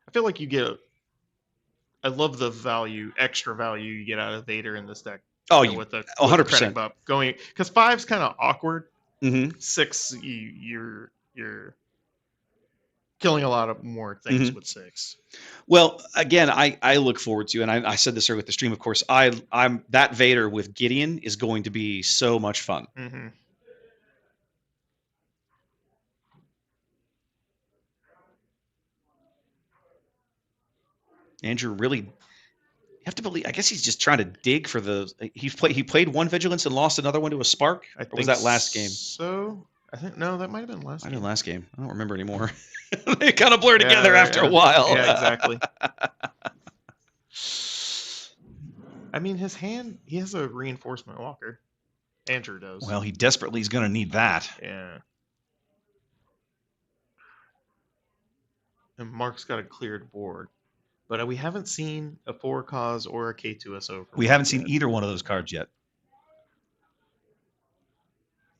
I feel like you get... I love the value, extra value you get out of Vader in this deck. Oh, with the 100%. Krennic buff going... Because 5's kind of awkward. Mm-hmm. 6, you're killing a lot of more things with 6. Well, again, I look forward to, and I said this earlier with the stream, of course, I'm that Vader with Gideon is going to be so much fun. Mm-hmm. Andrew really, you have to believe, I guess he's just trying to dig for the, he played 1 Vigilance and lost another one to a Spark? I think was that last game? So, I think, no, that might have been last I game. did last game. I don't remember anymore. They kind of blur Yeah, together right, after a while. Yeah, exactly. I mean, his hand, he has a reinforcement walker. Andrew does. Well, he desperately is going to need that. Yeah. And Mark's got a cleared board. But we haven't seen a 4 cause or a K2SO. We haven't seen either one of those cards yet.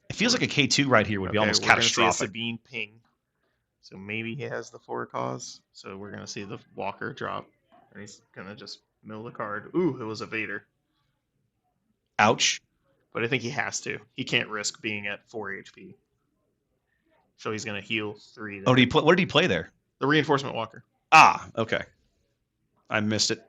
It feels like a K2 right here would be almost we're gonna see a catastrophic. Sabine ping. So maybe he has the 4 cause. So we're going to see the walker drop. And he's going to just mill the card. Ooh, it was a Vader. Ouch. But I think he has to. He can't risk being at 4 HP. So he's going to heal 3. Oh, what did he play there? The reinforcement walker. Ah, okay. I missed it.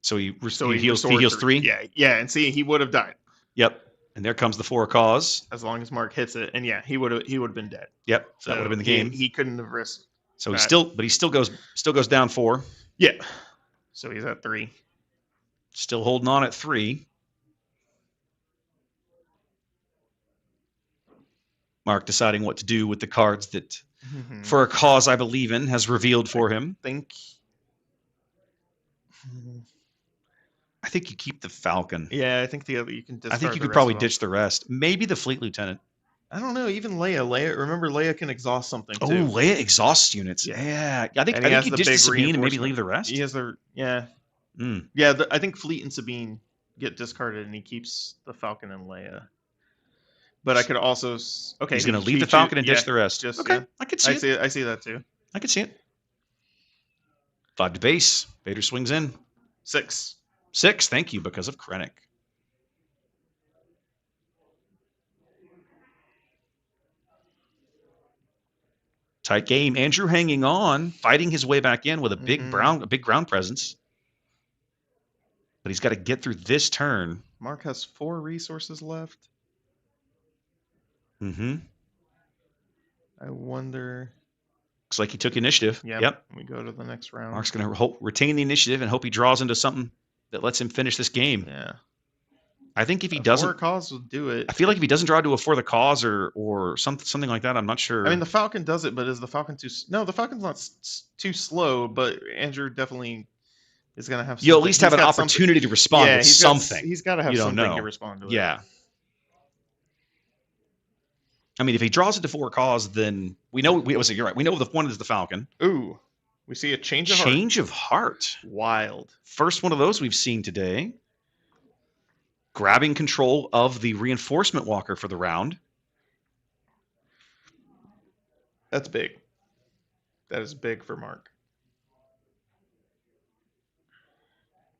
So he heals 3? Yeah, yeah, and see, he would have died. Yep. And there comes the 4 cause. As long as Mark hits it. And yeah, he would have been dead. Yep. So that would have been the game. He couldn't have risked. So that. he still goes down 4. Yeah. So he's at 3. Still holding on at 3. Mark deciding what to do with the cards that, for a cause I believe in, has revealed for him. I think you keep the Falcon. Yeah, I think the other you can discard. I think you the could probably rest of them. ditch the rest. Maybe the Fleet Lieutenant. I don't know. Even Leia. Remember, Leia can exhaust something too. Oh, Leia exhausts units. Yeah. I think you ditch the Sabine and maybe leave the rest. He has the yeah. Mm. Yeah, I think Fleet and Sabine get discarded, and he keeps the Falcon and Leia. But I could also He's going to leave the Falcon and ditch the rest. Okay, yeah. I could see it. I see that too. I could see it. 5 to base. Vader swings in. 6. 6. Thank you, because of Krennic. Tight game. Andrew hanging on, fighting his way back in with a big ground presence. But he's got to get through this turn. Mark has 4 resources left. Mm-hmm. I wonder. Looks like he took initiative. Yep. We go to the next round. Mark's going to retain the initiative and hope he draws into something that lets him finish this game. Yeah. I think if he doesn't, 4 cause will do it. I feel like if he doesn't draw to a For the Cause or something like that, I'm not sure. I mean, the Falcon does it, but is the Falcon too? No, the Falcon's not too slow. But Andrew definitely is going to have. You'll at least have an opportunity to respond with something. He's got to have something to respond to. Yeah. I mean, if he draws it to For Cause, then we know. You're right. We know the one is the Falcon. Ooh, We see a change of heart. Change of heart. Wild. First one of those we've seen today. Grabbing control of the reinforcement walker for the round. That's big. That is big for Mark.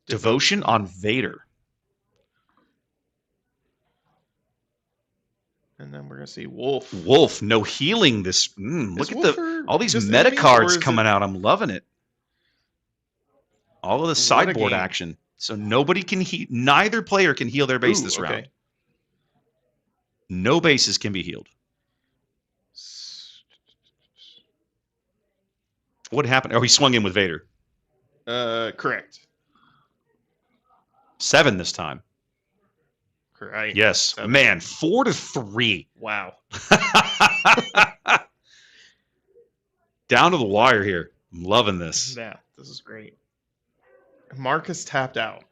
Devotion on Vader. And then we're going to see Wolf. Wolf, no healing this. Look at all these just meta enemies, cards or is coming it- out. I'm loving it. All of the What a sideboard game. action. So nobody can heal. Neither player can heal their base Ooh, this okay. round. No bases can be healed. What happened? Oh, he swung in with Vader. Correct. 7 this time. Correct. Yes. 7. Man, 4-3. Wow. Down to the wire here. I'm loving this. Yeah, this is great. Mark has tapped out.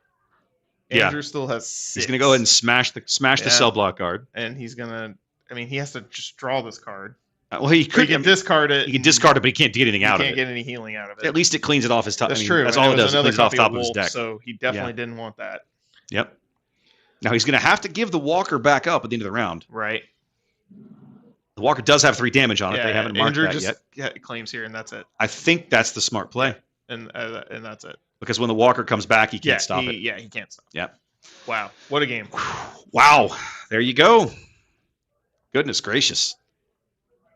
Yeah. Andrew still has 6. He's going to go ahead and smash the Yeah. cell block guard. And he's going to... I mean, he has to just draw this card. Well, he He could can discard it. he can discard it, but he can't get anything out He of can't it. get any healing out of it. At least it cleans it off his top. That's I mean, true. That's and all it was does. It another cleans it off copy top of of his Wolf, deck. So he definitely didn't want that. Yep. Now he's going to have to give the walker back up at the end of the round. Right. The walker does have 3 damage on it. They haven't marked Andrew that just yet. claims here, and that's it. I think that's the smart play And that's it. because when the walker comes back, he can't stop it. Yeah, he can't stop. Yep. Wow, what a game! Wow. There you go. Goodness gracious.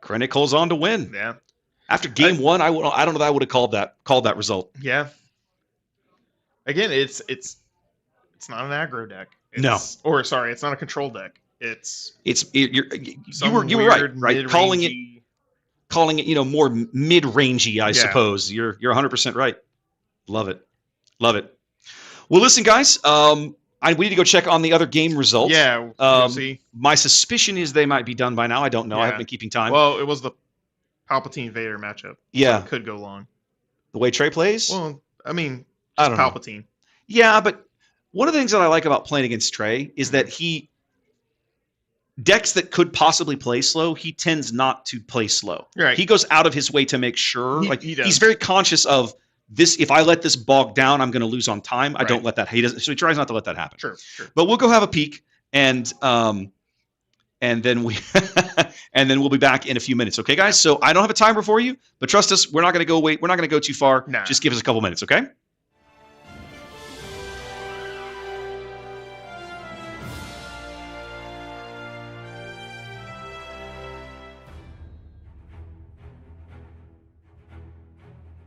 Krennic holds on to win. Yeah, After game 1, I don't know that I would have called that result. yeah. Again, it's not an aggro deck. No. Or sorry, it's not a control deck. It's You some were right, weird right? Calling it mid-rangey- more mid-rangey, I Yeah. suppose. You're 100% right. Love it. Love it. Well, listen, guys, we need to go check on the other game results. Yeah, we'll see. My suspicion is they might be done by now. I don't know. I Yeah. haven't been keeping time. Well, it was the Palpatine Vader matchup. Yeah. So it could go long. The way Trey plays? Well, I mean, I just don't know. Palpatine. Yeah, but one of the things that I like about playing against Trey is that decks that could possibly play slow, he tends not to play slow. Right. He goes out of his way to make sure. He does. He's very conscious of this. If I let this bog down, I'm going to lose on time. I Right. don't let that. He doesn't. So he tries not to let that happen. Sure. But we'll go have a peek, and then we and then we'll be back in a few minutes. Okay, guys. So I don't have a timer for you, but trust us, we're not going to go wait. We're not going to go too far. Nah. Just give us a couple minutes. Okay.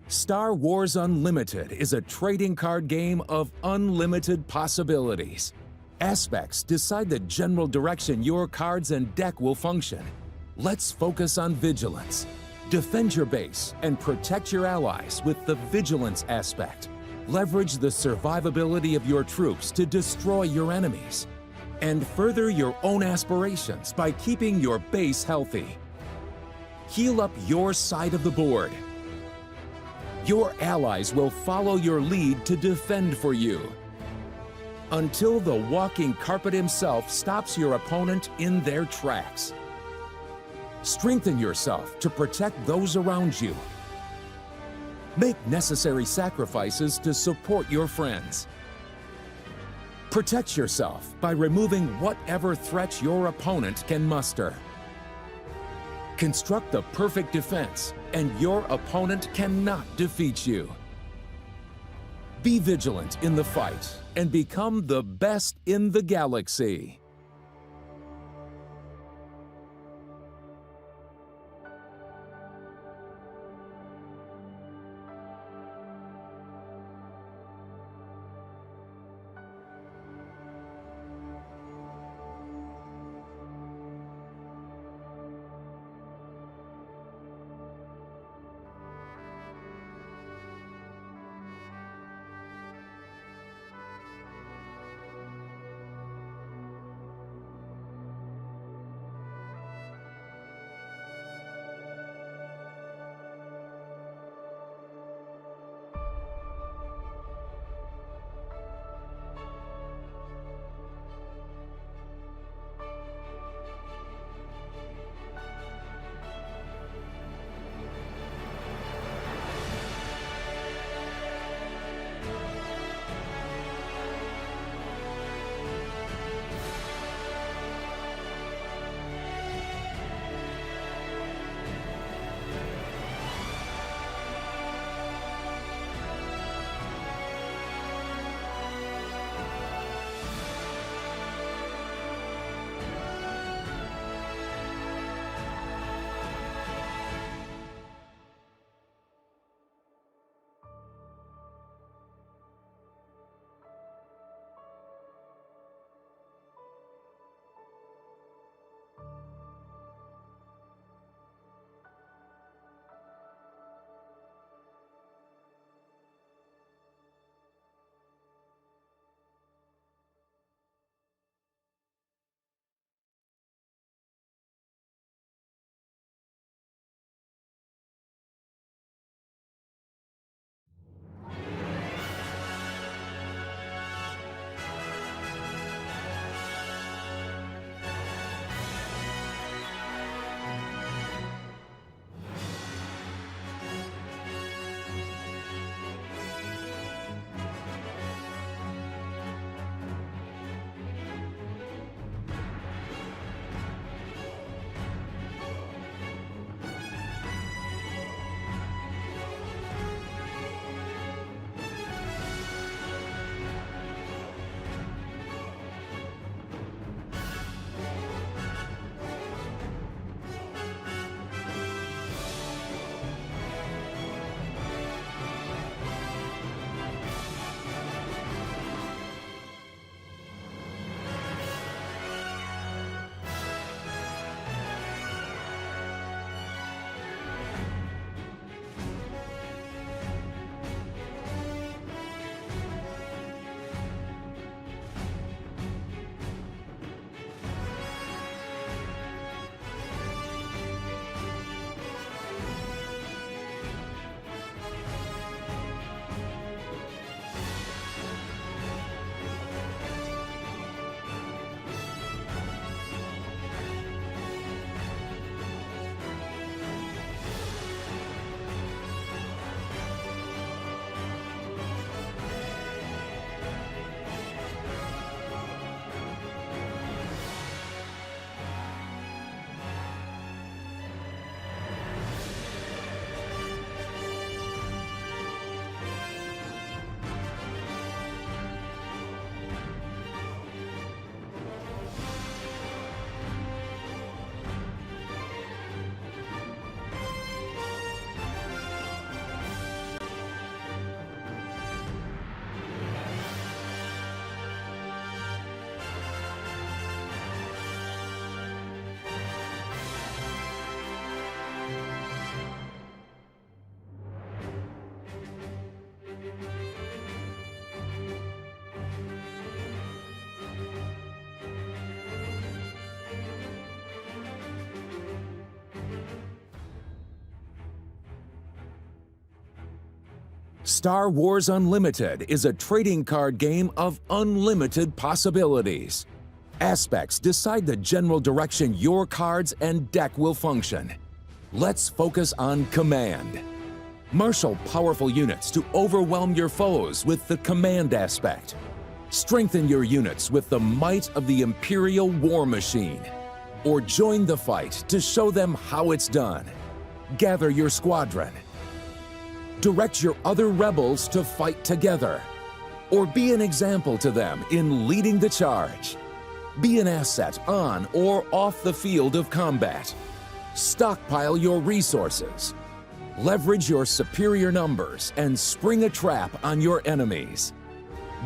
Star Wars Unlimited is a trading card game of unlimited possibilities. Aspects decide the general direction your cards and deck will function. Let's focus on vigilance. Defend your base and protect your allies with the vigilance aspect. Leverage the survivability of your troops to destroy your enemies. And further your own aspirations by keeping your base healthy. Heal up your side of the board. Your allies will follow your lead to defend for you. Until the walking carpet himself stops your opponent in their tracks. Strengthen yourself to protect those around you. Make necessary sacrifices to support your friends. Protect yourself by removing whatever threats your opponent can muster. Construct the perfect defense, and your opponent cannot defeat you. Be vigilant in the fight and become the best in the galaxy. Star Wars Unlimited is a trading card game of unlimited possibilities. Aspects decide the general direction your cards and deck will function. Let's focus on command. Marshal powerful units to overwhelm your foes with the command aspect. Strengthen your units with the might of the Imperial War Machine. Or join the fight to show them how it's done. Gather your squadron. Direct your other rebels to fight together. Or be an example to them in leading the charge. Be an asset on or off the field of combat. Stockpile your resources. Leverage your superior numbers and spring a trap on your enemies.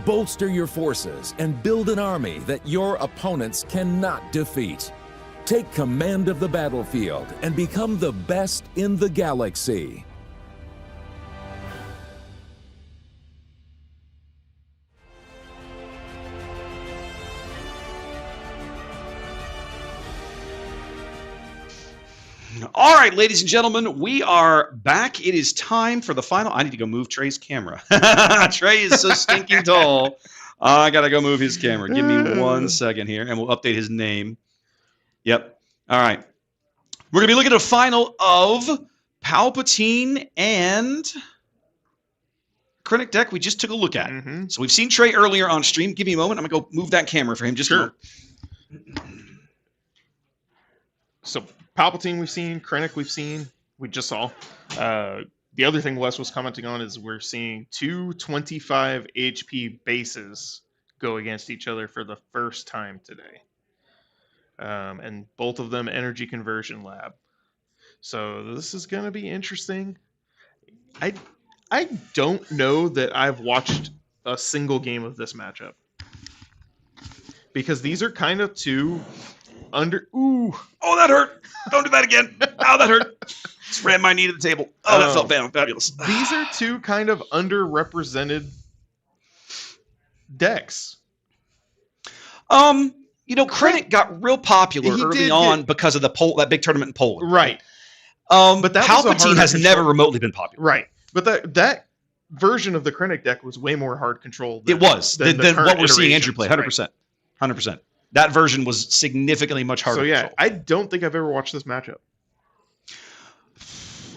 Bolster your forces and build an army that your opponents cannot defeat. Take command of the battlefield and become the best in the galaxy. All right, ladies and gentlemen, we are back. It is time for the final. I need to go move Trey's camera. Trey is so stinking tall. I got to go move his camera. Give me 1 second here, and we'll update his name. Yep. All right. We're going to be looking at a final of Palpatine and Krennic deck we just took a look at. So we've seen Trey earlier on stream. Give me a moment. I'm going to go move that camera for him. Just Sure. So Palpatine we've seen, Krennic we've seen, we just saw. The other thing Wes was commenting on is we're seeing 2 25 HP bases go against each other for the first time today. And both of them energy conversion lab. So this is going to be interesting. I don't know that I've watched a single game of this matchup. Because these are kind of two Ooh. Oh, that hurt. Don't do that again. Ow, that hurt. Just ran my knee to the table. Oh, that felt fabulous. These are two kind of underrepresented decks. Krennic got real popular early on because of that big tournament in Poland. Right. But that was a Palpatine harder has control. never remotely been popular. Right. But that version of the Krennic deck was way more hard control It was than the what we're seeing Andrew iterations. play. 100%. 100%. That version was significantly much harder. So to yeah, control. I don't think I've ever watched this matchup.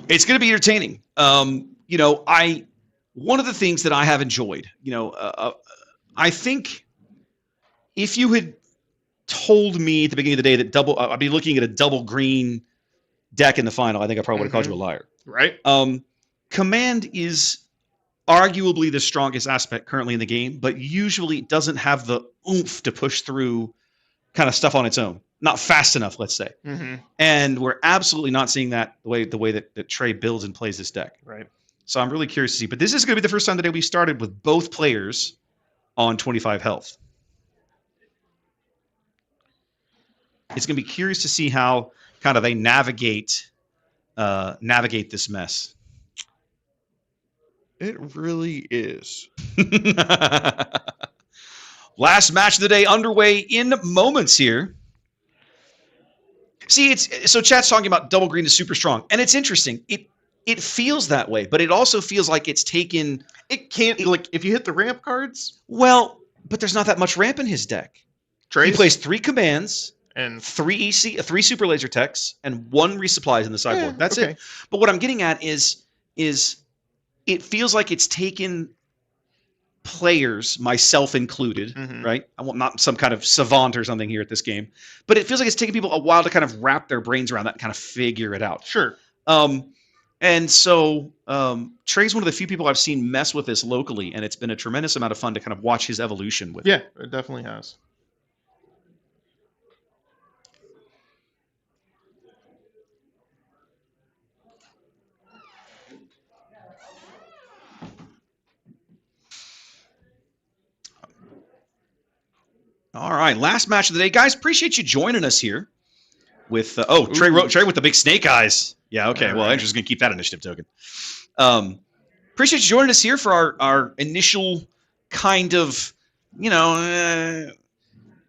It's going to be entertaining. One of the things that I have enjoyed, I think if you had told me at the beginning of the day that I'd be looking at a double green deck in the final, I think I probably would have called you a liar. Right. Command is arguably the strongest aspect currently in the game, but usually it doesn't have the oomph to push through kind of stuff on its own. Not fast enough, let's say. And we're absolutely not seeing that the way that Trey builds and plays this deck. Right. So I'm really curious to see. But this is going to be the first time today we started with both players on 25 health. It's going to be curious to see how kind of they navigate this mess. It really is. Last match of the day underway in moments here. See, so chat's talking about double green is super strong, and it's interesting. It feels that way, but it also feels like it's taken. It can't if you hit the ramp cards. Well, but there's not that much ramp in his deck. Trace He plays 3 commands, and 3 3 super laser techs, and 1 resupplies in the sideboard. That's okay. it. But what I'm getting at is it feels like it's taken players, myself included, right? I want not some kind of savant or something here at this game, but it feels like it's taken people a while to kind of wrap their brains around that and kind of figure it out. Sure. And so Trey's one of the few people I've seen mess with this locally, and it's been a tremendous amount of fun to kind of watch his evolution with it. Yeah, it definitely has. All right, last match of the day, guys. Appreciate you joining us here with Trey with the big snake eyes. Yeah, okay. All well, right. Andrew's gonna keep that initiative token. Appreciate you joining us here for our initial kind of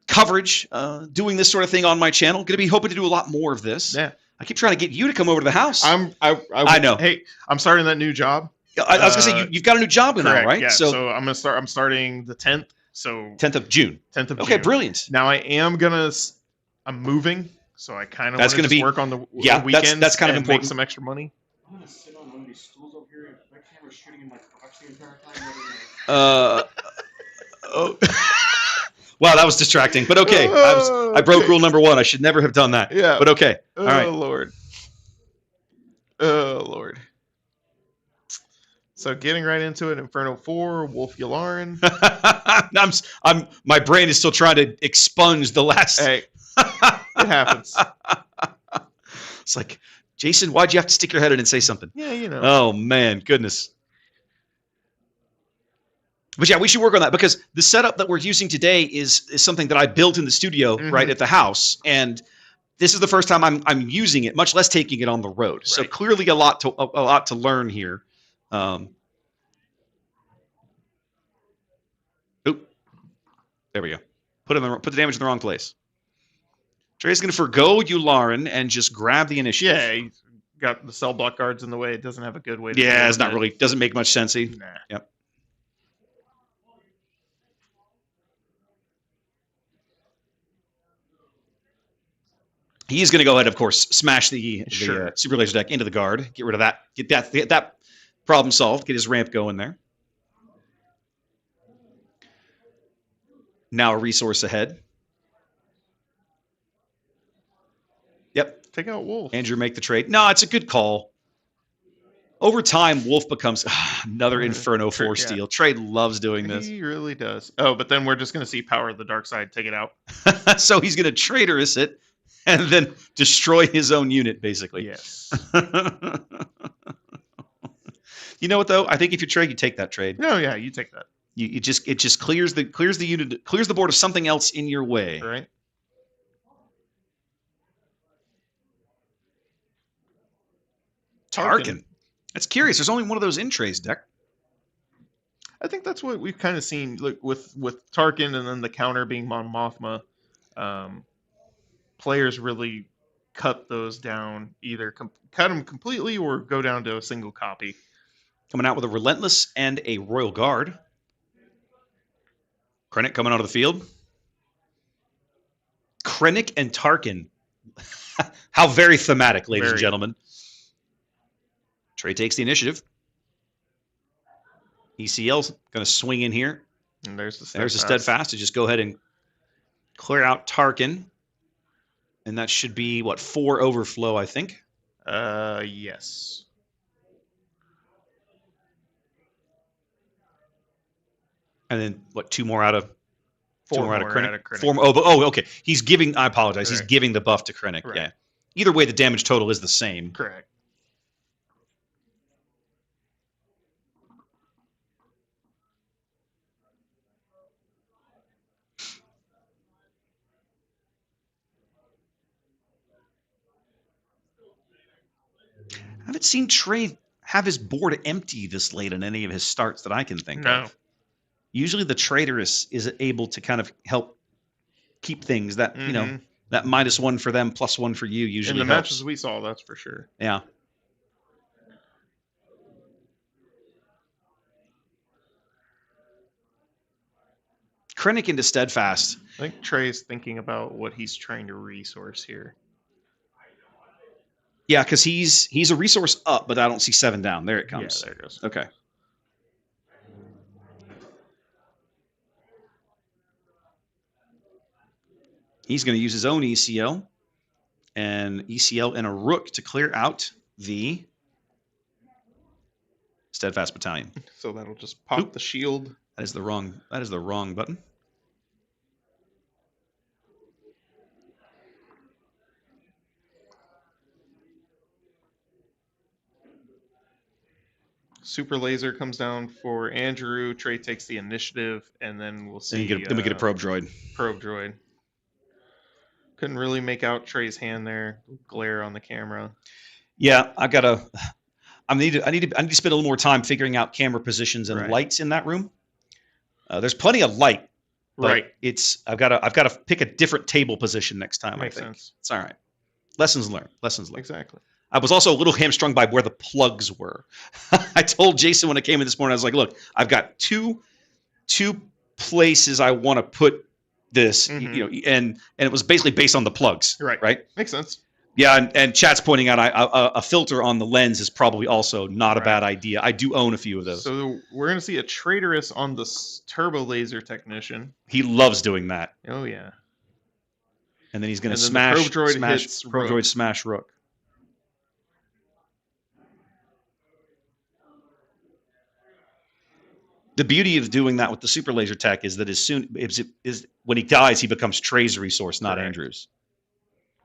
coverage, doing this sort of thing on my channel. Going to be hoping to do a lot more of this. Yeah. I keep trying to get you to come over to the house. I know. Hey, I'm starting that new job. I was gonna say you've got a new job now, Correct, right? yeah. So I'm gonna start. I'm starting the 10th. So 10th of June. 10th of Okay, June. brilliant. Now I'm moving, so I kind of That's want to gonna be- work on the yeah, weekends. that's kind of and important. Make some extra money. I'm gonna sit on one of these stools over here. My camera's shooting in my crotch the entire time. Oh. Wow, that was distracting. But okay, I broke rule number 1. I should never have done that. Yeah. But okay. All Oh right. Lord. Oh Lord. So getting right into it, Inferno 4, Wolf Yularen. My brain is still trying to expunge the last. Hey, it happens. It's like, Jason, why'd you have to stick your head in and say something? Yeah, you know. Oh man, goodness. But yeah, we should work on that because the setup that we're using today is something that I built in the studio right at the house, and this is the first time I'm using it, much less taking it on the road. Right. So clearly a lot to learn here. Oop, there we go. Put the damage in the wrong place. Trey's going to forgo Yularen and just grab the initiative. Yeah, he's got the cell block guards in the way. It doesn't have a good way to Yeah, deal it's with not it. really, doesn't make much sense. Nah. Yep. He is going to go ahead, of course, smash the super laser deck into the guard. Get rid of that. Get that problem solved. Get his ramp going there. Now a resource ahead. Yep. Take out Wolf. Andrew, make the trade. No, it's a good call. Over time, Wolf becomes another Inferno 4 steal. Trey loves doing this. He really does. Oh, but then we're just going to see Power of the Dark Side take it out. So he's going to traitorous it and then destroy his own unit, basically. Yes. You know what, though? I think if you trade, you take that trade. No, yeah, you take that. It just clears the unit, clears the board of something else in your way. Right. Tarkin. That's curious. There's only one of those in Trey's deck. I think that's what we've kind of seen, like with Tarkin, and then the counter being Mon Mothma. Players really cut those down, either cut them completely or go down to a single copy. Coming out with a Relentless and a Royal Guard. Krennic coming out of the field. Krennic and Tarkin. How very thematic, ladies and gentlemen. Trey takes the initiative. ECL's going to swing in here. And there's the Steadfast to just go ahead and clear out Tarkin. And that should be, what, 4 overflow, I think? Yes. And then, what, 2 more out of... 4 more out of Krennic. 4 more, oh, okay. He's giving... I apologize. Correct. He's giving the buff to Krennic. Right. Yeah. Either way, the damage total is the same. Correct. I haven't seen Trey have his board empty this late in any of his starts that I can think of. Usually the trader is able to kind of help keep things that, you know, that -1 for them, +1 for you usually in the helps. matches we saw, that's for sure. Yeah. Krennic into Steadfast. I think Trey's thinking about what he's trying to resource here. Yeah, because he's a resource up, but I don't see 7 down. There it comes. Yeah, there it goes. Okay. He's going to use his own ECL and ECL and a Rook to clear out the Steadfast Battalion. So that'll just pop the shield. That is the wrong button. Super laser comes down for Andrew. Trey takes the initiative, and then we'll see. Then we get a probe droid. Probe droid. Couldn't really make out Trey's hand there. Glare on the camera. Yeah, I need to spend a little more time figuring out camera positions and lights in that room. There's plenty of light, but I've got to pick a different table position next time. Makes I think sense. it's all right. Lessons learned. Exactly. I was also a little hamstrung by where the plugs were. I told Jason when I came in this morning, I was like, look, I've got two places I want to put this, and it was basically based on the plugs. Right. Makes sense. Yeah, and chat's pointing out a filter on the lens is probably also not a bad idea. I do own a few of those. So we're going to see a traitorous on the turbo laser technician. He loves doing that. Oh, yeah. And then he's going to the probe droid hits probe Rook. droid smash Rook. The beauty of doing that with the super laser tech is that when he dies, he becomes Trey's resource, not Andrew's.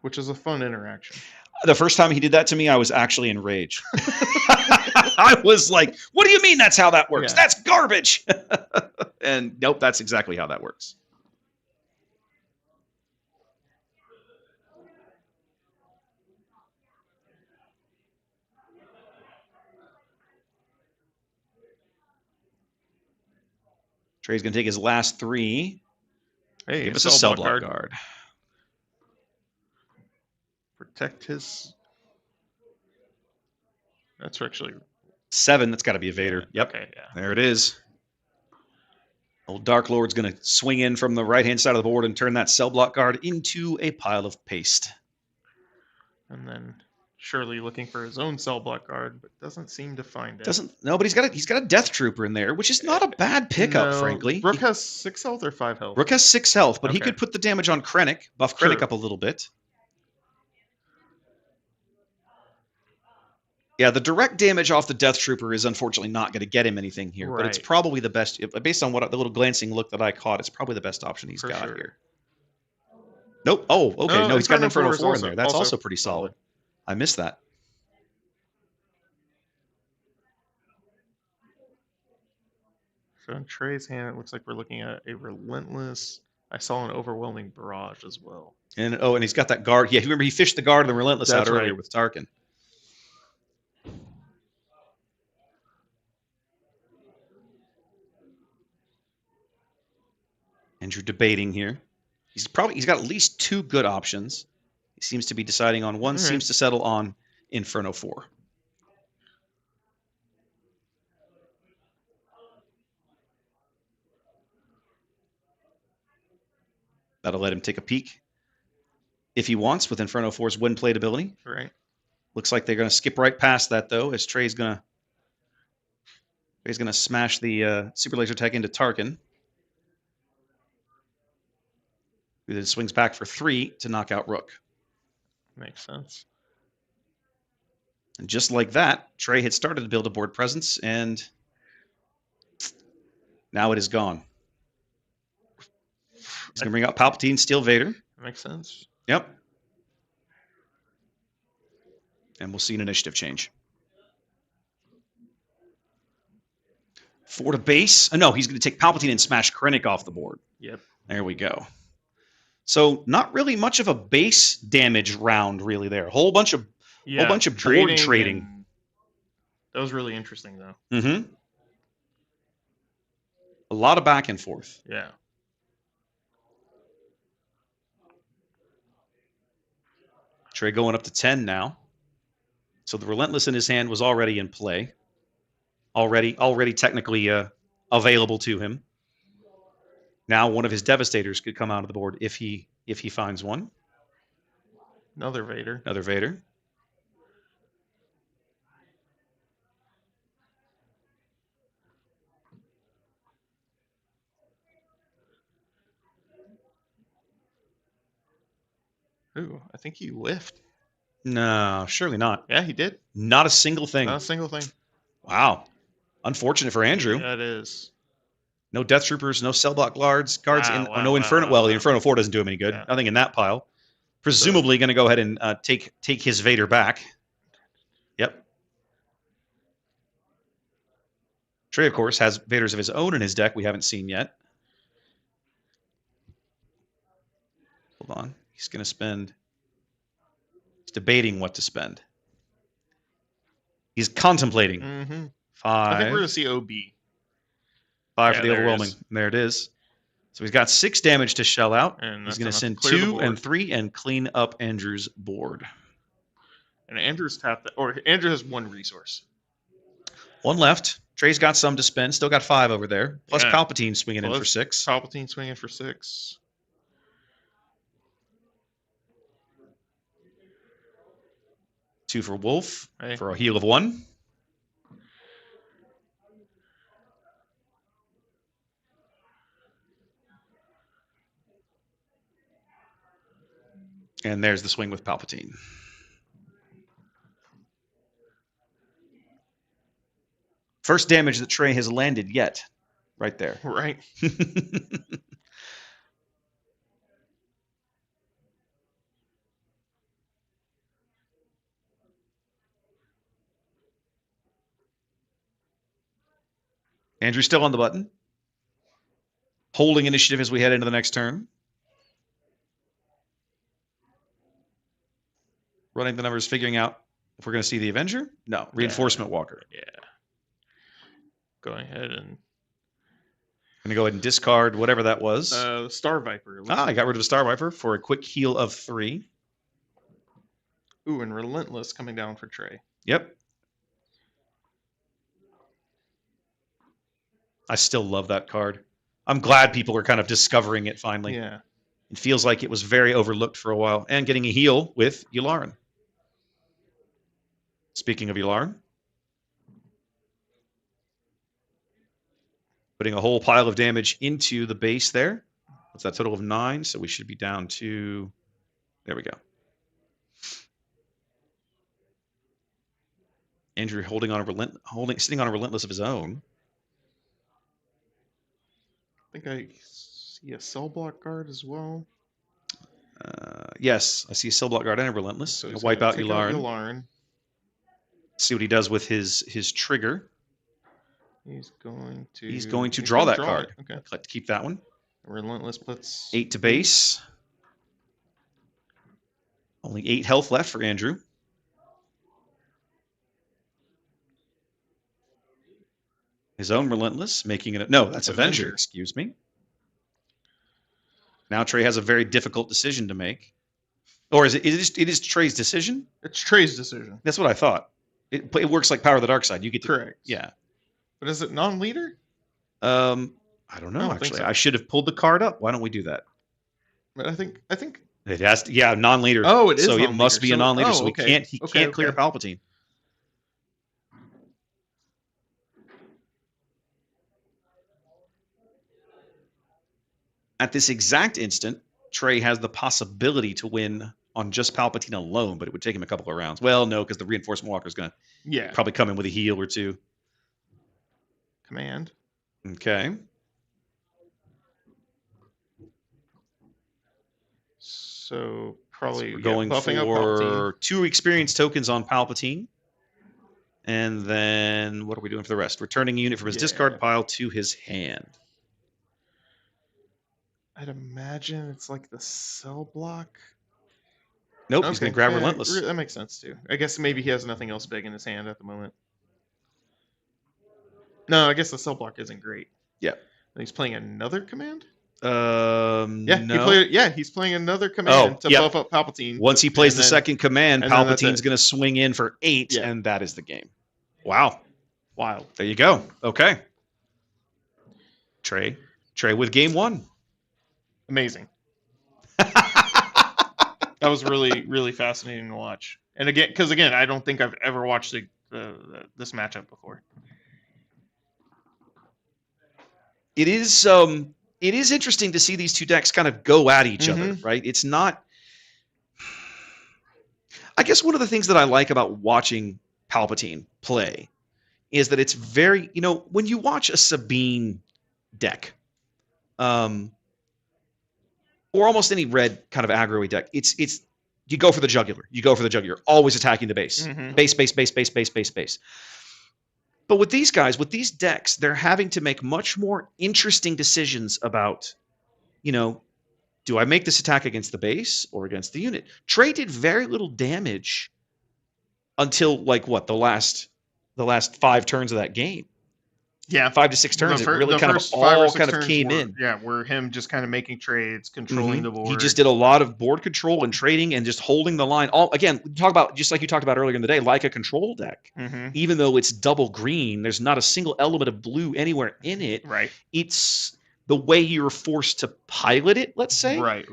Which is a fun interaction. The first time he did that to me, I was actually enraged. I was like, what do you mean that's how that works? Yeah. That's garbage. And nope, that's exactly how that works. Trey's going to take his last 3. Hey, Give us a cell block guard. Protect his... That's actually... 7, that's got to be a Vader. Yep. Okay, yeah. There it is. Old Dark Lord's going to swing in from the right-hand side of the board and turn that cell block guard into a pile of paste. And then Shirley looking for his own cell block guard, but doesn't seem to find it. No, but he's got a Death Trooper in there, which is not a bad pickup, frankly. Rook has 6 health or 5 health? Rook has 6 health, but he could put the damage on Krennic, buff Krennic up a little bit. Yeah, the direct damage off the Death Trooper is unfortunately not going to get him anything here, but it's probably the best, based on the little glancing look that I caught, it's probably the best option he's got here. Nope. Oh, okay. No, he's got an Inferno 4 in there. That's also pretty solid. I missed that. So in Trey's hand, it looks like we're looking at a relentless... I saw an overwhelming barrage as well. And he's got that guard. Yeah, remember he fished the guard and the relentless out earlier with Tarkin. Andrew debating here. He's got at least 2 good options. He seems to be deciding on one. Seems to settle on Inferno 4. That'll let him take a peek if he wants with Inferno 4's wind plate ability. Right. Looks like they're going to skip right past that though, as Trey's going to smash the super laser tech into Tarkin. Who then swings back for 3 to knock out Rook. Makes sense. And just like that, Trey had started to build a board presence, and now it is gone. He's going to bring out Palpatine, steal Vader. Makes sense. Yep. And we'll see an initiative change. 4 to base. No, he's going to take Palpatine and smash Krennic off the board. Yep. There we go. So not really much of a base damage round, really. There, whole bunch of board trading. That was really interesting, though. Mm-hmm. A lot of back and forth. Yeah. Trey going up to 10 now. So the Relentless in his hand was already in play. Already technically available to him. Now one of his Devastators could come out of the board if he finds one. Another Vader. Another Vader. Ooh, I think he whiffed. No, surely not. Yeah, he did. Not a single thing. Not a single thing. Wow. Unfortunate for Andrew. Yeah, it is. No Death Troopers, no cell block guards, no Inferno. Well, the Inferno 4 doesn't do him any good. Yeah. Nothing in that pile. Presumably going to go ahead and take his Vader back. Yep. Trey, of course, has Vaders of his own in his deck we haven't seen yet. Hold on. He's going to spend... He's debating what to spend. He's contemplating. Mm-hmm. 5. I think we're going to see OB. 5 for the overwhelming. There it is. So he's got 6 damage to shell out. And he's going to send 2 and 3 and clean up Andrew's board. And Andrew's tapped, or Andrew has 1 resource. One left. Trey's got some to spend. Still got 5 over there. Plus Yeah. Palpatine swinging in for Plus 6. Palpatine swinging for 6. 2 for Wolf Hey. for a heal of 1. And there's the swing with Palpatine. First damage that Trey has landed yet. Right there. Right. Andrew still on the button. Holding initiative as we head into the next turn. Running the numbers, figuring out if we're going to see the Avenger. No, Reinforcement Walker. Yeah. Going ahead and... I'm going to go ahead and discard whatever that was. Star Viper. I got rid of a Star Viper for a quick heal of 3. Ooh, and Relentless coming down for Trey. Yep. I still love that card. I'm glad people are kind of discovering it finally. Yeah. It feels like it was very overlooked for a while. And getting a heal with Yularen. Speaking of Yularen. Putting a whole pile of damage into the base there. What's that total of 9? So we should be down to... There we go. Andrew sitting on a Relentless of his own. I think I see a cell block guard as well. Yes, I see a cell block guard and a Relentless. So Gonna wipe out Yularen. Yularen. See what he does with his trigger. He's going to draw that card. Okay. I'd like to keep that one. Relentless puts 8 to base. Only 8 health left for Andrew. His own Relentless, making it... No, that's Avenger. Excuse me. Now Trey has a very difficult decision to make. Or is it is Trey's decision? It's Trey's decision. That's what I thought. It works like Power of the Dark Side. You get to... Correct. Yeah. But is it non-leader? I don't know, actually. So. I should have pulled the card up. Why don't we do that? But I think It has to, yeah, non-leader. Oh, it is. So non-leader. it must be a non-leader. So okay. he can't clear Palpatine. At this exact instant, Trey has the possibility to win on just Palpatine alone, but it would take him a couple of rounds. Well, no, because the Reinforcement Walker is going to probably come in with a heal or 2. Command. Okay. So probably we're going buffing for 2 experience tokens on Palpatine. And then what are we doing for the rest? Returning a unit from his discard pile to his hand. I'd imagine it's like the cell block. Nope, he's going to grab Relentless. That makes sense too. I guess maybe he has nothing else big in his hand at the moment. No, I guess the cell block isn't great. Yeah. And he's playing another command? No. He's playing another command to buff up Palpatine. Once he plays the second command, Palpatine's going to swing in for 8, and that is the game. Wow. Wild. There you go. Okay. Trey with game 1. Amazing. That was really, really fascinating to watch. And again, because I don't think I've ever watched this matchup before. It is interesting to see these 2 decks kind of go at each other, right? It's not... I guess one of the things that I like about watching Palpatine play is that it's very... when you watch a Sabine deck, or almost any red kind of aggro deck, it's you go for the jugular. You go for the jugular, always attacking the base. Base. But with these guys, with these decks, they're having to make much more interesting decisions about, do I make this attack against the base or against the unit? Trey did very little damage until the last 5 turns of that game. Yeah. 5 to 6 turns, The it really the kind of first 5 or all 6 kind of turns came were, in. Yeah, were him just kind of making trades, controlling the board. He just did a lot of board control and trading and just holding the line. All again, talk about just like you talked about earlier in the day, like a control deck. Mhm. Even though it's double green, there's not a single element of blue anywhere in it. Right. It's the way you're forced to pilot it, let's say. Right.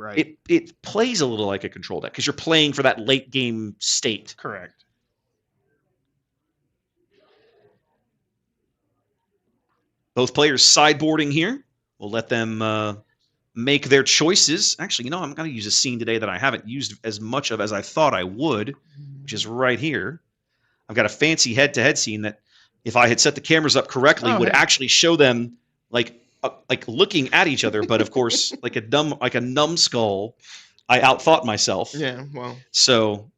It plays a little like a control deck because you're playing for that late game state. Correct. Both players sideboarding here. We'll let them make their choices. Actually, I'm going to use a scene today that I haven't used as much of as I thought I would, which is right here. I've got a fancy head-to-head scene that, if I had set the cameras up correctly, would actually show them like looking at each other. But of course, like a numbskull, I outthought myself. Yeah. Well. So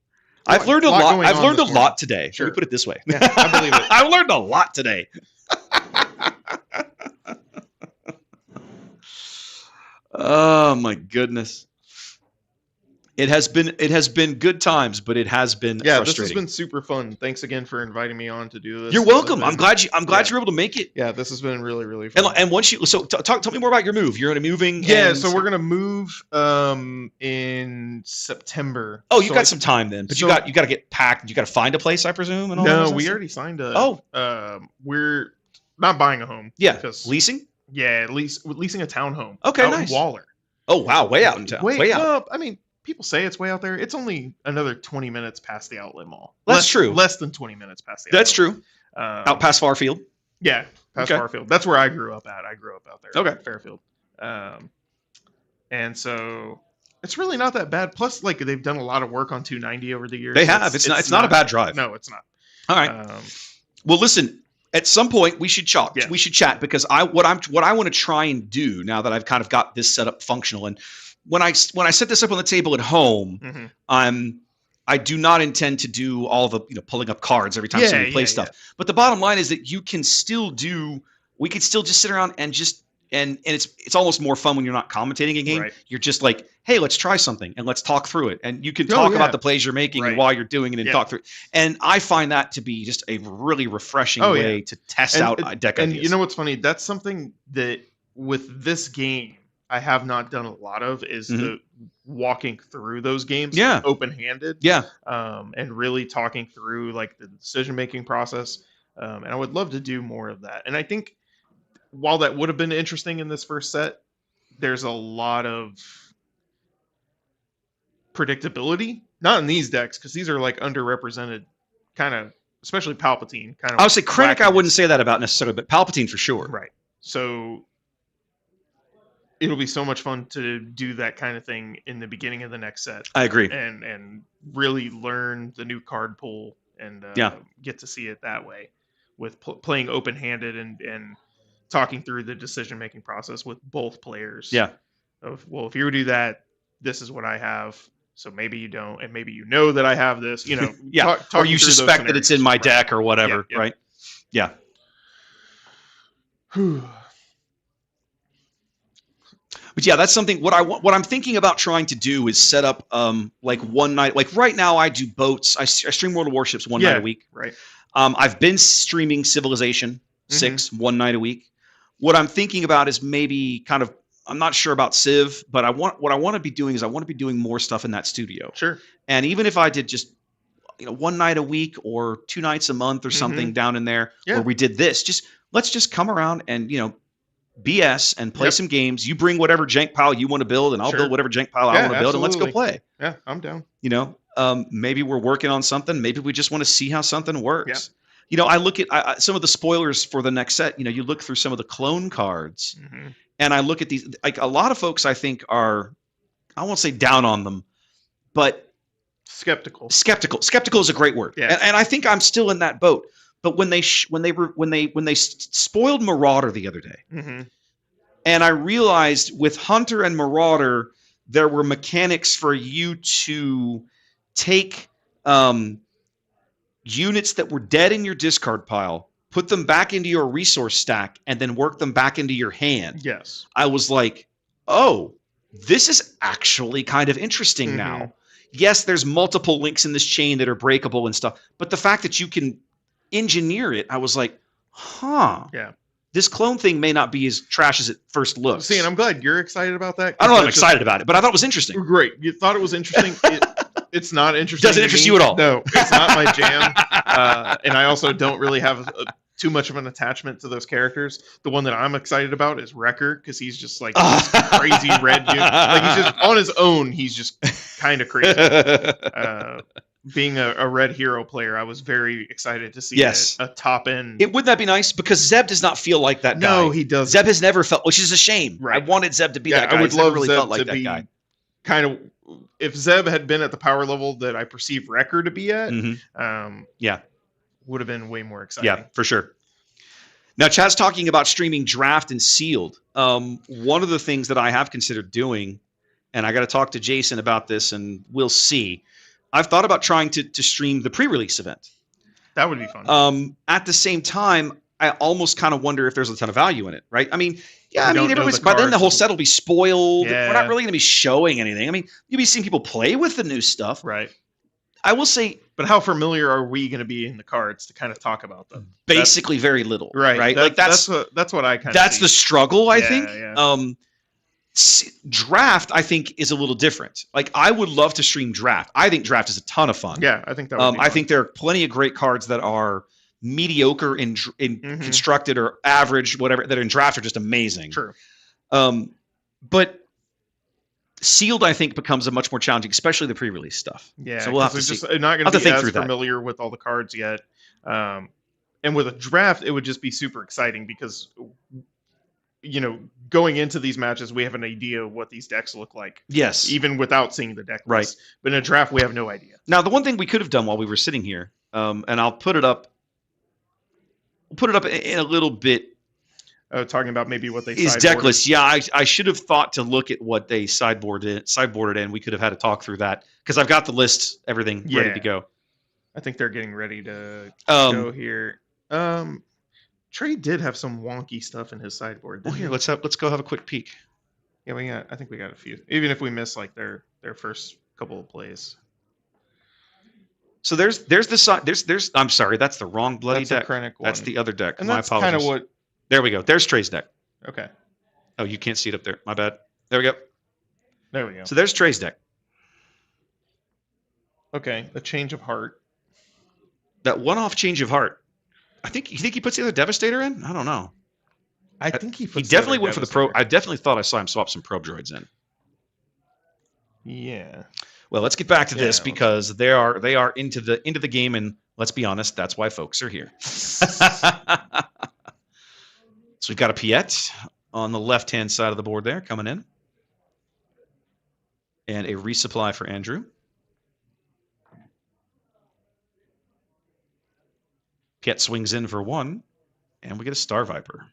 I've learned a lot. I've learned a lot today. Sure. Let me put it this way. Yeah, I believe it. I've learned a lot today. Oh my goodness. It has been good times, but it has been Yeah, frustrating. this has been super fun. Thanks again for inviting me on to do this. You're welcome. I'm glad you're able to make it. Yeah, this has been really, really fun. And once you tell me more about your move. You're going to moving. Yeah, and, so we're gonna move in September. Oh, you So got some time then, but so- you got to get packed. You got to find a place, I presume. And all No, that we stuff? already signed a. Oh. We're not buying a home. Yeah, because leasing. yeah, leasing a townhome. Okay, out nice. In Waller. Oh wow, way out in town. Way out. Well, I mean, people say it's way out there. It's only another 20 minutes past the outlet mall. That's true. Less than 20 minutes past the. That's outlet. true. Out past Farfield. Yeah, past Okay. Farfield. That's where I grew up at. I grew up out there. Okay. Fairfield. And so it's really not that bad. Plus, like they've done a lot of work on 290 over the years. They have. It's not a bad drive. No, it's not. All right. Well, listen. At some point, we should chat. Yes. We should chat because what I want to try and do now that I've kind of got this set up functional, and when I set this up on the table at home, I do not intend to do all the pulling up cards every time somebody plays stuff. Yeah. But the bottom line is that you can still do. We could still just sit around and just and it's almost more fun when you're not commentating a game. Right. You're just like, hey, let's try something and let's talk through it, and you can talk about the plays you're making and while you're doing it and talk through it. And I find that to be just a really refreshing way to test out deck and ideas. you know what's funny? That's something that with this game I have not done a lot of is the walking through those games open-handed. Yeah. And really talking through like the decision-making process. And I would love to do more of that. And I think while that would have been interesting in this first set, there's a lot of predictability. Not in these decks, because these are like underrepresented, kind of, especially Palpatine. Kind of. I would say Krennic, I wouldn't say that about necessarily, but Palpatine for sure. Right. So it'll be so much fun to do that kind of thing in the beginning of the next set. I agree. And really learn the new card pool and get to see it that way with playing open-handed and talking through the decision-making process with both players. Yeah. If you do that, this is what I have. So maybe you don't, and maybe you know that I have this. Or you suspect that it's in my deck or whatever, right? Yeah. But yeah, that's something. What I'm thinking about trying to do is set up like one night. Like right now, I do boats. I stream World of Warships one night a week. Right. I've been streaming Civilization 6 one night a week. What I'm thinking about is maybe kind of. I'm not sure about Civ, but what I want to be doing is I want to be doing more stuff in that studio. Sure. And even if I did just one night a week or 2 nights a month or something down in there where we did this, let's just come around and BS and play some games. You bring whatever jank pile you want to build, and I'll build whatever jank pile I want to build, and let's go play. Yeah, I'm down. Maybe we're working on something. Maybe we just want to see how something works. Yeah. I look at some of the spoilers for the next set. You look through some of the clone cards. And I look at these, like a lot of folks I think are, I won't say down on them, but skeptical. Skeptical is a great word. Yeah. And I think I'm still in that boat. But when they spoiled Marauder the other day, and I realized with Hunter and Marauder, there were mechanics for you to take units that were dead in your discard pile, put them back into your resource stack, and then work them back into your hand. Yes. I was like, oh, this is actually kind of interesting now. Yes, there's multiple links in this chain that are breakable and stuff, but the fact that you can engineer it, I was like, huh. Yeah. this clone thing may not be as trash as it first looks. See, and I'm glad you're excited about that. I don't know if I'm that's excited about it, but I thought it was interesting. Great. You thought it was interesting. It's not interesting. Doesn't to interest me. you at all. No, it's not my jam. And I also don't really have too much of an attachment to those characters. The one that I'm excited about is Wrecker, because he's just like this crazy red dude. Like he's just on his own. He's just kind of crazy. Being a red hero player, I was very excited to see a top end. Wouldn't that be nice? Because Zeb does not feel like that guy. No, he doesn't. Zeb has never felt, which is a shame. Right. I wanted Zeb to be that guy. I would He's never love really Zeb felt like to that be guy. kind of. If Zeb had been at the power level that I perceive Wrecker to be at, would have been way more exciting. Yeah, for sure. Now, Chad's talking about streaming Draft and Sealed. One of the things that I have considered doing, and I got to talk to Jason about this, and we'll see. I've thought about trying to stream the pre-release event. That would be fun. At the same time, I almost kind of wonder if there's a ton of value in it, right? I mean, yeah, We don't know everybody's, the by then the cards. whole set will be spoiled. Yeah. We're not really going to be showing anything. I mean, you'll be seeing people play with the new stuff. Right. I will say, But how familiar are we going to be in the cards to kind of talk about them? basically very little. Right. Right. Like that's that's what I kind of. that's the struggle, I think. Yeah. Draft, I think, is a little different. Like, I would love to stream Draft. I think Draft is a ton of fun. Yeah, I think that. Would be I fun. think there are plenty of great cards that are mediocre in Mhm. constructed or average, whatever, that in Draft are just amazing. True. But Sealed, I think, becomes a much more challenging, especially the pre-release stuff. Yeah. So we'll have to 'cause see. it's just not going I'll have to to be think as through that. familiar with all the cards yet. And with a draft, it would just be super exciting because, going into these matches, we have an idea of what these decks look like, Yes. even without seeing the deck Right. list. But in a draft, we have no idea. Now, the one thing we could have done while we were sitting here, and I'll put it up. We'll put it up in a little bit. Talking about maybe what they Is sideboarded. deck list. Yeah, I should have thought to look at what they sideboarded in. We could have had to talk through that because I've got the list, everything ready Yeah. to go. I think they're getting ready to Um, go here. Trey did have some wonky stuff in his sideboard. Well, didn't here, he? let's go have a quick peek. Yeah, I think we got a few. Even if we miss like their first couple of plays. So there's the side. There's. I'm sorry, that's the wrong bloody That's deck. a Krennic That's one. the other deck. And My that's apologies. kind of what. There we go. There's Trey's deck. Okay, Oh, you can't see it up there. My bad. There we go. there we go. So there's Trey's deck. Okay, a change of heart. That one-off change of heart. You think he puts the other Devastator in? I don't know. I think he. He puts definitely the other went for the pro. Devastator. I definitely thought I saw him swap some probe droids in. Yeah. Well, let's get back to this Yeah, because they are into the game, and let's be honest, that's why folks are here. So we've got a Piet on the left-hand side of the board there coming in, and a resupply for Andrew. Piet swings in for one, and we get a Star Viper.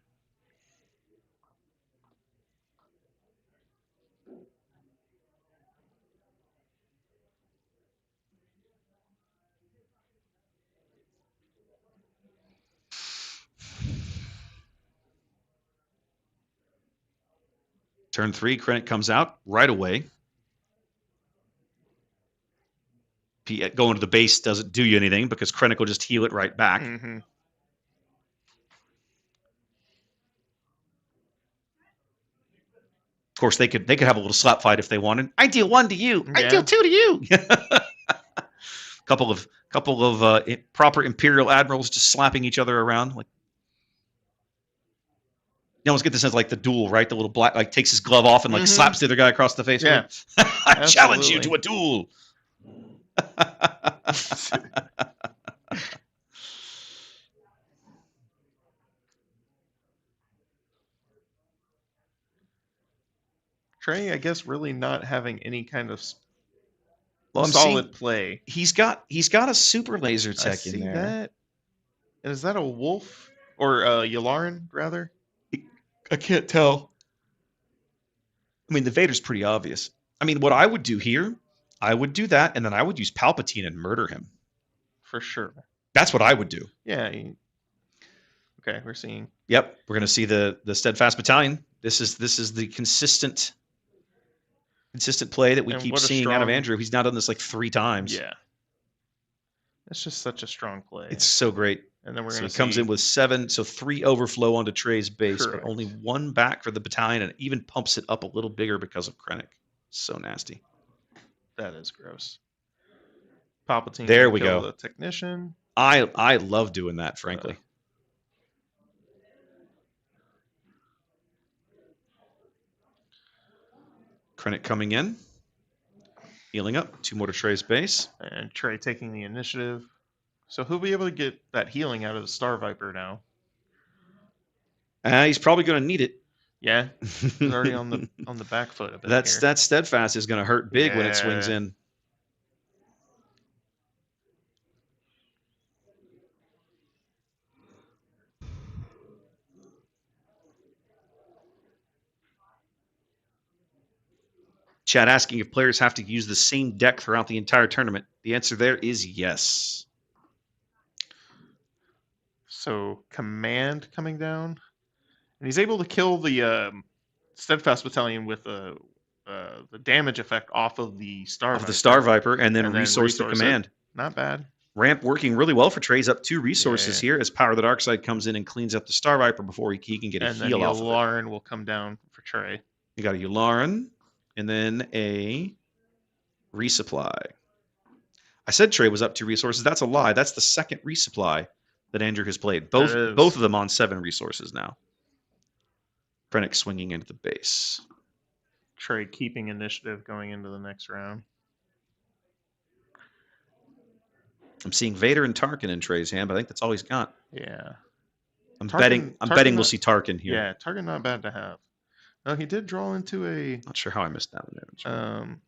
Turn 3, Krennic comes out right away. Piet going to the base doesn't do you anything because Krennic will just heal it right back. Mm-hmm. Of course, they could have a little slap fight if they wanted. I deal 1 to you. I Yeah. deal 2 to you. couple of proper Imperial admirals just slapping each other around. Like, you almost get the sense like the duel, right? The little black like takes his glove off and like Mhm. slaps the other guy across the face. Yeah. I challenge you Absolutely. to a duel. Trey, I guess, really not having any kind of Well, I'm solid seeing play. he's got a super laser I tech see in there. that. And is that a wolf or Yularen rather? I can't tell. I mean, the Vader's pretty obvious. I mean, what I would do here, I would do that, and then I would use Palpatine and murder him. For sure. That's what I would do. Yeah. Okay, we're seeing. Yep, we're going to see the steadfast battalion. This is the consistent play that we And keep what a seeing out of strong- Andrew. He's now done this like 3 times. Yeah. It's just such a strong play. It's so great. And then we're So going he to comes in with 7, so 3 overflow onto Trey's base, Correct. but only 1 back for the battalion, and it even pumps it up a little bigger because of Krennic. So nasty. That is gross. Palpatine. There gonna we kill go. The technician. I love doing that, frankly. Krennic coming in, healing up. 2 more to Trey's base. And Trey taking the initiative. So he'll be able to get that healing out of the Star Viper now. He's probably going to need it. Yeah, he's already on the back foot a bit That steadfast is going to hurt big when it swings Yeah. in. Chad asking if players have to use the same deck throughout the entire tournament. The answer there is yes. So command coming down, and he's able to kill the steadfast battalion with the damage effect off of the Star Of Viper. the Star Viper, and then And then resource the resource it. command. Not bad. Ramp working really well for Trey's up 2 resources Yeah. here as Power of the Dark Side comes in and cleans up the Star Viper before he can get a And then heal off of it. Yularen will come down for Trey. You got a Yularen and then a resupply. I said Trey was up 2 resources. That's a lie. That's the second resupply that Andrew has played. Both of them on 7 resources now. Krennic swinging into the base. Trey keeping initiative going into the next round. I'm seeing Vader and Tarkin in Trey's hand, but I think that's all he's got. Yeah. I'm Tarkin- betting we'll not- see Tarkin here. Yeah, target not bad to have. No, he did draw into a Not sure how I missed that one.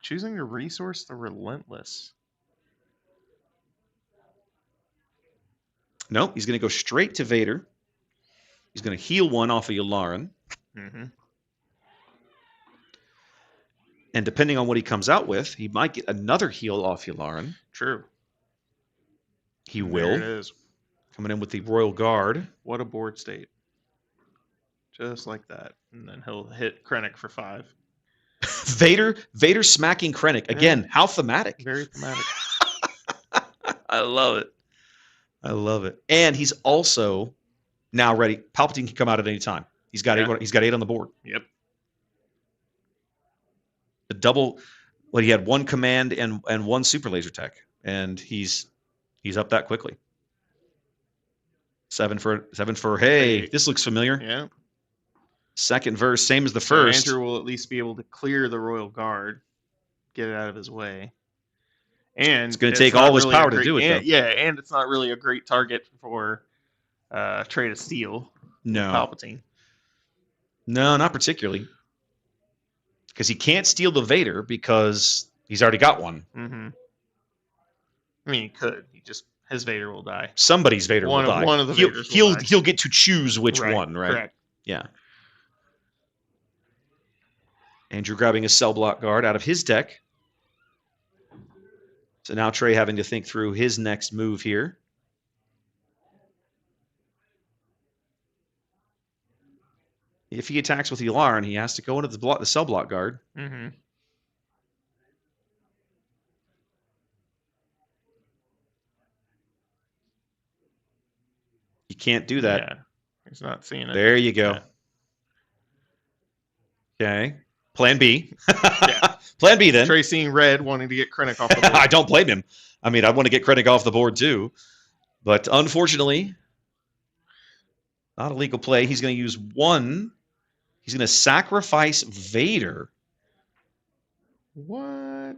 choosing to resource the Relentless. Nope, he's going to go straight to Vader. He's going to heal 1 off of Yularen. Mm-hmm. And depending on what he comes out with, he might get another heal off Yularen. True. He There will. it is. Coming in with the Royal Guard. What a board state. Just like that. And then he'll hit Krennic for 5. Vader smacking Krennic. Again, how thematic. Very thematic. I love it. I love it. And he's also now ready. Palpatine can come out at any time. He's got 8. He's got 8 on the board. Yep. The double. Well, he had 1 command and 1 super laser tech, and he's up that quickly. 7 for. Hey, this looks familiar. Yeah. Second verse, same as the So first. Andrew will at least be able to clear the Royal Guard, get it out of his way. And It's gonna take all his power to do it, though. Yeah, and it's not really a great target for Trey to steal. No, Palpatine. no, not particularly, because he can't steal the Vader because he's already got one. Mm-hmm. I mean, he could. His Vader will die. Somebody's Vader will die. One of the he'll, Vaders will he'll die. he'll get to choose which Right, one, right? Correct. Yeah. Andrew grabbing a cell block guard out of his deck. So now Trey having to think through his next move here. If he attacks with Yularen, he has to go into the cell block guard. Mm-hmm. You can't do that. Yeah. He's not seeing it. There you go. Yeah. Okay. Plan B. Yeah. Plan B then. Trey seeing red, wanting to get Krennic off the board. I don't blame him. I mean, I want to get Krennic off the board too. But unfortunately, not a legal play. He's going to use 1. He's going to sacrifice Vader. What?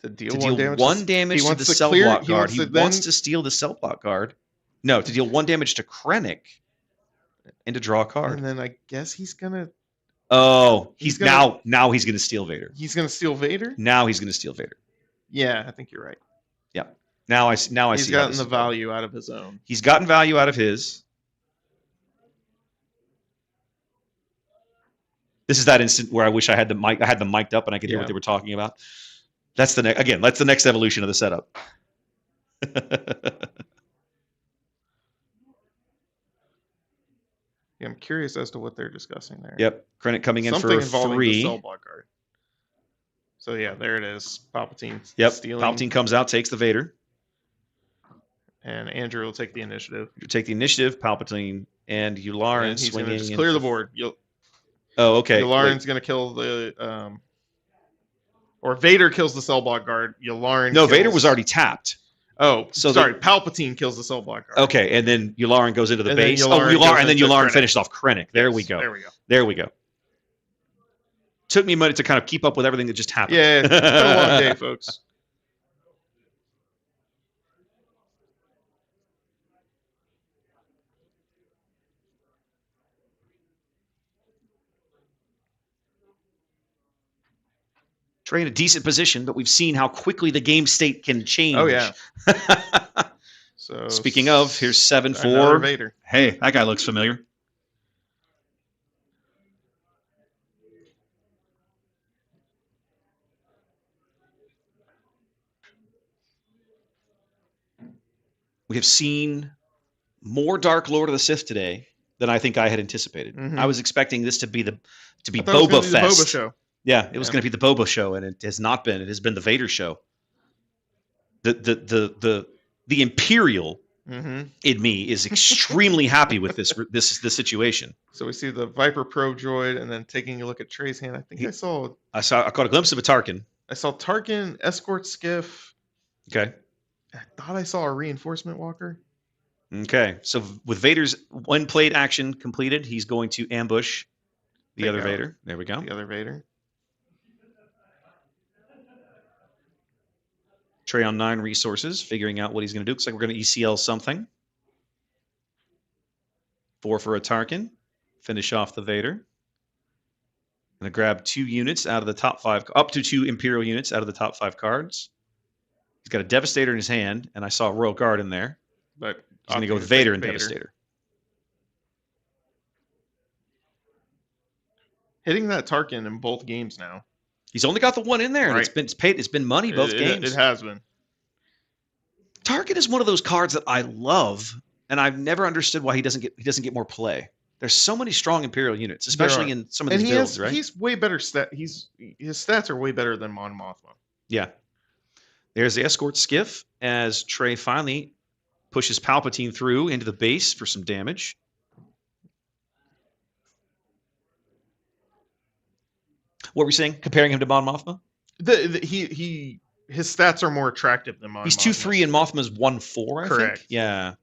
To deal, To 1 deal damage. 1 damage he to wants the to cell clear- block he guard. wants He to then- wants to steal the cell block guard. No, to deal 1 damage to Krennic and to draw a card. And then I guess he's gonna Oh, He's gonna- now he's going to steal Vader. steal Vader. Now he's going to steal Vader. Yeah, I think you're right. Now I see. He's see how gotten this the is going. value out of his own. He's gotten value out of his. This is that instant where I wish I had the mic. I had them mic'd up and I could hear what Yeah. they were talking about. That's the next. Again, that's the next evolution of the setup. Yeah, I'm curious as to what they're discussing there. Yep, Krennic coming in Something for involving 3. the cell block guard. So yeah, there it is. Palpatine. Yep, stealing. Palpatine comes out, takes the Vader. And Andrew will take the initiative. You take the initiative. Palpatine and Yularen And he's going swinging. to just clear the board. Oh, okay. Yularen's going to kill the... or Vader kills the cell block guard. Yularen No, kills... Vader was already tapped. Oh, So sorry. Palpatine kills the cell block guard. Okay, and then Yularen goes into the And then base. Yularen goes And then into Yularen Krennic. finished off Krennic. There Yes, we go. There we go. There we go. Took me a minute to kind of keep up with everything that just happened. Yeah, it's been a long day, folks. Trey in a decent position, but we've seen how quickly the game state can change. Oh, yeah. So Speaking of, here's 7 another for Vader. Hey, that guy looks familiar. We have seen more Dark Lord of the Sith today than I think I had anticipated. Mhm. I was expecting this to be I thought it was Boba gonna be the Fest. Boba show. Yeah, it was Yeah. going to be the Boba show, and it has not been. It has been the Vader show. The Imperial Mm-hmm. in me is extremely happy with this situation. So we see the Viper Pro droid, and then taking a look at Trey's hand. I think I I caught a glimpse of a Tarkin. saw Tarkin, escort skiff. Okay. I thought I saw a reinforcement walker. Okay. So with Vader's one plate action completed, he's going to ambush the Take other out Vader. There we go. The other Vader. Trey on 9 resources, figuring out what he's going to do. Looks like we're going to ECL something. 4 for a Tarkin. Finish off the Vader. Going to grab 2 units out of the top 5, up to 2 Imperial units out of the top 5 cards. He's got a Devastator in his hand, and I saw a Royal Guard in there. But He's going to go with Vader and Devastator. Hitting that Tarkin in both games now. He's only got the one in there, and Right. it's been money both games. It has been. Tarkin is one of those cards that I love, and I've never understood why he doesn't get more play. There's so many strong Imperial units, especially in some of these builds, right? He's way better his stats are way better than Mon Mothma. Yeah. There's the escort skiff as Trey finally pushes Palpatine through into the base for some damage. What were we saying? Comparing him to Mon Mothma? His stats are more attractive than Mon He's Mothma. 2-3 and Mothma's 1-4, I Correct. think. Yeah.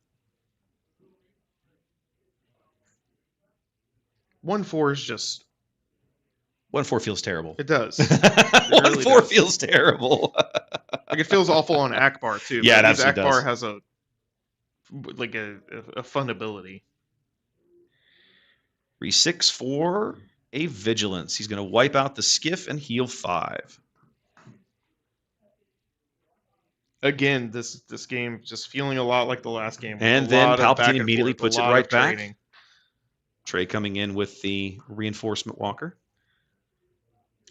1-4 is just 1-4 feels terrible. it does. 1-4 does. feels terrible. Like it feels awful on Akbar too. Yeah, it because absolutely Akbar does. has a fun ability. 3-6 for a Vigilance. He's going to wipe out the skiff and heal 5. Again, this game just feeling a lot like the last game. with And a then lot of back Palpatine and immediately forth, puts a it lot right of back. trading. Trey coming in with the reinforcement walker.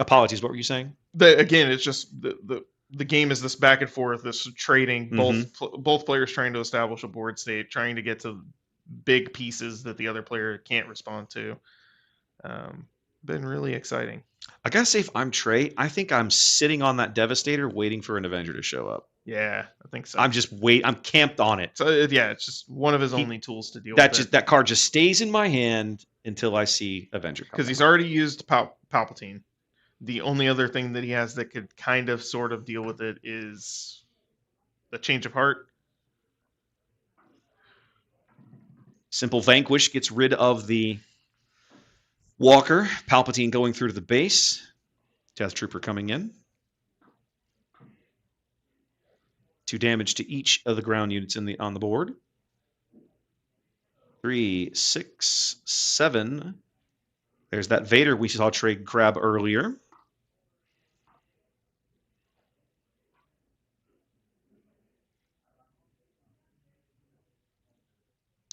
Apologies, what were you saying? Again, it's just the game is this back and forth, this trading. Both players trying to establish a board state, trying to get to big pieces that the other player can't respond to. Been really exciting. I gotta say, if I'm Trey, I think I'm sitting on that Devastator waiting for an Avenger to show up. Yeah, I think so. I'm camped on it. So yeah, it's just one of his only tools to deal with. That card just stays in my hand until I see Avenger come Because out. he's already used Palpatine. The only other thing that he has that could kind of sort of deal with it is the change of heart. Simple Vanquish gets rid of the walker. Palpatine going through to the base. Death Trooper coming in. 2 damage to each of the ground units on the board. 3, 6, 7. There's that Vader we saw Trey grab earlier.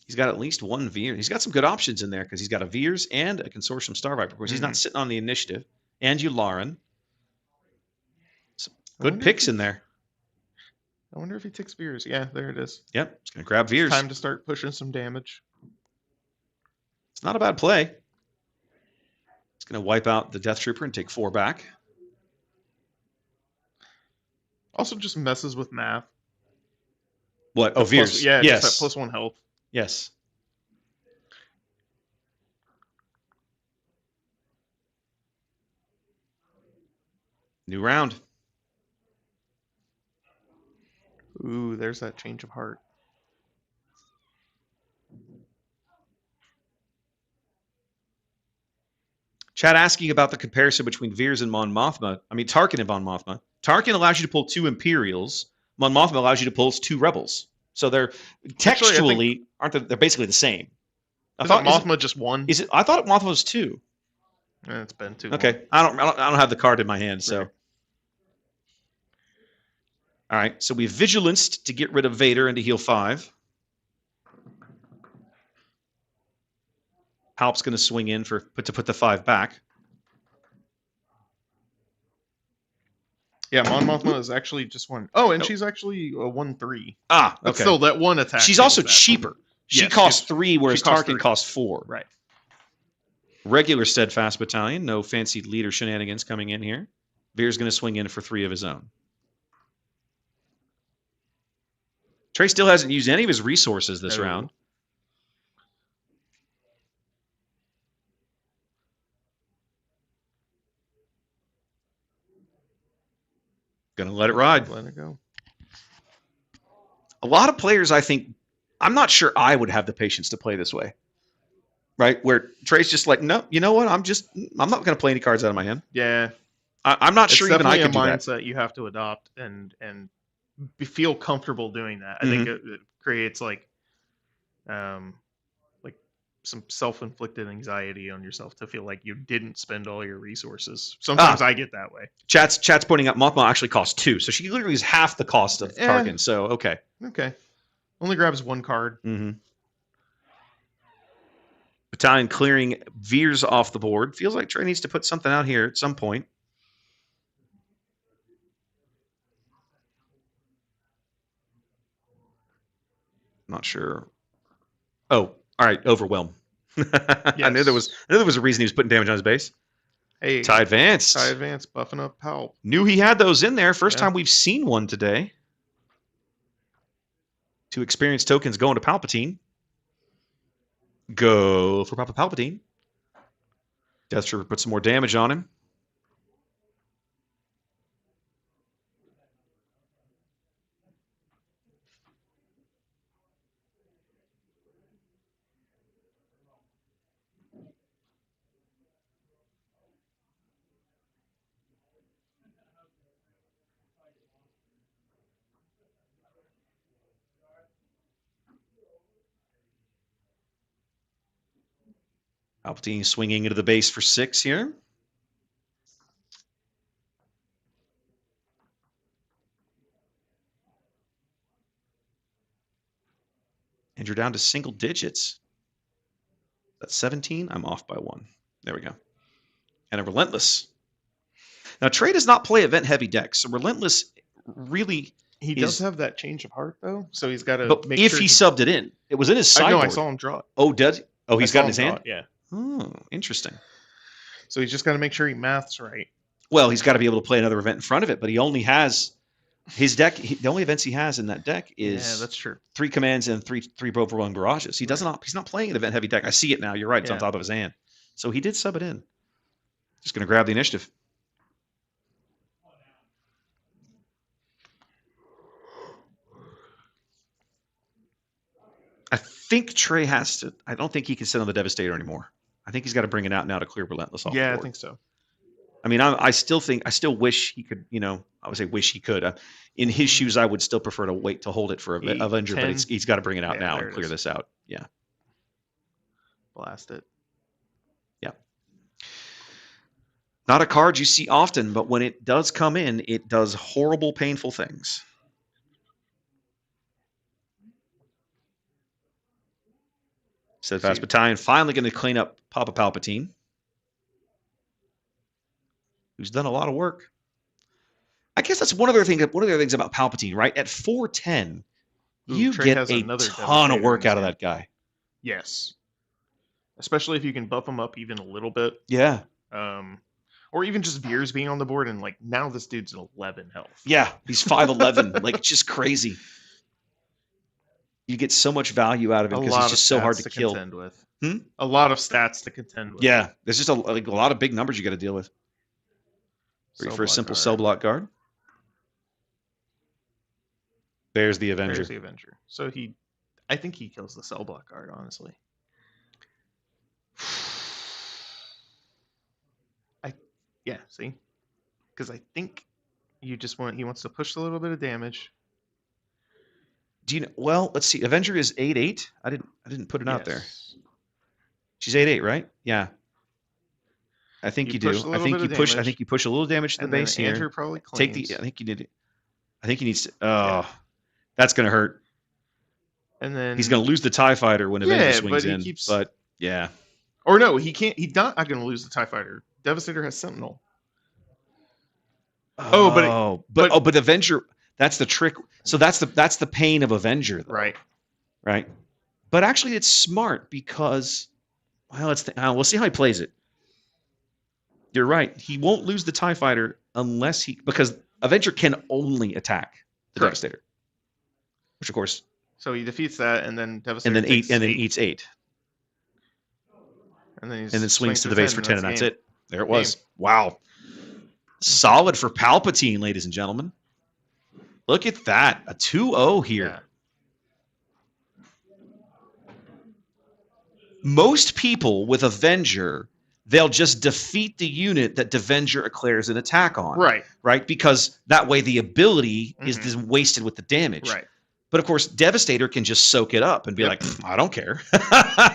He's got at least one Veer. He's got some good options in there because he's got a Veers and a Consortium Star Viper. Of course, he's not sitting on the initiative. And Yularen. Some good picks in there. I wonder if he takes Veers. Yeah, there it is. Yep, he's going to grab Veers. Time to start pushing some damage. It's not a bad play. It's going to wipe out the Death Trooper and take 4 back. Also just messes with math. What? Oh, The plus- Veers. yeah, Yes. just that +1 health. Yes. New round. Ooh, there's that change of heart. Chad asking about the comparison between Veers and Mon Mothma. I mean, Tarkin and Mon Mothma. Tarkin allows you to pull 2 Imperials. Mon Mothma allows you to pull 2 Rebels. So they're textually aren't they? They're basically the same. I Isn't thought Mothma just 1? Is it? I thought Mothma was 2. It's been 2. Okay, I don't have the card in my hand, so. Right. All right, so we Vigilanced to get rid of Vader and to heal 5. Palp's going to swing in to put the 5 back. Yeah, Mon Mothma is actually just 1. Oh, and she's actually a 1/3. Ah, okay. But still, that 1 attack. She's also is that cheaper. She Yes, costs yes. 3, whereas She costs Tarkin 3. costs 4. Right. Regular Steadfast Battalion. No fancy leader shenanigans coming in here. Veer's going to swing in for 3 of his own. Trey still hasn't used any of his resources this No. round. Gonna let it ride. Let it go. A lot of players, I think, I'm not sure I would have the patience to play this way. Right? Where Trey's just like, no, you know what? I'm not going to play any cards out of my hand. Yeah. I'm not It's sure even I definitely could do a that. mindset you have to adopt and feel comfortable doing that. I think it creates like some self-inflicted anxiety on yourself to feel like you didn't spend all your resources. Sometimes I get that way. Chat's pointing out Mothma actually costs 2, so she literally is half the cost of Yeah. Tarkin. So okay. Okay. Only grabs 1 card. Mm-hmm. Battalion clearing Veers off the board. Feels like Trey needs to put something out here at some point. Not sure. Oh, all right. Overwhelm. I knew there was a reason he was putting damage on his base. Hey, Tie advanced. Tie Advance buffing up Palp. Knew he had those in there. First Yeah. time we've seen one today. 2 experience tokens going to Palpatine. Go for Papa Palpatine. Death Trooper put some more damage on him. Palpatine swinging into the base for 6 here. And you're down to single digits. That's 17. I'm off by 1. There we go. And a Relentless. Now, Trey does not play event-heavy decks, so Relentless really... He does have that change of heart though, so he's got to But make if sure he subbed it in, it was in his I know, sideboard. I saw him draw it. Oh, does? Oh, he's got it in his saw him hand? draw it, yeah. Oh, interesting. So he's just got to make sure he maths right. Well, he's got to be able to play another event in front of it, but he only has his deck. The only events he has in that deck is Yeah, that's true. 3 commands and three overrun barrages. He doesn't. He's not playing an event heavy deck. I see it now. You're right. It's on Yeah. top of his hand. So he did sub it in. Just going to grab the initiative. I think Trey has to. I don't think he can sit on the Devastator anymore. I think he's got to bring it out now to clear Relentless off. Yeah, the I board. think so. I mean, I still wish he could, I would say wish he could. In his shoes, I would still prefer to wait to hold it for Eight, Avenger, but 10. he's got to bring it out Yeah, now there and it clear is. this out. Yeah. Blast it. Not a card you see often, but when it does come in, it does horrible, painful things. Steadfast Battalion finally going to clean up Papa Palpatine, who's done a lot of work. I guess that's one of the things about Palpatine, right? At 410, Ooh, you Trey get has a another ton of Devastator work in his out of hand. that guy. Yes. Especially if you can buff him up even a little bit. Yeah. Or even just Veers being on the board and like now this dude's at 11 health. Yeah, he's 5'11", like just crazy. You get so much value out of him because he's just so hard to kill. Contend with. Hmm? A lot of stats to contend with. Yeah, there's just a lot of big numbers you got to deal with. Ready for a simple cell block guard? There's the Avenger. There's the Avenger. So I think he kills the cell block guard, honestly. See? Because I think he wants to push a little bit of damage. Do you know? Well, let's see. Avenger is 8/8. I didn't put it out there. She's 8/8, right? Yeah. I think you do. I think you push. I think you push a little damage to the base here. Andrew probably Take the. I think you did it. I think he needs to. Oh, that's gonna hurt. And then he's gonna lose the TIE fighter when Avenger swings in. But yeah. Or no, he can't. He's not gonna lose the TIE fighter. Devastator has Sentinel. But Avenger. That's the trick. So that's the pain of Avenger, though. Right. Right. But actually, it's smart because, well, we'll see how he plays it. You're right. He won't lose the TIE fighter because Avenger can only attack the Devastator, which of course. So he defeats that, and then Devastator eats 8, and then swings to the base for 10, and that's it. There it was. Wow. Solid for Palpatine, ladies and gentlemen. Look at that. A 2-0 here. Yeah. Most people with Avenger, they'll just defeat the unit that Devenger declares an attack on. Right. Right? Because that way the ability is wasted with the damage. Right. But of course, Devastator can just soak it up and be like, I don't care.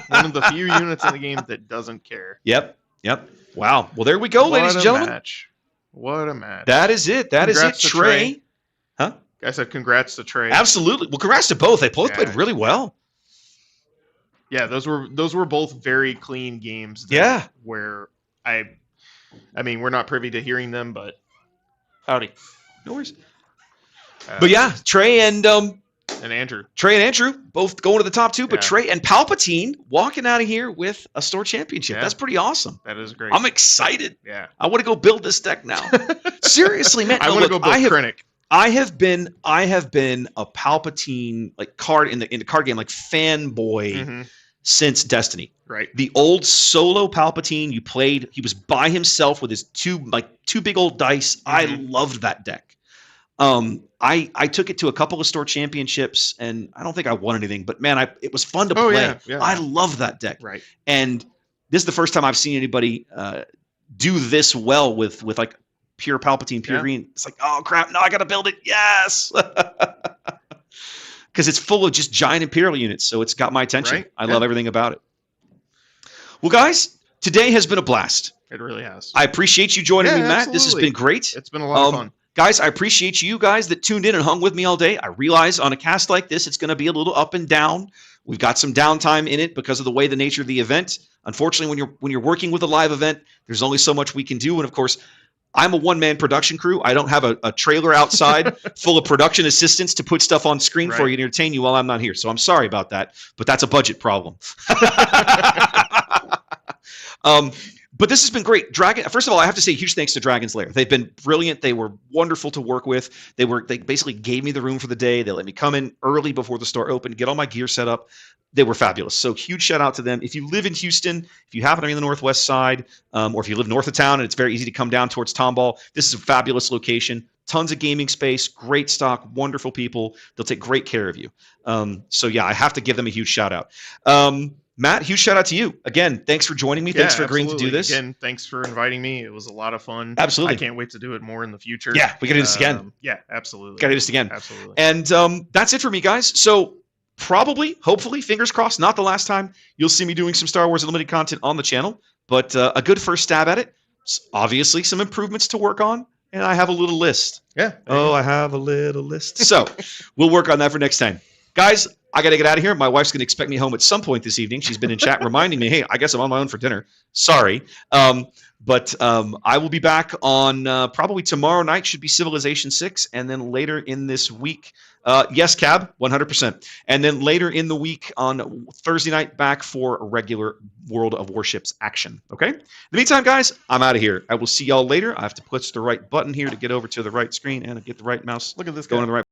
One of the few units in the game that doesn't care. Yep. Wow. Well, there we go, ladies and gentlemen. What a match. That is it. That is it. Trey. Huh? I said congrats to Trey. Absolutely. Well, congrats to both. They both played really well. Yeah, those were both very clean games. Where I mean, we're not privy to hearing them, but howdy. No worries. But yeah, Trey and Andrew. Trey and Andrew both going to the top 2, but Trey and Palpatine walking out of here with a store championship. That's pretty awesome. That is great. I'm excited. Yeah. I want to go build this deck now. Seriously, man. I want to go build Krennic. I have been a Palpatine card in the card game fanboy since Destiny. Right. The old solo Palpatine you played, he was by himself with his two big old dice. I loved that deck. I took it to a couple of store championships and I don't think I won anything, but man, it was fun to play. Yeah. I love that deck. Right. And this is the first time I've seen anybody do this well with pure Palpatine, pure green. It's like, oh crap, no, I gotta build it. Yes. Because it's full of just giant Imperial units, so it's got my attention. Right? I love everything about it. Well, guys, today has been a blast. It really has. I appreciate you joining me, Matt. Absolutely. This has been great. It's been a lot of fun. Guys, I appreciate you guys that tuned in and hung with me all day. I realize on a cast like this, it's going to be a little up and down. We've got some downtime in it because of the nature of the event. Unfortunately, when you're working with a live event, there's only so much we can do. And of course, I'm a one-man production crew. I don't have a trailer outside full of production assistants to put stuff on screen for you and entertain you while I'm not here. So I'm sorry about that, but that's a budget problem. But this has been great. Dragon. First of all, I have to say huge thanks to Dragon's Lair. They've been brilliant. They were wonderful to work with. They basically gave me the room for the day. They let me come in early before the store opened, get all my gear set up. They were fabulous. So huge shout out to them. If you live in Houston, if you happen to be on the northwest side, or if you live north of town and it's very easy to come down towards Tomball, this is a fabulous location. Tons of gaming space, great stock, wonderful people. They'll take great care of you. So yeah, I have to give them a huge shout out. Matt, huge shout out to you. Again, thanks for joining me. Thanks for agreeing to do this. Again, thanks for inviting me. It was a lot of fun. Absolutely. I can't wait to do it more in the future. Yeah, we got to do this again. Yeah, absolutely. Got to do this again. Absolutely. And that's it for me, guys. So probably, hopefully, fingers crossed, not the last time you'll see me doing some Star Wars Unlimited content on the channel, but a good first stab at it. Obviously, some improvements to work on, and I have a little list. Yeah. Oh, I have a little list. So we'll work on that for next time. Guys, I got to get out of here. My wife's going to expect me home at some point this evening. She's been in chat reminding me, hey, I guess I'm on my own for dinner. Sorry. But I will be back on probably tomorrow night, should be Civilization 6, and then later in this week, yes, Cab, 100%. And then later in the week on Thursday night, back for a regular World of Warships action. Okay? In the meantime, guys, I'm out of here. I will see y'all later. I have to push the right button here to get over to the right screen and get the right mouse Look at this going guy. to the right